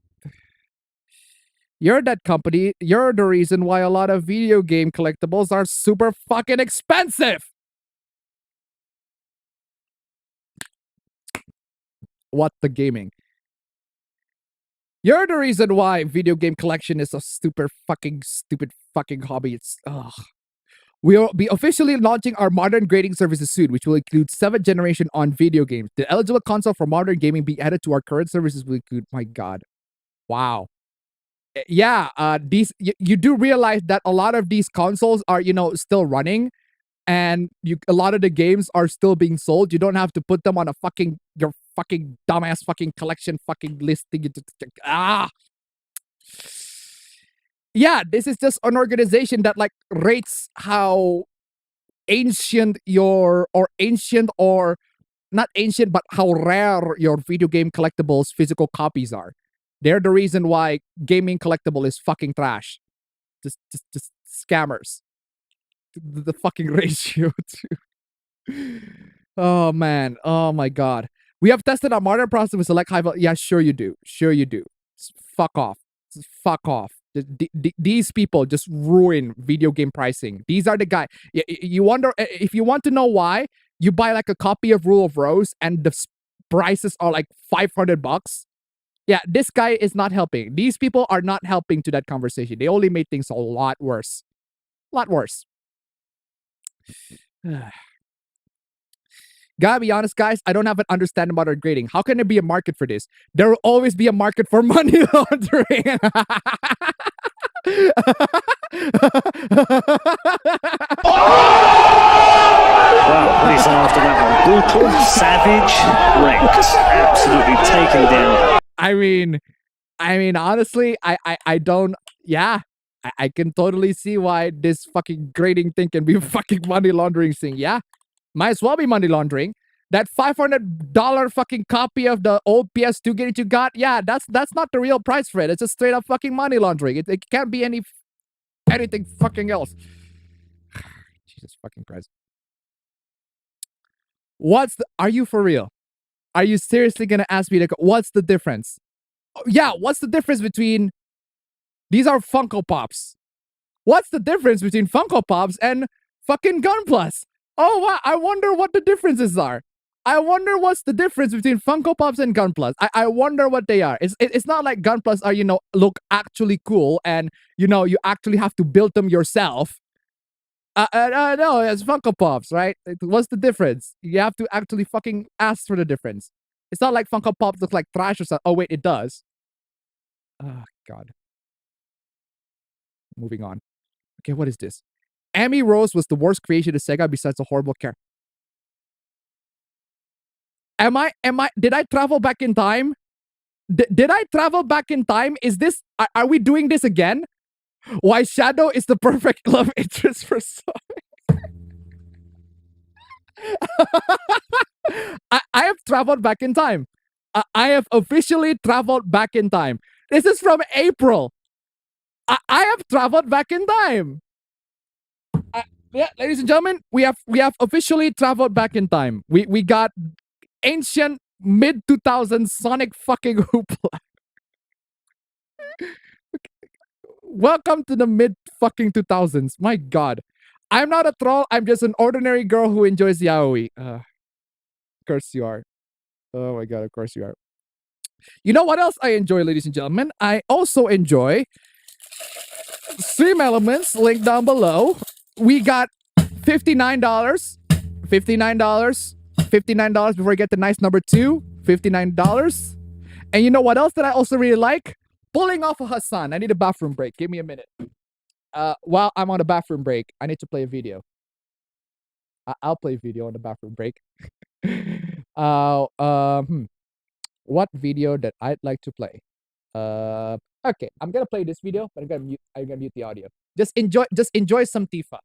You're that company. You're the reason why a lot of video game collectibles are super fucking expensive. What the gaming? You're the reason why video game collection is a stupid fucking hobby. It's We'll be officially launching our modern grading services soon, which will include 7th generation on video games. The eligible console for modern gaming being added to our current services will include, my god. Wow. Yeah, these you do realize that a lot of these consoles are, still running, and a lot of the games are still being sold. You don't have to put them on your fucking dumbass fucking collection fucking listing. Yeah, this is just an organization that rates how ancient not ancient, but how rare your video game collectibles physical copies are. They're the reason why gaming collectible is fucking trash. Just scammers. The fucking ratio too. Oh man. Oh my god. We have tested our modern process with select high value. Yeah, sure you do. Sure you do. Fuck off. Fuck off. These people just ruin video game pricing. These are the guy. You wonder if you want to know why. You buy like a copy of Rule of Rose and the prices are like $500. Yeah, this guy is not helping. These people are not helping to that conversation. They only made things a lot worse. A lot worse. Gotta be honest, guys, I don't have an understanding about our grading. How can there be a market for this? There will always be a market for money laundering. Wow, what is after that one? Brutal, savage, wrecked. Absolutely taken down. I mean, honestly, I don't, yeah. I can totally see why this fucking grading thing can be fucking money laundering thing, yeah? Might as well be money laundering. That $500 fucking copy of the old PS2 game that you got, yeah, that's not the real price for it. It's just straight up fucking money laundering. It can't be anything fucking else. Jesus fucking Christ. Are you for real? Are you seriously gonna ask me what's the difference? Yeah, what's the difference between, these are Funko Pops. What's the difference between Funko Pops and fucking Gun Plus? Oh, wow, I wonder what the differences are. I wonder what's the difference between Funko Pops and Gun Plus. I wonder what they are. It's not like Gun Plus are, look actually cool and, you actually have to build them yourself. No, it's Funko Pops, right? What's the difference? You have to actually fucking ask for the difference. It's not like Funko Pops look like trash or something. Oh, wait, it does. Oh, God. Moving on. Okay, what is this? Amy Rose was the worst creation of Sega besides a horrible character. Did I travel back in time? Did I travel back in time? Is this, are we doing this again? Why Shadow is the perfect love interest for Sonic? I have traveled back in time. I have officially traveled back in time. This is from April. I have traveled back in time. Yeah, ladies and gentlemen, we have officially traveled back in time. We got ancient mid-2000s Sonic fucking hoopla. Welcome to the mid-fucking 2000s. My God. I'm not a troll. I'm just an ordinary girl who enjoys yaoi. Of course you are. Oh my God, of course you are. You know what else I enjoy, ladies and gentlemen? I also enjoy Stream Elements, link down below. We got $59. $59 before I get the nice number 2. $59. And you know what else that I also really like? Pulling off a Hassan. I need a bathroom break. Give me a minute. While I'm on a bathroom break, I need to play a video. I'll play a video on the bathroom break. What video that I'd like to play? Okay, I'm gonna play this video, but I'm gonna mute the audio. Just enjoy some Tifa.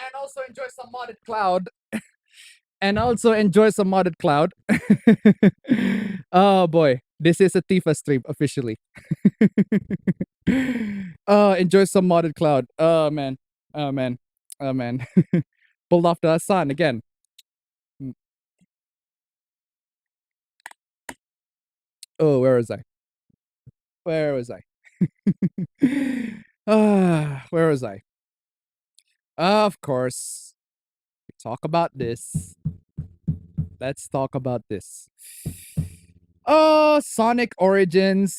And also enjoy some modded cloud. Oh boy, this is a Tifa stream officially. Enjoy some modded cloud. Oh man. Pulled off the sun again. Oh, where was I? Where was I? Of course. Talk about this. Let's talk about this. Oh, Sonic Origins.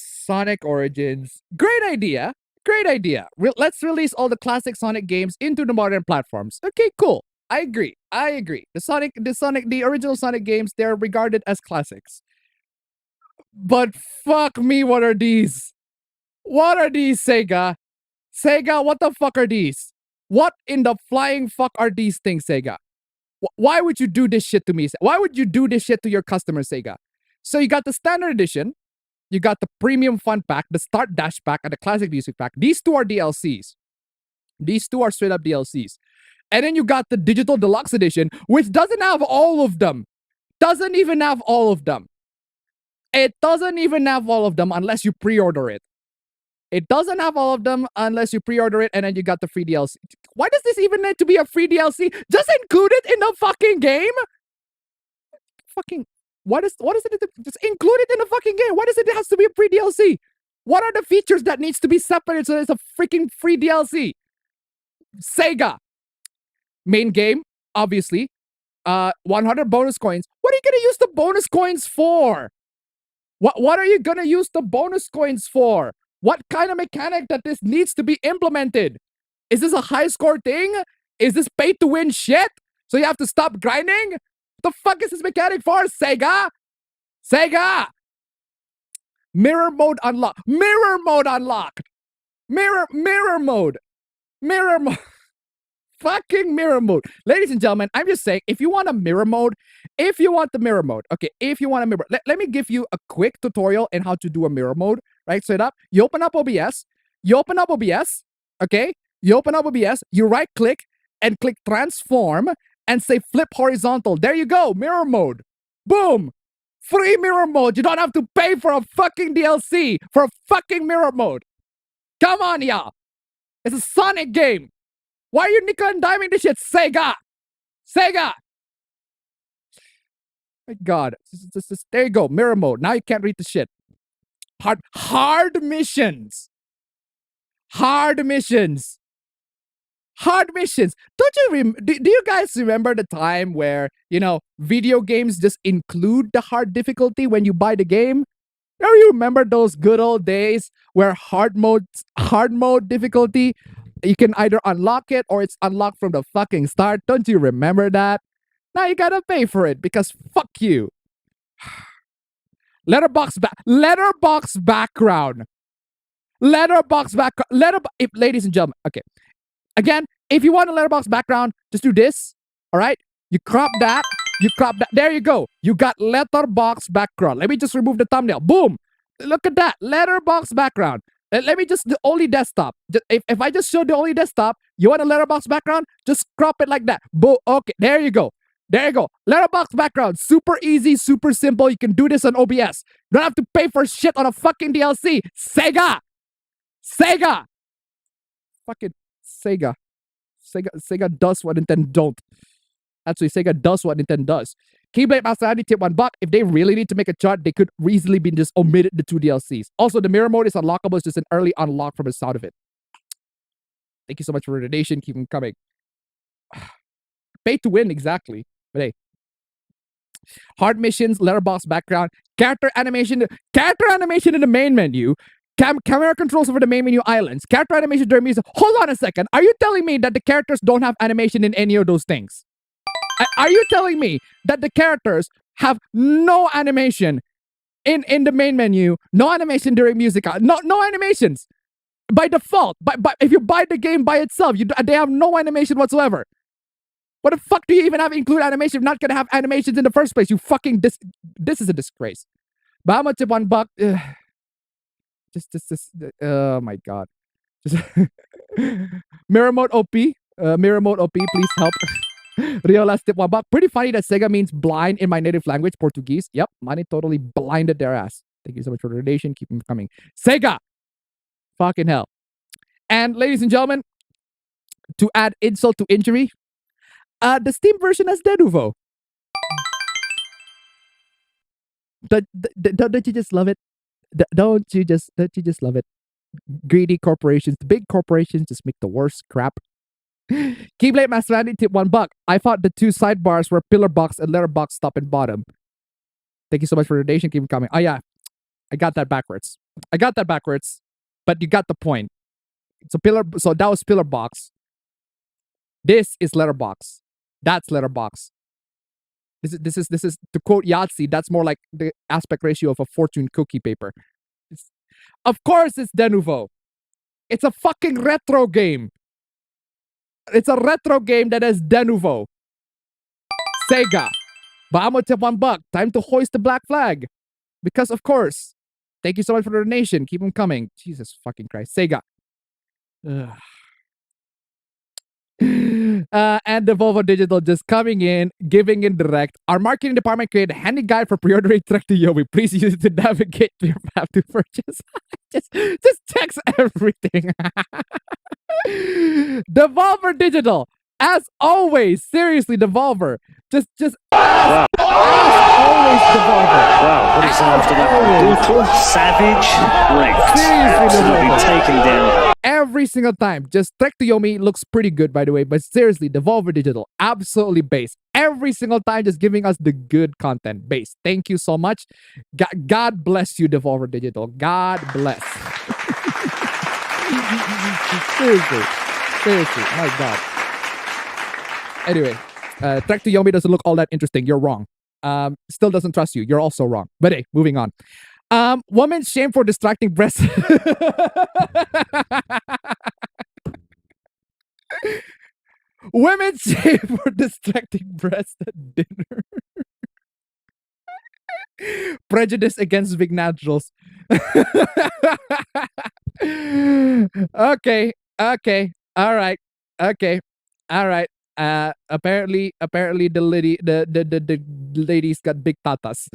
Great idea. Great idea. Let's release all the classic Sonic games into the modern platforms. Okay, cool. I agree. The original Sonic games, they're regarded as classics. But fuck me, what are these? What are these, Sega? Sega, what the fuck are these? What in the flying fuck are these things, Sega? Why would you do this shit to me? Why would you do this shit to your customers, Sega? So you got the standard edition, you got the premium fun pack, the start dash pack, and the classic music pack. These two are DLCs. These two are straight up DLCs. And then you got the digital deluxe edition, which doesn't have all of them. Doesn't even have all of them. It doesn't even have all of them unless you pre-order it. It doesn't have all of them unless you pre-order it, and then you got the free DLC. Why does this even need to be a free DLC? Just include it in the fucking game? Fucking, what is it? Just include it in the fucking game. Why does it has to be a free DLC? What are the features that needs to be separated so it's a freaking free DLC? Sega. Main game, obviously. 100 bonus coins. What are you gonna use the bonus coins for? What are you gonna use the bonus coins for? What kind of mechanic that this needs to be implemented? Is this a high score thing? Is this pay to win shit? So you have to stop grinding? What the fuck is this mechanic for, Sega? Sega! Mirror mode unlocked. Mirror mode unlocked. Mirror mode. Mirror mode. Fucking mirror mode. Ladies and gentlemen, I'm just saying, if you want a mirror mode, if you want a mirror, let me give you a quick tutorial on how to do a mirror mode, right? Straight up, you open up OBS, okay? You open up OBS, you right click and click transform and say flip horizontal. There you go, mirror mode. Boom. Free mirror mode. You don't have to pay for a fucking DLC for a fucking mirror mode. Come on, y'all. It's a Sonic game. Why are you nickel and diming this shit, Sega? Sega! My God. There you go. Mirror mode. Now you can't read the shit. Hard missions. Hard missions. Hard missions. Don't you do you guys remember the time where, video games just include the hard difficulty when you buy the game? Don't you remember those good old days where hard mode difficulty, you can either unlock it or it's unlocked from the fucking start? Don't you remember that? Now you gotta pay for it because fuck you. Letterbox background. Ladies and gentlemen, okay. Again, if you want a letterbox background, just do this. All right? You crop that. There you go. You got letterbox background. Let me just remove the thumbnail. Boom. Look at that. Letterbox background. Let me just, the only desktop. If I just show the only desktop, you want a letterbox background? Just crop it like that. Boom. Okay. There you go. Letterbox background. Super easy, super simple. You can do this on OBS. You don't have to pay for shit on a fucking DLC. Sega. Fucking Sega. Sega does what Nintendo don't. Actually, Sega does what Nintendo does. Keyblade Master Andy tip $1. If they really need to make a chart, they could easily be just omitted the 2 DLCs. Also, the mirror mode is unlockable. It's just an early unlock from the sound of it. Thank you so much for the donation. Keep them coming. Pay to win, exactly. But hey. Hard missions, letterbox background, character animation in the main menu. Camera controls over the main menu islands. Character animation during music. Hold on a second. Are you telling me that the characters don't have animation in any of those things? Are you telling me that the characters have no animation in the main menu? No animation during music. No animations. By default. If you buy the game by itself, they have no animation whatsoever. What the fuck do you even have include animation if you're not going to have animations in the first place? You fucking... This is a disgrace. Bahama tip $1. Oh my God. Mirror mode OP. Mirror mode OP, please help. Rio last tip $1. Pretty funny that Sega means blind in my native language, Portuguese. Yep, money totally blinded their ass. Thank you so much for the donation. Keep them coming. Sega! Fucking hell. And ladies and gentlemen, to add insult to injury, the Steam version has de nouveau. Don't you just love it? Don't you just love it? Greedy corporations, the big corporations just make the worst crap. Keyblade Master Andy tip $1. I thought the 2 sidebars were pillar box and letterbox top and bottom. Thank you so much for the donation. Keep them coming. Oh yeah, I got that backwards. But you got the point. It's a pillar. So that was pillar box. This is letterbox. That's letterbox. This is to quote Yahtzee. That's more like the aspect ratio of a fortune cookie paper. Of course, it's de nouveau. It's a fucking retro game. It's a retro game that is de nouveau. Sega. But I'm gonna tip $1. Time to hoist the black flag. Because of course. Thank you so much for the donation. Keep them coming. Jesus fucking Christ. Sega. And Devolver Digital just coming in, giving in direct. Our marketing department created a handy guide for pre-ordering Trek to Yomi. Please use it to navigate your path to purchase. just text everything. Devolver Digital, as always. Seriously, Devolver. Just Wow. always Devolver. Wow, what is after that? Brutal, savage, wrecked. Seriously, Absolutely taken down. Every single time. Just Trek to Yomi looks pretty good, by the way. But seriously, Devolver Digital, absolutely base. Every single time, just giving us the good content. Base. Thank you so much. God bless you, Devolver Digital. God bless. Seriously. My God. Anyway, Trek to Yomi doesn't look all that interesting. You're wrong. Still doesn't trust you. You're also wrong. But hey, moving on. Woman's shame for distracting breasts. Women's shame for distracting breasts at dinner. Prejudice against big naturals. Okay. All right. Apparently the ladies got big tatas.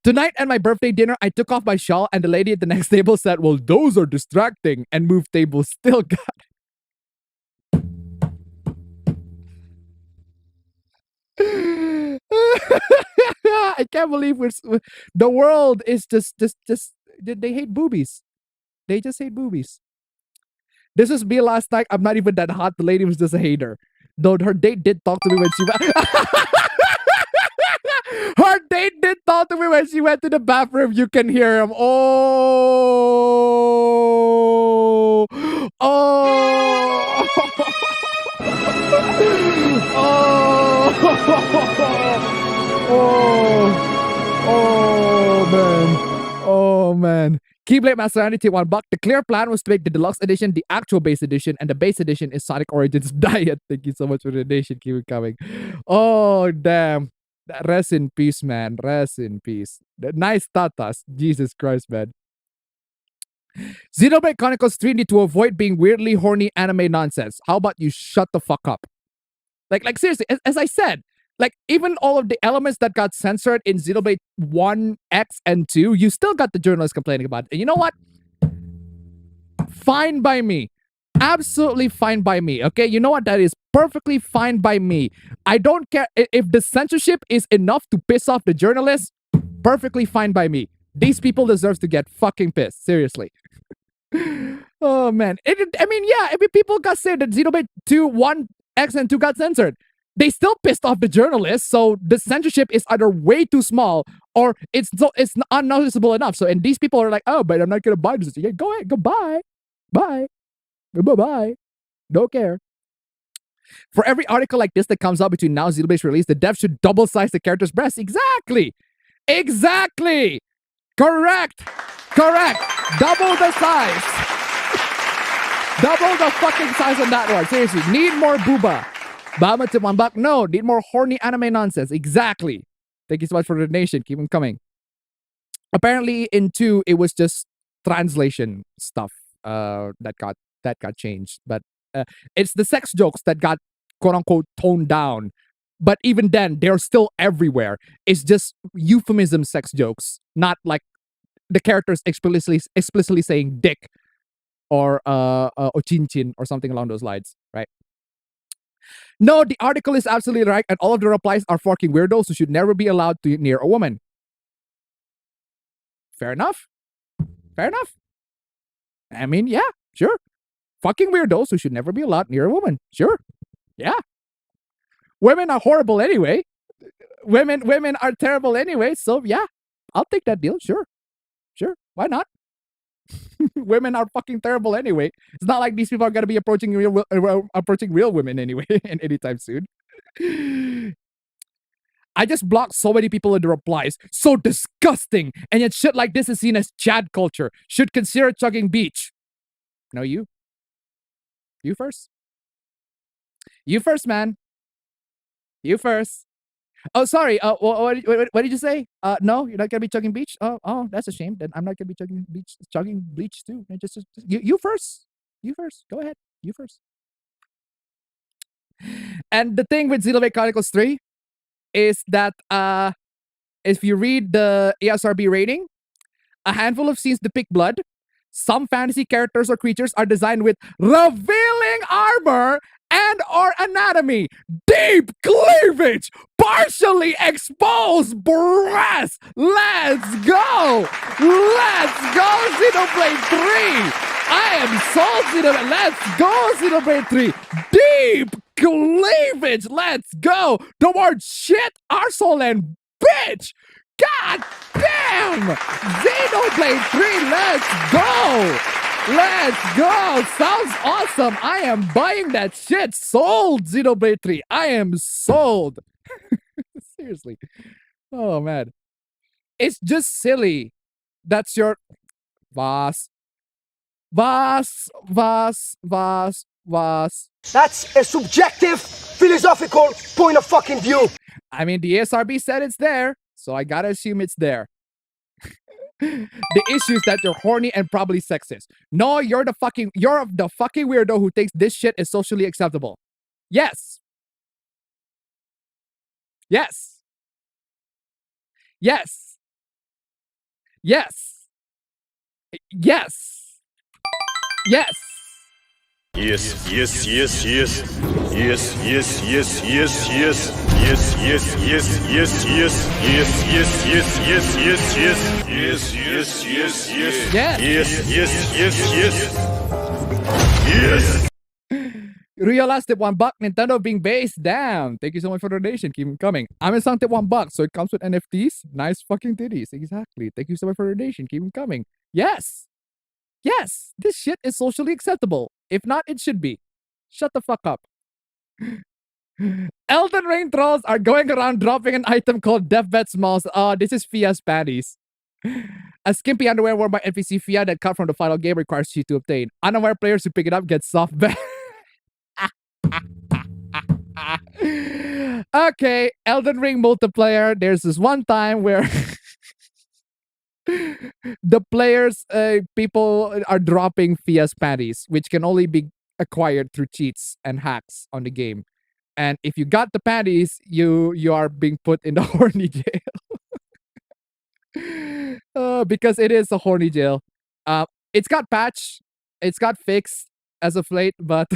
Tonight at my birthday dinner, I took off my shawl and the lady at the next table said, "Well, those are distracting," and moved tables. Still got I can't believe the world is just they hate boobies. They just hate boobies. This was me last night. I'm not even that hot. The lady was just a hater. Though her date did talk to me when she her date did talk to me when she went to the bathroom. You can hear him. Oh. Oh man. Keyblade Master Anity $1. The clear plan was to make the deluxe edition the actual base edition, and the base edition is Sonic Origins Diet. Thank you so much for the donation. Keep it coming. Oh damn. Rest in peace, man. Rest in peace. Nice tatas. Jesus Christ, man. Xenoblade Chronicles 3D to avoid being weirdly horny anime nonsense. How about you shut the fuck up? Like seriously, as I said, like even all of the elements that got censored in Xenoblade 1, X, and 2, you still got the journalists complaining about it. And you know what? Fine by me. Absolutely fine by me. Okay, you know what? That is perfectly fine by me. I don't care if the censorship is enough to piss off the journalists. Perfectly fine by me. These people deserve to get fucking pissed. Seriously. Oh man. People got said that Xenoblade 2, 1, X, and 2 got censored. They still pissed off the journalists, so the censorship is either way too small or it's unnoticeable enough. So, and these people are like, "Oh, but I'm not gonna buy this." Yeah, go ahead, goodbye, bye. Don't care. For every article like this that comes out between now and Xenoblade's release, the devs should double size the character's breasts. Exactly. Correct. Double the size. Double the fucking size on that one. Seriously, need more booba. Bama to $1. No, need more horny anime nonsense. Exactly. Thank you so much for the donation. Keep them coming. Apparently, in 2, it was just translation stuff that got changed. But it's the sex jokes that got quote unquote toned down. But even then, they're still everywhere. It's just euphemism sex jokes, not like the characters explicitly saying dick or chinchin or something along those lines, right? No, the article is absolutely right, and all of the replies are fucking weirdos who should never be allowed to near a woman. Fair enough. I mean, yeah, sure. Fucking weirdos who should never be allowed near a woman. Sure. Yeah. Women are horrible anyway. Women are terrible anyway, so yeah. I'll take that deal. Sure. Why not? Women are fucking terrible anyway. It's not like these people are gonna be approaching real women anyway anytime soon. I just blocked so many people in the replies. So disgusting. And yet shit like this is seen as Chad culture. Should consider chugging beach. No, you. You first. You first, man. You first. Oh, sorry. What did you say? No, you're not gonna be chugging beach. Oh, that's a shame. Then I'm not gonna be chugging bleach too. Just you first. You first. Go ahead. You first. And the thing with Xenoblade Chronicles 3 is that if you read the ASRB rating, a handful of scenes depict blood. Some fantasy characters or creatures are designed with revealing armor and or anatomy, deep cleavage, partially exposed breasts. Let's go! Let's go, Xenoblade 3! I am sold, Xenoblade. Let's go, Xenoblade 3! Deep cleavage! Let's go! The word shit, arsehole, and bitch! God damn! Xenoblade 3, let's go! Let's go! Sounds awesome! I am buying that shit! Sold, Xenoblade 3! I am sold! Seriously. Oh, man. It's just silly. That's your... Vas. That's a subjective, philosophical point of fucking view. I mean, the ASRB said it's there, so I gotta assume it's there. The issue is that you're horny and probably sexist. No, you're the fucking weirdo who thinks this shit is socially acceptable. Yes. Yes. Yes. Yes. Yes. Yes. Yes, yes, yes, yes. Yes, yes, yes, yes, yes. Yes, yes, yes, yes, yes. Yes, yes, yes, yes, yes, yes. Yes, yes, yes, yes. Yes, yes, yes, yes. Yes. Realized that $1 Nintendo being based. Damn. Thank you so much for the donation. Keep them coming. I'm in tip $1, so it comes with NFTs. Nice fucking titties. Exactly. Thank you so much for the donation. Keep them coming. Yes. Yes. This shit is socially acceptable. If not, it should be. Shut the fuck up. Elden Ring trolls are going around dropping an item called Deathbed Smalls. Oh, this is Fia's panties. A skimpy underwear worn by NPC Fia that cut from the final game requires you to obtain. Unaware players who pick it up get soft bed. Okay, Elden Ring multiplayer. There's this one time where the players, people are dropping Fia's panties, which can only be acquired through cheats and hacks on the game. And if you got the panties, you are being put in the horny jail. Because it is a horny jail. It's got patched, it's got fixed as of late, but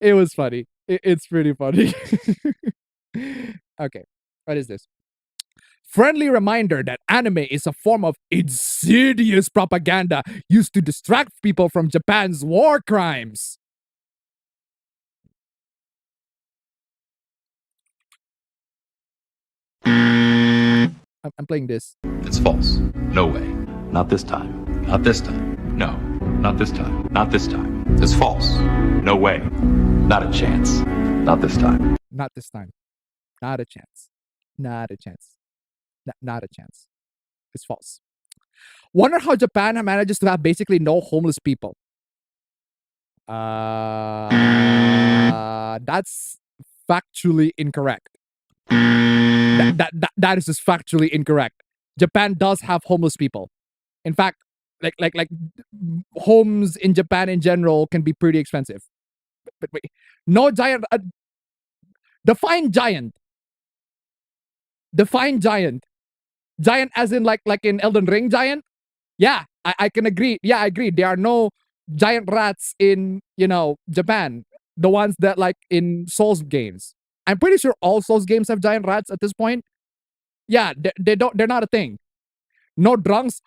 it was funny. It's pretty funny. Okay, what is this? Friendly reminder that anime is a form of insidious propaganda used to distract people from Japan's war crimes. I'm playing this. It's false. No way. Not this time. Not this time. No. Not this time. Not this time. It's false. No way. Not a chance. Not this time. Not this time. Not a chance. Not a chance. Not a chance. It's false. Wonder how Japan manages to have basically no homeless people. That's factually incorrect. That is just factually incorrect. Japan does have homeless people. In fact, like homes in Japan in general can be pretty expensive. But wait, no giant. Define giant. Define giant. Giant as in like in Elden Ring giant? Yeah, I can agree. Yeah, I agree. There are no giant rats in, Japan. The ones that like in Souls games. I'm pretty sure all Souls games have giant rats at this point. Yeah, they're not a thing. No drunks.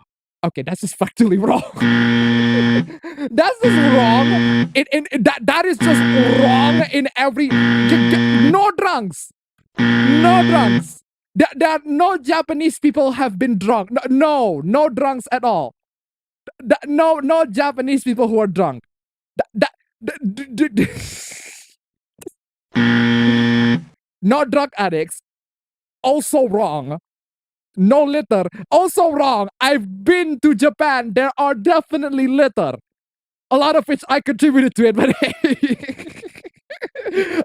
Okay, that's just factually wrong. That's just wrong. That is just wrong in every. No drunks. No drunks. There are no Japanese people have been drunk. No drunks at all. No Japanese people who are drunk. No drug addicts. Also wrong. No litter. Also wrong. I've been to Japan. There are definitely litter. A lot of which I contributed to it, but hey.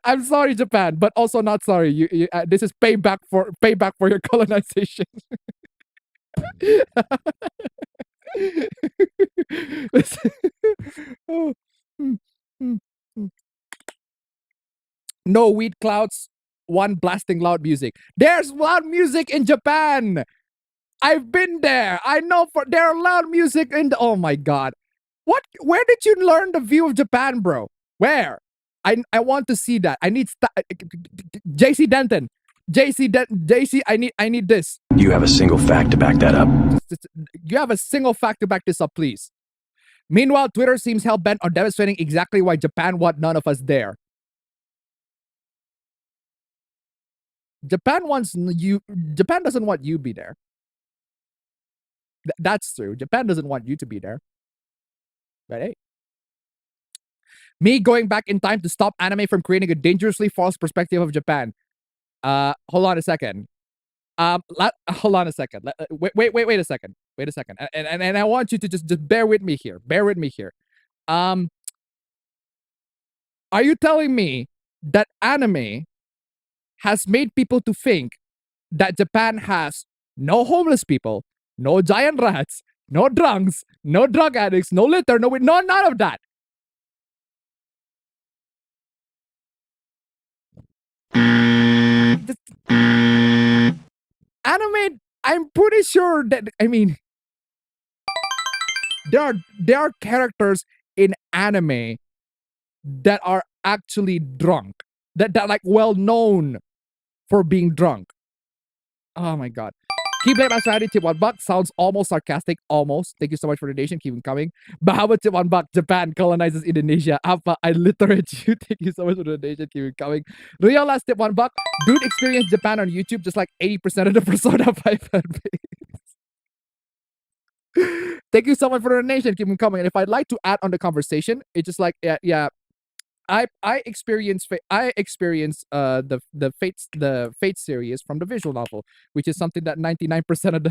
I'm sorry, Japan, but also not sorry. This is payback for your colonization. Oh, mm, mm, mm. No weed clouds. One blasting loud music. There's loud music in Japan. I've been there. I know there are loud music in oh my god. What? Where did you learn the view of Japan, bro? Where? I want to see that. I need JC Denton. JC, I need this. You have a single fact to back that up. You have a single fact to back this up, please. Meanwhile, Twitter seems hell-bent on demonstrating exactly why Japan want none of us there. Japan doesn't want you be there. That's true. Japan doesn't want you to be there. But hey. Me going back in time to stop anime from creating a dangerously false perspective of Japan. Hold on a second. Hold on a second. Wait a second. Wait a second. And I want you to just bear with me here. Bear with me here. Are you telling me that anime has made people to think that Japan has no homeless people, no giant rats, no drunks, no drug addicts, no litter, no none of that? Anime, I'm pretty sure that, I mean, there are characters in anime that are actually drunk, that are like well known for being drunk. Oh my god. Keep playing my strategy. Tip $1. Sounds almost sarcastic. Almost. Thank you so much for the donation. Keep them coming. Bahama tip $1. Japan colonizes Indonesia. Apa, I literate you. Thank you so much for the donation. Keep it coming. Real last tip $1. Dude experienced Japan on YouTube just like 80% of the Persona 5 fan base. Thank you so much for the donation. Keep them coming. And if I'd like to add on the conversation, it's just like, yeah. I experienced the Fate series from the visual novel, which is something that 99% of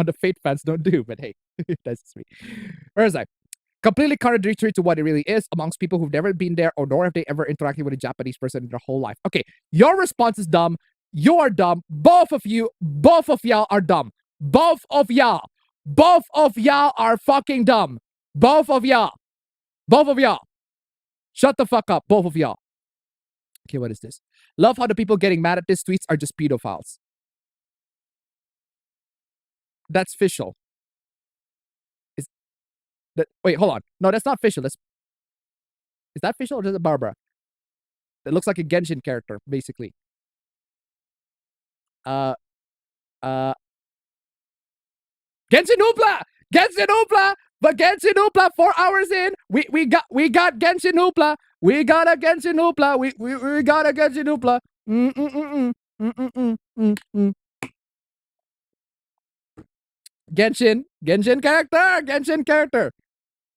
the Fate fans don't do. But hey, that's just me. Where is I? Completely contradictory to what it really is amongst people who've never been there or nor have they ever interacted with a Japanese person in their whole life. Okay, your response is dumb. You are dumb. Both of y'all are dumb. Both of y'all are fucking dumb. Both of y'all. Shut the fuck up, both of y'all. Okay, what is this? Love how the people getting mad at these tweets are just pedophiles. That's official. Wait, hold on. No, that's not official. Is that official or is it Barbara? It looks like a Genshin character, basically. Genshin Hoopla! Genshin Hoopla! But Genshin Hoopla, 4 hours in, we got Genshin Hoopla. We got a Genshin Hoopla. We got a Genshin Hoopla. Genshin character.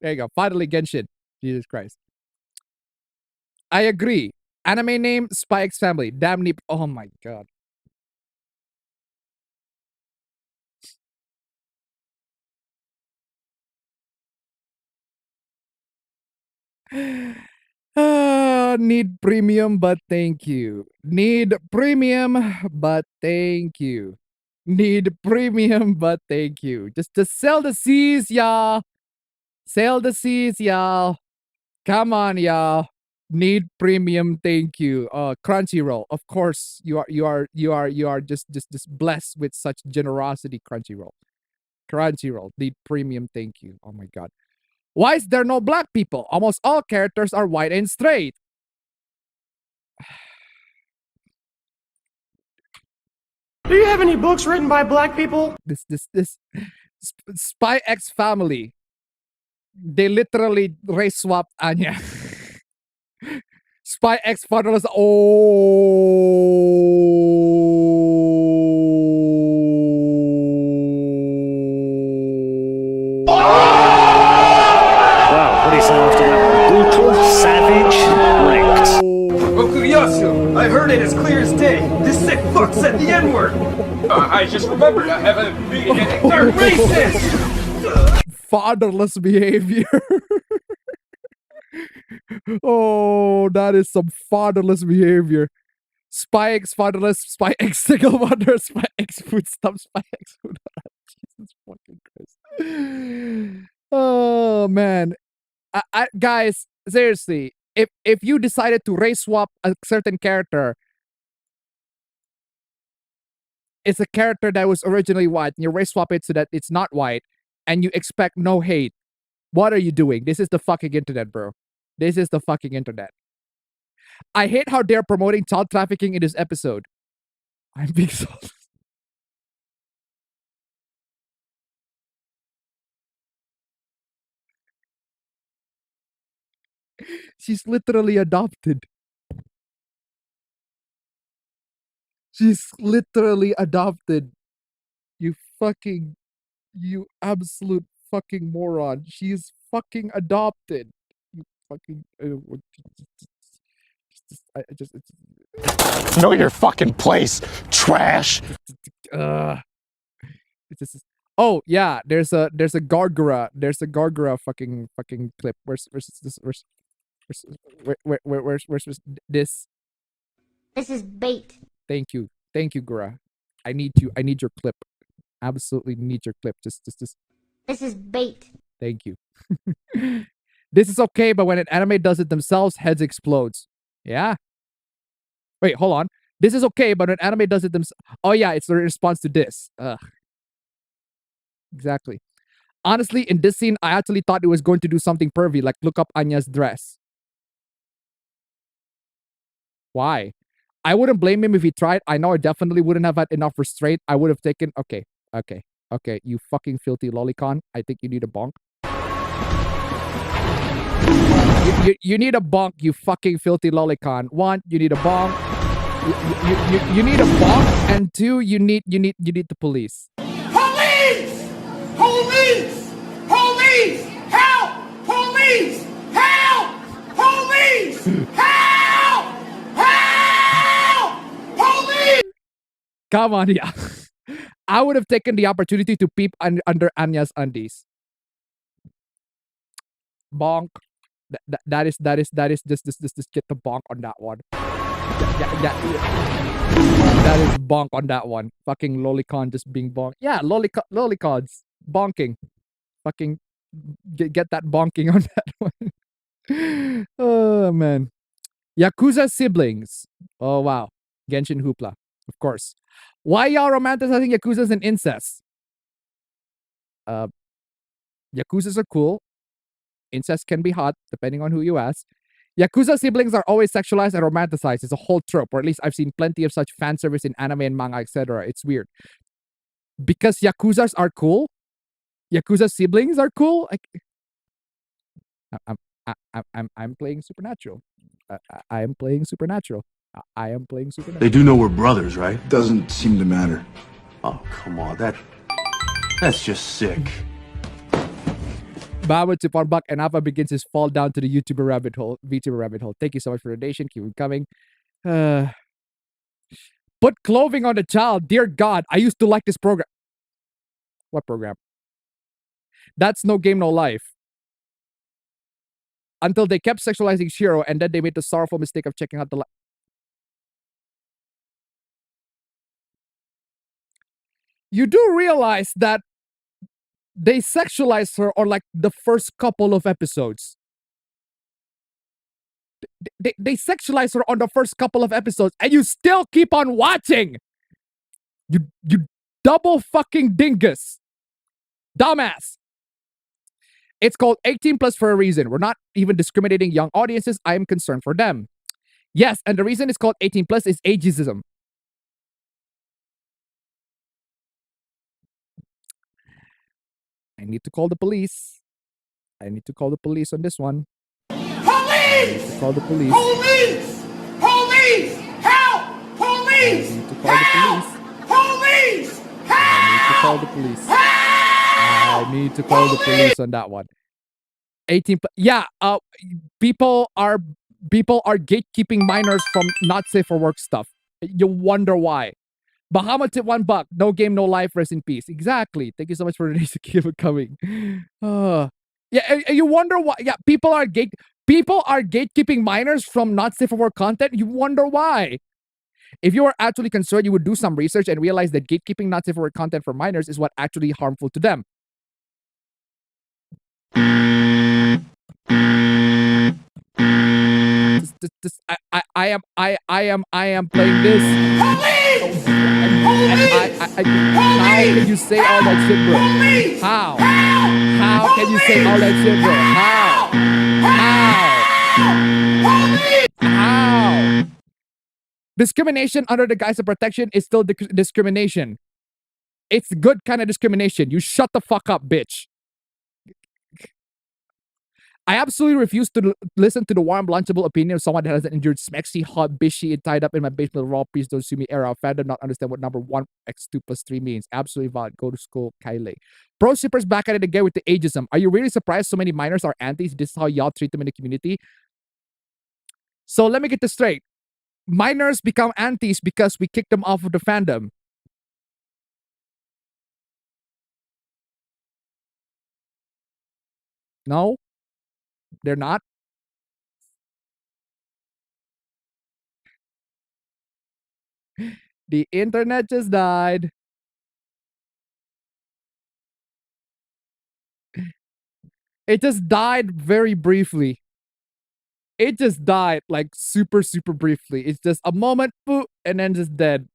There you go. Finally, Genshin. Jesus Christ. I agree. Anime name, Spy X Family. Damn neat. Oh my god. Need premium, but thank you. Need premium, but thank you. Need premium, but thank you. Just sell the seas, y'all. Sell the seas, y'all. Come on, y'all. Need premium, thank you. Crunchyroll. Of course, you are just blessed with such generosity, Crunchyroll. Crunchyroll. Need premium, thank you. Oh my god. Why is there no black people? Almost all characters are white and straight. Do you have any books written by black people? This Spy X Family. They literally race swapped Anya. Spy X Fatherless. Oh. costume. I heard it as clear as day. This sick fuck said the N-word. I just remembered I have a meeting getting third racist. Fatherless behavior. Oh, that is some fatherless behavior. Spy X fatherless, Spy X single mother, Spy X food stuff, Spy X food. Jesus fucking Christ. Oh man. Guys, seriously, if you decided to race swap a certain character, it's a character that was originally white, and you race swap it so that it's not white, and you expect no hate, what are you doing? This is the fucking internet, bro. This is the fucking internet. I hate how they're promoting child trafficking in this episode. I'm being so... She's literally adopted. She's literally adopted. You absolute fucking moron. She's fucking adopted. You fucking... Know your fucking place, trash. Oh yeah, there's a gargura. There's a gargura fucking clip. Where's this? Where's this? This is bait. Thank you, Gura. I need your clip. Absolutely need your clip. Just. This is bait. Thank you. This is okay, but when an anime does it themselves, heads explodes. Yeah. Wait, hold on. This is okay, but when anime does it themselves... Oh yeah, it's the response to this. Ugh. Exactly. Honestly, in this scene, I actually thought it was going to do something pervy, like look up Anya's dress. Why? I wouldn't blame him if he tried. I know I definitely wouldn't have had enough restraint. I would have taken... Okay. You fucking filthy lolicon. I think you need a bonk. You need a bonk, you fucking filthy lolicon. One, you need a bonk. You need a bonk, and two, you need the police. Police! Police! Police! Help! Police! Help! Police! Help! Help! Police! Come on, yeah. I would have taken the opportunity to peep under Anya's undies. Bonk. That is just get the bonk on that one. Yeah. That is bonk on that one. Fucking lolicon just being bonk. Yeah, lolicons bonking. Fucking get that bonking on that one. Oh man. Yakuza siblings. Oh wow. Genshin Hoopla. Of course. Why y'all romanticizing Yakuzas and incest? Yakuzas are cool. Incest can be hot, depending on who you ask. Yakuza siblings are always sexualized and romanticized. It's a whole trope, or at least I've seen plenty of such fan service in anime and manga, etc. It's weird. Because Yakuzas are cool? Yakuza siblings are cool? I'm playing Supernatural. I am playing Supernatural. I am playing Supernatural. They do know we're brothers, right? Doesn't seem to matter. Oh, come on. That's just sick. Baba to Pornbuck and Alpha begins his fall down to the VTuber rabbit hole. Thank you so much for the donation. Keep it coming. Put clothing on the child. Dear God, I used to like this program. What program? That's No Game No Life. Until they kept sexualizing Shiro, and then they made the sorrowful mistake of checking out the You do realize that they sexualize her on like the first couple of episodes. They sexualize her on the first couple of episodes, and you still keep on watching. You double fucking dingus. Dumbass. It's called 18 plus for a reason. We're not even discriminating young audiences. I am concerned for them. Yes, and the reason it's called 18 plus is ageism. I need to call the police. I need to call the police on this one. Police! Call the police. Police! Police! Help! Police! I need to call the police. Police! Help! I need to call the police. I need to call the police on that one. 18. Yeah. People are people are gatekeeping minors from not safe for work stuff. You wonder why. Bahamut at $1. No game, no life. Rest in peace. Exactly. Thank you so much for the days to keep it coming. Yeah, you wonder why. Yeah, people are gatekeeping minors from not safe for work content. You wonder why. If you are actually concerned, you would do some research and realize that gatekeeping not safe for work content for minors is what actually harmful to them. I am playing this. How can you say all that shit, bro? How? How can you say all that shit, bro? How? Discrimination under the guise of protection is still discrimination. It's good kind of discrimination. You shut the fuck up, bitch. I absolutely refuse to listen to the warm, lunchable opinion of someone that hasn't endured smexy, hot, bishy, and tied up in my basement raw. Please don't sue me era of fandom, not understand what number 1x2+3 means. Absolutely valid. Go to school, Kylie. Pro shippers back at it again with the ageism. Are you really surprised so many minors are antis? This is how y'all treat them in the community? So let me get this straight. Minors become antis because we kicked them off of the fandom. No? They're not? The internet just died. It just died very briefly. It just died like super, super briefly. It's just a moment, boop, and then just dead.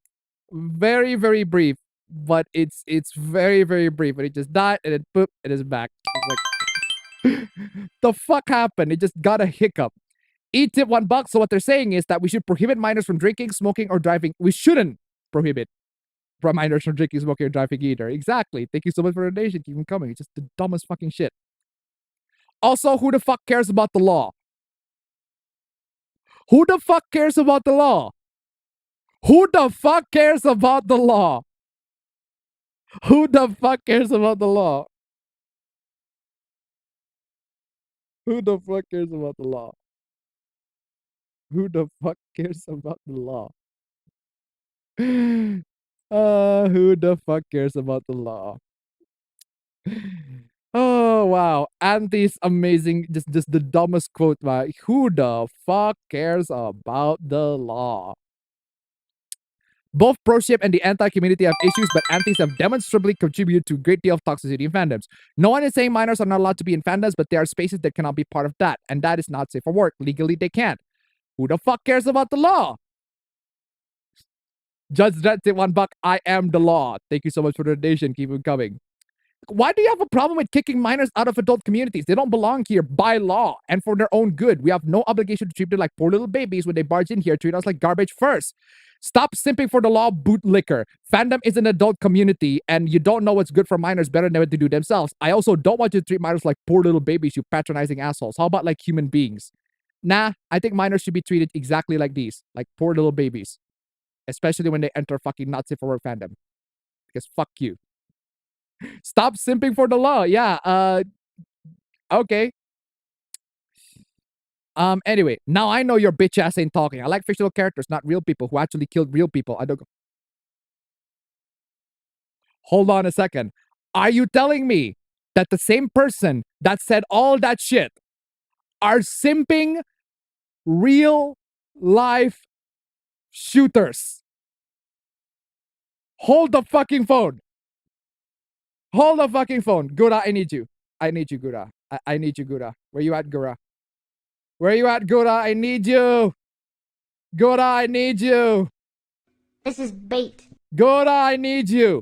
Very, very brief. But it's very, very brief. And it just died and then boop, it is back. It's like the fuck happened? It just got a hiccup. Eat it $1. So what they're saying is that we should prohibit minors from drinking, smoking, or driving. We shouldn't prohibit minors from drinking, smoking, or driving either. Exactly. Thank you so much for the donation. Keep them coming. It's just the dumbest fucking shit. Also, who the fuck cares about the law? Who the fuck cares about the law? Who the fuck cares about the law? Who the fuck cares about the law? Who the fuck cares about the law? Who the fuck cares about the law? Who the fuck cares about the law? Oh wow, Auntie's amazing. Just the dumbest quote, man. Who the fuck cares about the law? Both pro-ship and the anti-community have issues, but antis have demonstrably contributed to a great deal of toxicity in fandoms. No one is saying minors are not allowed to be in fandoms, but there are spaces that cannot be part of that, and that is not safe for work. Legally, they can't. Who the fuck cares about the law? Judge Dredd said $1. I am the law. Thank you so much for the donation. Keep it coming. Why do you have a problem with kicking minors out of adult communities? They don't belong here by law and for their own good. We have no obligation to treat them like poor little babies when they barge in here. Treat us like garbage first. Stop simping for the law, bootlicker. Fandom is an adult community and you don't know what's good for minors better than what they do themselves. I also don't want you to treat minors like poor little babies, you patronizing assholes. How about like human beings? Nah, I think minors should be treated exactly like these, like poor little babies. Especially when they enter fucking not safe for work fandom. Because fuck you. Stop simping for the law. Yeah, okay. Anyway, now I know your bitch ass ain't talking. I like fictional characters, not real people who actually killed real people. I don't. Hold on a second. Are you telling me that the same person that said all that shit are simping real life shooters? Hold the fucking phone. Hold the fucking phone. Gura, I need you. I need you, Gura. I need you, Gura. Where you at, Gura? Where you at, Gura? I need you. Gura, I need you. This is bait. Gura, I need you.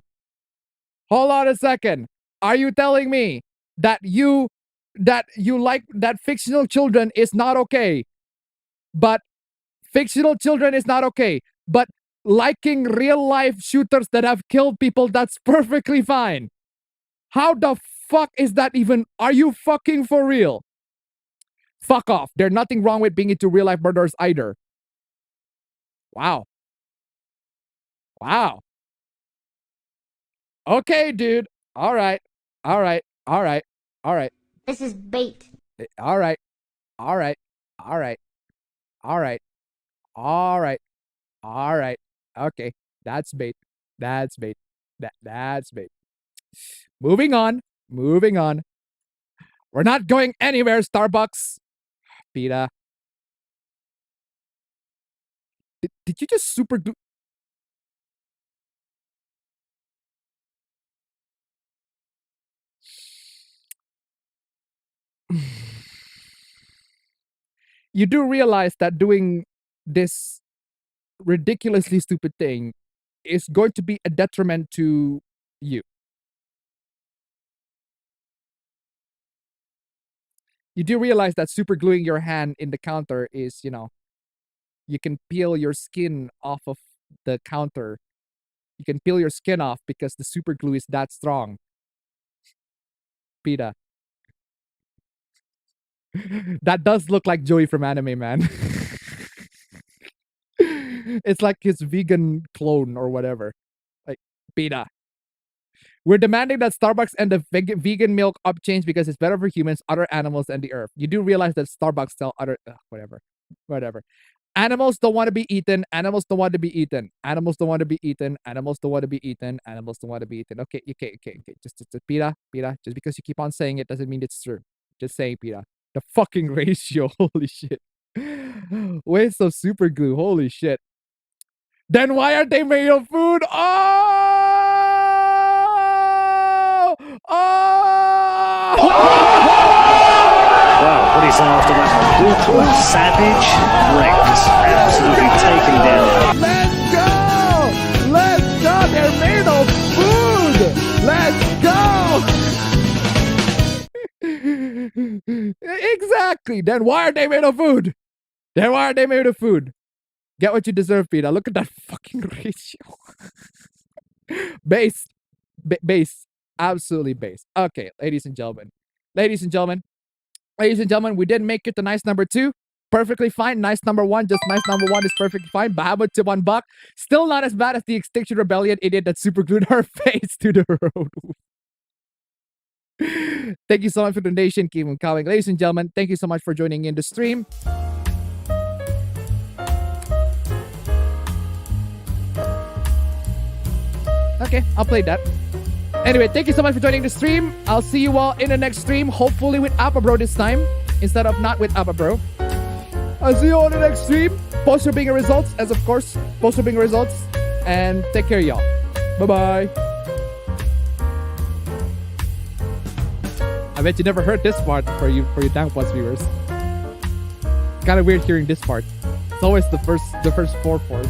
Hold on a second. Are you telling me that you like that fictional children is not okay? But fictional children is not okay. But liking real life shooters that have killed people, that's perfectly fine. How the fuck is that even? Are you fucking for real? Fuck off. There's nothing wrong with being into real life murderers either. Wow. Wow. Okay, dude. All right. All right. All right. All right. This is bait. All right. All right. All right. All right. All right. All right. Okay. That's bait. That's bait. That's bait. Moving on. Moving on. We're not going anywhere, Starbucks. Pita. Did you just super glue? You do realize that doing this ridiculously stupid thing is going to be a detriment to you. You do realize that super gluing your hand in the counter is, you know, you can peel your skin off of the counter. You can peel your skin off because the super glue is that strong. Pita. That does look like Joey from anime, man. It's like his vegan clone or whatever. Like, Pita. We're demanding that Starbucks end the vegan milk up change because it's better for humans, other animals, and the earth. You do realize that Starbucks sell other... whatever. Whatever. Animals don't want to be eaten. Animals don't want to be eaten. Animals don't want to be eaten. Animals don't want to be eaten. Animals don't want to be eaten. Okay. Just Pita. Just because you keep on saying it doesn't mean it's true. Just saying, Pita. The fucking ratio. Holy shit. Waste of super glue. Holy shit. Then why aren't they made of food? Oh! Wow, what is after that? Brutal, savage, Rex. Absolutely taken down. Let's go! Let's go! They're made of food! Let's go! Exactly! Then why are they made of food? Then why are they made of food? Get what you deserve, Peter. Look at that fucking ratio. Base. Base. Absolutely base. Okay, ladies and gentlemen. Ladies and gentlemen, we did make it to nice number 2. Perfectly fine. Nice number 1. Just nice number 1 is perfectly fine. But how about to $1? Still not as bad as the Extinction Rebellion idiot that super glued her face to the road. Thank you so much for the donation. Keep on coming. Ladies and gentlemen, thank you so much for joining in the stream. Okay, I'll play that. Anyway, thank you so much for joining the stream. I'll see you all in the next stream, hopefully with APB this time, instead of not with APB. I'll see you all in the next stream. Post your bingo results, as of course. Post your bingo results. And take care, y'all. Bye-bye. I bet you never heard this part for you Tank Plus viewers. It's kind of weird hearing this part. It's always the first 4 fours.